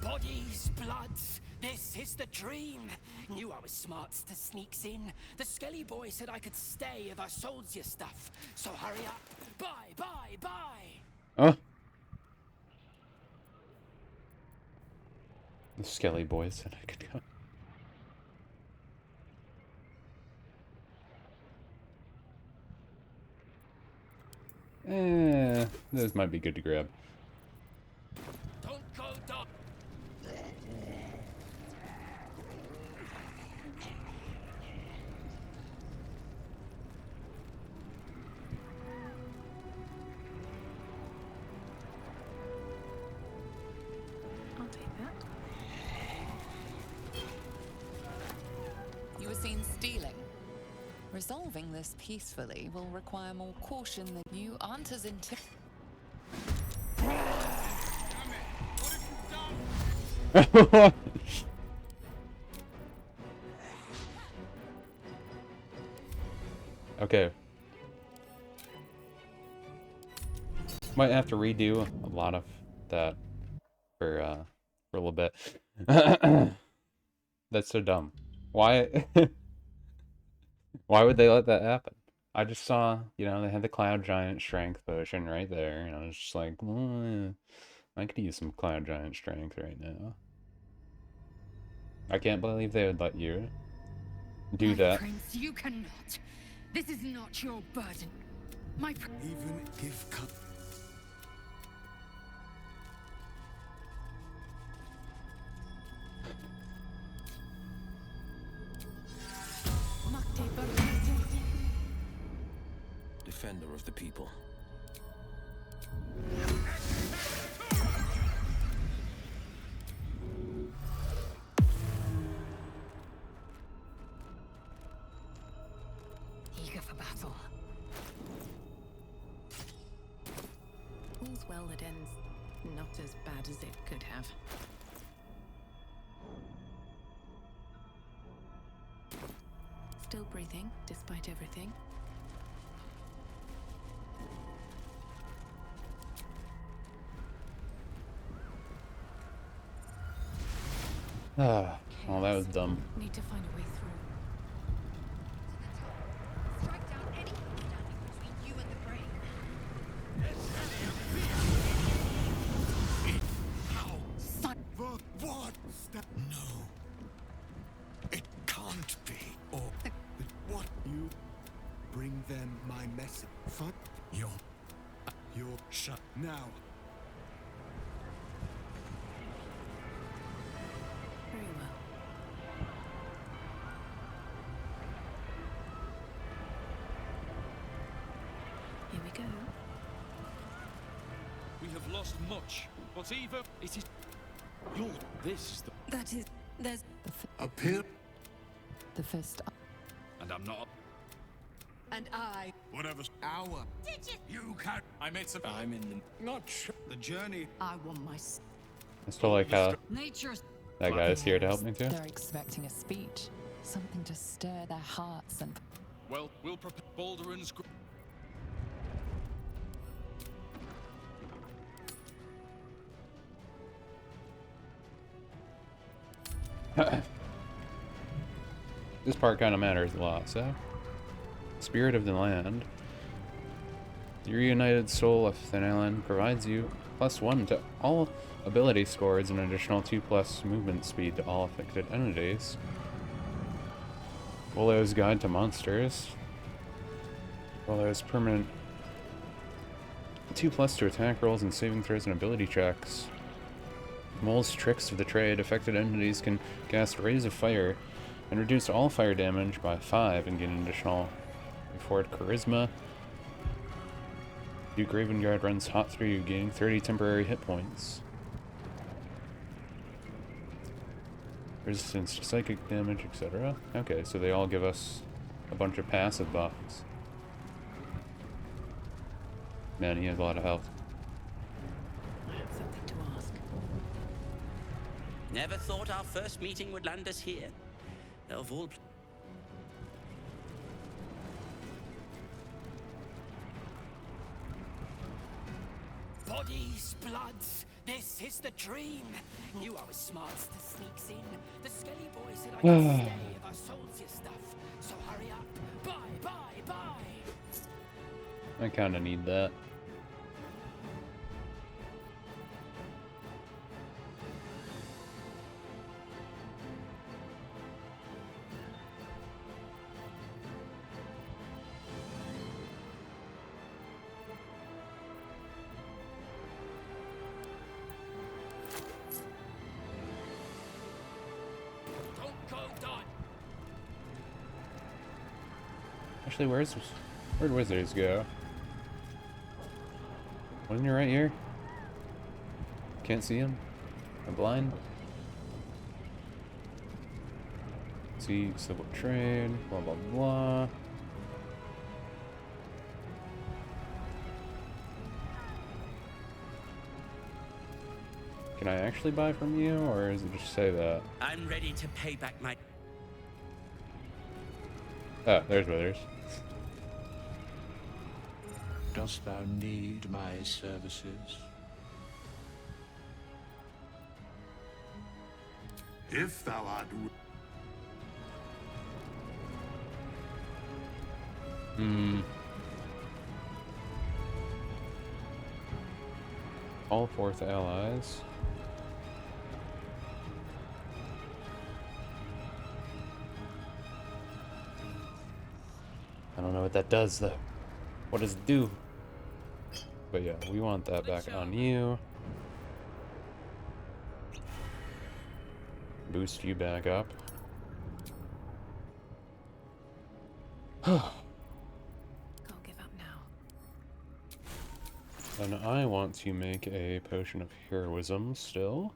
Speaker 7: Bodies, bloods, this is the dream. Knew I was smart to sneaks in. The Skelly boy said I could stay if I sold your stuff. So hurry up. Bye, bye, bye.
Speaker 1: Oh. The Skelly boys said I could go. This might be good to grab.
Speaker 7: Don't go down.
Speaker 2: I'll take that.
Speaker 4: You were seen stealing. Resolving this peacefully will require more caution than you aren't as
Speaker 1: Okay. Might have to redo a lot of that for a little bit. That's so dumb. Why? Why would they let that happen? I just saw, you know, they had the Cloud Giant Strength potion right there, and I was just like, well, I could use some Cloud Giant Strength right now. I can't believe they would let you do that.
Speaker 12: Prince, you cannot. This is not your burden. My
Speaker 5: even if
Speaker 3: Defender of the people.
Speaker 12: eager for battle.
Speaker 2: All's well that ends not as bad as it could have. Still breathing, despite everything.
Speaker 1: Ah, well, that was dumb.
Speaker 2: Need to find a way through.
Speaker 12: Strike down anything standing between you and the brain.
Speaker 6: How? What? No. It can't be. Or what?
Speaker 5: you bring them my message. Fuck.
Speaker 6: You're
Speaker 5: Shut now.
Speaker 2: Very well. Here we go.
Speaker 11: We have lost much, but even it is. Lord, this is the.
Speaker 22: That is, there's
Speaker 5: A pill.
Speaker 4: The fist.
Speaker 11: And I'm not.
Speaker 12: And I.
Speaker 6: whatever's our.
Speaker 18: Did you?
Speaker 6: You can.
Speaker 25: I made some.
Speaker 3: I'm in the...
Speaker 5: Not sure. The journey.
Speaker 12: I want my
Speaker 1: I still like how
Speaker 12: nature's.
Speaker 1: that guy is here to help me too.
Speaker 4: They're expecting a speech. Something to stir their hearts and...
Speaker 11: Well, we'll prepare Balduran's.
Speaker 1: This part kind of matters a lot, so. Spirit of the Land. The reunited soul of Thin Island provides you +1 to all ability scores and an additional 2+ movement speed to all affected entities. Willow's Guide to Monsters. Willow's permanent 2+ to attack rolls and saving throws and ability checks. Mole's Tricks of the Trade. Affected entities can cast Rays of Fire and reduce all fire damage by 5 and gain an additional forward Charisma. Duke Ravengard runs hot through you, gaining 30 temporary hit points. Resistance to psychic damage, etc. Okay, so they all give us a bunch of passive buffs. Man, he has a lot of health.
Speaker 2: I have something to ask.
Speaker 24: Never thought our first meeting would land us here. Of all...
Speaker 7: Bodies, bloods, this is the dream. Knew I was smart to sneaks in. The skelly boy said I could stay if I sold your stuff. So hurry up. Bye, bye, bye.
Speaker 1: I kinda need that. Actually, where'd wizards go? Wasn't he right here? Can't see him? I'm blind? See, civil trade, blah blah blah. Can I actually buy from you, or is it just say that?
Speaker 24: I'm ready to pay back my...
Speaker 1: Oh, there's withers.
Speaker 23: Dost thou need my services? If thou art...
Speaker 1: All fourth allies. I don't know what that does though. What does it do? But yeah, we want that back on you. Boost you back up.
Speaker 2: Can't give up now.
Speaker 1: And I want to make a potion of heroism still.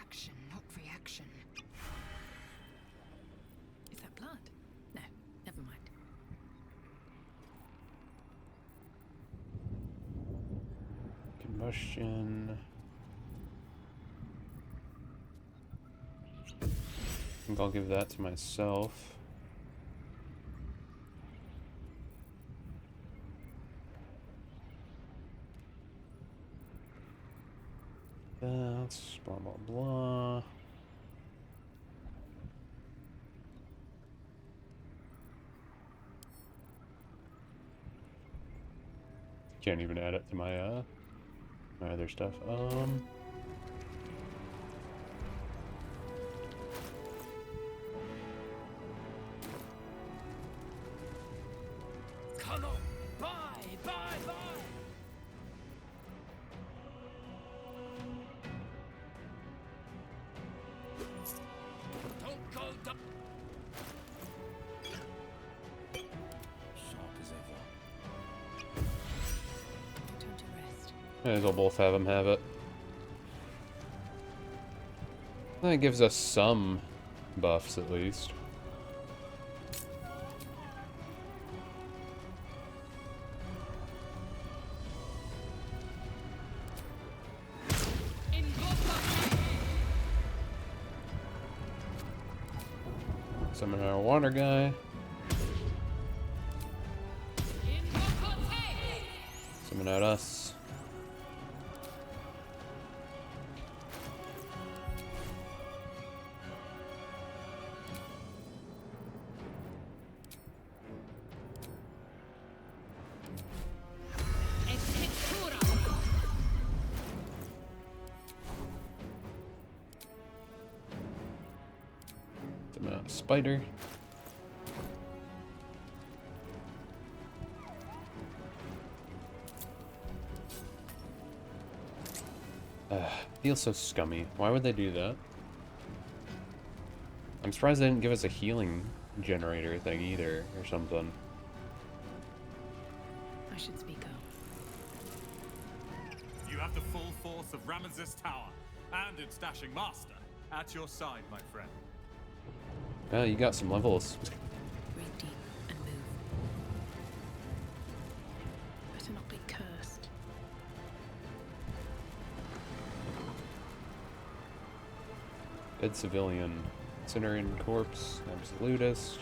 Speaker 12: Action, not reaction.
Speaker 2: Is that blood? No, never mind.
Speaker 1: Combustion. I think I'll give that to myself. That's blah blah blah. Can't even add it to my my other stuff.
Speaker 7: Come on. Bye, bye, bye. Don't go down.
Speaker 3: Sharp as ever.
Speaker 2: Time to rest.
Speaker 1: Might as well both have them have it. That gives us some buffs at least. Summon our water guy. Summon out us. Summon out spider. Feels so scummy. Why would they do that? I'm surprised they didn't give us a healing generator thing either, or something.
Speaker 2: I should speak up.
Speaker 25: You have the full force of Ramesses Tower and its dashing master at your side, my friend.
Speaker 1: Yeah, you got some levels.
Speaker 2: Breathe deep and move. Better not be cursed.
Speaker 1: Dead civilian. Centurion corpse. Absolutist.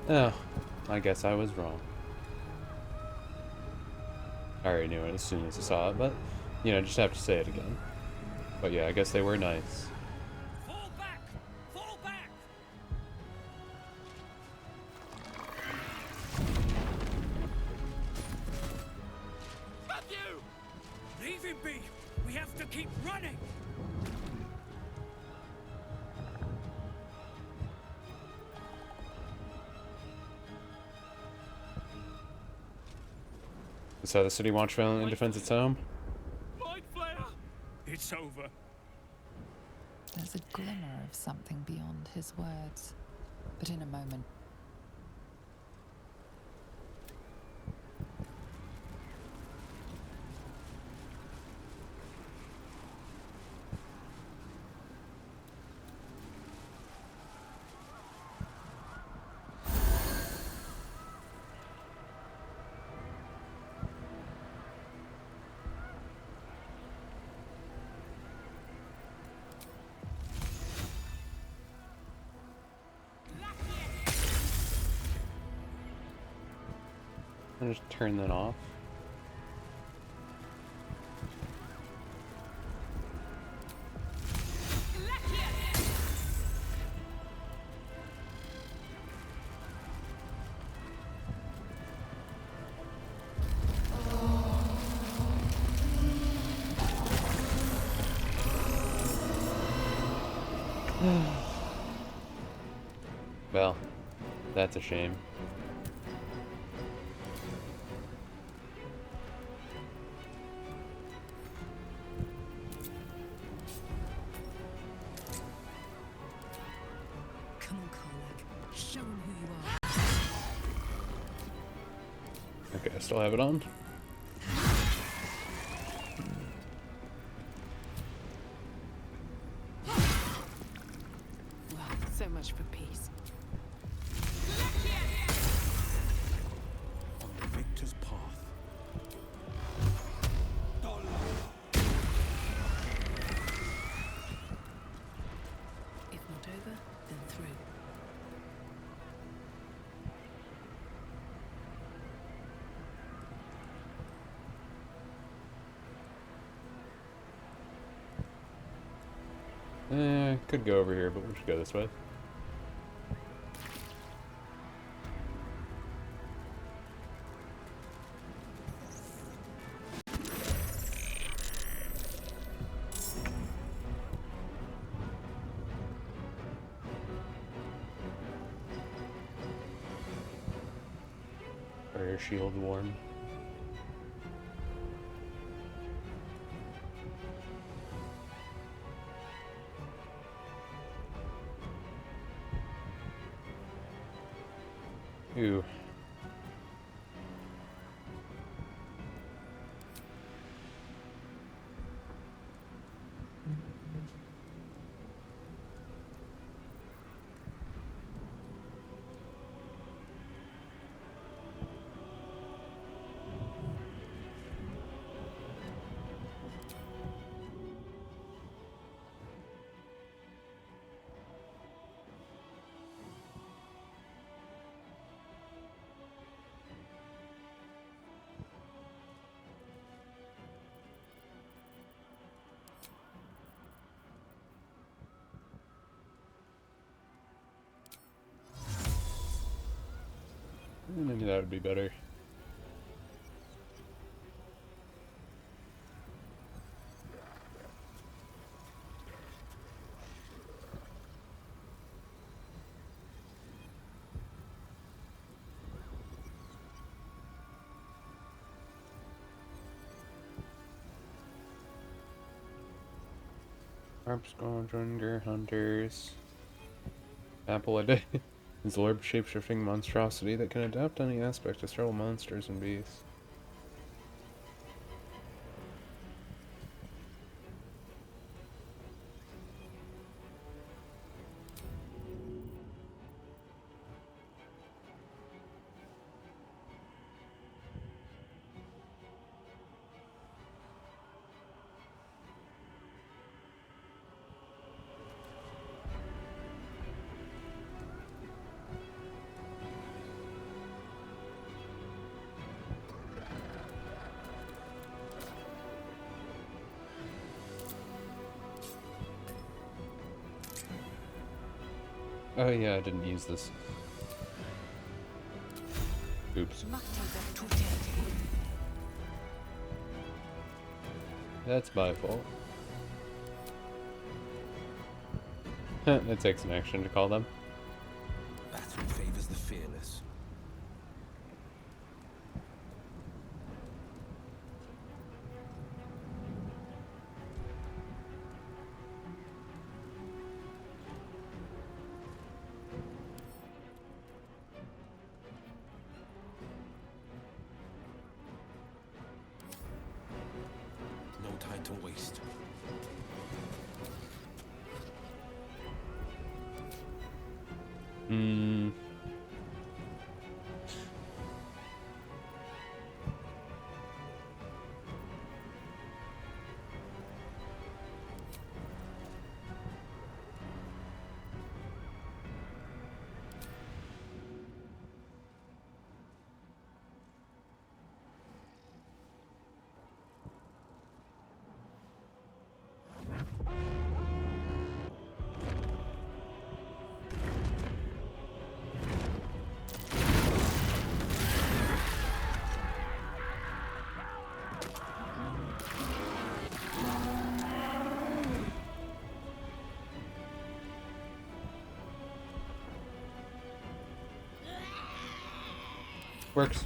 Speaker 1: Oh, I guess I was wrong. I already knew it as soon as I saw it, but, you know, just have to say it again. But yeah, I guess they were nice.
Speaker 11: Fall back! Fall back!
Speaker 26: Have you! Leave him be! We have to keep running!
Speaker 1: Is how the city wants valiantly defends its home?
Speaker 26: Mind Flayer! It's over.
Speaker 4: There's a glimmer of something beyond his words, but in a moment.
Speaker 1: I'll just turn that off. Well, that's a shame.
Speaker 2: Come on, Karlach. Show him who you are.
Speaker 1: Okay, I still have it on.
Speaker 2: Well, so much for peace.
Speaker 3: On the victor's path.
Speaker 2: If not over, then through.
Speaker 1: Could go over here, but we should go this way. Prayer shield worn. Ooh. Maybe that would be better. Harp Squadron, Ger Hunters. Apple a Day is a orb shapeshifting monstrosity that can adapt any aspect to several monsters and beasts. Oh yeah, I didn't use this. Oops. That's my fault. It takes an action to call them.
Speaker 3: Battle favors the fearless. No time to waste.
Speaker 1: Works.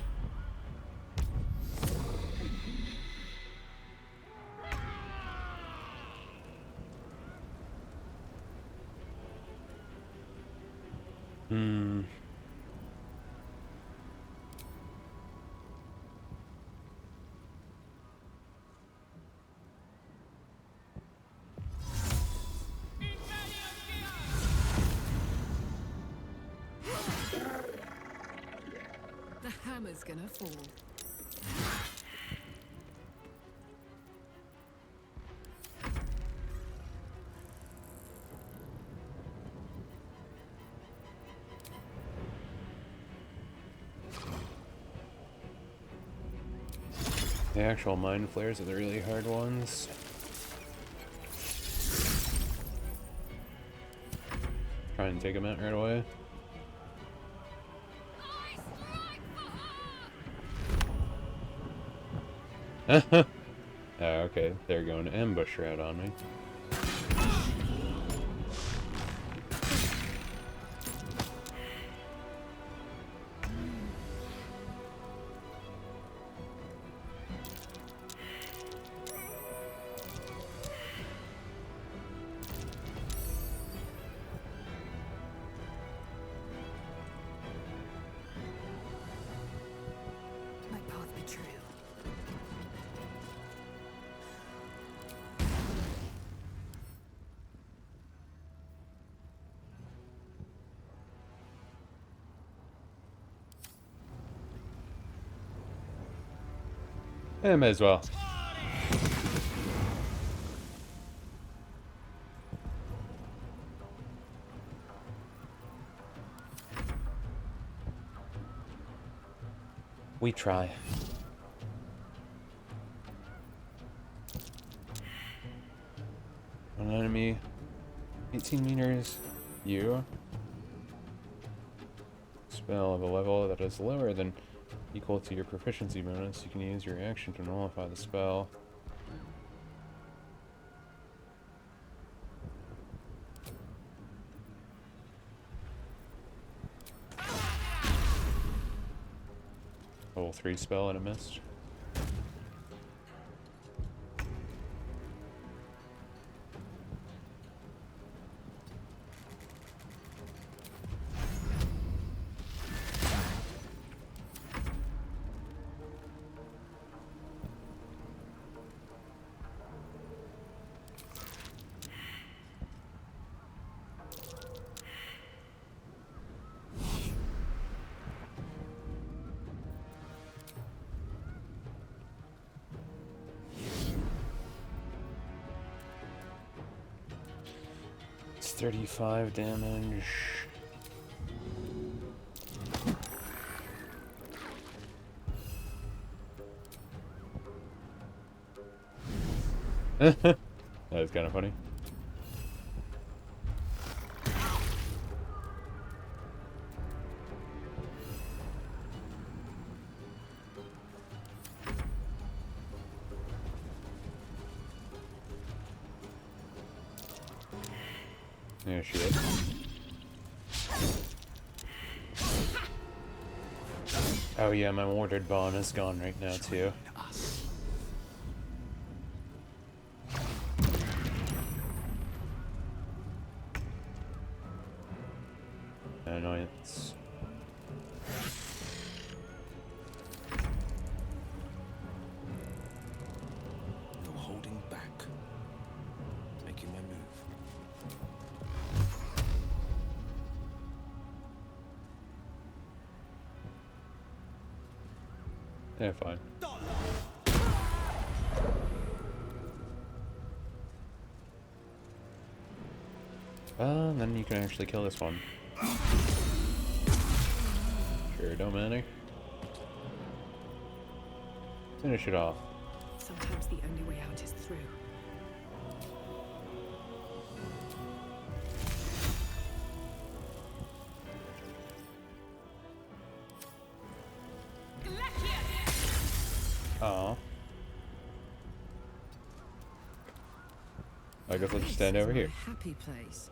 Speaker 2: The hammer's gonna fall.
Speaker 1: The actual mind flares are the really hard ones. Try and take them out right away. Oh, okay, they're going to ambush route on me. Yeah, may as well. We try. An enemy, 18 meters. You. Spell of a level that is lower than equal to your proficiency bonus. You can use your action to nullify the spell. Level 3 spell and it missed. It's 35 damage. That was kind of funny. There she is. Oh yeah, my watered bond is gone right now too. Annoyance.
Speaker 3: You're holding back. Making my move.
Speaker 1: Yeah, fine. Then you can actually kill this one. Sure, don't matter. Finish it off.
Speaker 2: Sometimes the only way out is through.
Speaker 1: Aw. I guess I'll just stand over here.
Speaker 2: Happy place.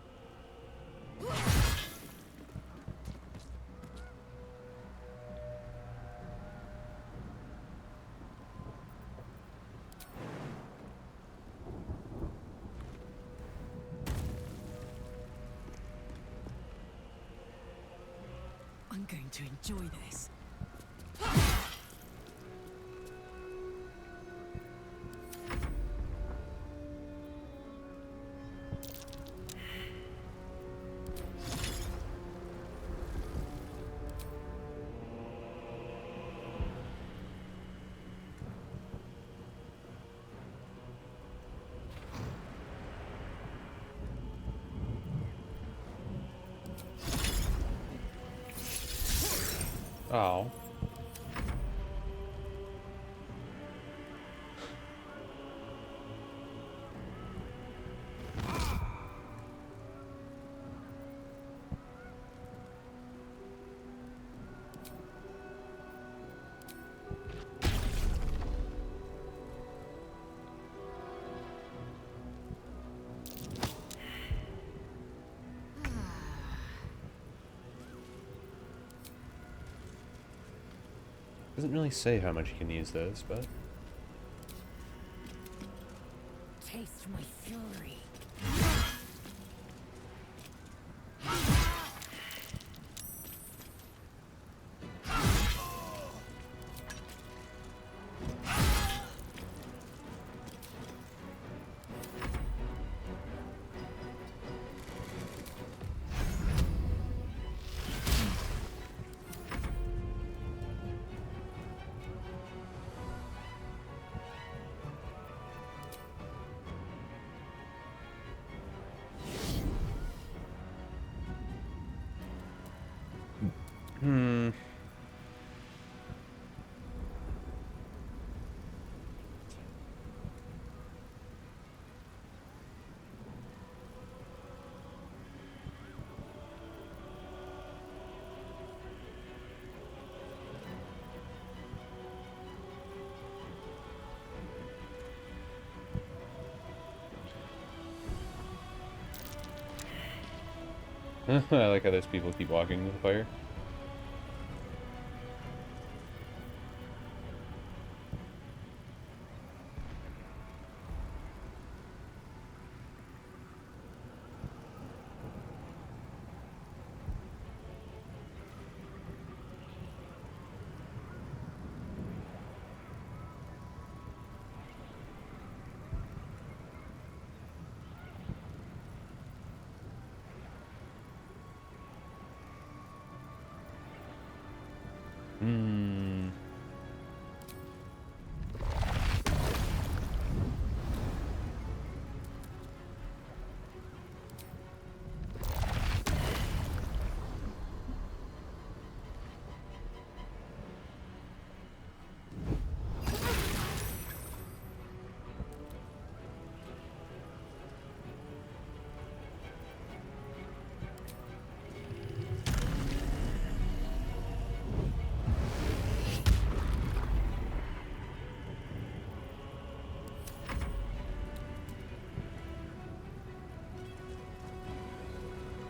Speaker 2: I'm going to enjoy this.
Speaker 1: Oh. Doesn't really say how much you can use those, but
Speaker 2: Taste my fury.
Speaker 1: Hmm. I like how those people keep walking into the fire. Hmm.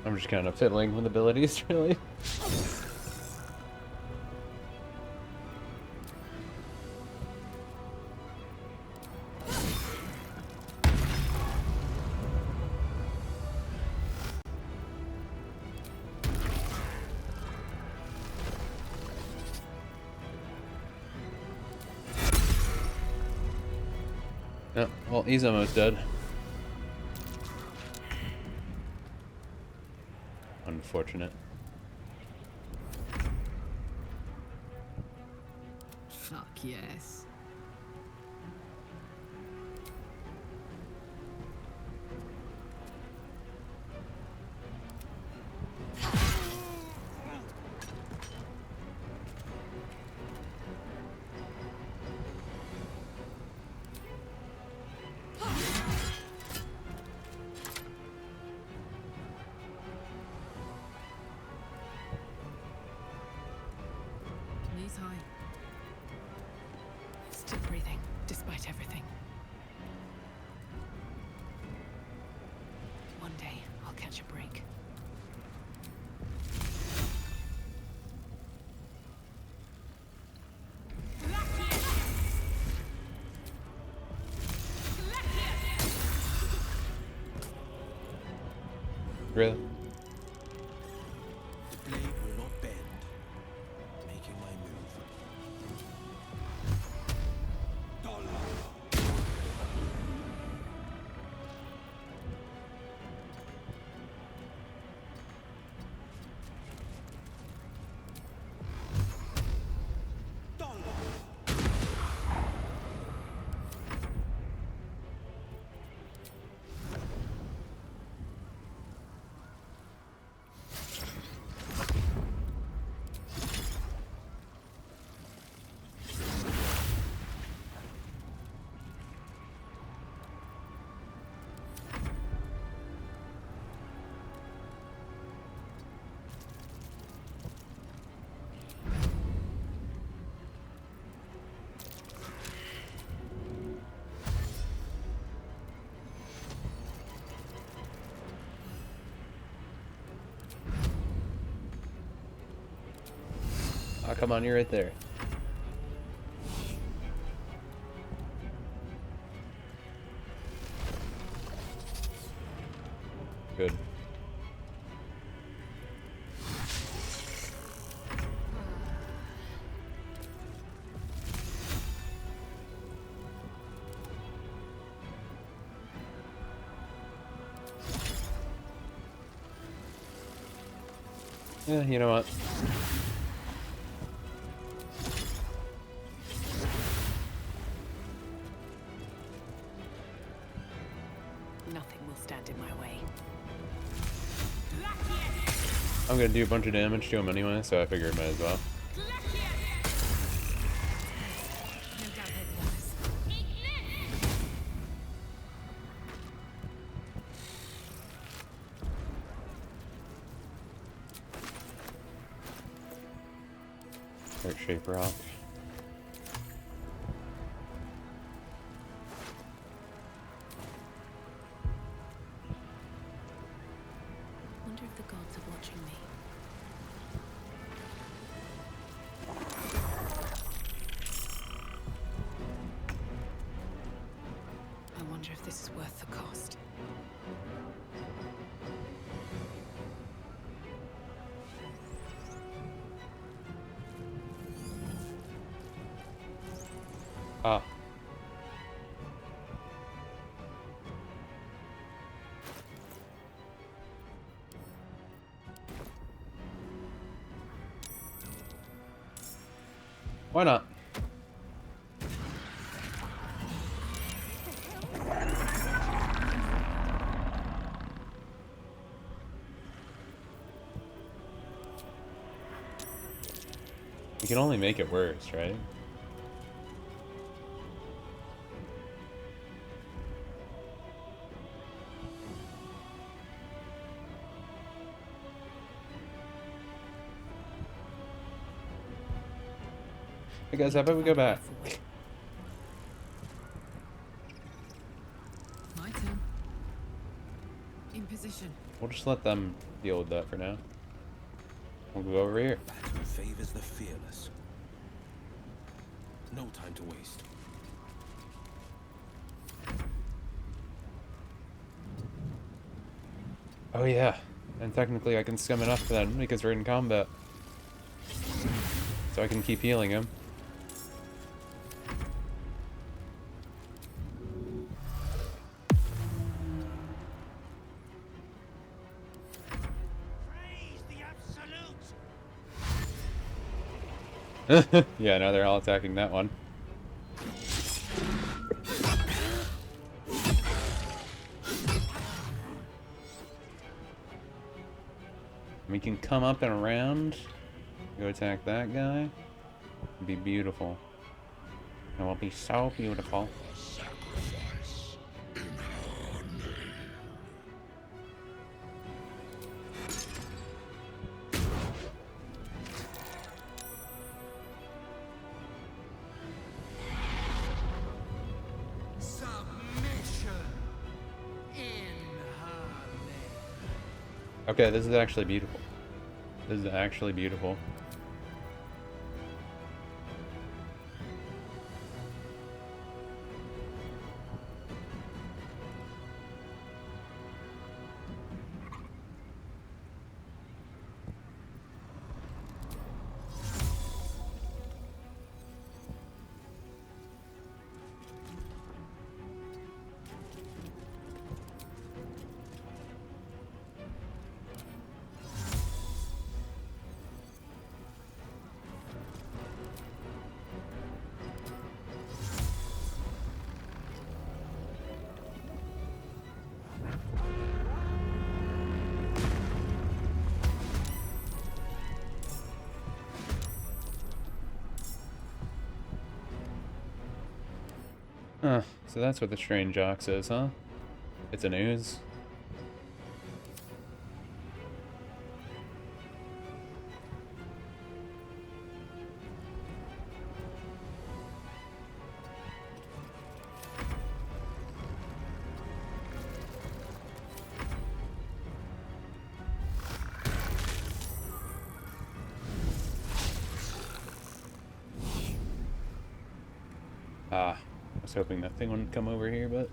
Speaker 1: I'm just kind of fiddling with abilities, really. Oh, well, he's almost dead. Unfortunate.
Speaker 12: Fuck yes.
Speaker 2: Knees high. Still breathing, despite everything. One day, I'll catch a break.
Speaker 1: Really?
Speaker 3: The blade will not bend. Making my move.
Speaker 1: Oh, come on, you're right there. Good. Yeah, you know what?
Speaker 2: Nothing will stand in my way.
Speaker 1: I'm gonna do a bunch of damage to him anyway, so I figured might as well. Start Shaper off.
Speaker 2: Wonder if the gods are watching me. I wonder if this is worth the cost.
Speaker 1: Ah. Why not? You can only make it worse, right? Hey guys, how about we go back?
Speaker 2: My turn. In position.
Speaker 1: We'll just let them deal with that for now. We'll go over here.
Speaker 3: Battle favors the fearless. No time to waste.
Speaker 1: Oh yeah, and technically I can scum it up then because we're in combat. So I can keep healing him. Yeah, now they're all attacking that one. We can come up and around, go attack that guy. It'd be beautiful. It will be so beautiful. Okay, this is actually beautiful. This is actually beautiful. Huh, so that's what the strange ox is, huh? It's an ooze. Ah, I was hoping that thing wouldn't come over here, but...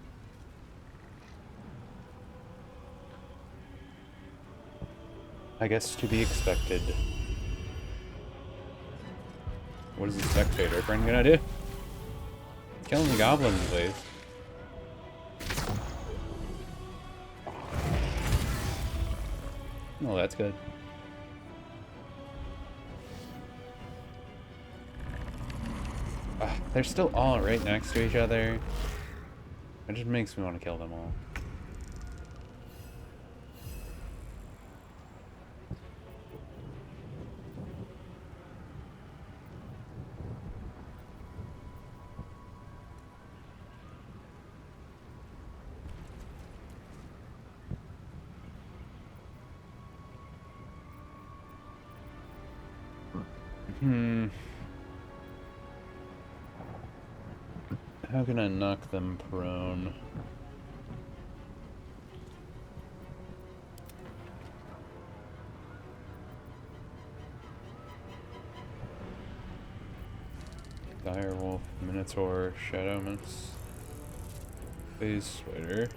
Speaker 1: I guess to be expected. What is the spectator friend gonna do? Killing the goblins, please. Oh, that's good. They're still all right next to each other. It just makes me want to kill them all. How can I knock them prone? Direwolf, Minotaur, Shadowmance, Phase Spider.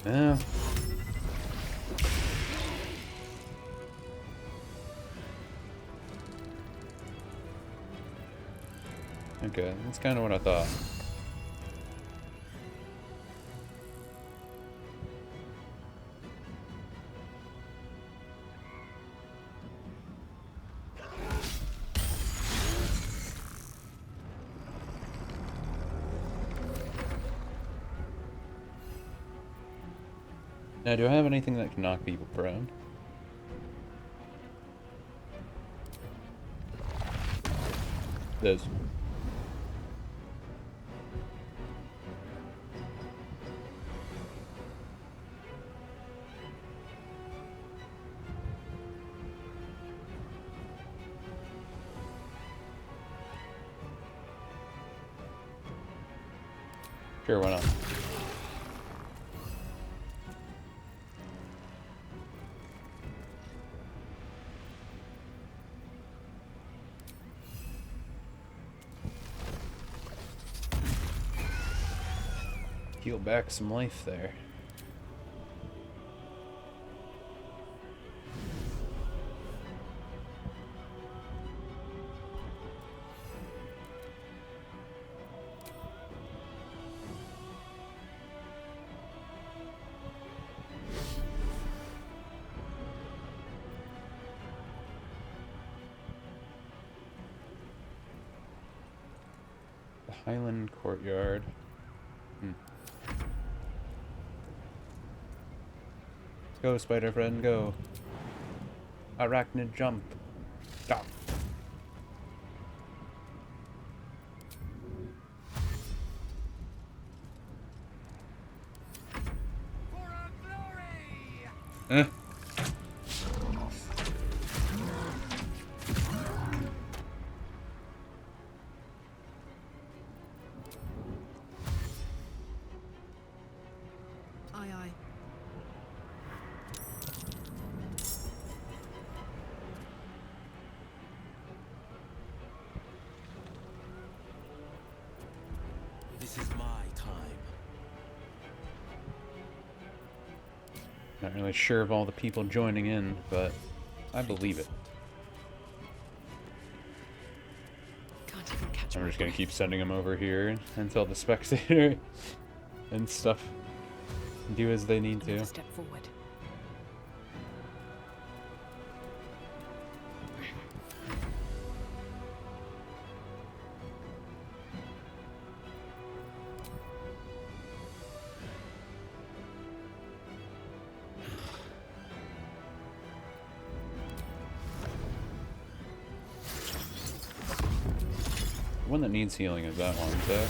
Speaker 1: Yeah. Okay, that's kind of what I thought. Now, do I have anything that can knock people prone? This. Sure, why not? Heal back some life there. The Highland Courtyard. Go, spider friend, go. Arachnid jump. Stop. Eh.
Speaker 2: Aye, aye.
Speaker 3: This is my time.
Speaker 1: Not really sure of all the people joining in, but I believe it.
Speaker 2: Can't even catch
Speaker 1: I'm just gonna keep sending them over here until the spectator and stuff do as they need to.
Speaker 2: Step forward.
Speaker 1: The one that needs healing is that one, so.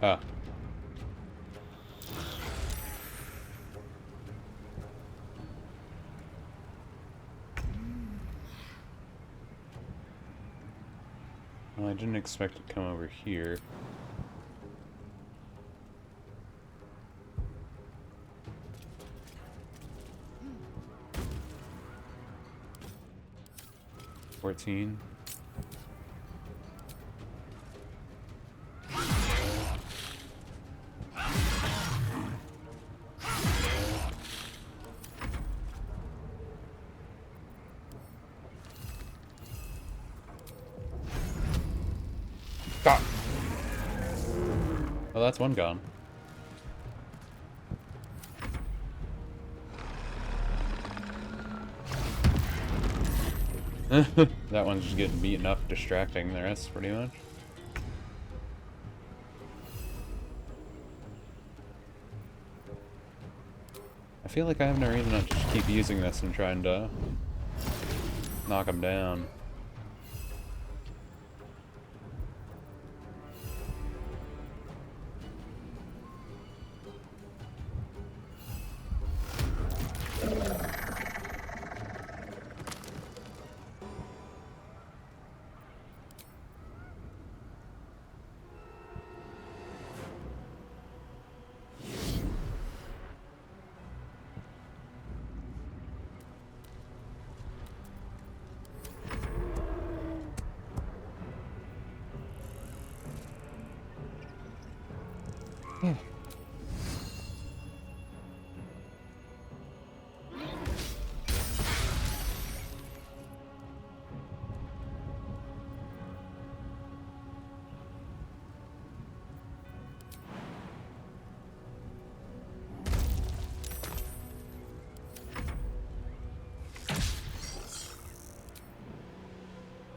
Speaker 1: Ah. Well, I didn't expect it to come over here. 14. Stop. Well, that's one gone. That one's just getting beaten up, distracting the rest pretty much. I feel like I have no reason not to just keep using this and trying to knock them down.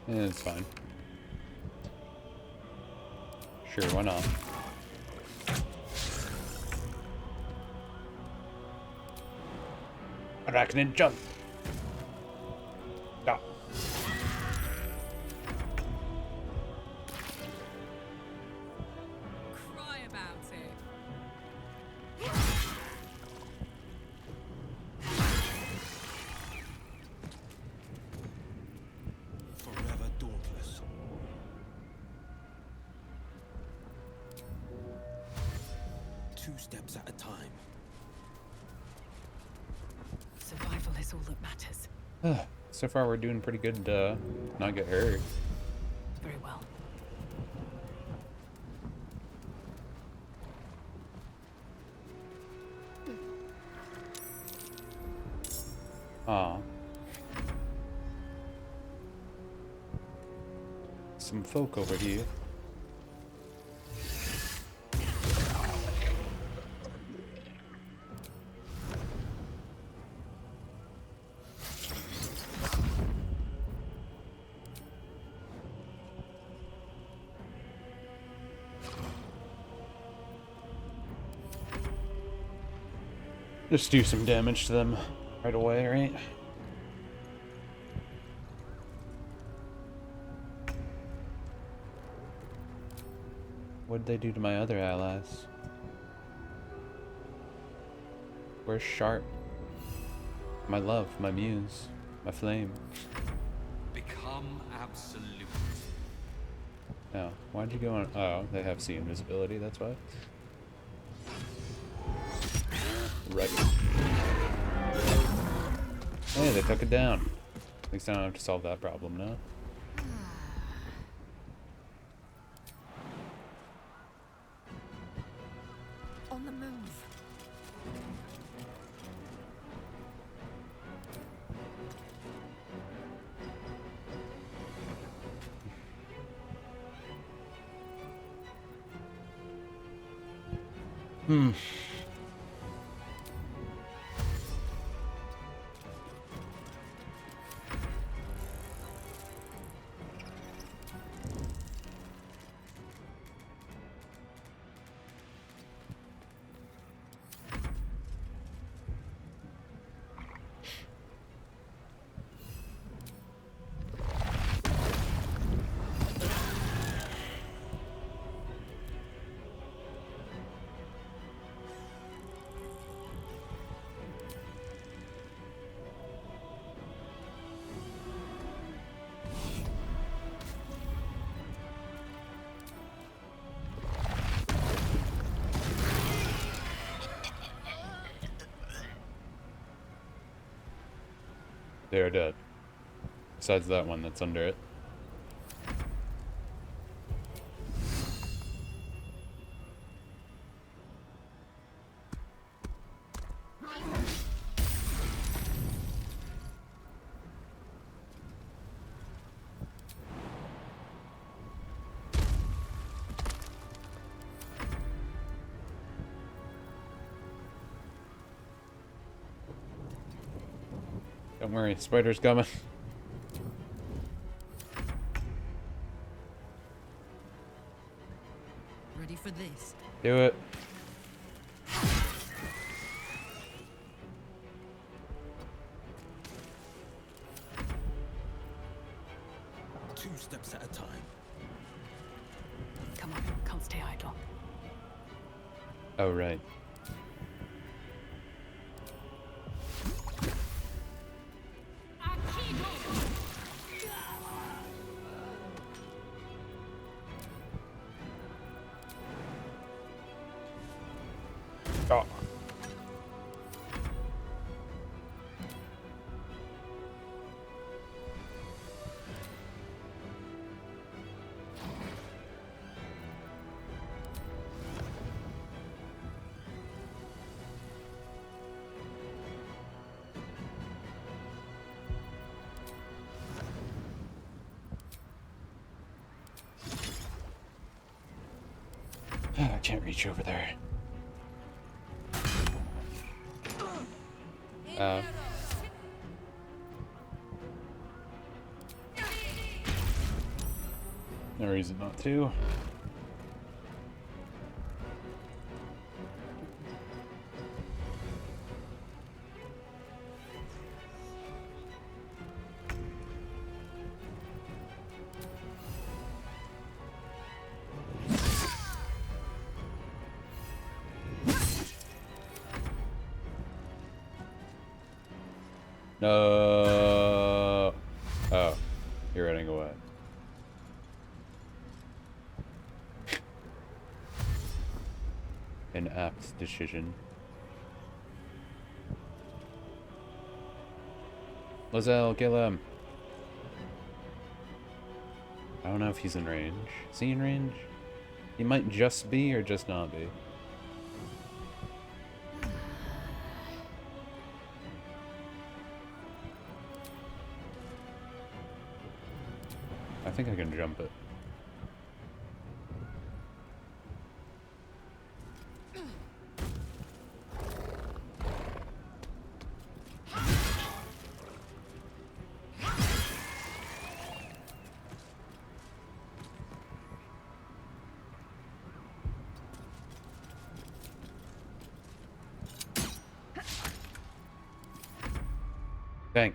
Speaker 1: Yeah, it's fine. Sure, why not? Arachnid jump! Stop.
Speaker 2: Cry about it.
Speaker 3: Forever dauntless. Two steps at a time.
Speaker 2: Survival is all that matters.
Speaker 1: So far we're doing pretty good to not get hurt.
Speaker 2: Very well.
Speaker 1: Aw. Some folk over here. Just do some damage to them right away, right? What'd they do to my other allies? Where's Sharp? My love, my muse, my flame.
Speaker 11: Become absolute.
Speaker 1: Oh, why'd you go on? Oh, they have sea invisibility, that's why. Right. Hey, they took it down. At least I don't have to solve that problem now.
Speaker 2: On the move.
Speaker 1: Hmm. They're dead. Besides that one that's under it. Don't worry, spider's coming.
Speaker 12: Ready for this?
Speaker 1: Do it.
Speaker 3: Two steps at a time.
Speaker 2: Come on, can't stay idle.
Speaker 1: Oh, right. Oh. I can't reach over there. No reason not to. No. Oh, you're running away. An apt decision. Lozelle, kill him. I don't know if he's in range. Is he in range? He might just be or just not be. I think I can jump it. Dang.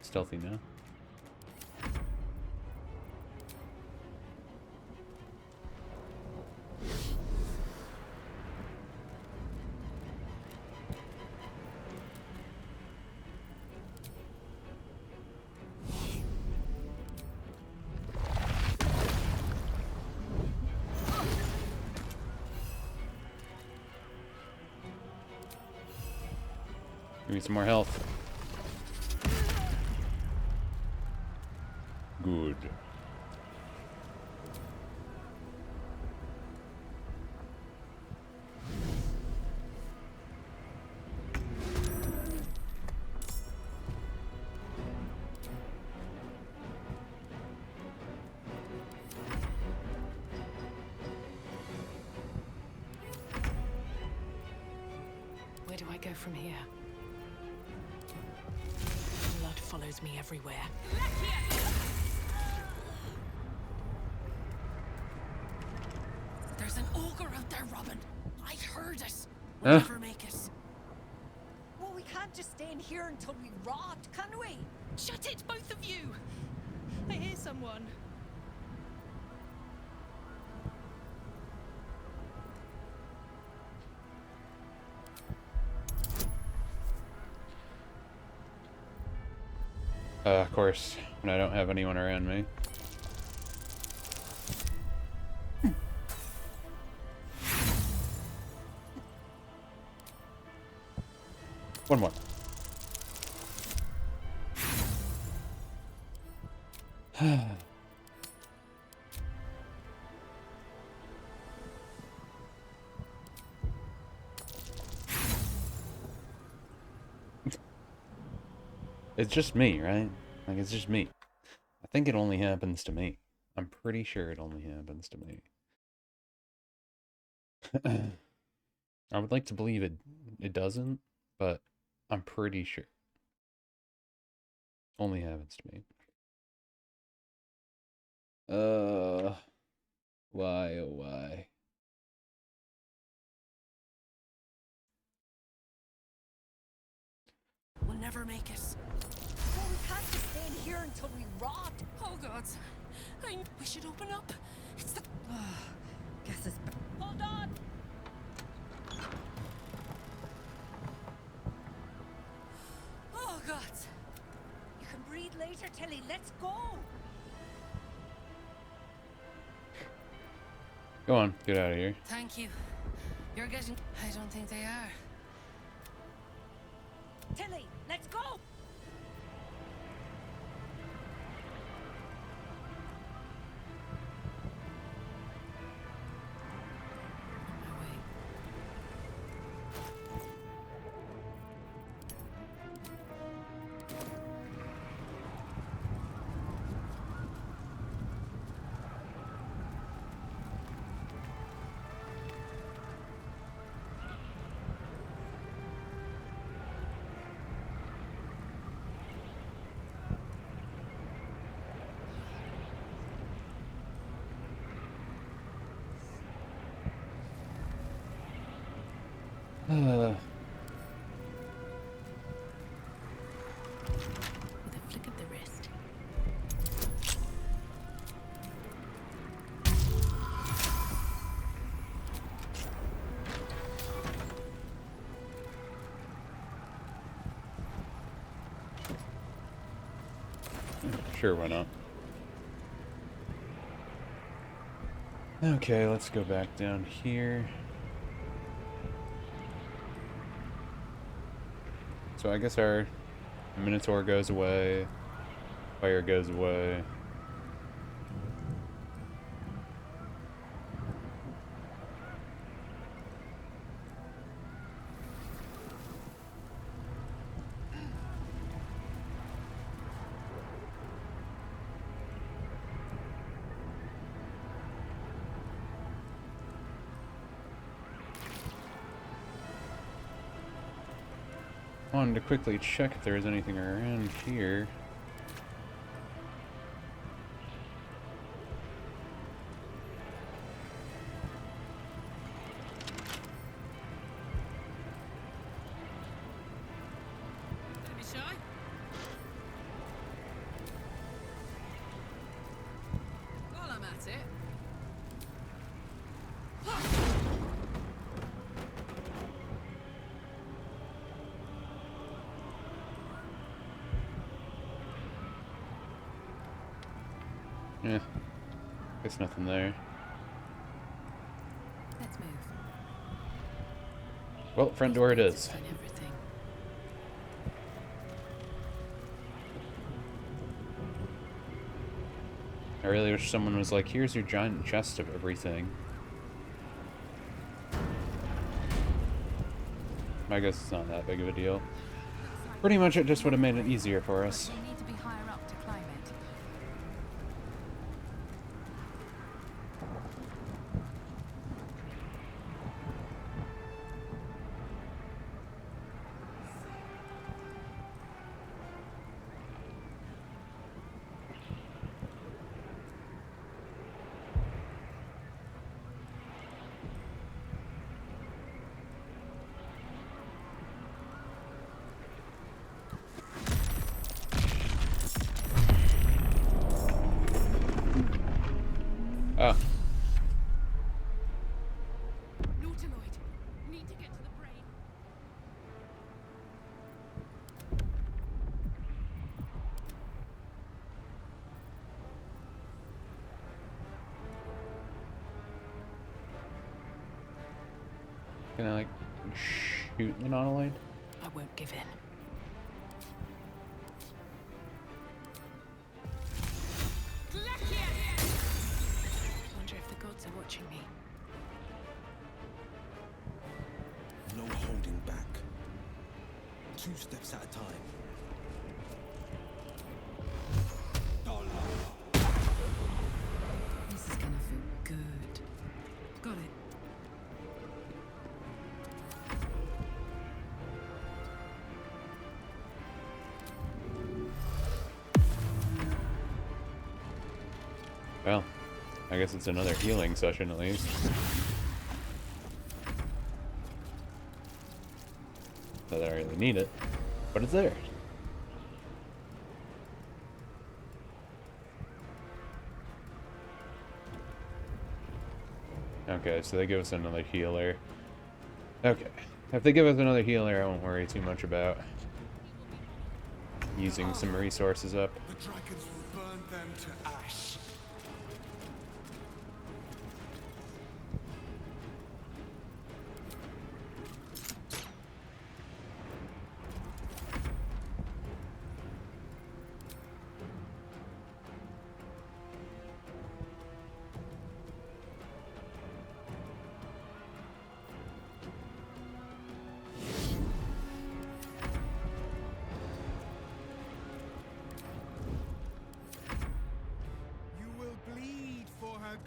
Speaker 1: Stealthy now. Give me some more health. Good.
Speaker 2: Where do I go from here? Blood follows me everywhere.
Speaker 12: There's an ogre out there, Robin. I heard it. We'll never make it.
Speaker 8: Well, we can't just stay in here until we rot, can we?
Speaker 12: Shut it, both of you! I hear someone.
Speaker 1: Of course, when I don't have anyone around me. One more. It's just me, right? Like, it's just me. I think it only happens to me. I'm pretty sure it only happens to me. I would like to believe it doesn't, but I'm pretty sure. Only happens to me. Why, oh why?
Speaker 2: We'll never make it.
Speaker 8: Well, we can't just stay in here until we rot.
Speaker 2: Oh gods. We should open up. It's the...
Speaker 8: Guess it's...
Speaker 18: Hold on!
Speaker 2: Oh gods.
Speaker 8: You can breathe later, Tilly. Let's go.
Speaker 1: Go on, get out of here.
Speaker 2: Thank you. You're getting... I don't think they are.
Speaker 8: Tilly, let's go.
Speaker 2: With a flick of the wrist.
Speaker 1: Sure, why not? Okay, let's go back down here. So I guess our Minotaur goes away, fire goes away. I wanted to quickly check if there was anything around here.
Speaker 2: Gonna be shy? While I'm at it.
Speaker 1: Yeah, guess nothing there.
Speaker 2: Let's move.
Speaker 1: Well, front door it is.
Speaker 2: Done everything.
Speaker 1: I really wish someone was like, here's your giant chest of everything. I guess it's not that big of a deal. Pretty much it just would have made it easier for us.
Speaker 2: We need to be higher up to climb it.
Speaker 1: Oh.
Speaker 2: Nautiloid. Need to get to the brain.
Speaker 1: Can I, like, shoot the Nautiloid?
Speaker 2: I won't give in. Wonder if the gods are watching me.
Speaker 3: No holding back. 2 steps at a time.
Speaker 2: This is gonna feel good. Got it.
Speaker 1: Well, I guess it's another healing session at least. Not that I really need it, but it's there. Okay, so they give us another healer. Okay, if they give us another healer, I won't worry too much about using some resources up.
Speaker 5: The dragons will burn them to ash.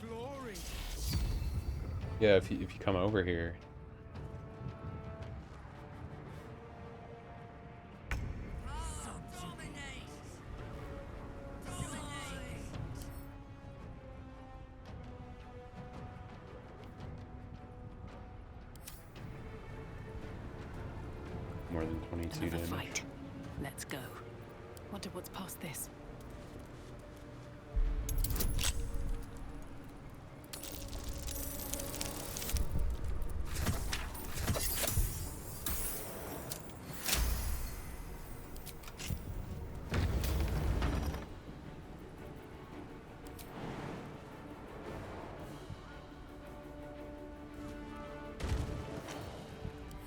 Speaker 5: Glory.
Speaker 1: Yeah, if you come over here. More than 22
Speaker 2: Another
Speaker 1: damage.
Speaker 2: fight. Let's go. Wonder what's past this.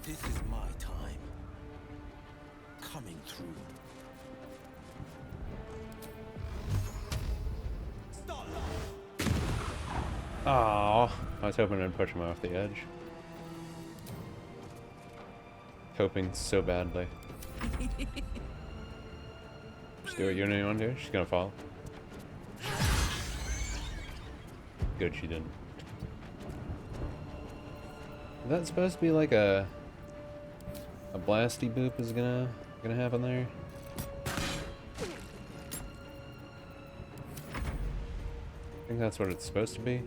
Speaker 3: This is my time. Coming through.
Speaker 1: Aww, I was hoping I'd push him off the edge. Hoping so badly. Just do what you want to do. She's gonna fall. Good, she didn't. Is that supposed to be like a blasty boop is gonna happen there? I think that's what it's supposed to be.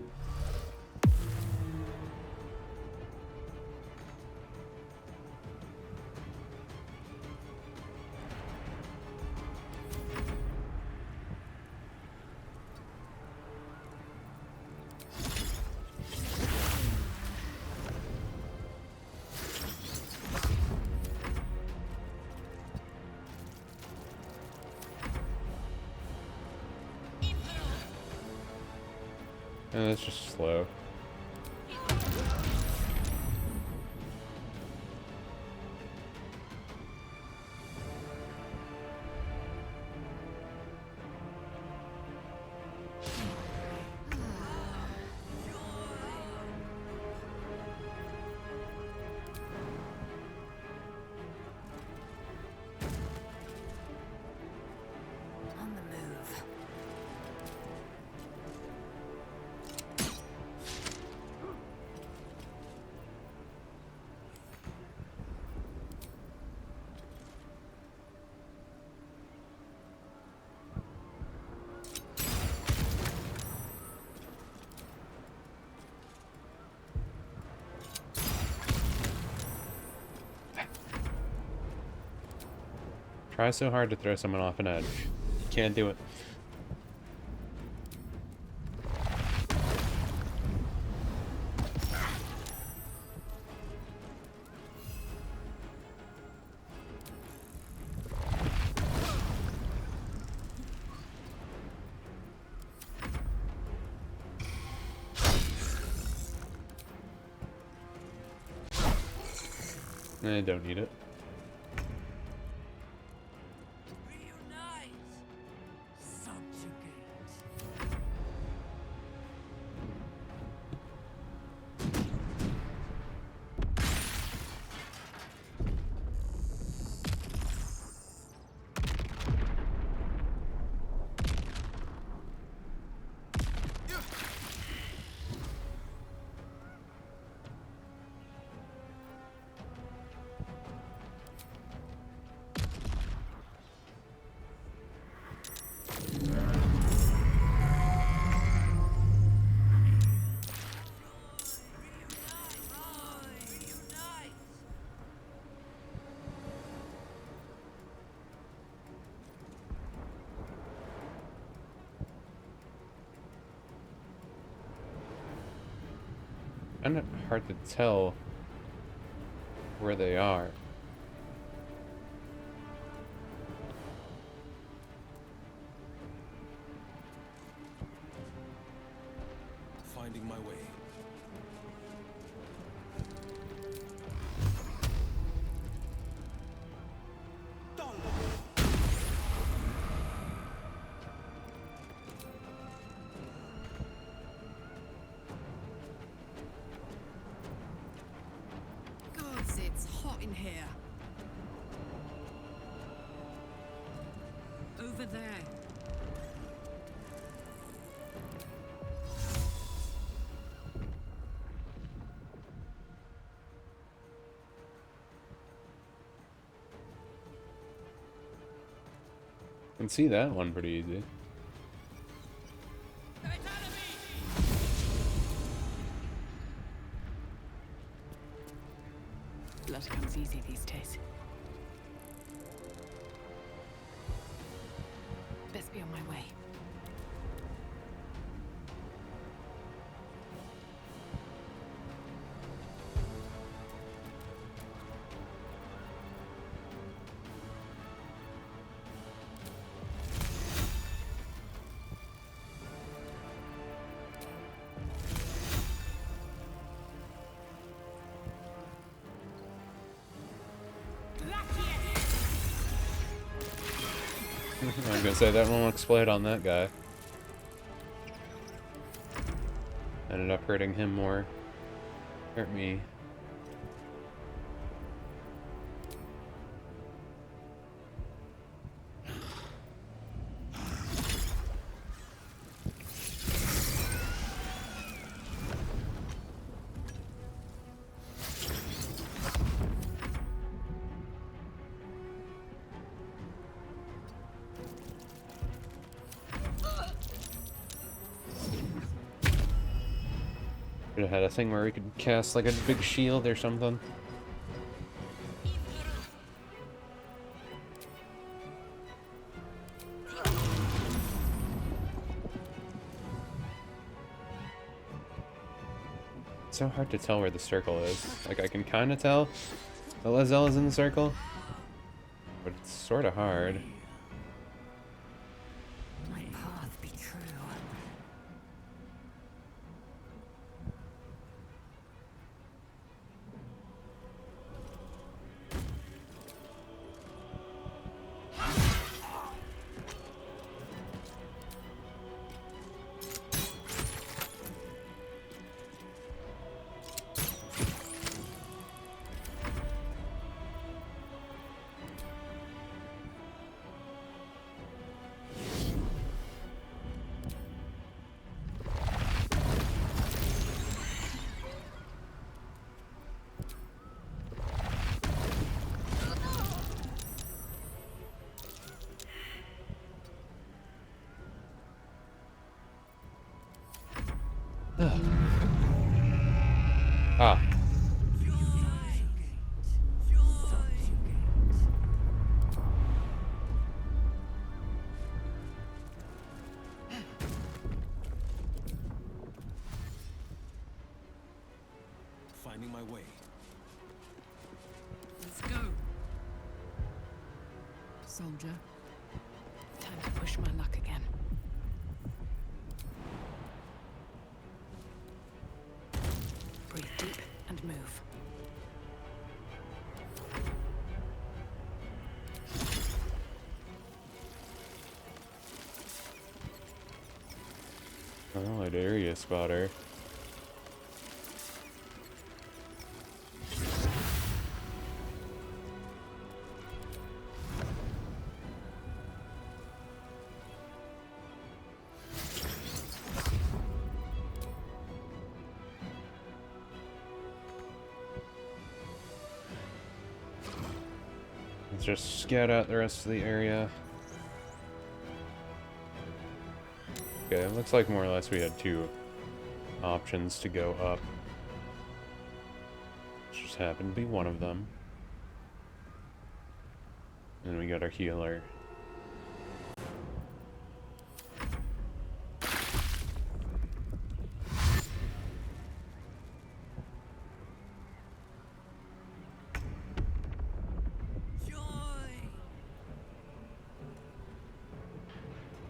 Speaker 1: It's just slow.
Speaker 2: On the move.
Speaker 1: Try so hard to throw someone off an edge. You can't do it. I don't need it. Kind of hard to tell where they are.
Speaker 3: Finding my way.
Speaker 12: Gods, it's hot in here. Over there.
Speaker 1: Can see that one pretty easy.
Speaker 2: Blood comes easy these days. Best be on my way.
Speaker 1: I was gonna say that one will explode on that guy. Ended up hurting him more. Hurt me. Should have had a thing where we could cast like a big shield or something. It's so hard to tell where the circle is. Like I can kind of tell that Lae'zel is in the circle, but it's sort of hard.
Speaker 12: My path be true.
Speaker 1: Ah.
Speaker 3: Finding my way.
Speaker 12: Let's go. Soldier.
Speaker 2: Time to push my luck again. Breathe deep and move.
Speaker 1: Oh, an area spotter. Let's just scout out the rest of the area. Okay, it looks like more or less we had two options to go up. This just happened to be one of them. And we got our healer.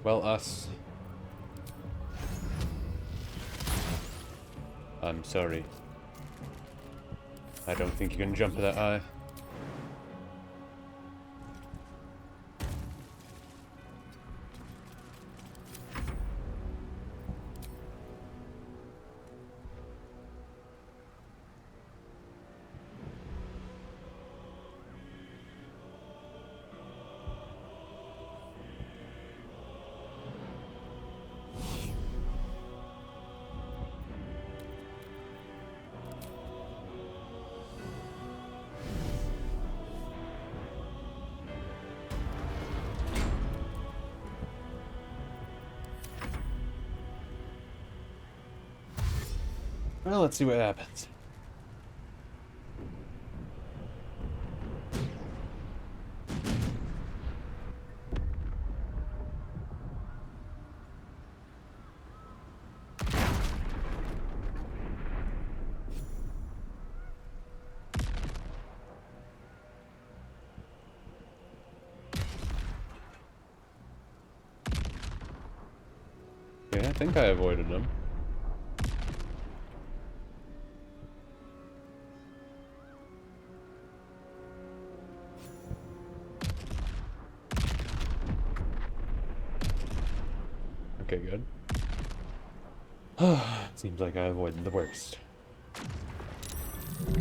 Speaker 1: Well, us. I'm sorry. I don't think you can jump that high. Well, let's see what happens. Okay, I think I avoided them. Okay, good. Seems like I avoided the worst.
Speaker 3: I'm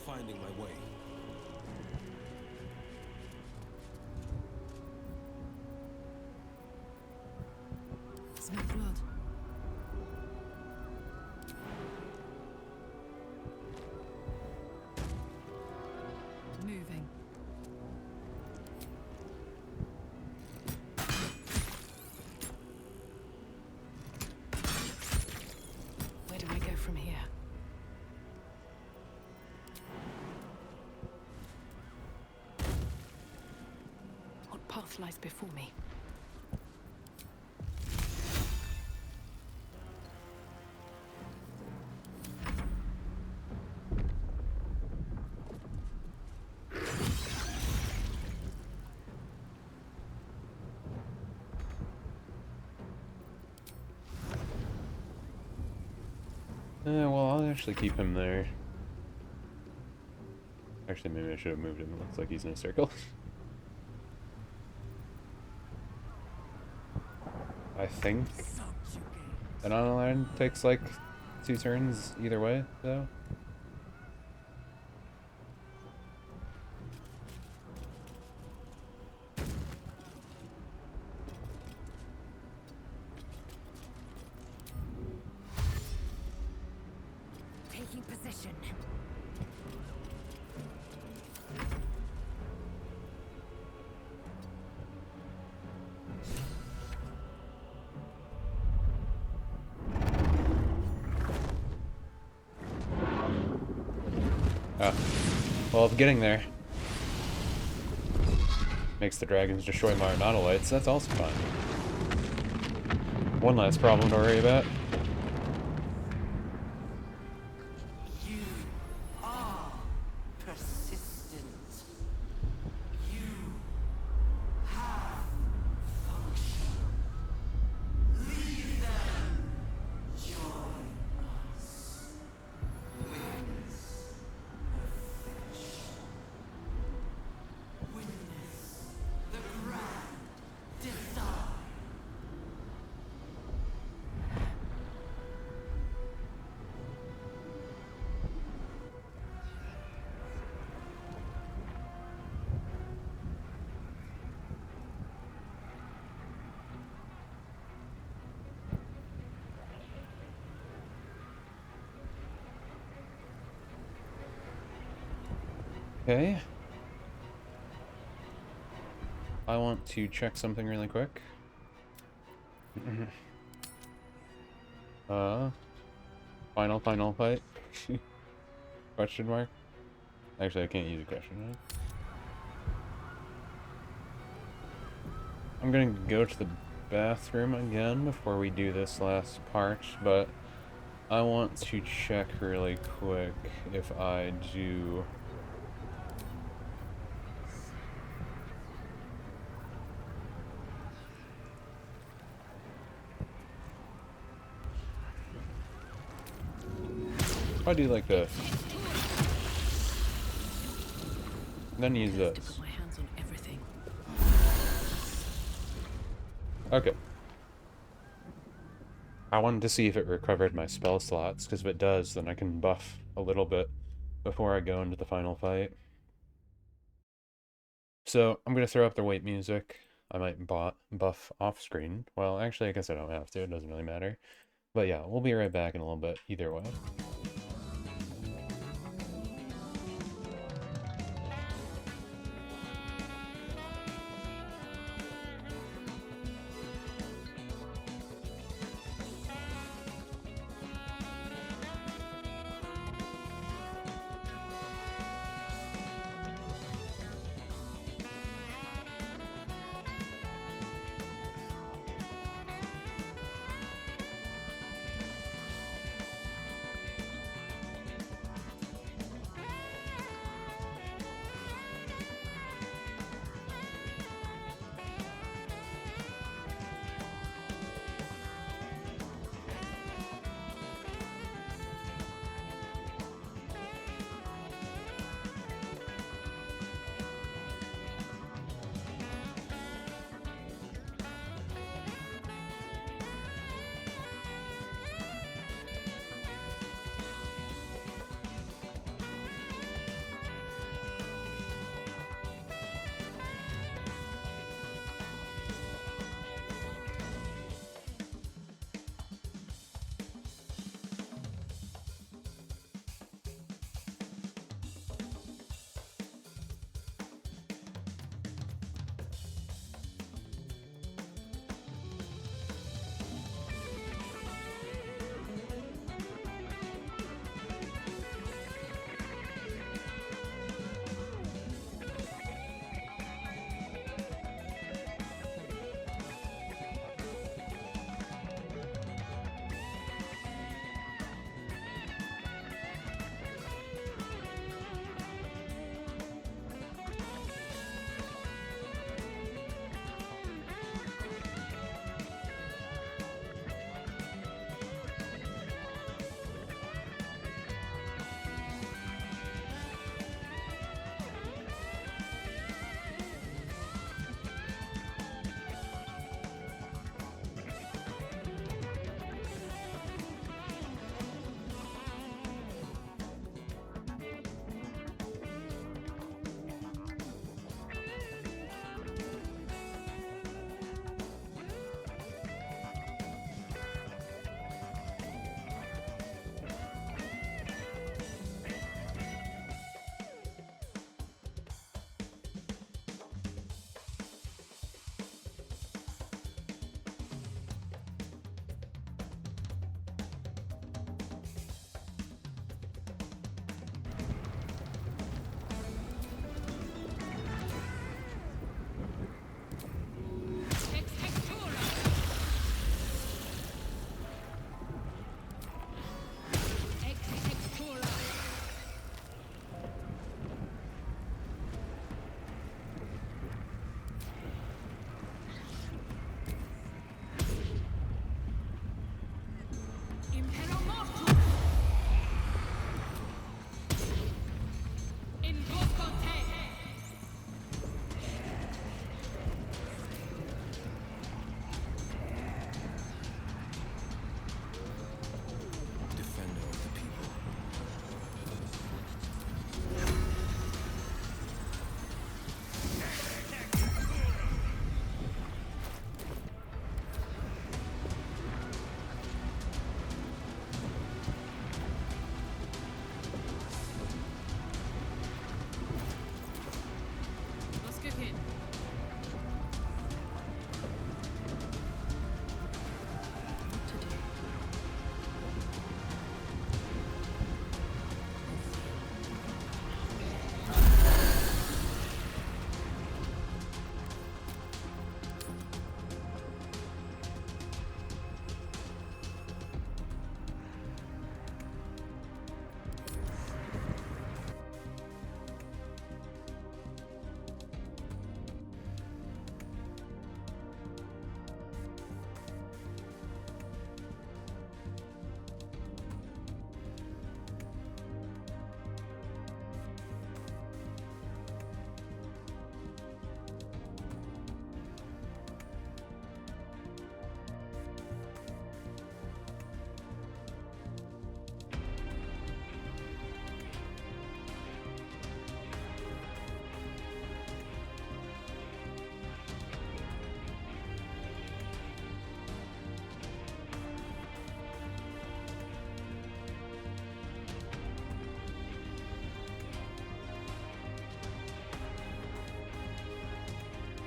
Speaker 3: finding my way.
Speaker 2: Smell blood. Moving. Where do I go from here? What path lies before me?
Speaker 1: Well, I'll actually keep him there. Actually, maybe I should have moved him. It looks like he's in a circle. I think an online takes like 2 turns either way, though.
Speaker 8: Taking position.
Speaker 1: Ah. Well, getting there makes the dragons destroy my Arnautoites. That's also fine. One less problem to worry about.
Speaker 10: You are persistent. You have function. Leave them. Join us. Witness perfection. Witness the grand design.
Speaker 1: Okay. I want to check something really quick. Final fight? Question mark? Actually, I can't use a question mark. I'm gonna go to the bathroom again before we do this last part, but I want to check really quick if I do... If I do like this, then use this.
Speaker 2: My hands on everything.
Speaker 1: Okay. I wanted to see if it recovered my spell slots, because if it does, then I can buff a little bit before I go into the final fight. So, I'm going to throw up the wait music. I might buff off screen. Well, actually, I guess I don't have to. It doesn't really matter. But yeah, we'll be right back in a little bit, either way.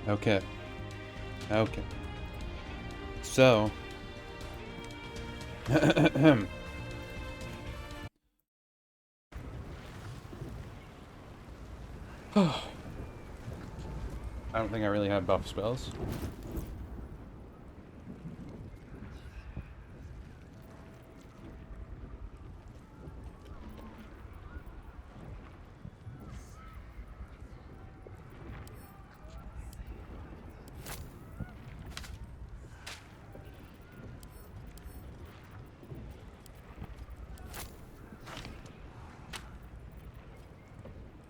Speaker 1: Okay. Okay. So. I don't think I really have buff spells.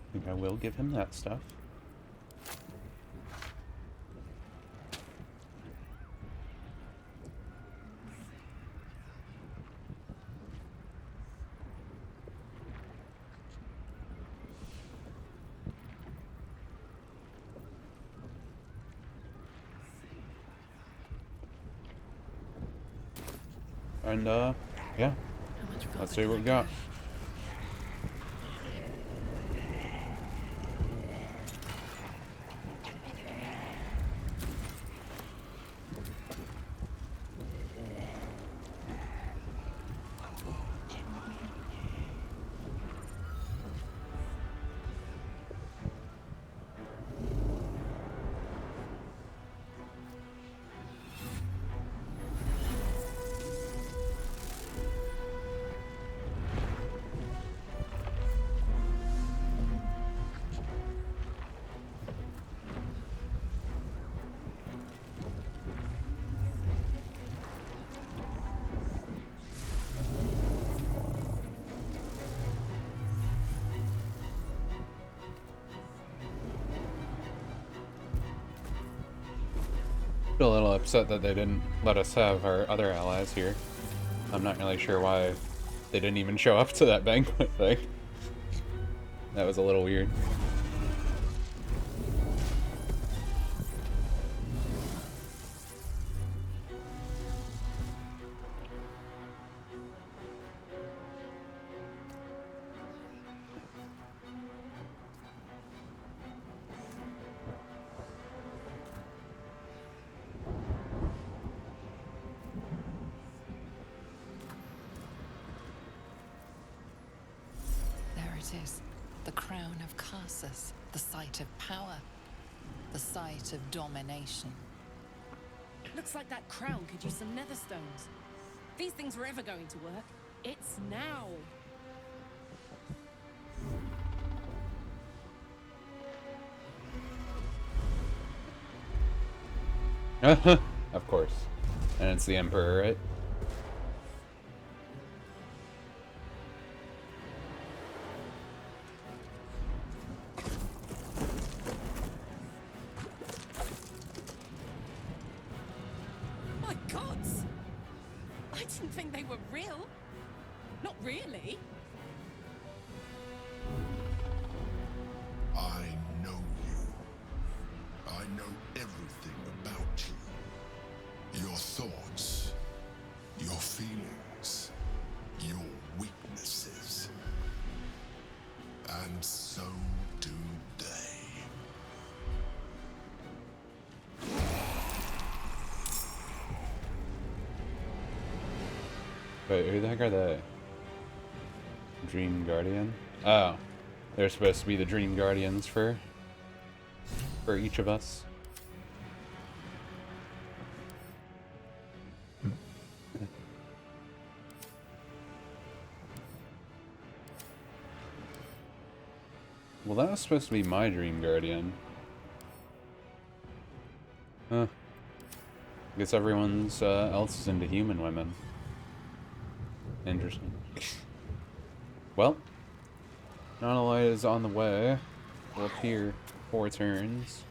Speaker 1: I think I will give him that stuff. And, yeah. Let's see what we got. A little upset that they didn't let us have our other allies here. I'm not really sure why they didn't even show up to that banquet thing. That was a little weird.
Speaker 4: It is the crown of Karsus, the site of power, the site of domination.
Speaker 2: Looks like that crown could use some nether stones. If these things were ever going to work, it's now.
Speaker 1: Of course. And it's the Emperor, right?
Speaker 2: My gods! I didn't think they were real. Not really.
Speaker 5: I know you. I know everything about you. Your thoughts, your feelings, your weaknesses. And so do they.
Speaker 1: Wait, who the heck are they? Dream Guardian? Oh. They're supposed to be the Dream Guardians for each of us. Well, that was supposed to be my Dream Guardian. Huh. Guess everyone's else is into human women. Interesting. Well, Nonalite is on the way. We'll appear 4 turns.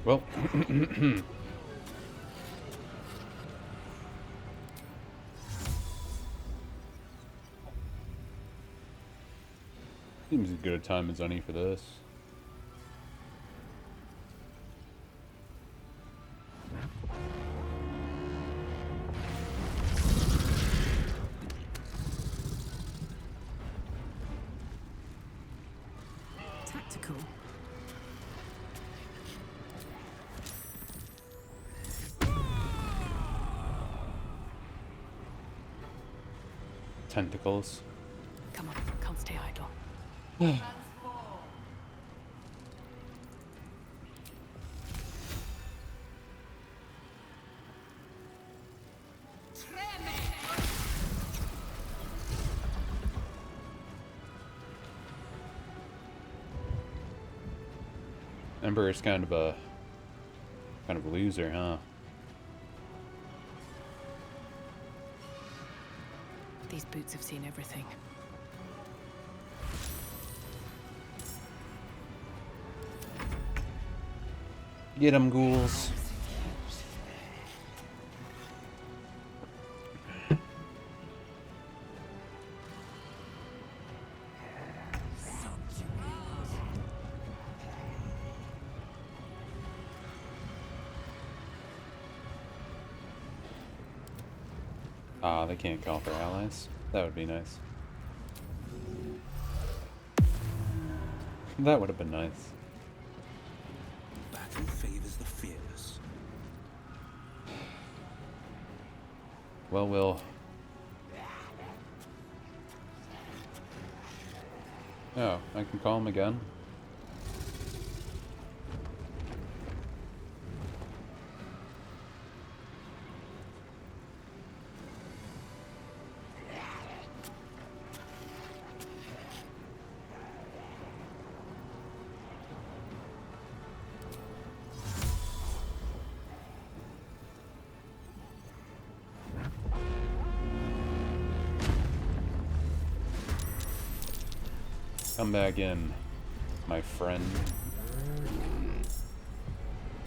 Speaker 1: Well, seems as good a time as any for this.
Speaker 2: Tactical.
Speaker 1: Tentacles.
Speaker 2: Come on, can't stay idle.
Speaker 1: Emperor's kind of a loser, huh?
Speaker 2: These boots have seen everything.
Speaker 1: Get 'em, ghouls. Ah, they can't call for allies. That would be nice. That would have been nice.
Speaker 3: Battle favors the fearless.
Speaker 1: Well, we'll... Oh, I can call him again. Come back in, my friend.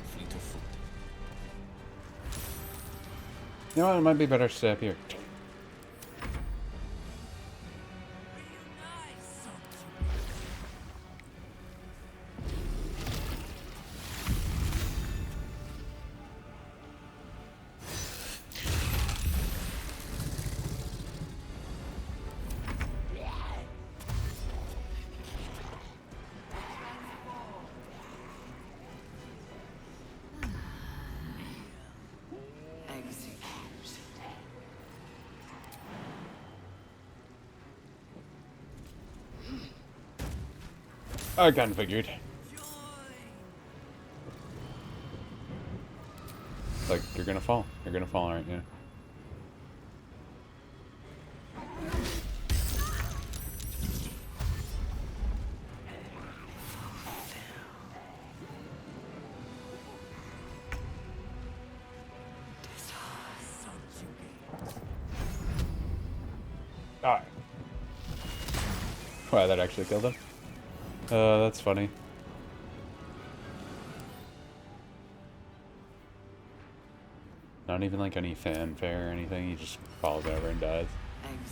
Speaker 3: Fleet of foot.
Speaker 1: You know what? It might be better to stay up here. I kind of figured. Like, you're gonna fall. You're gonna fall, aren't you? Alright. Wow, that actually killed him. That's funny. Not even like any fanfare or anything, he just falls over and dies.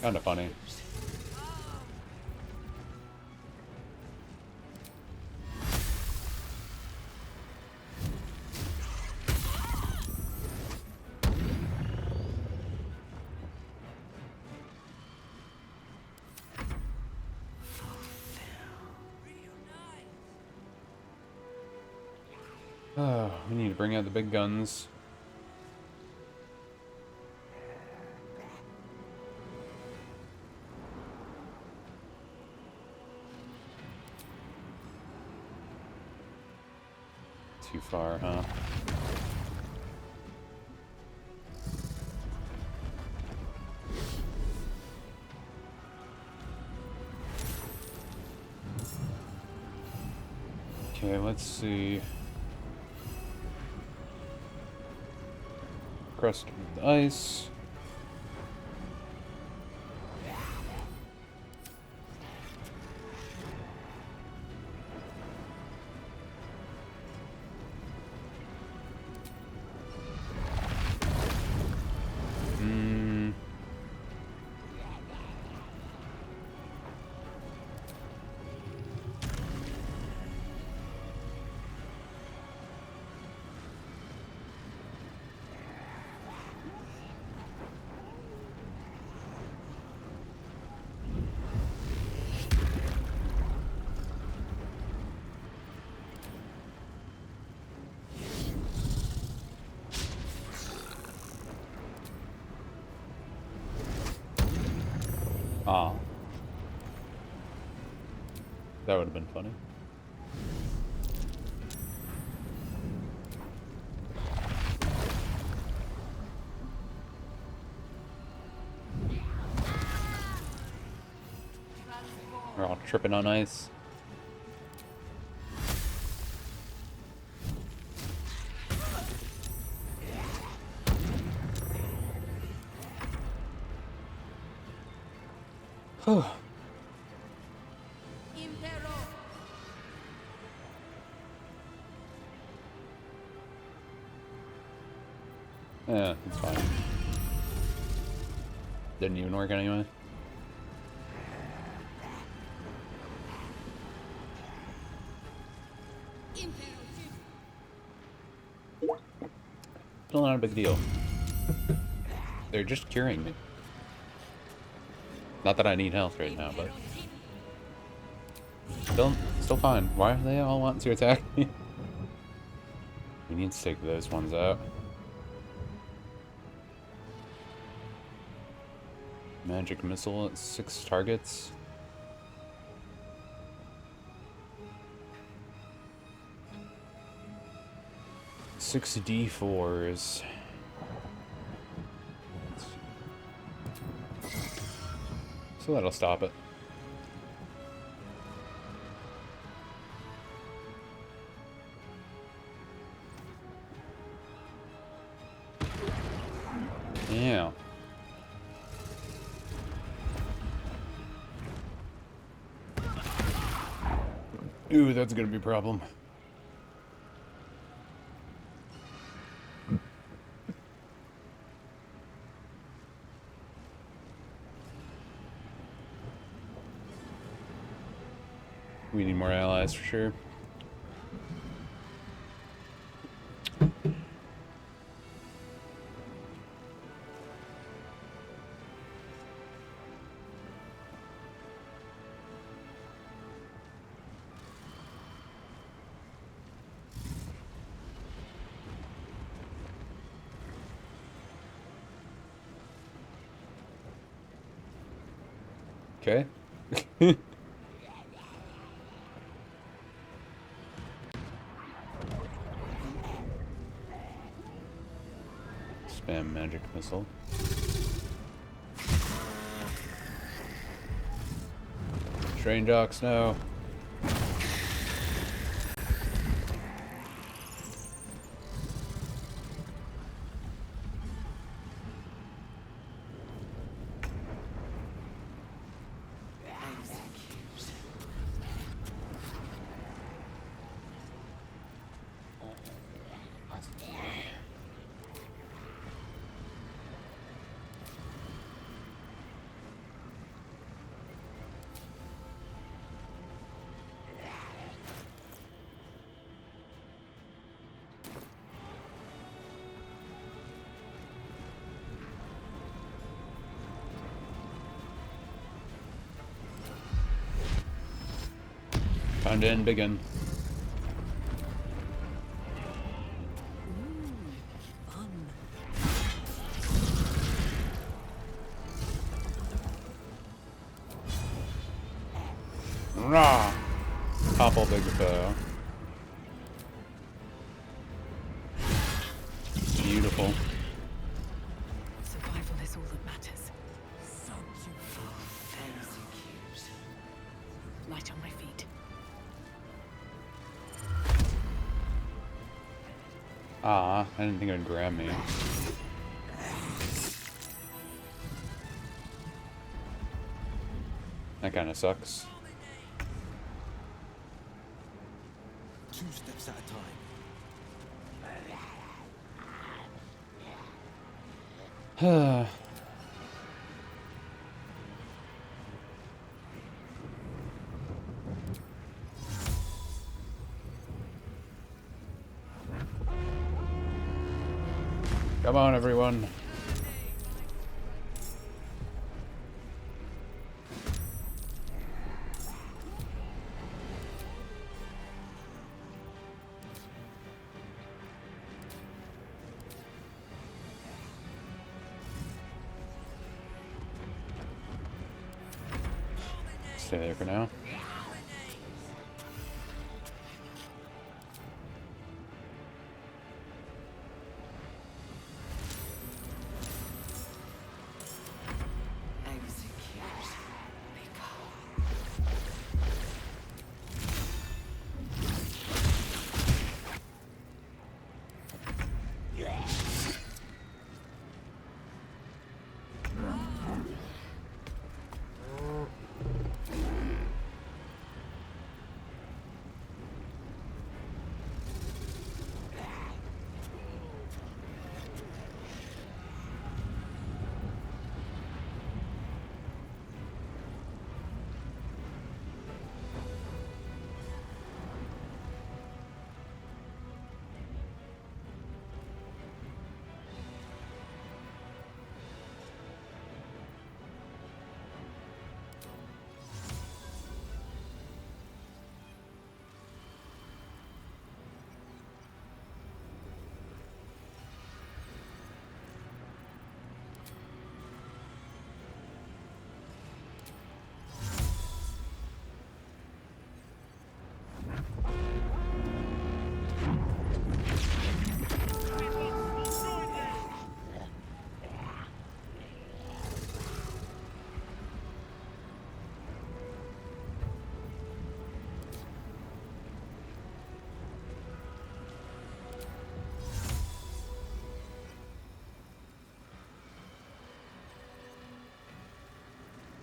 Speaker 1: Kinda funny. Oh, we need to bring out the big guns. Too far, huh? Okay, let's see. Crust with ice. Ah. That would have been funny. We're all tripping on ice. Whew. Yeah, it's fine. Didn't even work anyway. Still not a big deal. They're just curing me. Not that I need health right now, but still fine. Why do they all want to attack me? We need to take those ones out. Magic missile at 6 targets. Six D4s. So that'll stop it. Yeah. Ooh, that's gonna be a problem. We need more allies for sure. Okay. Spam magic missile. Strange ox, no. Time to end begin. Rah! Topple big foe. Beautiful.
Speaker 2: Survival is all that matters. Light on my feet.
Speaker 1: Ah, I didn't think it would grab me. That kind of sucks.
Speaker 6: 2 steps at a time.
Speaker 1: Come on, everyone. stay there for now.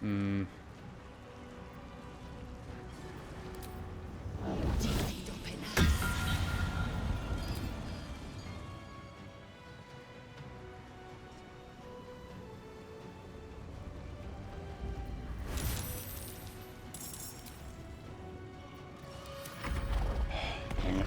Speaker 1: Hmm. Dang it.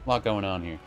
Speaker 1: A lot going on here.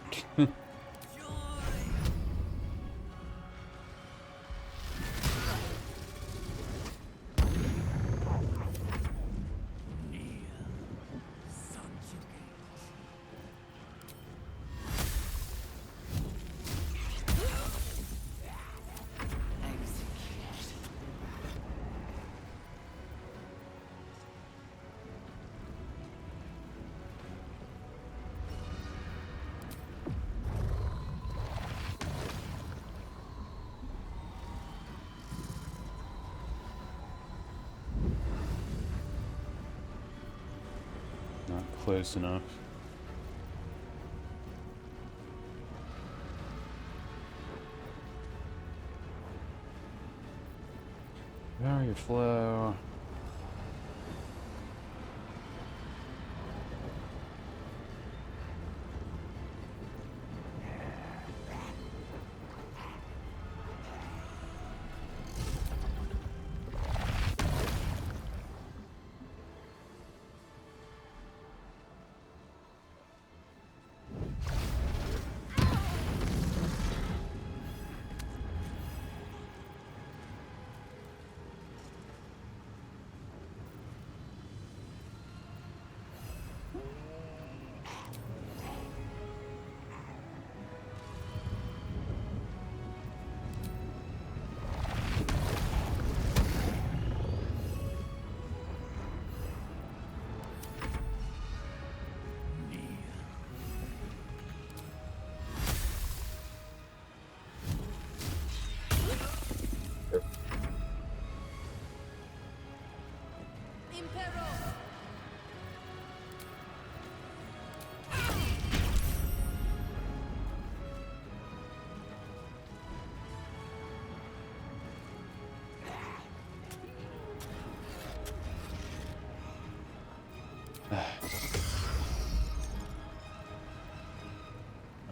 Speaker 1: Not close enough. Barrier flow.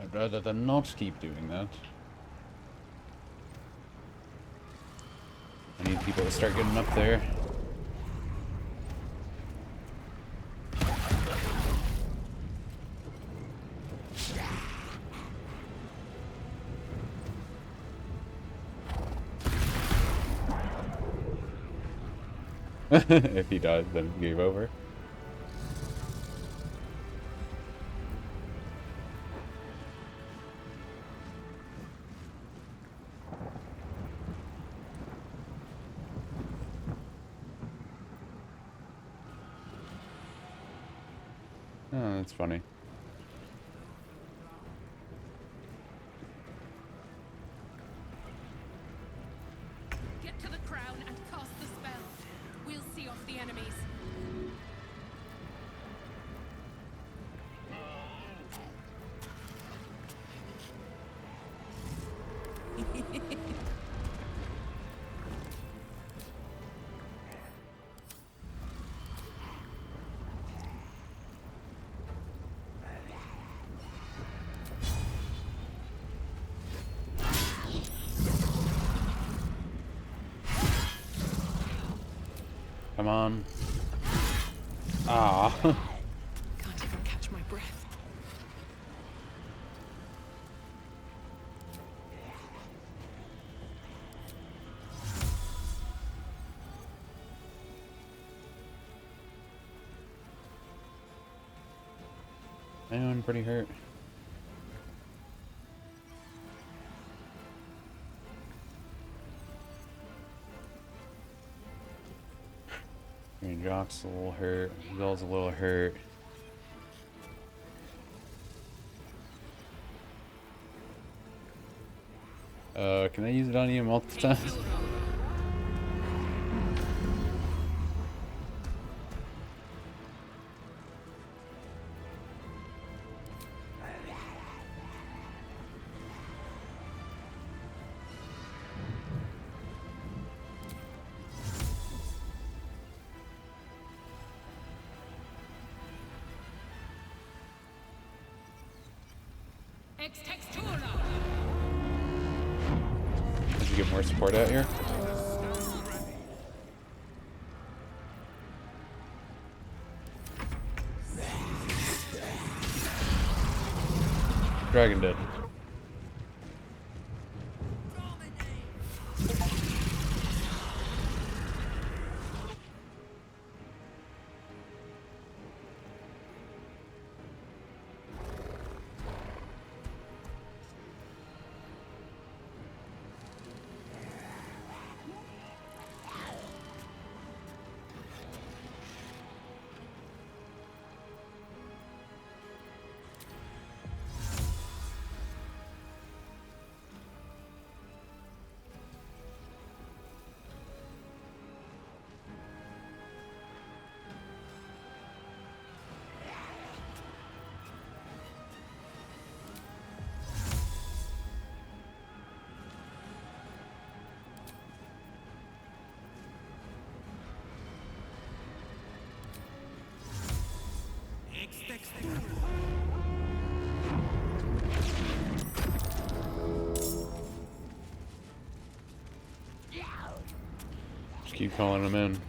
Speaker 1: I'd rather than not keep doing that. I need people to start getting up there. If he dies, then game over. Oh, that's funny.
Speaker 2: Get to the crown and cast the spell. We'll see off the enemies.
Speaker 1: Come on. Ah.
Speaker 2: Can't even catch my breath.
Speaker 1: I'm pretty hurt. And Jock's a little hurt. Zell's a little hurt. Can I use it on you multiple times? Did you get more support out here? Dragon dead. Just keep calling them in.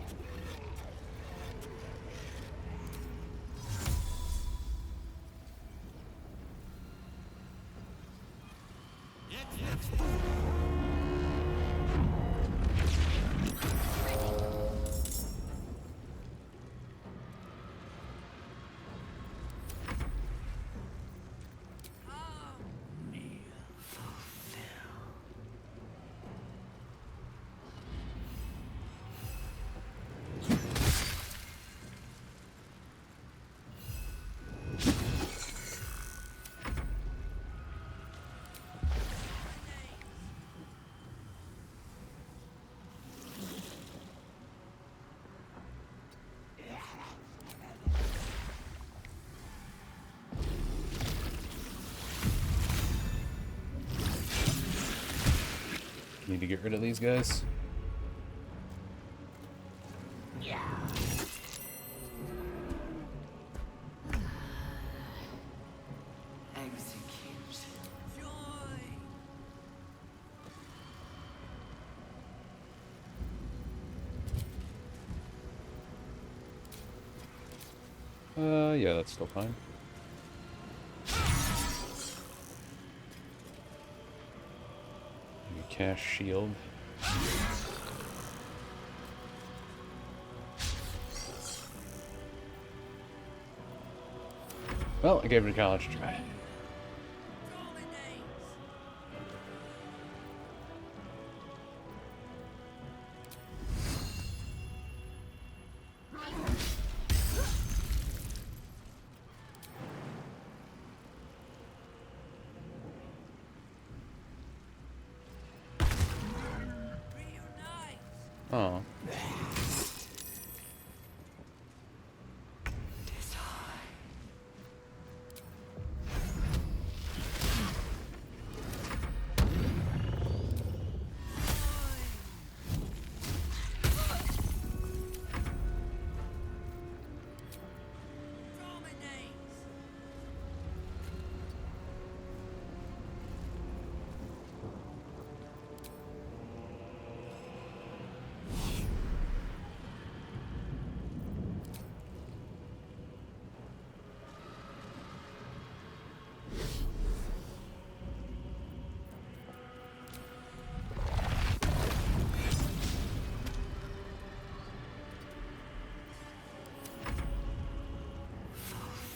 Speaker 1: Need to get rid of these guys. Yeah, that's still fine. Cast shield. Well, I gave it a college try.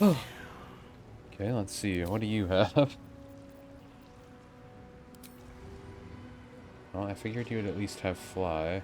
Speaker 1: Oh. Okay, let's see. What do you have? Well, I figured you would at least have fly.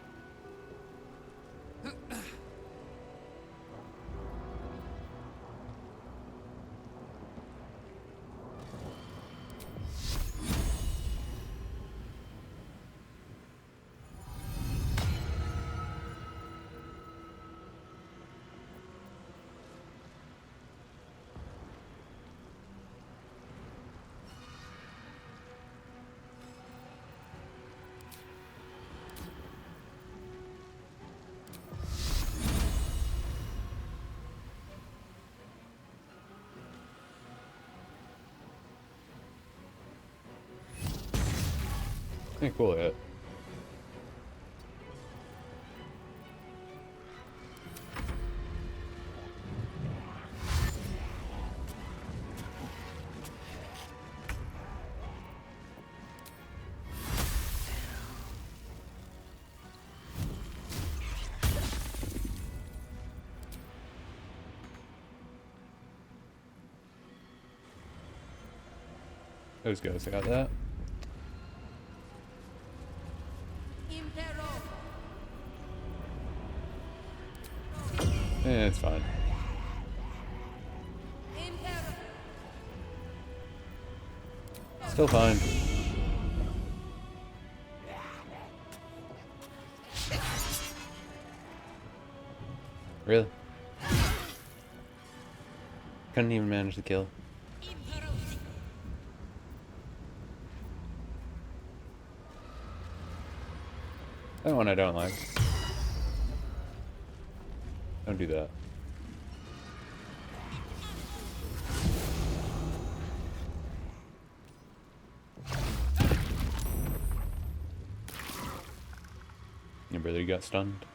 Speaker 1: Pretty cool hit. Those guys, I got that. Yeah, it's fine. Still fine. Really? Couldn't even manage the kill. That one I don't like. Don't do that. Your brother got stunned.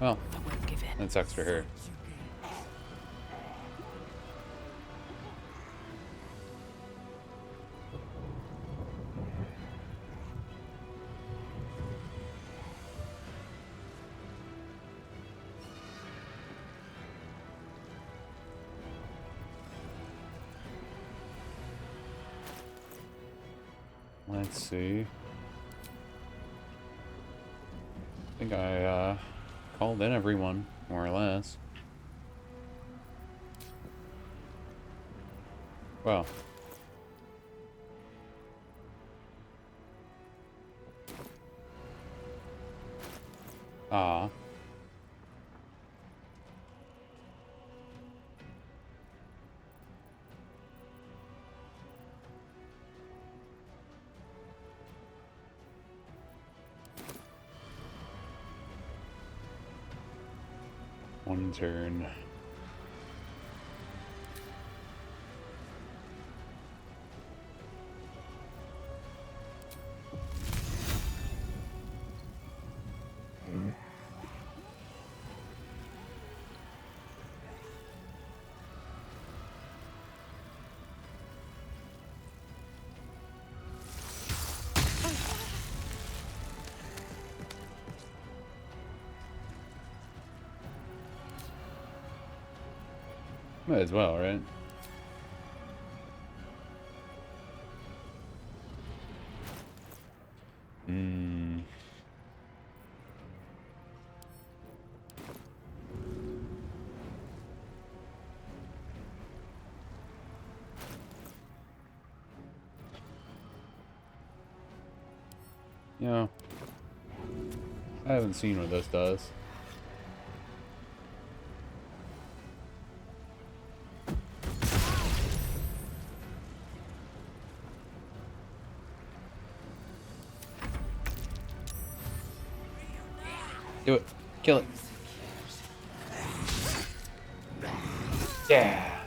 Speaker 1: Well, that sucks for her. Let's see. I think I called in everyone, more or less. Well. Ah. long turn. Might as well, right? You know, I haven't seen what this does. Do it. Kill it. Yeah.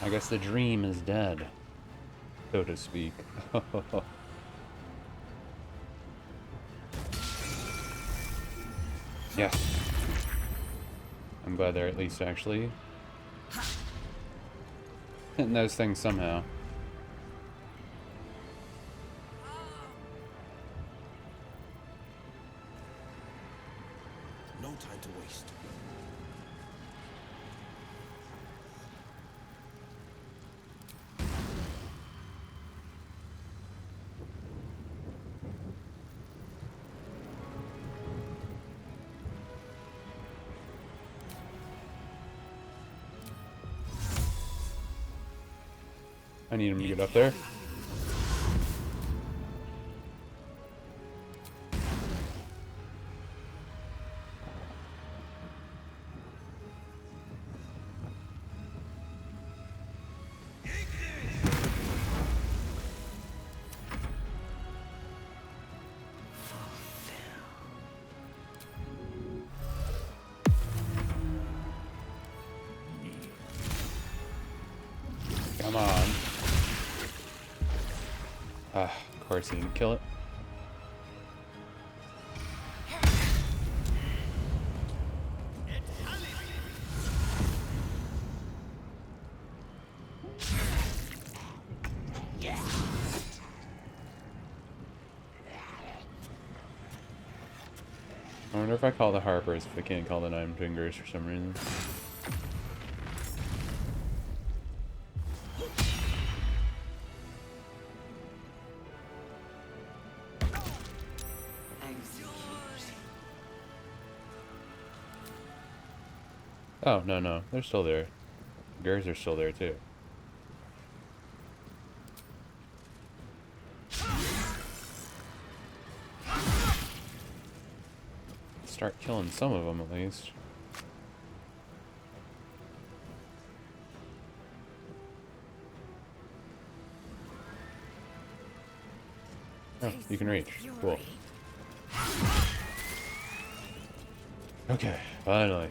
Speaker 1: I guess the dream is dead, so to speak. Yes. I'm glad they're at least actually hitting those things somehow.
Speaker 3: No time to waste.
Speaker 1: I need him to get up there. Come on. Ah, of course he didn't kill it. I wonder if I call the Harpers if I can't call the Nine Fingers for some reason. Oh, no, no. They're still there. Gers are still there, too. Start killing some of them, at least. Oh, you can reach. Cool. Okay, finally.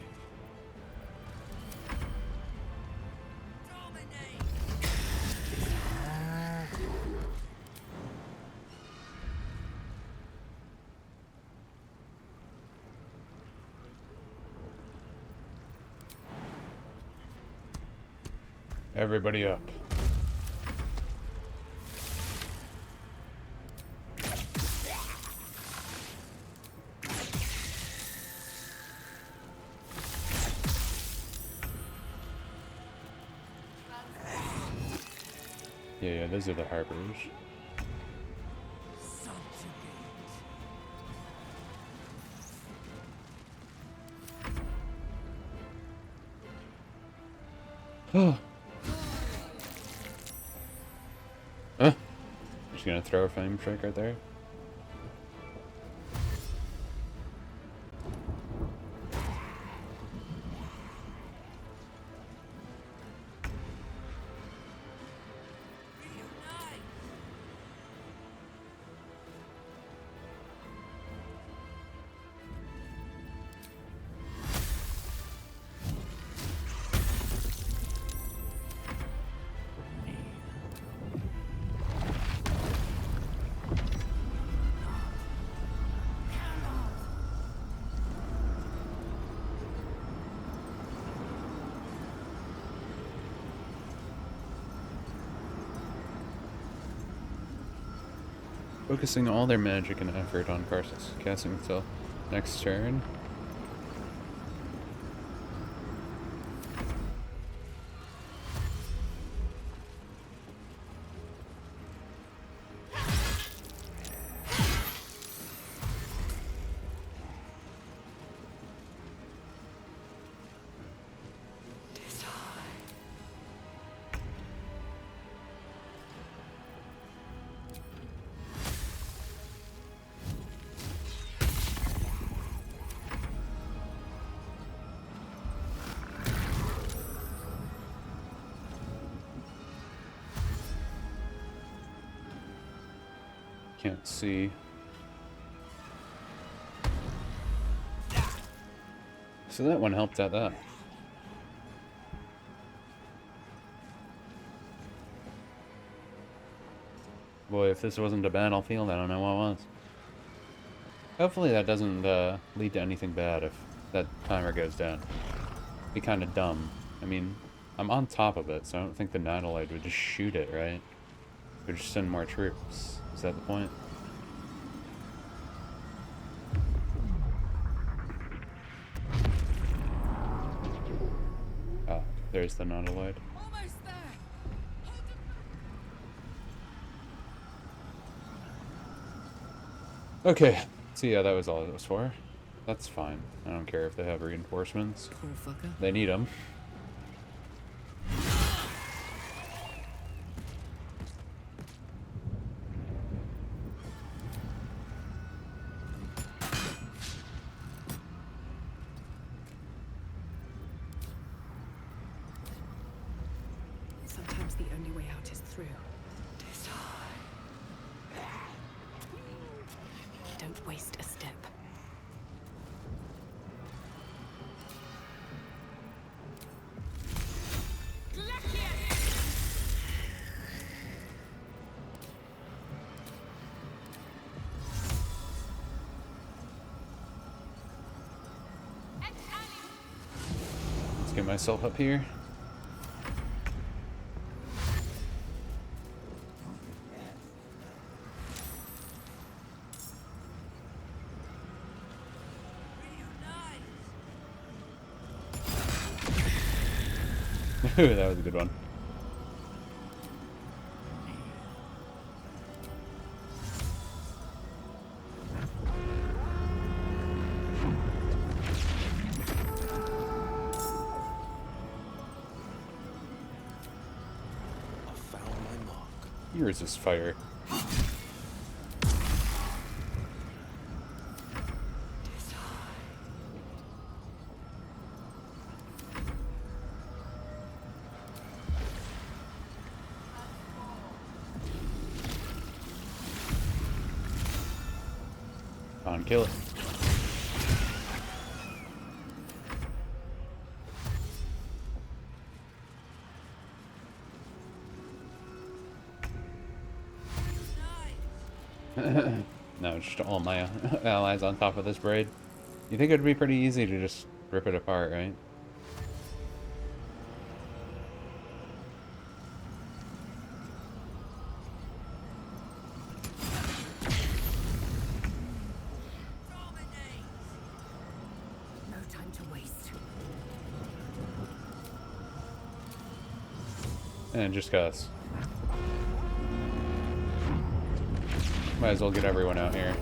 Speaker 1: Everybody up. Yeah, those are the Harpers. Oh. Huh? Just gonna throw a flame strike right there. Focusing all their magic and effort on casting until next turn. Can't see. So that one helped out that. Boy, if this wasn't a battlefield, I don't know what was. Hopefully that doesn't lead to anything bad if that timer goes down. Be kind of dumb. I mean, I'm on top of it, so I don't think the Nautiloid would just shoot it, right? It would just send more troops. Is that the point? Ah, there's the Nautiloid. Okay, so yeah, that was all it was for. That's fine. I don't care if they have reinforcements.
Speaker 2: Poor fucker.
Speaker 1: They need them.
Speaker 2: Sometimes the only way out is through. Don't waste a step.
Speaker 1: Let's get myself up here. Ooh, that was a good one.
Speaker 3: I found my mark.
Speaker 1: You resist fire. On, kill it. No, just all my allies on top of this braid. You think it'd be pretty easy to just rip it apart, right?
Speaker 2: No time to waste.
Speaker 1: And just cause. Might as well get everyone out here.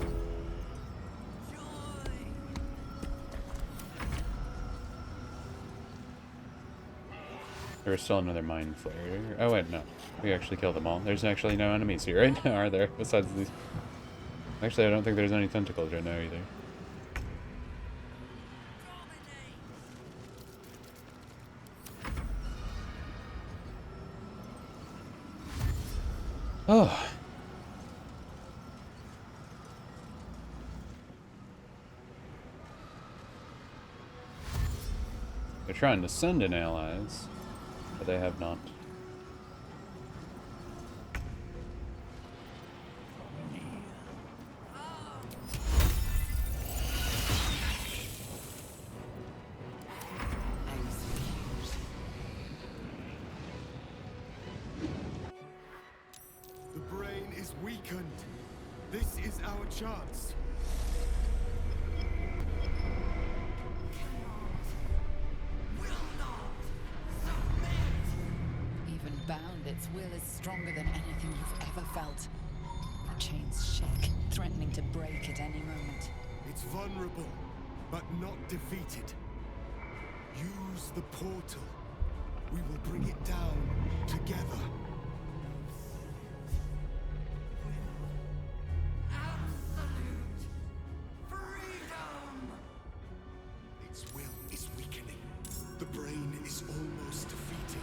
Speaker 1: There's still another mind flayer. Oh wait, no. We actually killed them all. There's actually no enemies here right now, are there? Besides these. Actually, I don't think there's any tentacles right now either. Oh. They're trying to send in allies, but they have not.
Speaker 5: The brain is weakened. This This is our chance.
Speaker 4: Even bound, its will is stronger than anything you've ever felt. The chains shake, threatening to break at any moment.
Speaker 5: It's vulnerable, but not defeated. Use the portal. We will bring it down together.
Speaker 7: Absolute freedom!
Speaker 5: Its will is weakening. The brain is almost defeated.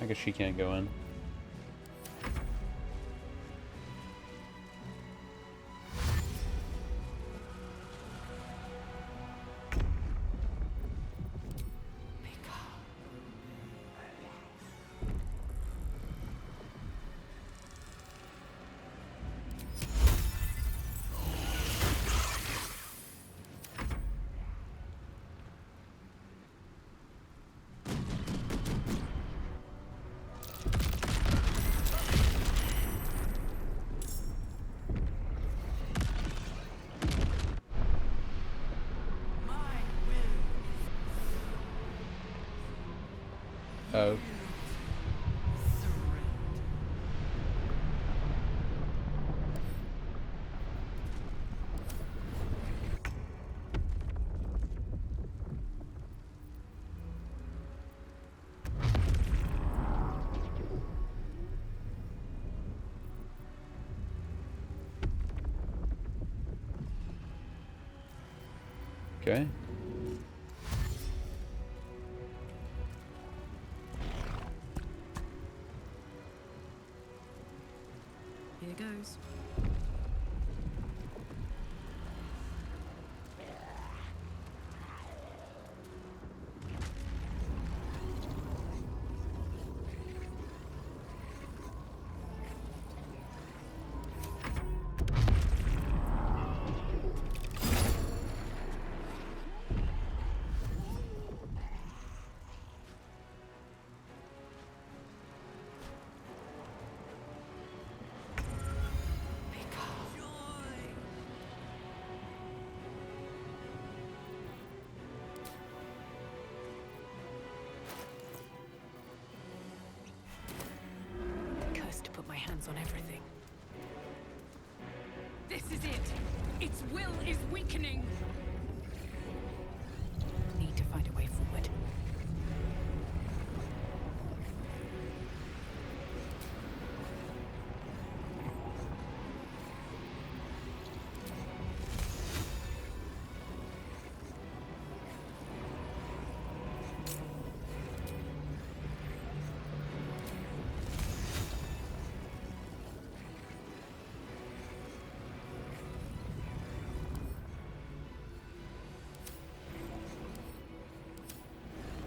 Speaker 1: I guess she can't go in. Oh. Okay.
Speaker 2: Here goes. Hands on everything.
Speaker 12: This is it! Its will is weakening!
Speaker 2: Need to find a way forward.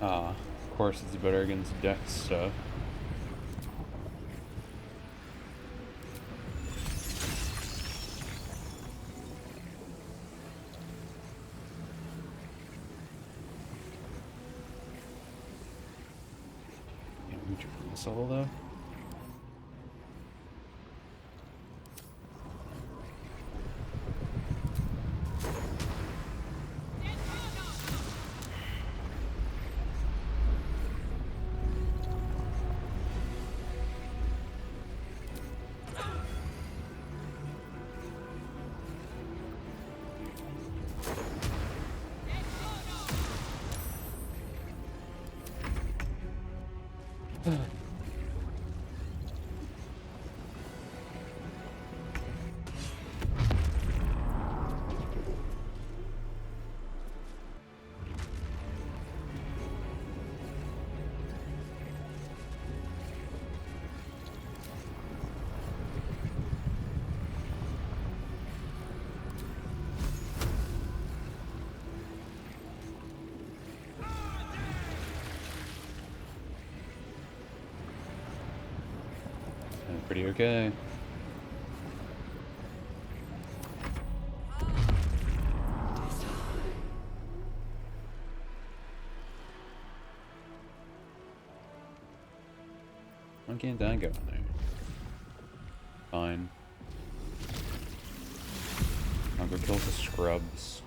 Speaker 1: Of course it's better against dex stuff. Yeah, we try this level though. Pretty okay. Why can't I go in there? Fine. I'll go kill the scrubs.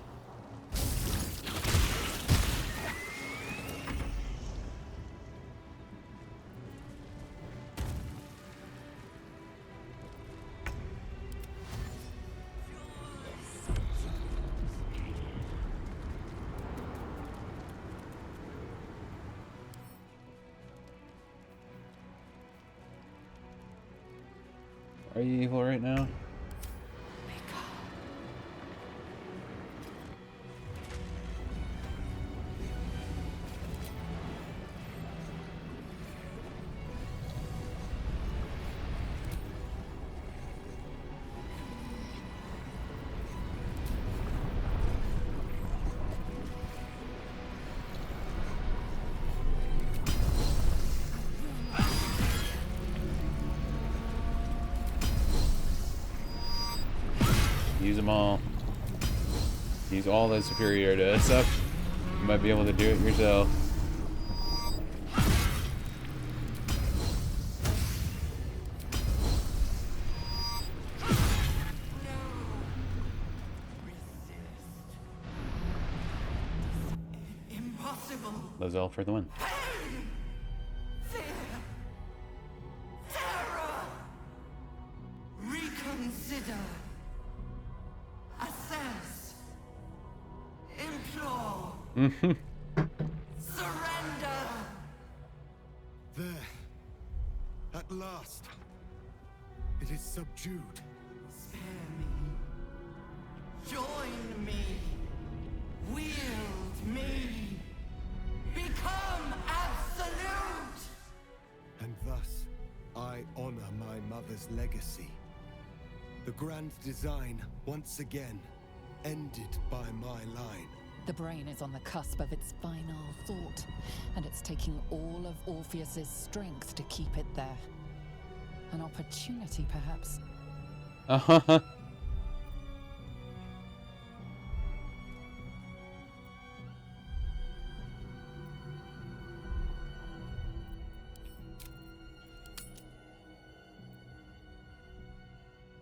Speaker 1: Are you evil right now? Use them all. Use all the superior to stuff. You might be able to do it yourself.
Speaker 10: Impossible.
Speaker 1: Lozelle for the win.
Speaker 10: Reconsider. Assess. Implore. Surrender.
Speaker 5: There. At last. It is subdued.
Speaker 10: Spare me. Join me. Wield me. Become absolute.
Speaker 5: And thus, I honor my mother's legacy. The grand design, once again, ended by my line.
Speaker 4: The brain is on the cusp of its final thought, and it's taking all of Orpheus's strength to keep it there. An opportunity, perhaps.
Speaker 1: Uh-huh.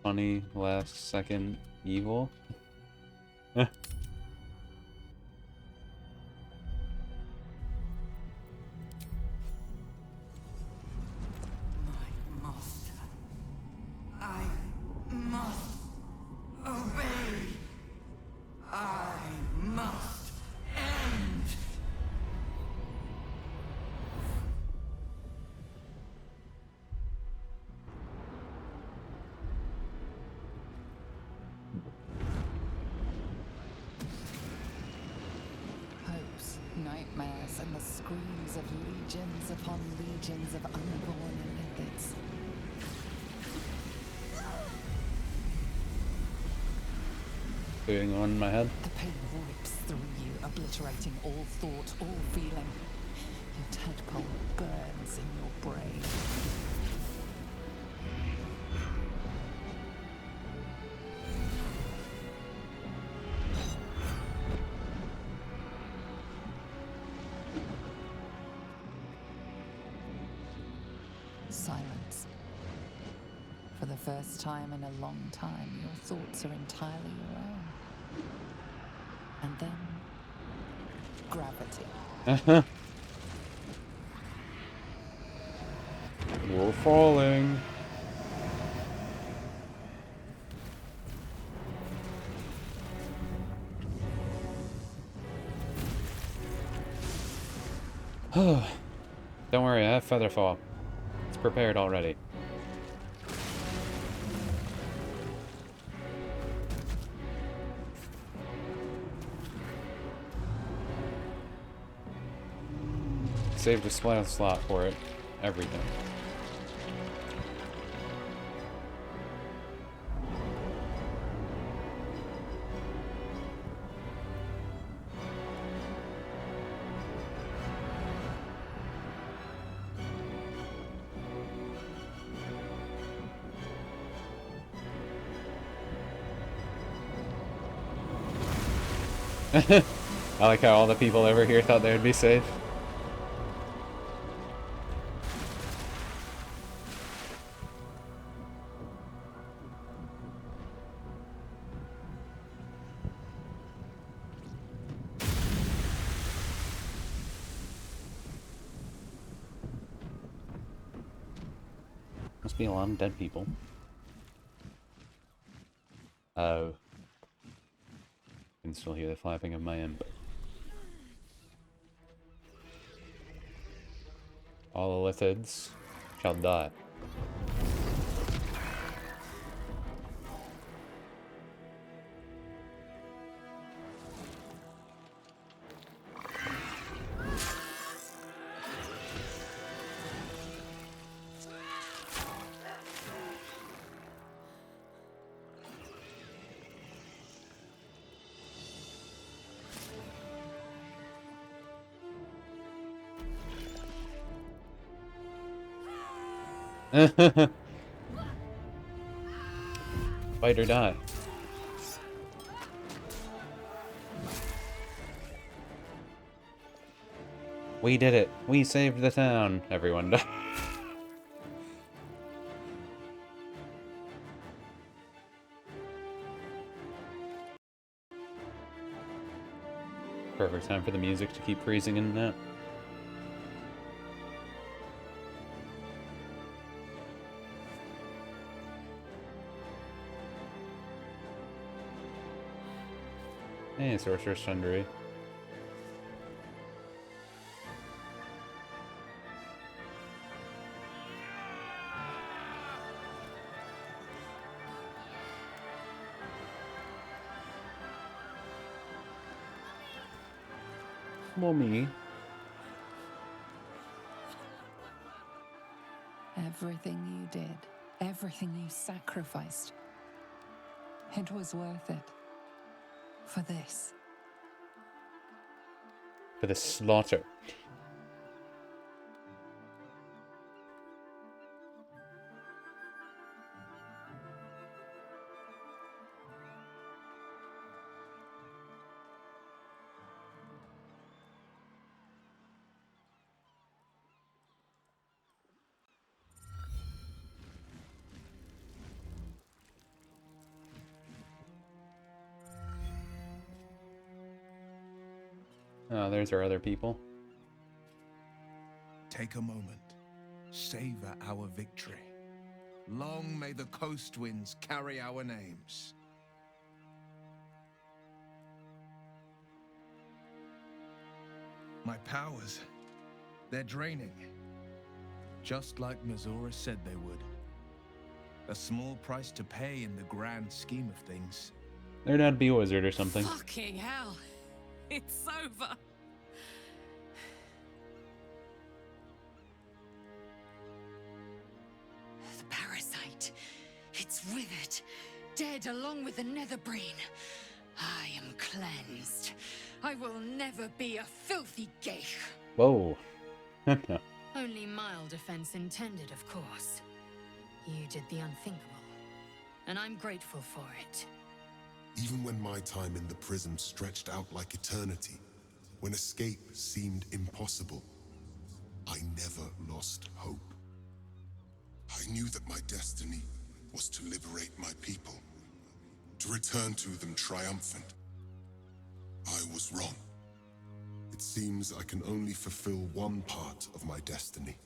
Speaker 1: Funny last second evil.
Speaker 10: I must obey. I must end.
Speaker 4: Hopes, nightmares, and the screams of legions upon legions of unborn lipids.
Speaker 1: Going on in my head.
Speaker 4: The pain rips through you, obliterating all thought, all feeling. Your tadpole burns in your brain. Silence. For the first time in a long time, your thoughts are entirely your own. And then, gravity.
Speaker 1: We're falling. Don't worry, I have Featherfall. It's prepared already. Saved a slot for it. Everything. I like how all the people over here thought they would be safe. Must be a lot of dead people. Oh. I can still hear the flapping of my ember. All the lithids shall die. Fight or die. We did it. We saved the town. Everyone died. Perfect time for the music to keep freezing in and out. Hey, Sorcerer's Sundry. Mommy.
Speaker 4: Everything you did, everything you sacrificed, it was worth it. For this.
Speaker 1: For the slaughter. Oh, there's our other people.
Speaker 6: Take a moment. Savor our victory. Long may the coast winds carry our names. My powers, they're draining. Just like Mazora said they would. A small price to pay in the grand scheme of things.
Speaker 1: They're not be a wizard or something.
Speaker 12: Fucking hell. It's over. The parasite. It's withered. Dead along with the netherbrain. I am cleansed. I will never be a filthy geich.
Speaker 1: Whoa.
Speaker 12: Only mild offense intended, of course. You did the unthinkable. And I'm grateful for it.
Speaker 9: Even when my time in the prison stretched out like eternity, when escape seemed impossible, I never lost hope. I knew that my destiny was to liberate my people, to return to them triumphant. I was wrong. It seems I can only fulfill one part of my destiny.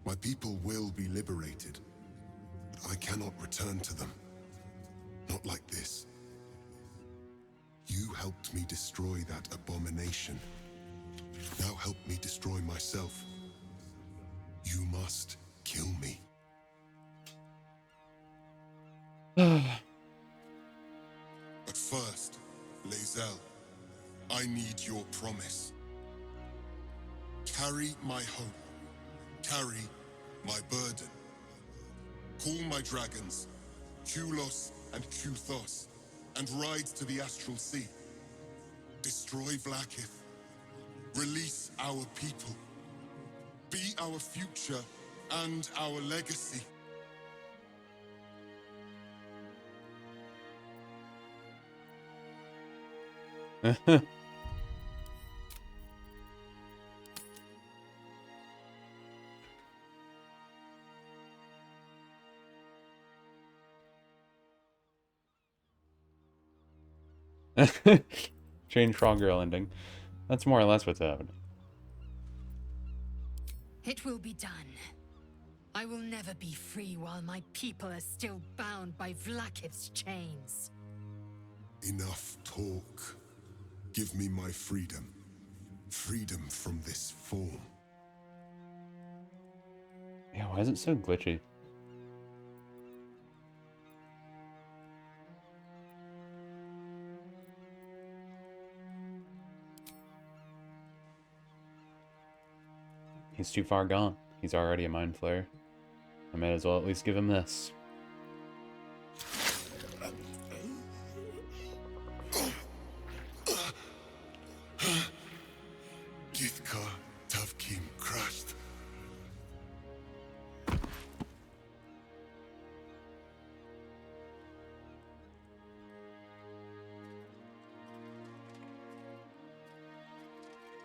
Speaker 9: My people will be liberated, but I cannot return to them. Not like this. You helped me destroy that abomination. Now help me destroy myself. You must kill me. But first, Lae'zel, I need your promise. Carry my hope. Carry my burden. Call my dragons, Kulos and Kuthos, and ride to the Astral Sea. Destroy Vlaakith. Release our people. Be our future and our legacy.
Speaker 1: Change Frog Girl ending. That's more or less what's happening.
Speaker 12: It will be done. I will never be free while my people are still bound by Vlaakith's chains.
Speaker 9: Enough talk. Give me my freedom. Freedom from this form.
Speaker 1: Yeah, why is it so glitchy? He's too far gone. He's already a mind flayer. I may as well at least give him this.
Speaker 9: Githka Tavkim crashed.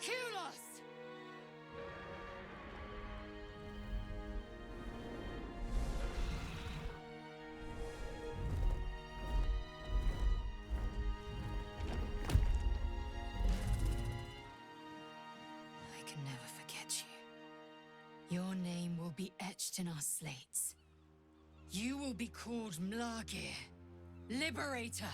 Speaker 12: Kulos! I can never forget you. Your name will be etched in our slates. You will be called Mlagir, Liberator.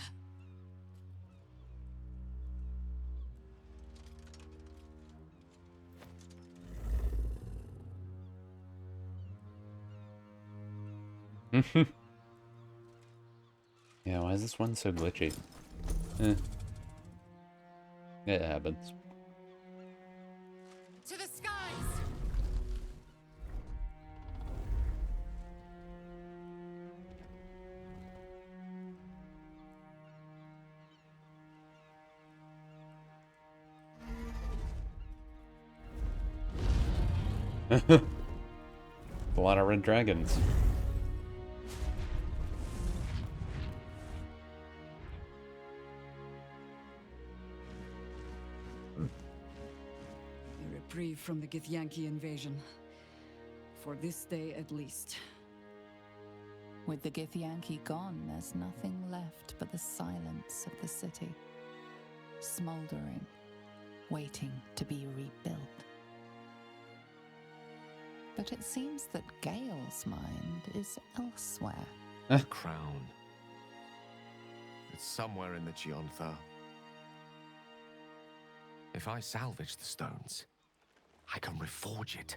Speaker 1: Yeah, why is this one so glitchy? It happens.
Speaker 12: To the skies!
Speaker 1: A lot of red dragons.
Speaker 13: A reprieve from the Githyanki invasion. For this day at least.
Speaker 4: With the Githyanki gone, there's nothing left but the silence of the city. Smoldering, waiting to be rebuilt. But it seems that Gale's mind is elsewhere.
Speaker 6: The crown. It's somewhere in the Giontha. If I salvage the stones, I can reforge it.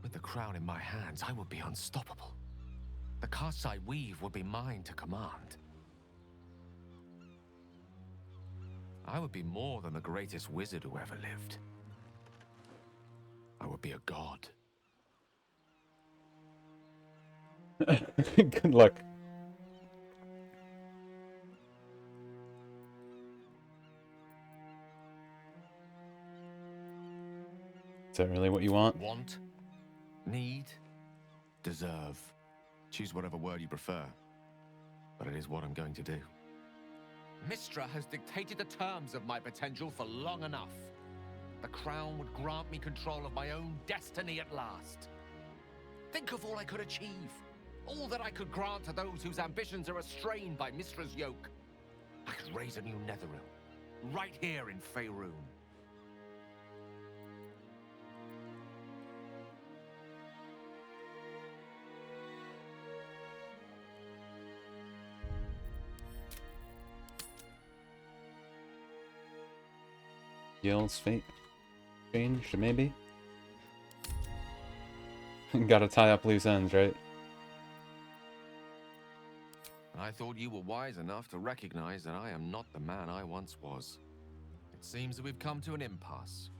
Speaker 6: With the crown in my hands, I would be unstoppable. The casts I weave would be mine to command. I would be more than the greatest wizard who ever lived. I would be a god.
Speaker 1: Good luck. Is that really what you want?
Speaker 6: Want, need, deserve. Choose whatever word you prefer. But it is what I'm going to do. Mystra has dictated the terms of my potential for long enough. The crown would grant me control of my own destiny at last. Think of all I could achieve. All that I could grant to those whose ambitions are restrained by Mystra's yoke. I could raise a new Netherrealm, right here in Faerun.
Speaker 1: Gale's fate changed, maybe? Gotta tie up loose ends, right?
Speaker 14: I thought you were wise enough to recognize that I am not the man I once was. It seems that we've come to an impasse.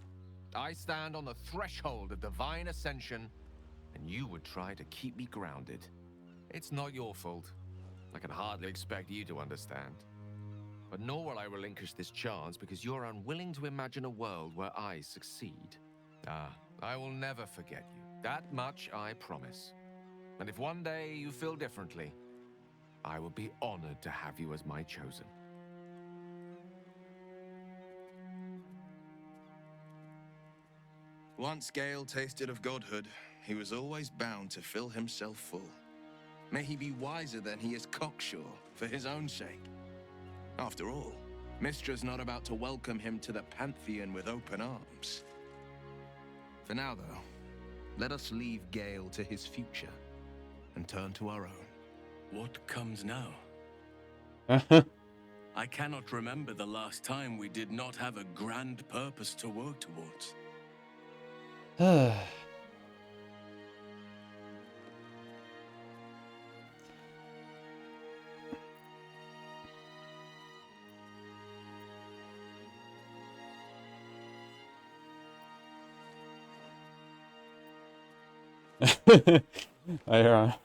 Speaker 14: I stand on the threshold of divine ascension, and you would try to keep me grounded. It's not your fault. I can hardly expect you to understand. But nor will I relinquish this chance because you're unwilling to imagine a world where I succeed. Ah, I will never forget you. That much I promise. And if one day you feel differently, I will be honored to have you as my chosen.
Speaker 6: Once Gale tasted of godhood, he was always bound to fill himself full. May he be wiser than he is cocksure, for his own sake. After all, Mystra's not about to welcome him to the Pantheon with open arms. For now, though, let us leave Gale to his future and turn to our own.
Speaker 16: What comes now? I cannot remember the last time we did not have a grand purpose to work towards.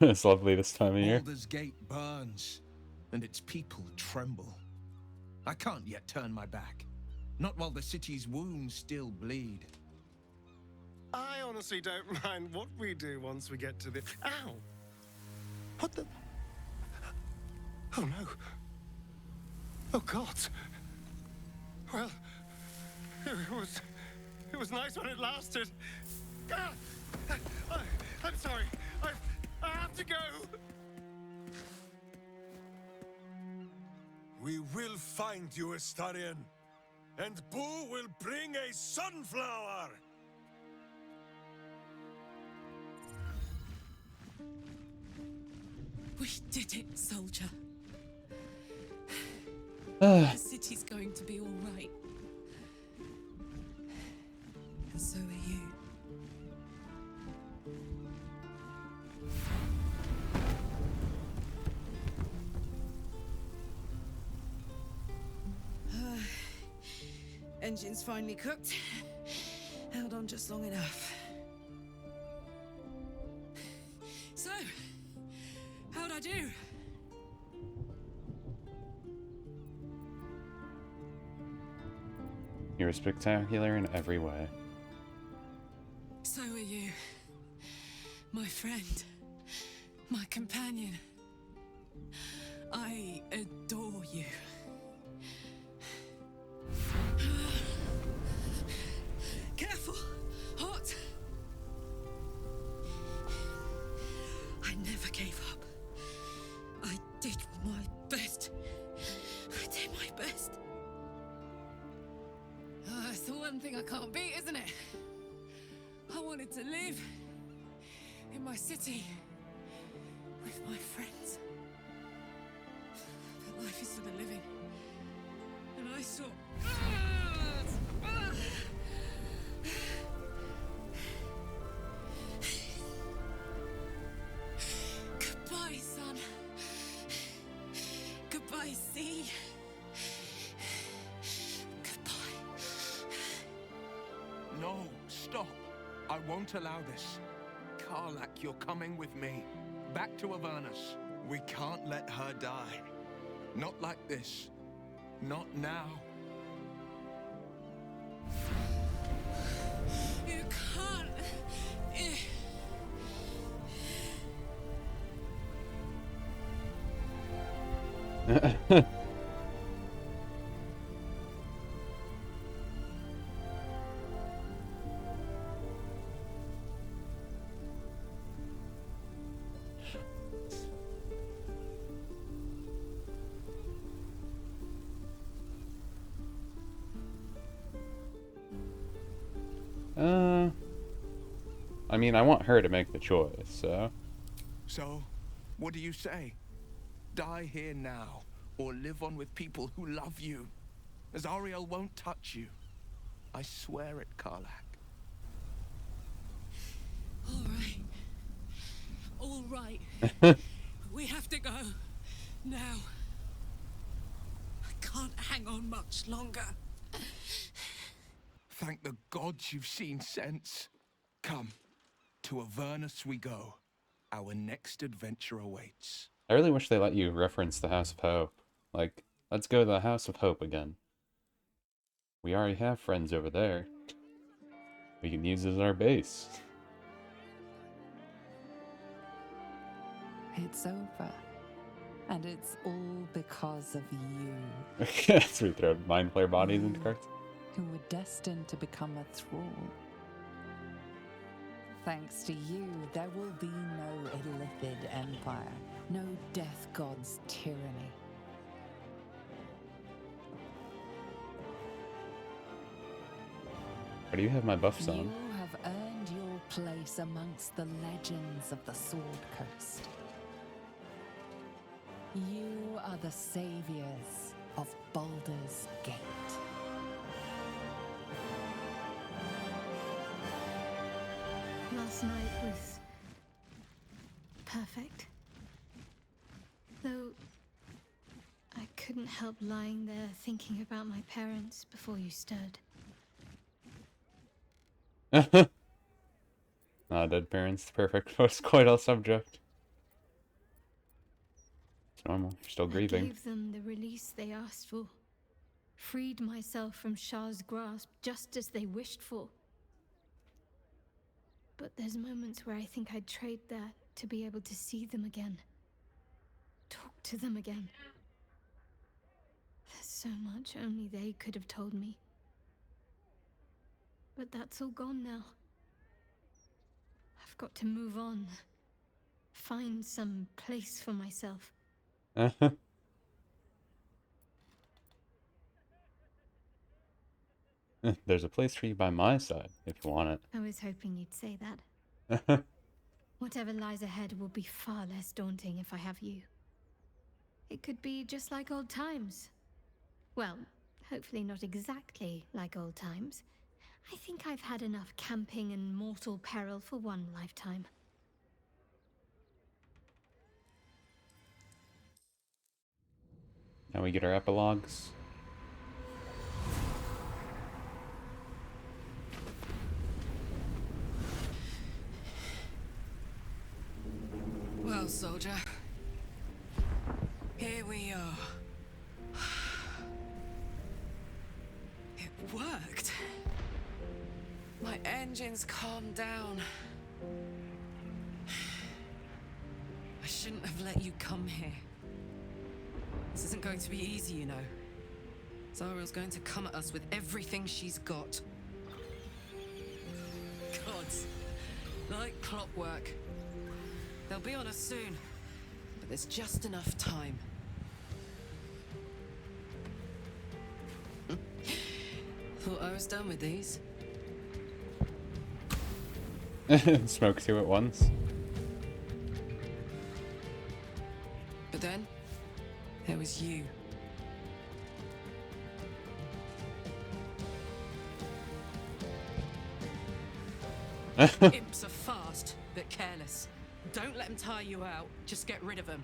Speaker 1: It's lovely this time of year.
Speaker 6: Baldur's Gate burns, and its people tremble. I can't yet turn my back. Not while the city's wounds still bleed.
Speaker 15: I honestly don't mind what we do once we get to the... Ow! What the... Oh no. Oh God. Well, it was nice when it lasted. Ah! I'm sorry. I have to go.
Speaker 23: We will find you, Astarion, and Boo will bring a sunflower.
Speaker 2: We did it, soldier. The city's going to be all right. And so are you. Engine's finally cooked. Held on just long enough. So, how'd I do?
Speaker 1: You're spectacular in every way.
Speaker 2: So are you. My friend. My companion. I adore you. Careful! Hot! I never gave up. I did my best. I did my best. It's the one thing I can't beat, isn't it? I wanted to live in my city with my friends. But life is for the living. And I saw... Goodbye, son. Goodbye, sea.
Speaker 6: No, stop. I won't allow this. Karlach, you're coming with me. Back to Avernus. We can't let her die. Not like this. Not now.
Speaker 2: You can't.
Speaker 1: I mean, I want her to make the choice, so...
Speaker 6: So, what do you say? Die here now, or live on with people who love you? Azariel won't touch you. I swear it, Karlach.
Speaker 2: All right.
Speaker 12: all right. We have to go. Now. I can't hang on much longer.
Speaker 6: Thank the gods you've seen sense. Come, to Avernus we go. Our next adventure awaits.
Speaker 1: I really wish they let you reference the House of Hope. Like, let's go to the House of Hope again. We already have friends over there. We can use it as our base.
Speaker 4: It's over. And it's all because of you.
Speaker 1: Yes, we throw mind flare bodies into carts.
Speaker 4: Who were destined to become a thrall. Thanks to you, there will be no illithid empire, no death god's tyranny.
Speaker 1: Why do you have my buffs on?
Speaker 4: You have earned your place amongst the legends of the Sword Coast. You are the saviors of Baldur's Gate.
Speaker 17: Last night was perfect. Though I couldn't help lying there thinking about my parents before you stirred.
Speaker 1: Dead parents, the perfect post-coital subject. It's normal, you're still grieving.
Speaker 17: I gave them the release they asked for. Freed myself from Shah's grasp just as they wished for. But there's moments where I think I'd trade that to be able to see them again. Talk to them again. There's so much only they could have told me. But that's all gone now. I've got to move on. Find some place for myself.
Speaker 1: There's a place for you by my side, if you want it.
Speaker 17: I was hoping you'd say that. Whatever lies ahead will be far less daunting if I have you. It could be just like old times. Well, hopefully not exactly like old times. I think I've had enough camping and mortal peril for one lifetime.
Speaker 1: Now we get our epilogues.
Speaker 7: Well, soldier. Here we are. It worked. My engines calmed down. I shouldn't have let you come here. This isn't going to be easy, you know. Zariel's going to come at us with everything she's got. Gods. Like clockwork. They'll be on us soon. But there's just enough time. Thought I was done with these.
Speaker 1: Smoke two at once.
Speaker 7: But then, there was you. Imps are fast, but careless. Don't let them tire you out, just get rid of them.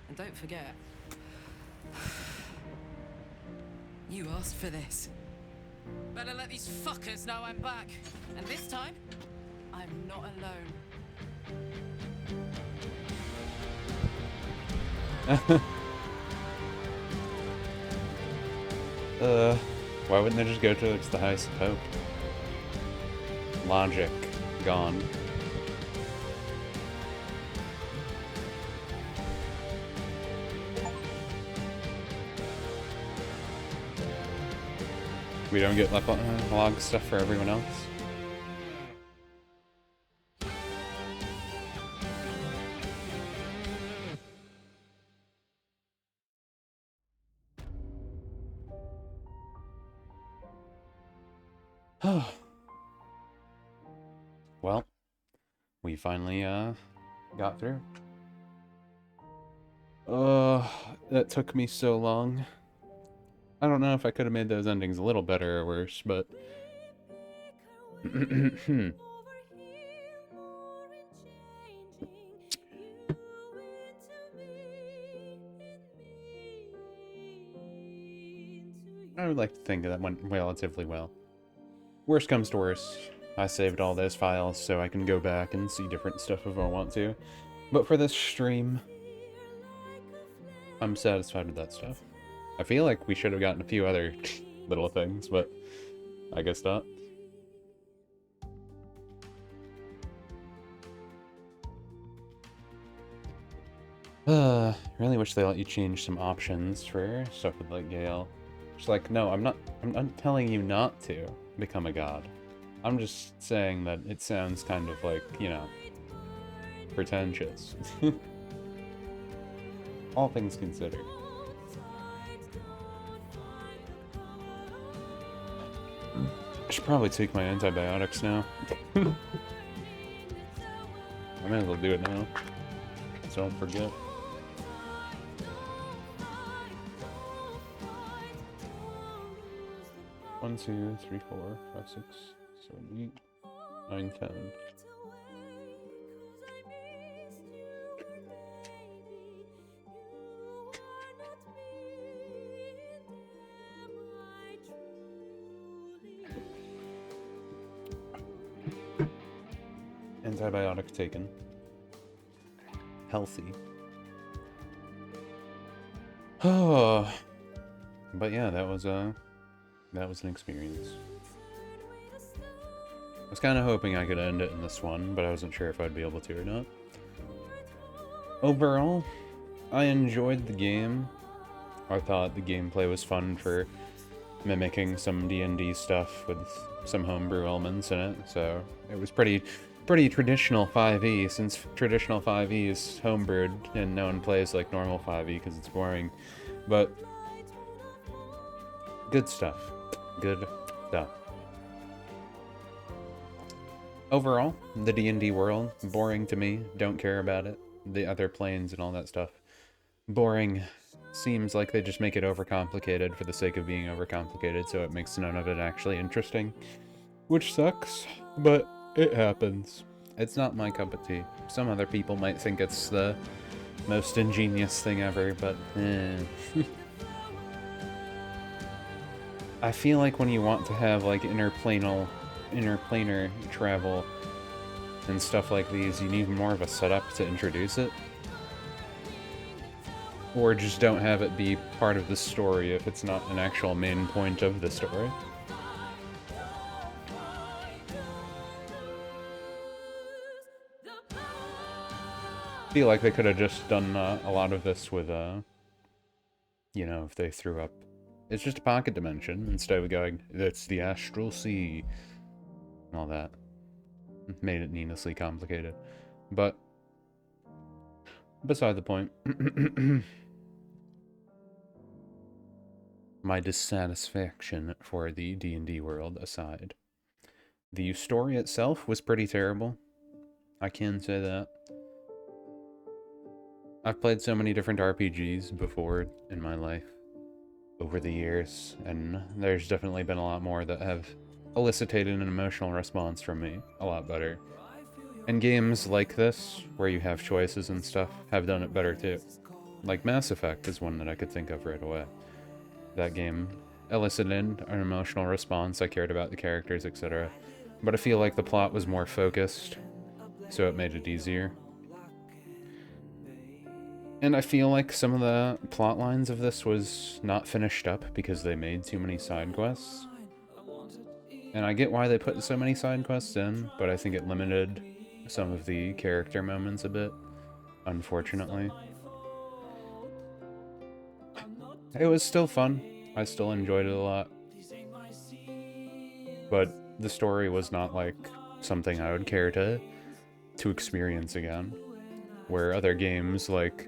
Speaker 7: And don't forget, you asked for this. Better let these fuckers know I'm back. And this time, I'm not alone.
Speaker 1: Why wouldn't they just go to the House of Hope? Logic gone. We don't get log stuff for everyone else. Well, we finally got through. That took me so long. I don't know if I could have made those endings a little better or worse, but I would like to think that went relatively well. Worst comes to worst, I saved all those files so I can go back and see different stuff if I want to. But for this stream, I'm satisfied with that stuff. I feel like we should have gotten a few other little things, but I guess not. Really wish they let you change some options for stuff with like Gale. Just like, no, I'm not telling you not to become a god. I'm just saying that it sounds kind of like, you know, pretentious. All things considered. I should probably take my antibiotics now. I might as well do it now, so I don't forget. One, 2, 3, 4, 5, 6, 7, 8, 9, 10. Antibiotic taken. Healthy. Oh, but yeah, that was an experience. I was kind of hoping I could end it in this one, but I wasn't sure if I'd be able to or not. Overall, I enjoyed the game. I thought the gameplay was fun for mimicking some D&D stuff with some homebrew elements in it, so it was pretty traditional 5e, since traditional 5e is homebrewed and no one plays like normal 5e because it's boring. But good stuff. Good stuff. Overall, the D&D world, boring to me. Don't care about it. The other planes and all that stuff. Boring. Seems like they just make it overcomplicated for the sake of being overcomplicated, so it makes none of it actually interesting. Which sucks, but it happens. It's not my cup of tea. Some other people might think it's the most ingenious thing ever, but I feel like when you want to have like interplanar travel and stuff like these, you need more of a setup to introduce it. Or just don't have it be part of the story if it's not an actual main point of the story. I feel like they could have just done a lot of this with, you know, if they threw up. It's just a pocket dimension instead of going, that's the astral sea, and all that. Made it needlessly complicated. But, beside the point. My dissatisfaction for the D&D world aside. The story itself was pretty terrible. I can say that. I've played so many different RPGs before in my life over the years, and there's definitely been a lot more that have elicited an emotional response from me a lot better. And games like this, where you have choices and stuff, have done it better too. Like Mass Effect is one that I could think of right away. That game elicited an emotional response, I cared about the characters, etc. But I feel like the plot was more focused, so it made it easier. And I feel like some of the plot lines of this was not finished up because they made too many side quests. And I get why they put so many side quests in, but I think it limited some of the character moments a bit, unfortunately. It was still fun. I still enjoyed it a lot. But the story was not like something I would care to experience again. Where other games like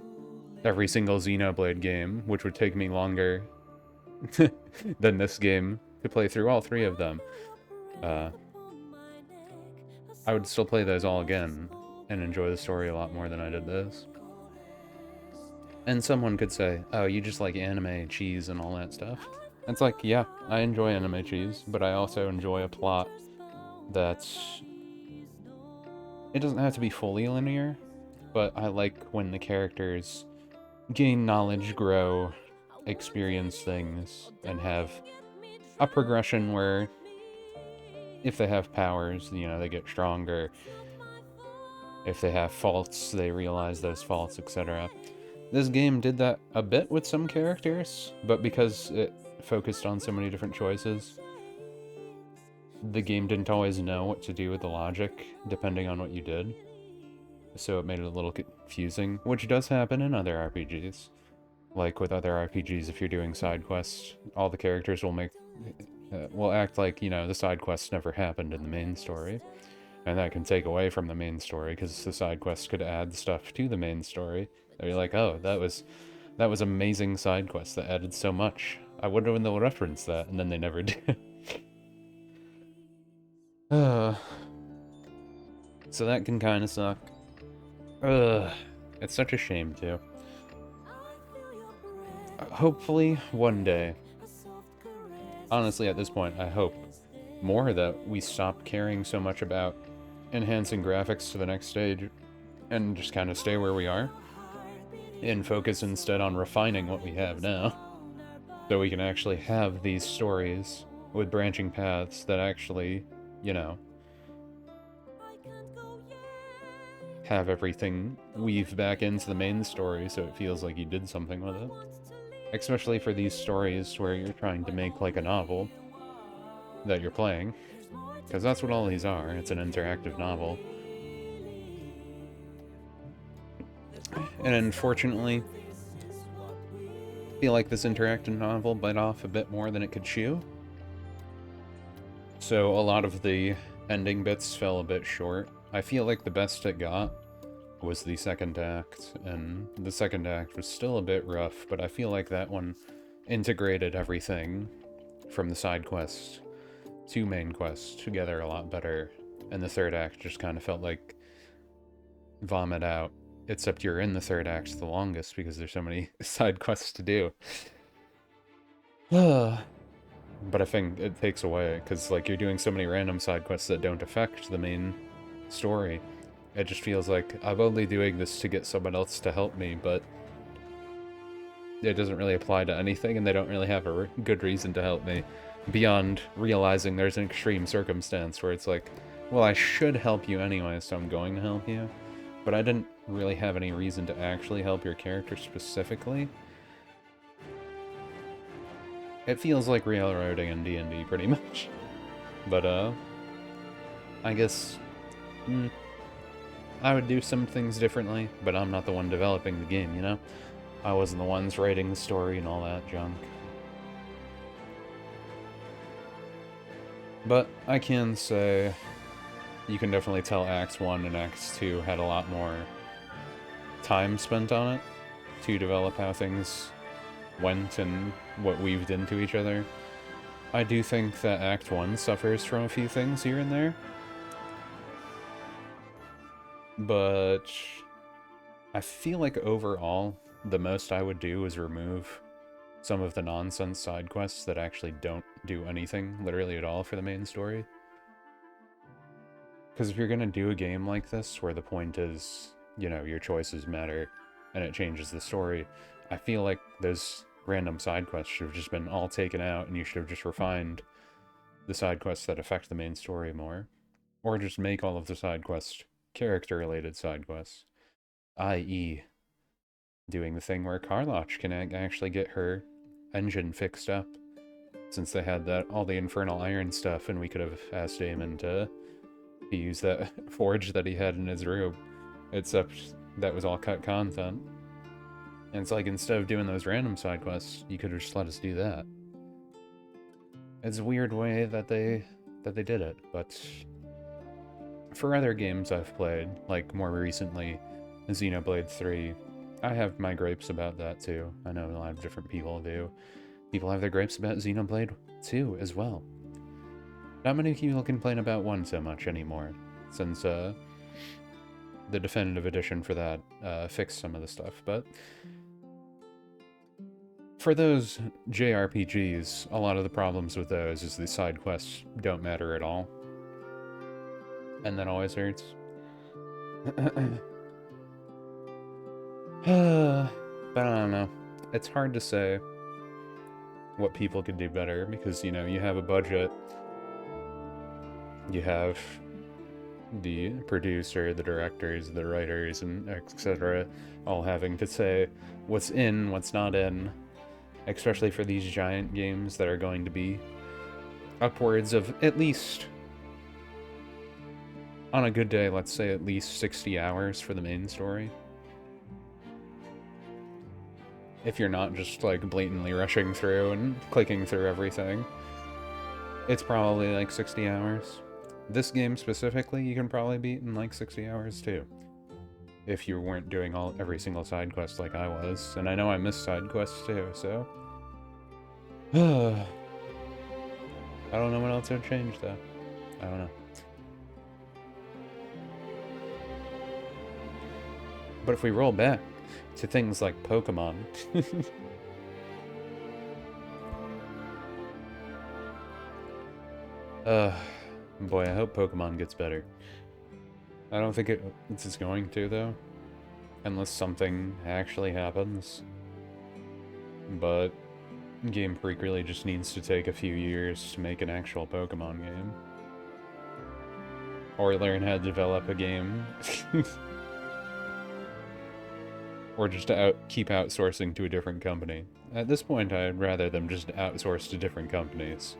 Speaker 1: every single Xenoblade game, which would take me longer than this game to play through all three of them, I would still play those all again and enjoy the story a lot more than I did this. And someone could say, oh, you just like anime cheese and all that stuff. It's like, yeah, I enjoy anime cheese, but I also enjoy a plot that's... It doesn't have to be fully linear, but I like when the characters gain knowledge, grow, experience things, and have a progression where if they have powers, you know, they get stronger. If they have faults, they realize those faults, etc. This game did that a bit with some characters, but because it focused on so many different choices, the game didn't always know what to do with the logic, depending on what you did. So it made it a little confusing, which does happen in other RPGs. Like with other RPGs, if you're doing side quests, all the characters will act like, you know, the side quests never happened in the main story. And that can take away from the main story, because the side quests could add stuff to the main story. They're like, oh, that was amazing side quest that added so much. I wonder when they'll reference that, and then they never do. So that can kind of suck. It's such a shame, too. Hopefully, one day. Honestly, at this point, I hope more that we stop caring so much about enhancing graphics to the next stage and just kind of stay where we are and focus instead on refining what we have now, so we can actually have these stories with branching paths that actually, you know, have everything weave back into the main story so it feels like you did something with it. Especially for these stories where you're trying to make like a novel that you're playing. Because that's what all these are. It's an interactive novel. And unfortunately, I feel like this interactive novel bit off a bit more than it could chew. So a lot of the ending bits fell a bit short. I feel like the best it got was the second act, and the second act was still a bit rough, but I feel like that one integrated everything from the side quest to main quest together a lot better, and the third act just kind of felt like vomit out, except you're in the third act the longest because there's so many side quests to do. But I think it takes away, because like you're doing so many random side quests that don't affect the main story. It just feels like I'm only doing this to get someone else to help me, but it doesn't really apply to anything, and they don't really have a good reason to help me, beyond realizing there's an extreme circumstance where it's like, well, I should help you anyway, so I'm going to help you. But I didn't really have any reason to actually help your character specifically. It feels like railroading in D&D pretty much. But, I guess I would do some things differently, but I'm not the one developing the game, you know? I wasn't the ones writing the story and all that junk. But I can say you can definitely tell Acts 1 and Acts 2 had a lot more time spent on it to develop how things went and what weaved into each other. I do think that Act 1 suffers from a few things here and there, but I feel like overall, the most I would do is remove some of the nonsense side quests that actually don't do anything literally at all for the main story. Because if you're gonna do a game like this, where the point is, you know, your choices matter, and it changes the story, I feel like those random side quests should have just been all taken out, and you should have just refined the side quests that affect the main story more. Or just make all of the side quests character-related side quests. I.e., doing the thing where Karloch can actually get her engine fixed up, since they had that all the Infernal Iron stuff, and we could have asked Daemon to use that forge that he had in his room, except that was all cut content. And it's like, instead of doing those random side quests, you could have just let us do that. It's a weird way that they did it, but for other games I've played, like more recently, Xenoblade 3, I have my gripes about that too. I know a lot of different people do. People have their gripes about Xenoblade 2 as well. Not many people complain about 1 so much anymore, since the definitive edition for that fixed some of the stuff, but for those JRPGs, a lot of the problems with those is the side quests don't matter at all. And that always hurts. But I don't know. It's hard to say. what people could do better, because, you know, you have a budget, you have the producer, the directors, the writers, and etc. all having to say what's in, what's not in, especially for these giant games that are going to be upwards of at least, on a good day, let's say at least 60 hours for the main story. If you're not just, like, blatantly rushing through and clicking through everything, it's probably like 60 hours. This game specifically, you can probably beat in like 60 hours too. If you weren't doing every single side quest like I was. And I know I missed side quests too, so... I don't know what else would change though. I don't know. But if we roll back to things like Pokemon... boy, I hope Pokemon gets better. I don't think it's going to, though. Unless something actually happens. But Game Freak really just needs to take a few years to make an actual Pokemon game. Or learn how to develop a game. Or just to keep outsourcing to a different company. At this point, I'd rather them just outsource to different companies.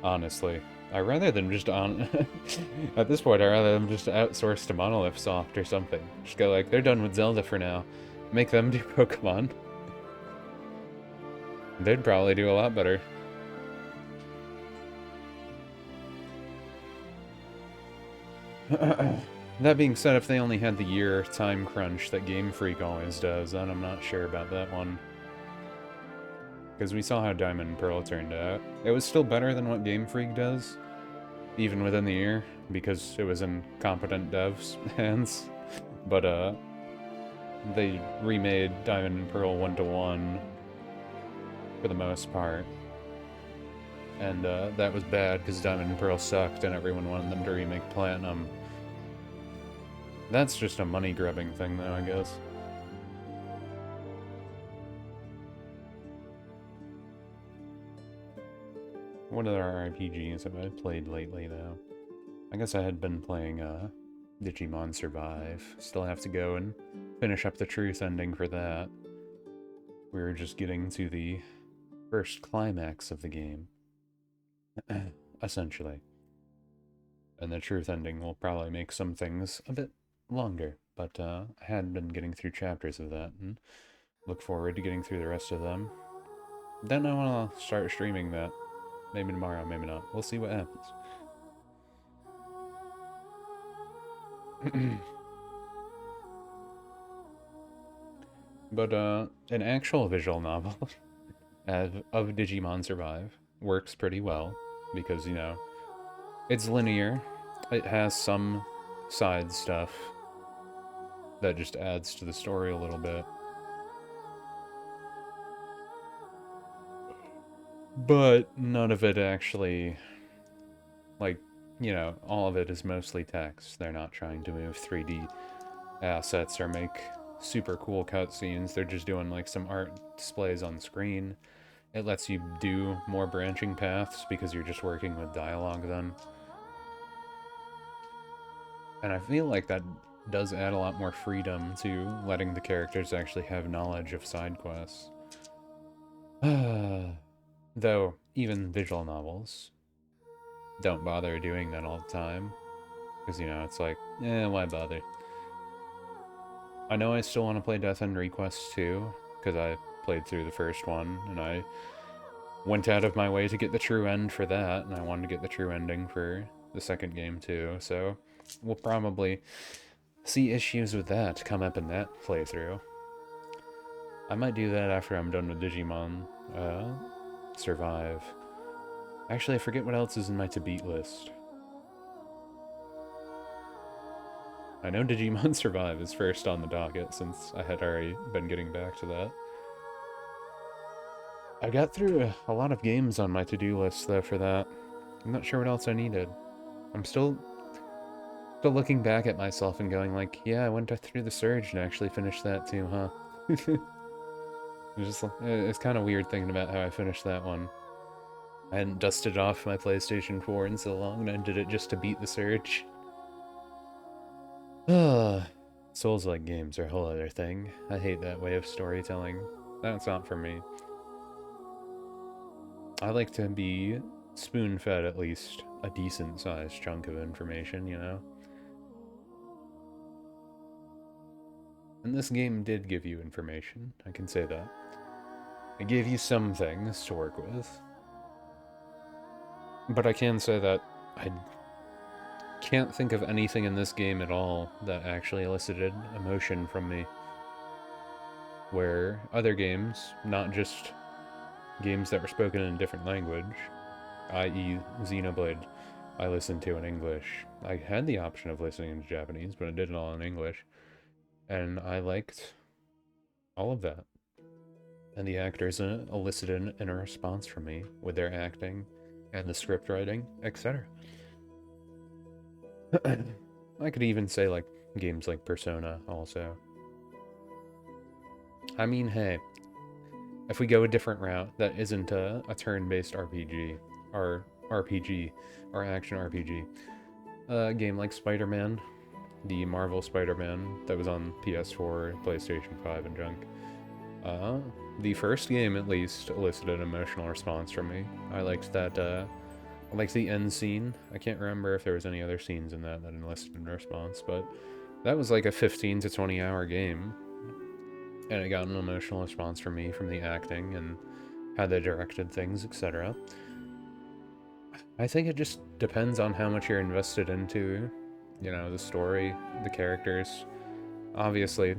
Speaker 1: Honestly. I'd rather them just at this point, I'd rather them just outsource to Monolith Soft or something. Just go like, they're done with Zelda for now. Make them do Pokemon. They'd probably do a lot better. That being said, if they only had the year time crunch that Game Freak always does, then I'm not sure about that one. Because we saw how Diamond and Pearl turned out. It was still better than what Game Freak does, even within the year, because it was in competent devs' hands. But, they remade Diamond and Pearl 1-to-1 for the most part. And, that was bad, because Diamond and Pearl sucked, and everyone wanted them to remake Platinum. That's just a money-grubbing thing, though, I guess. What other RPGs have I played lately, though? I guess I had been playing, Digimon Survive. Still have to go and finish up the truth ending for that. We were just getting to the first climax of the game. Essentially. And the truth ending will probably make some things a bit longer, but I had been getting through chapters of that, and look forward to getting through the rest of them. Then I want to start streaming that. Maybe tomorrow, maybe not. We'll see what happens. But, an actual visual novel of Digimon Survive works pretty well, because, you know, it's linear. It has some side stuff that just adds to the story a little bit. But none of it actually, like, you know, all of it is mostly text. They're not trying to move 3D assets or make super cool cutscenes. They're just doing, like, some art displays on screen. It lets you do more branching paths because you're just working with dialogue then. And I feel like that does add a lot more freedom to letting the characters actually have knowledge of side quests. Though, even visual novels don't bother doing that all the time. Because, you know, it's like, why bother? I know I still want to play Death End Request 2, because I played through the first one, and I went out of my way to get the true end for that, and I wanted to get the true ending for the second game too, so we'll probably see issues with that come up in that playthrough. I might do that after I'm done with Digimon Survive. Actually, I forget what else is in my to-beat list. I know Digimon Survive is first on the docket, since I had already been getting back to that. I got through a lot of games on my to-do list, though, for that. I'm not sure what else I needed. I'm still looking back at myself and going like, yeah, I went through the Surge and actually finished that too, huh? It's kind of weird thinking about how I finished that one. I hadn't dusted off my PlayStation 4 in so long, and I did it just to beat the Surge. Souls-like games are a whole other thing. I hate that way of storytelling. That's not for me. I like to be spoon-fed at least a decent-sized chunk of information, you know? And this game did give you information, I can say that. It gave you some things to work with. But I can say that I can't think of anything in this game at all that actually elicited emotion from me. Where other games, not just games that were spoken in a different language, i.e. Xenoblade, I listened to in English. I had the option of listening in Japanese, but I did it all in English. And I liked all of that. And the actors elicited a response from me with their acting and the script writing, etc. I could even say like games like Persona also. I mean, hey, if we go a different route that isn't a turn-based RPG, or action RPG, a game like Spider-Man, the Marvel Spider-Man that was on PS4, PlayStation 5, and junk. The first game, at least, elicited an emotional response from me. I liked that, I liked the end scene. I can't remember if there was any other scenes in that elicited a response, but that was like a 15 to 20 hour game. And it got an emotional response from me from the acting and how they directed things, etc. I think it just depends on how much you're invested into, you know, the story, the characters. Obviously,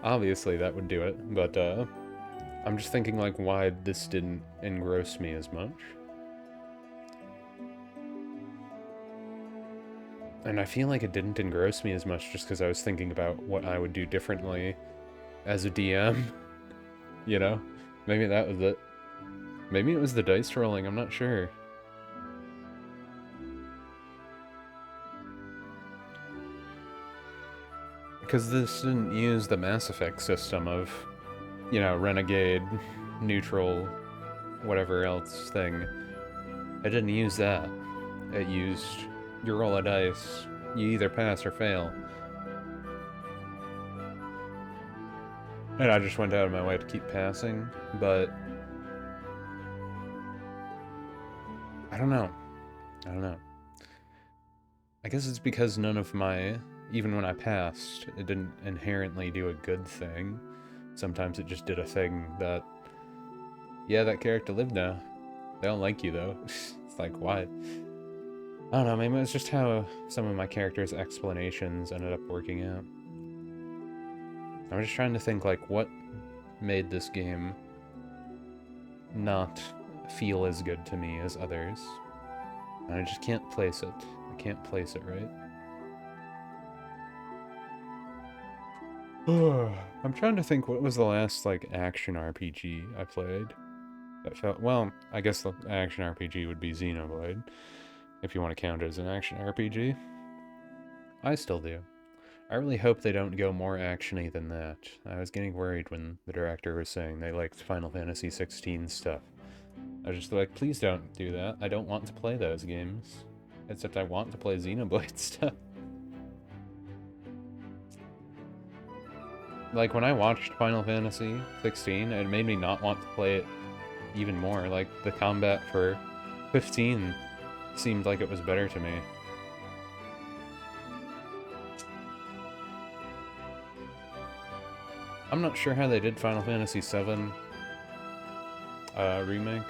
Speaker 1: obviously that would do it, but I'm just thinking like why this didn't engross me as much. And I feel like it didn't engross me as much just because I was thinking about what I would do differently as a DM, you know? Maybe that was it. Maybe it was the dice rolling, I'm not sure. Because this didn't use the Mass Effect system of, you know, renegade, neutral, whatever else thing. It didn't use that. It used, you roll a dice, you either pass or fail. And I just went out of my way to keep passing, but I don't know. I guess it's because none of my, even when I passed, it didn't inherently do a good thing. Sometimes it just did a thing that, yeah, that character lived now. They don't like you though. It's like, why? I don't know, maybe it's just how some of my characters' explanations ended up working out. I'm just trying to think, like, what made this game not feel as good to me as others. And I just can't place it. I can't place it right. I'm trying to think what was the last, like, action RPG I played that felt, well, I guess the action RPG would be Xenoblade, if you want to count it as an action RPG. I still do. I really hope they don't go more action-y than that. I was getting worried when the director was saying they liked Final Fantasy 16 stuff. I was just like, please don't do that. I don't want to play those games. Except I want to play Xenoblade stuff. Like, when I watched Final Fantasy 16, it made me not want to play it even more. Like, the combat for 15 seemed like it was better to me. I'm not sure how they did Final Fantasy VII remake.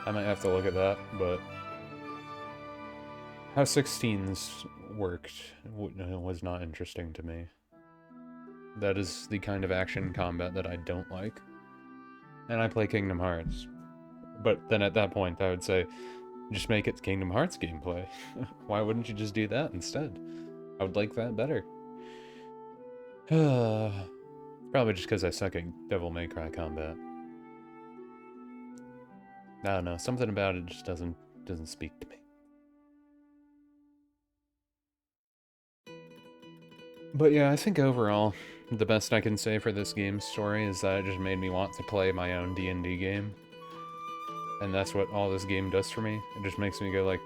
Speaker 1: I might have to look at that, but how 16's worked was not interesting to me. That is the kind of action combat that I don't like. And I play Kingdom Hearts. But then at that point I would say, just make it Kingdom Hearts gameplay. Why wouldn't you just do that instead? I would like that better. Probably just because I suck at Devil May Cry combat. I don't know, something about it just doesn't speak to me. But yeah, I think overall, the best I can say for this game's story is that it just made me want to play my own D&D game. And that's what all this game does for me. It just makes me go like,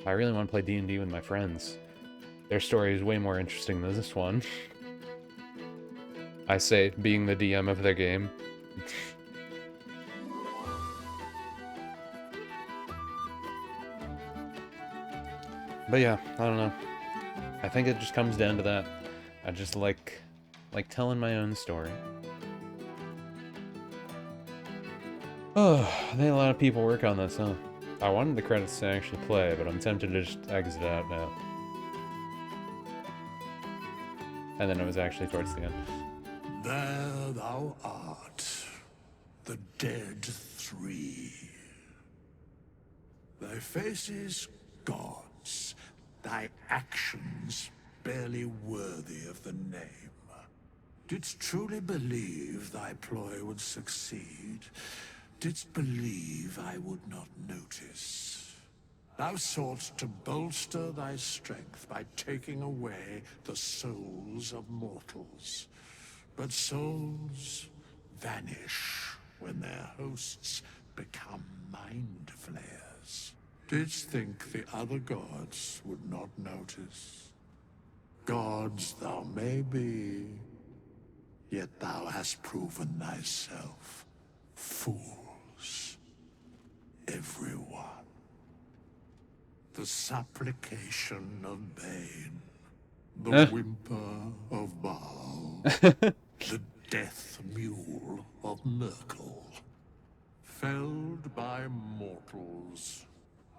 Speaker 1: I really want to play D&D with my friends. Their story is way more interesting than this one. I say, being the DM of their game. But yeah, I don't know. I think it just comes down to that. I just like telling my own story. Oh, they had a lot of people work on this, huh? I wanted the credits to actually play, but I'm tempted to just exit out now. And then it was actually towards the end.
Speaker 23: There thou art, the dead three. Thy faces gods, thy actions barely worthy of the name. Didst truly believe thy ploy would succeed? Didst believe I would not notice? Thou soughtst to bolster thy strength by taking away the souls of mortals. But souls vanish when their hosts become mind flayers. Didst think the other gods would not notice? Gods thou may be, yet thou hast proven thyself fools. Everyone. The supplication of Bane, the whimper of Baal, the death mule of Merkel. Felled by mortals.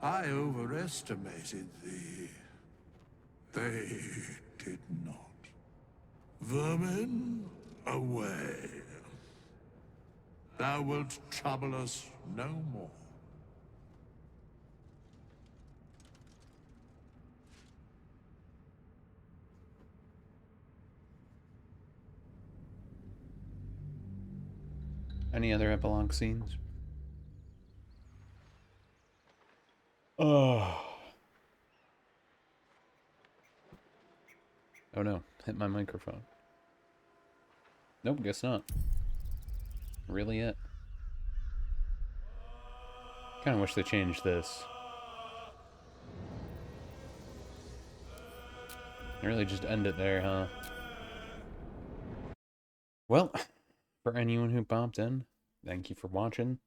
Speaker 23: I overestimated thee. They did not. Vermin, away. Thou wilt trouble us no more.
Speaker 1: Any other epilogue scenes? Oh. Oh no, hit my microphone. Nope, guess not. Really it? Kinda wish they changed this. Really just end it there, huh? Well, for anyone who popped in, thank you for watching.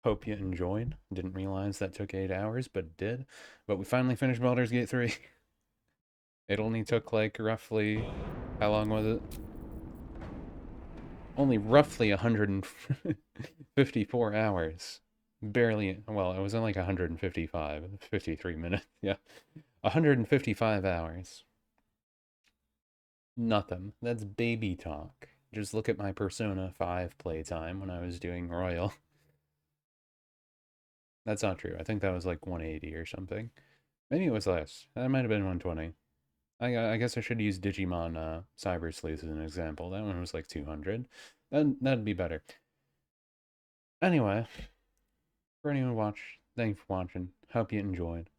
Speaker 1: Hope you enjoyed. Didn't realize that took 8 hours, but it did. But we finally finished Baldur's Gate 3. It only took like roughly... How long was it? Only roughly 154 hours. Barely, well, it was in like 155, 53 minutes, yeah. 155 hours. Nothing. That's baby talk. Just look at my Persona 5 playtime when I was doing Royal. That's not true. I think that was like 180 or something. Maybe it was less. That might have been 120. I guess I should use Digimon Cyber Sleuth as an example. That one was like 200. That'd be better. Anyway, for anyone who watched, thank you for watching. Hope you enjoyed.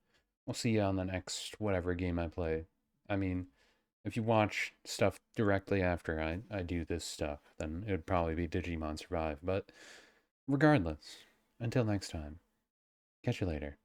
Speaker 1: We'll see you on the next whatever game I play. I mean, if you watch stuff directly after I do this stuff, then it would probably be Digimon Survive. But regardless, until next time, catch you later.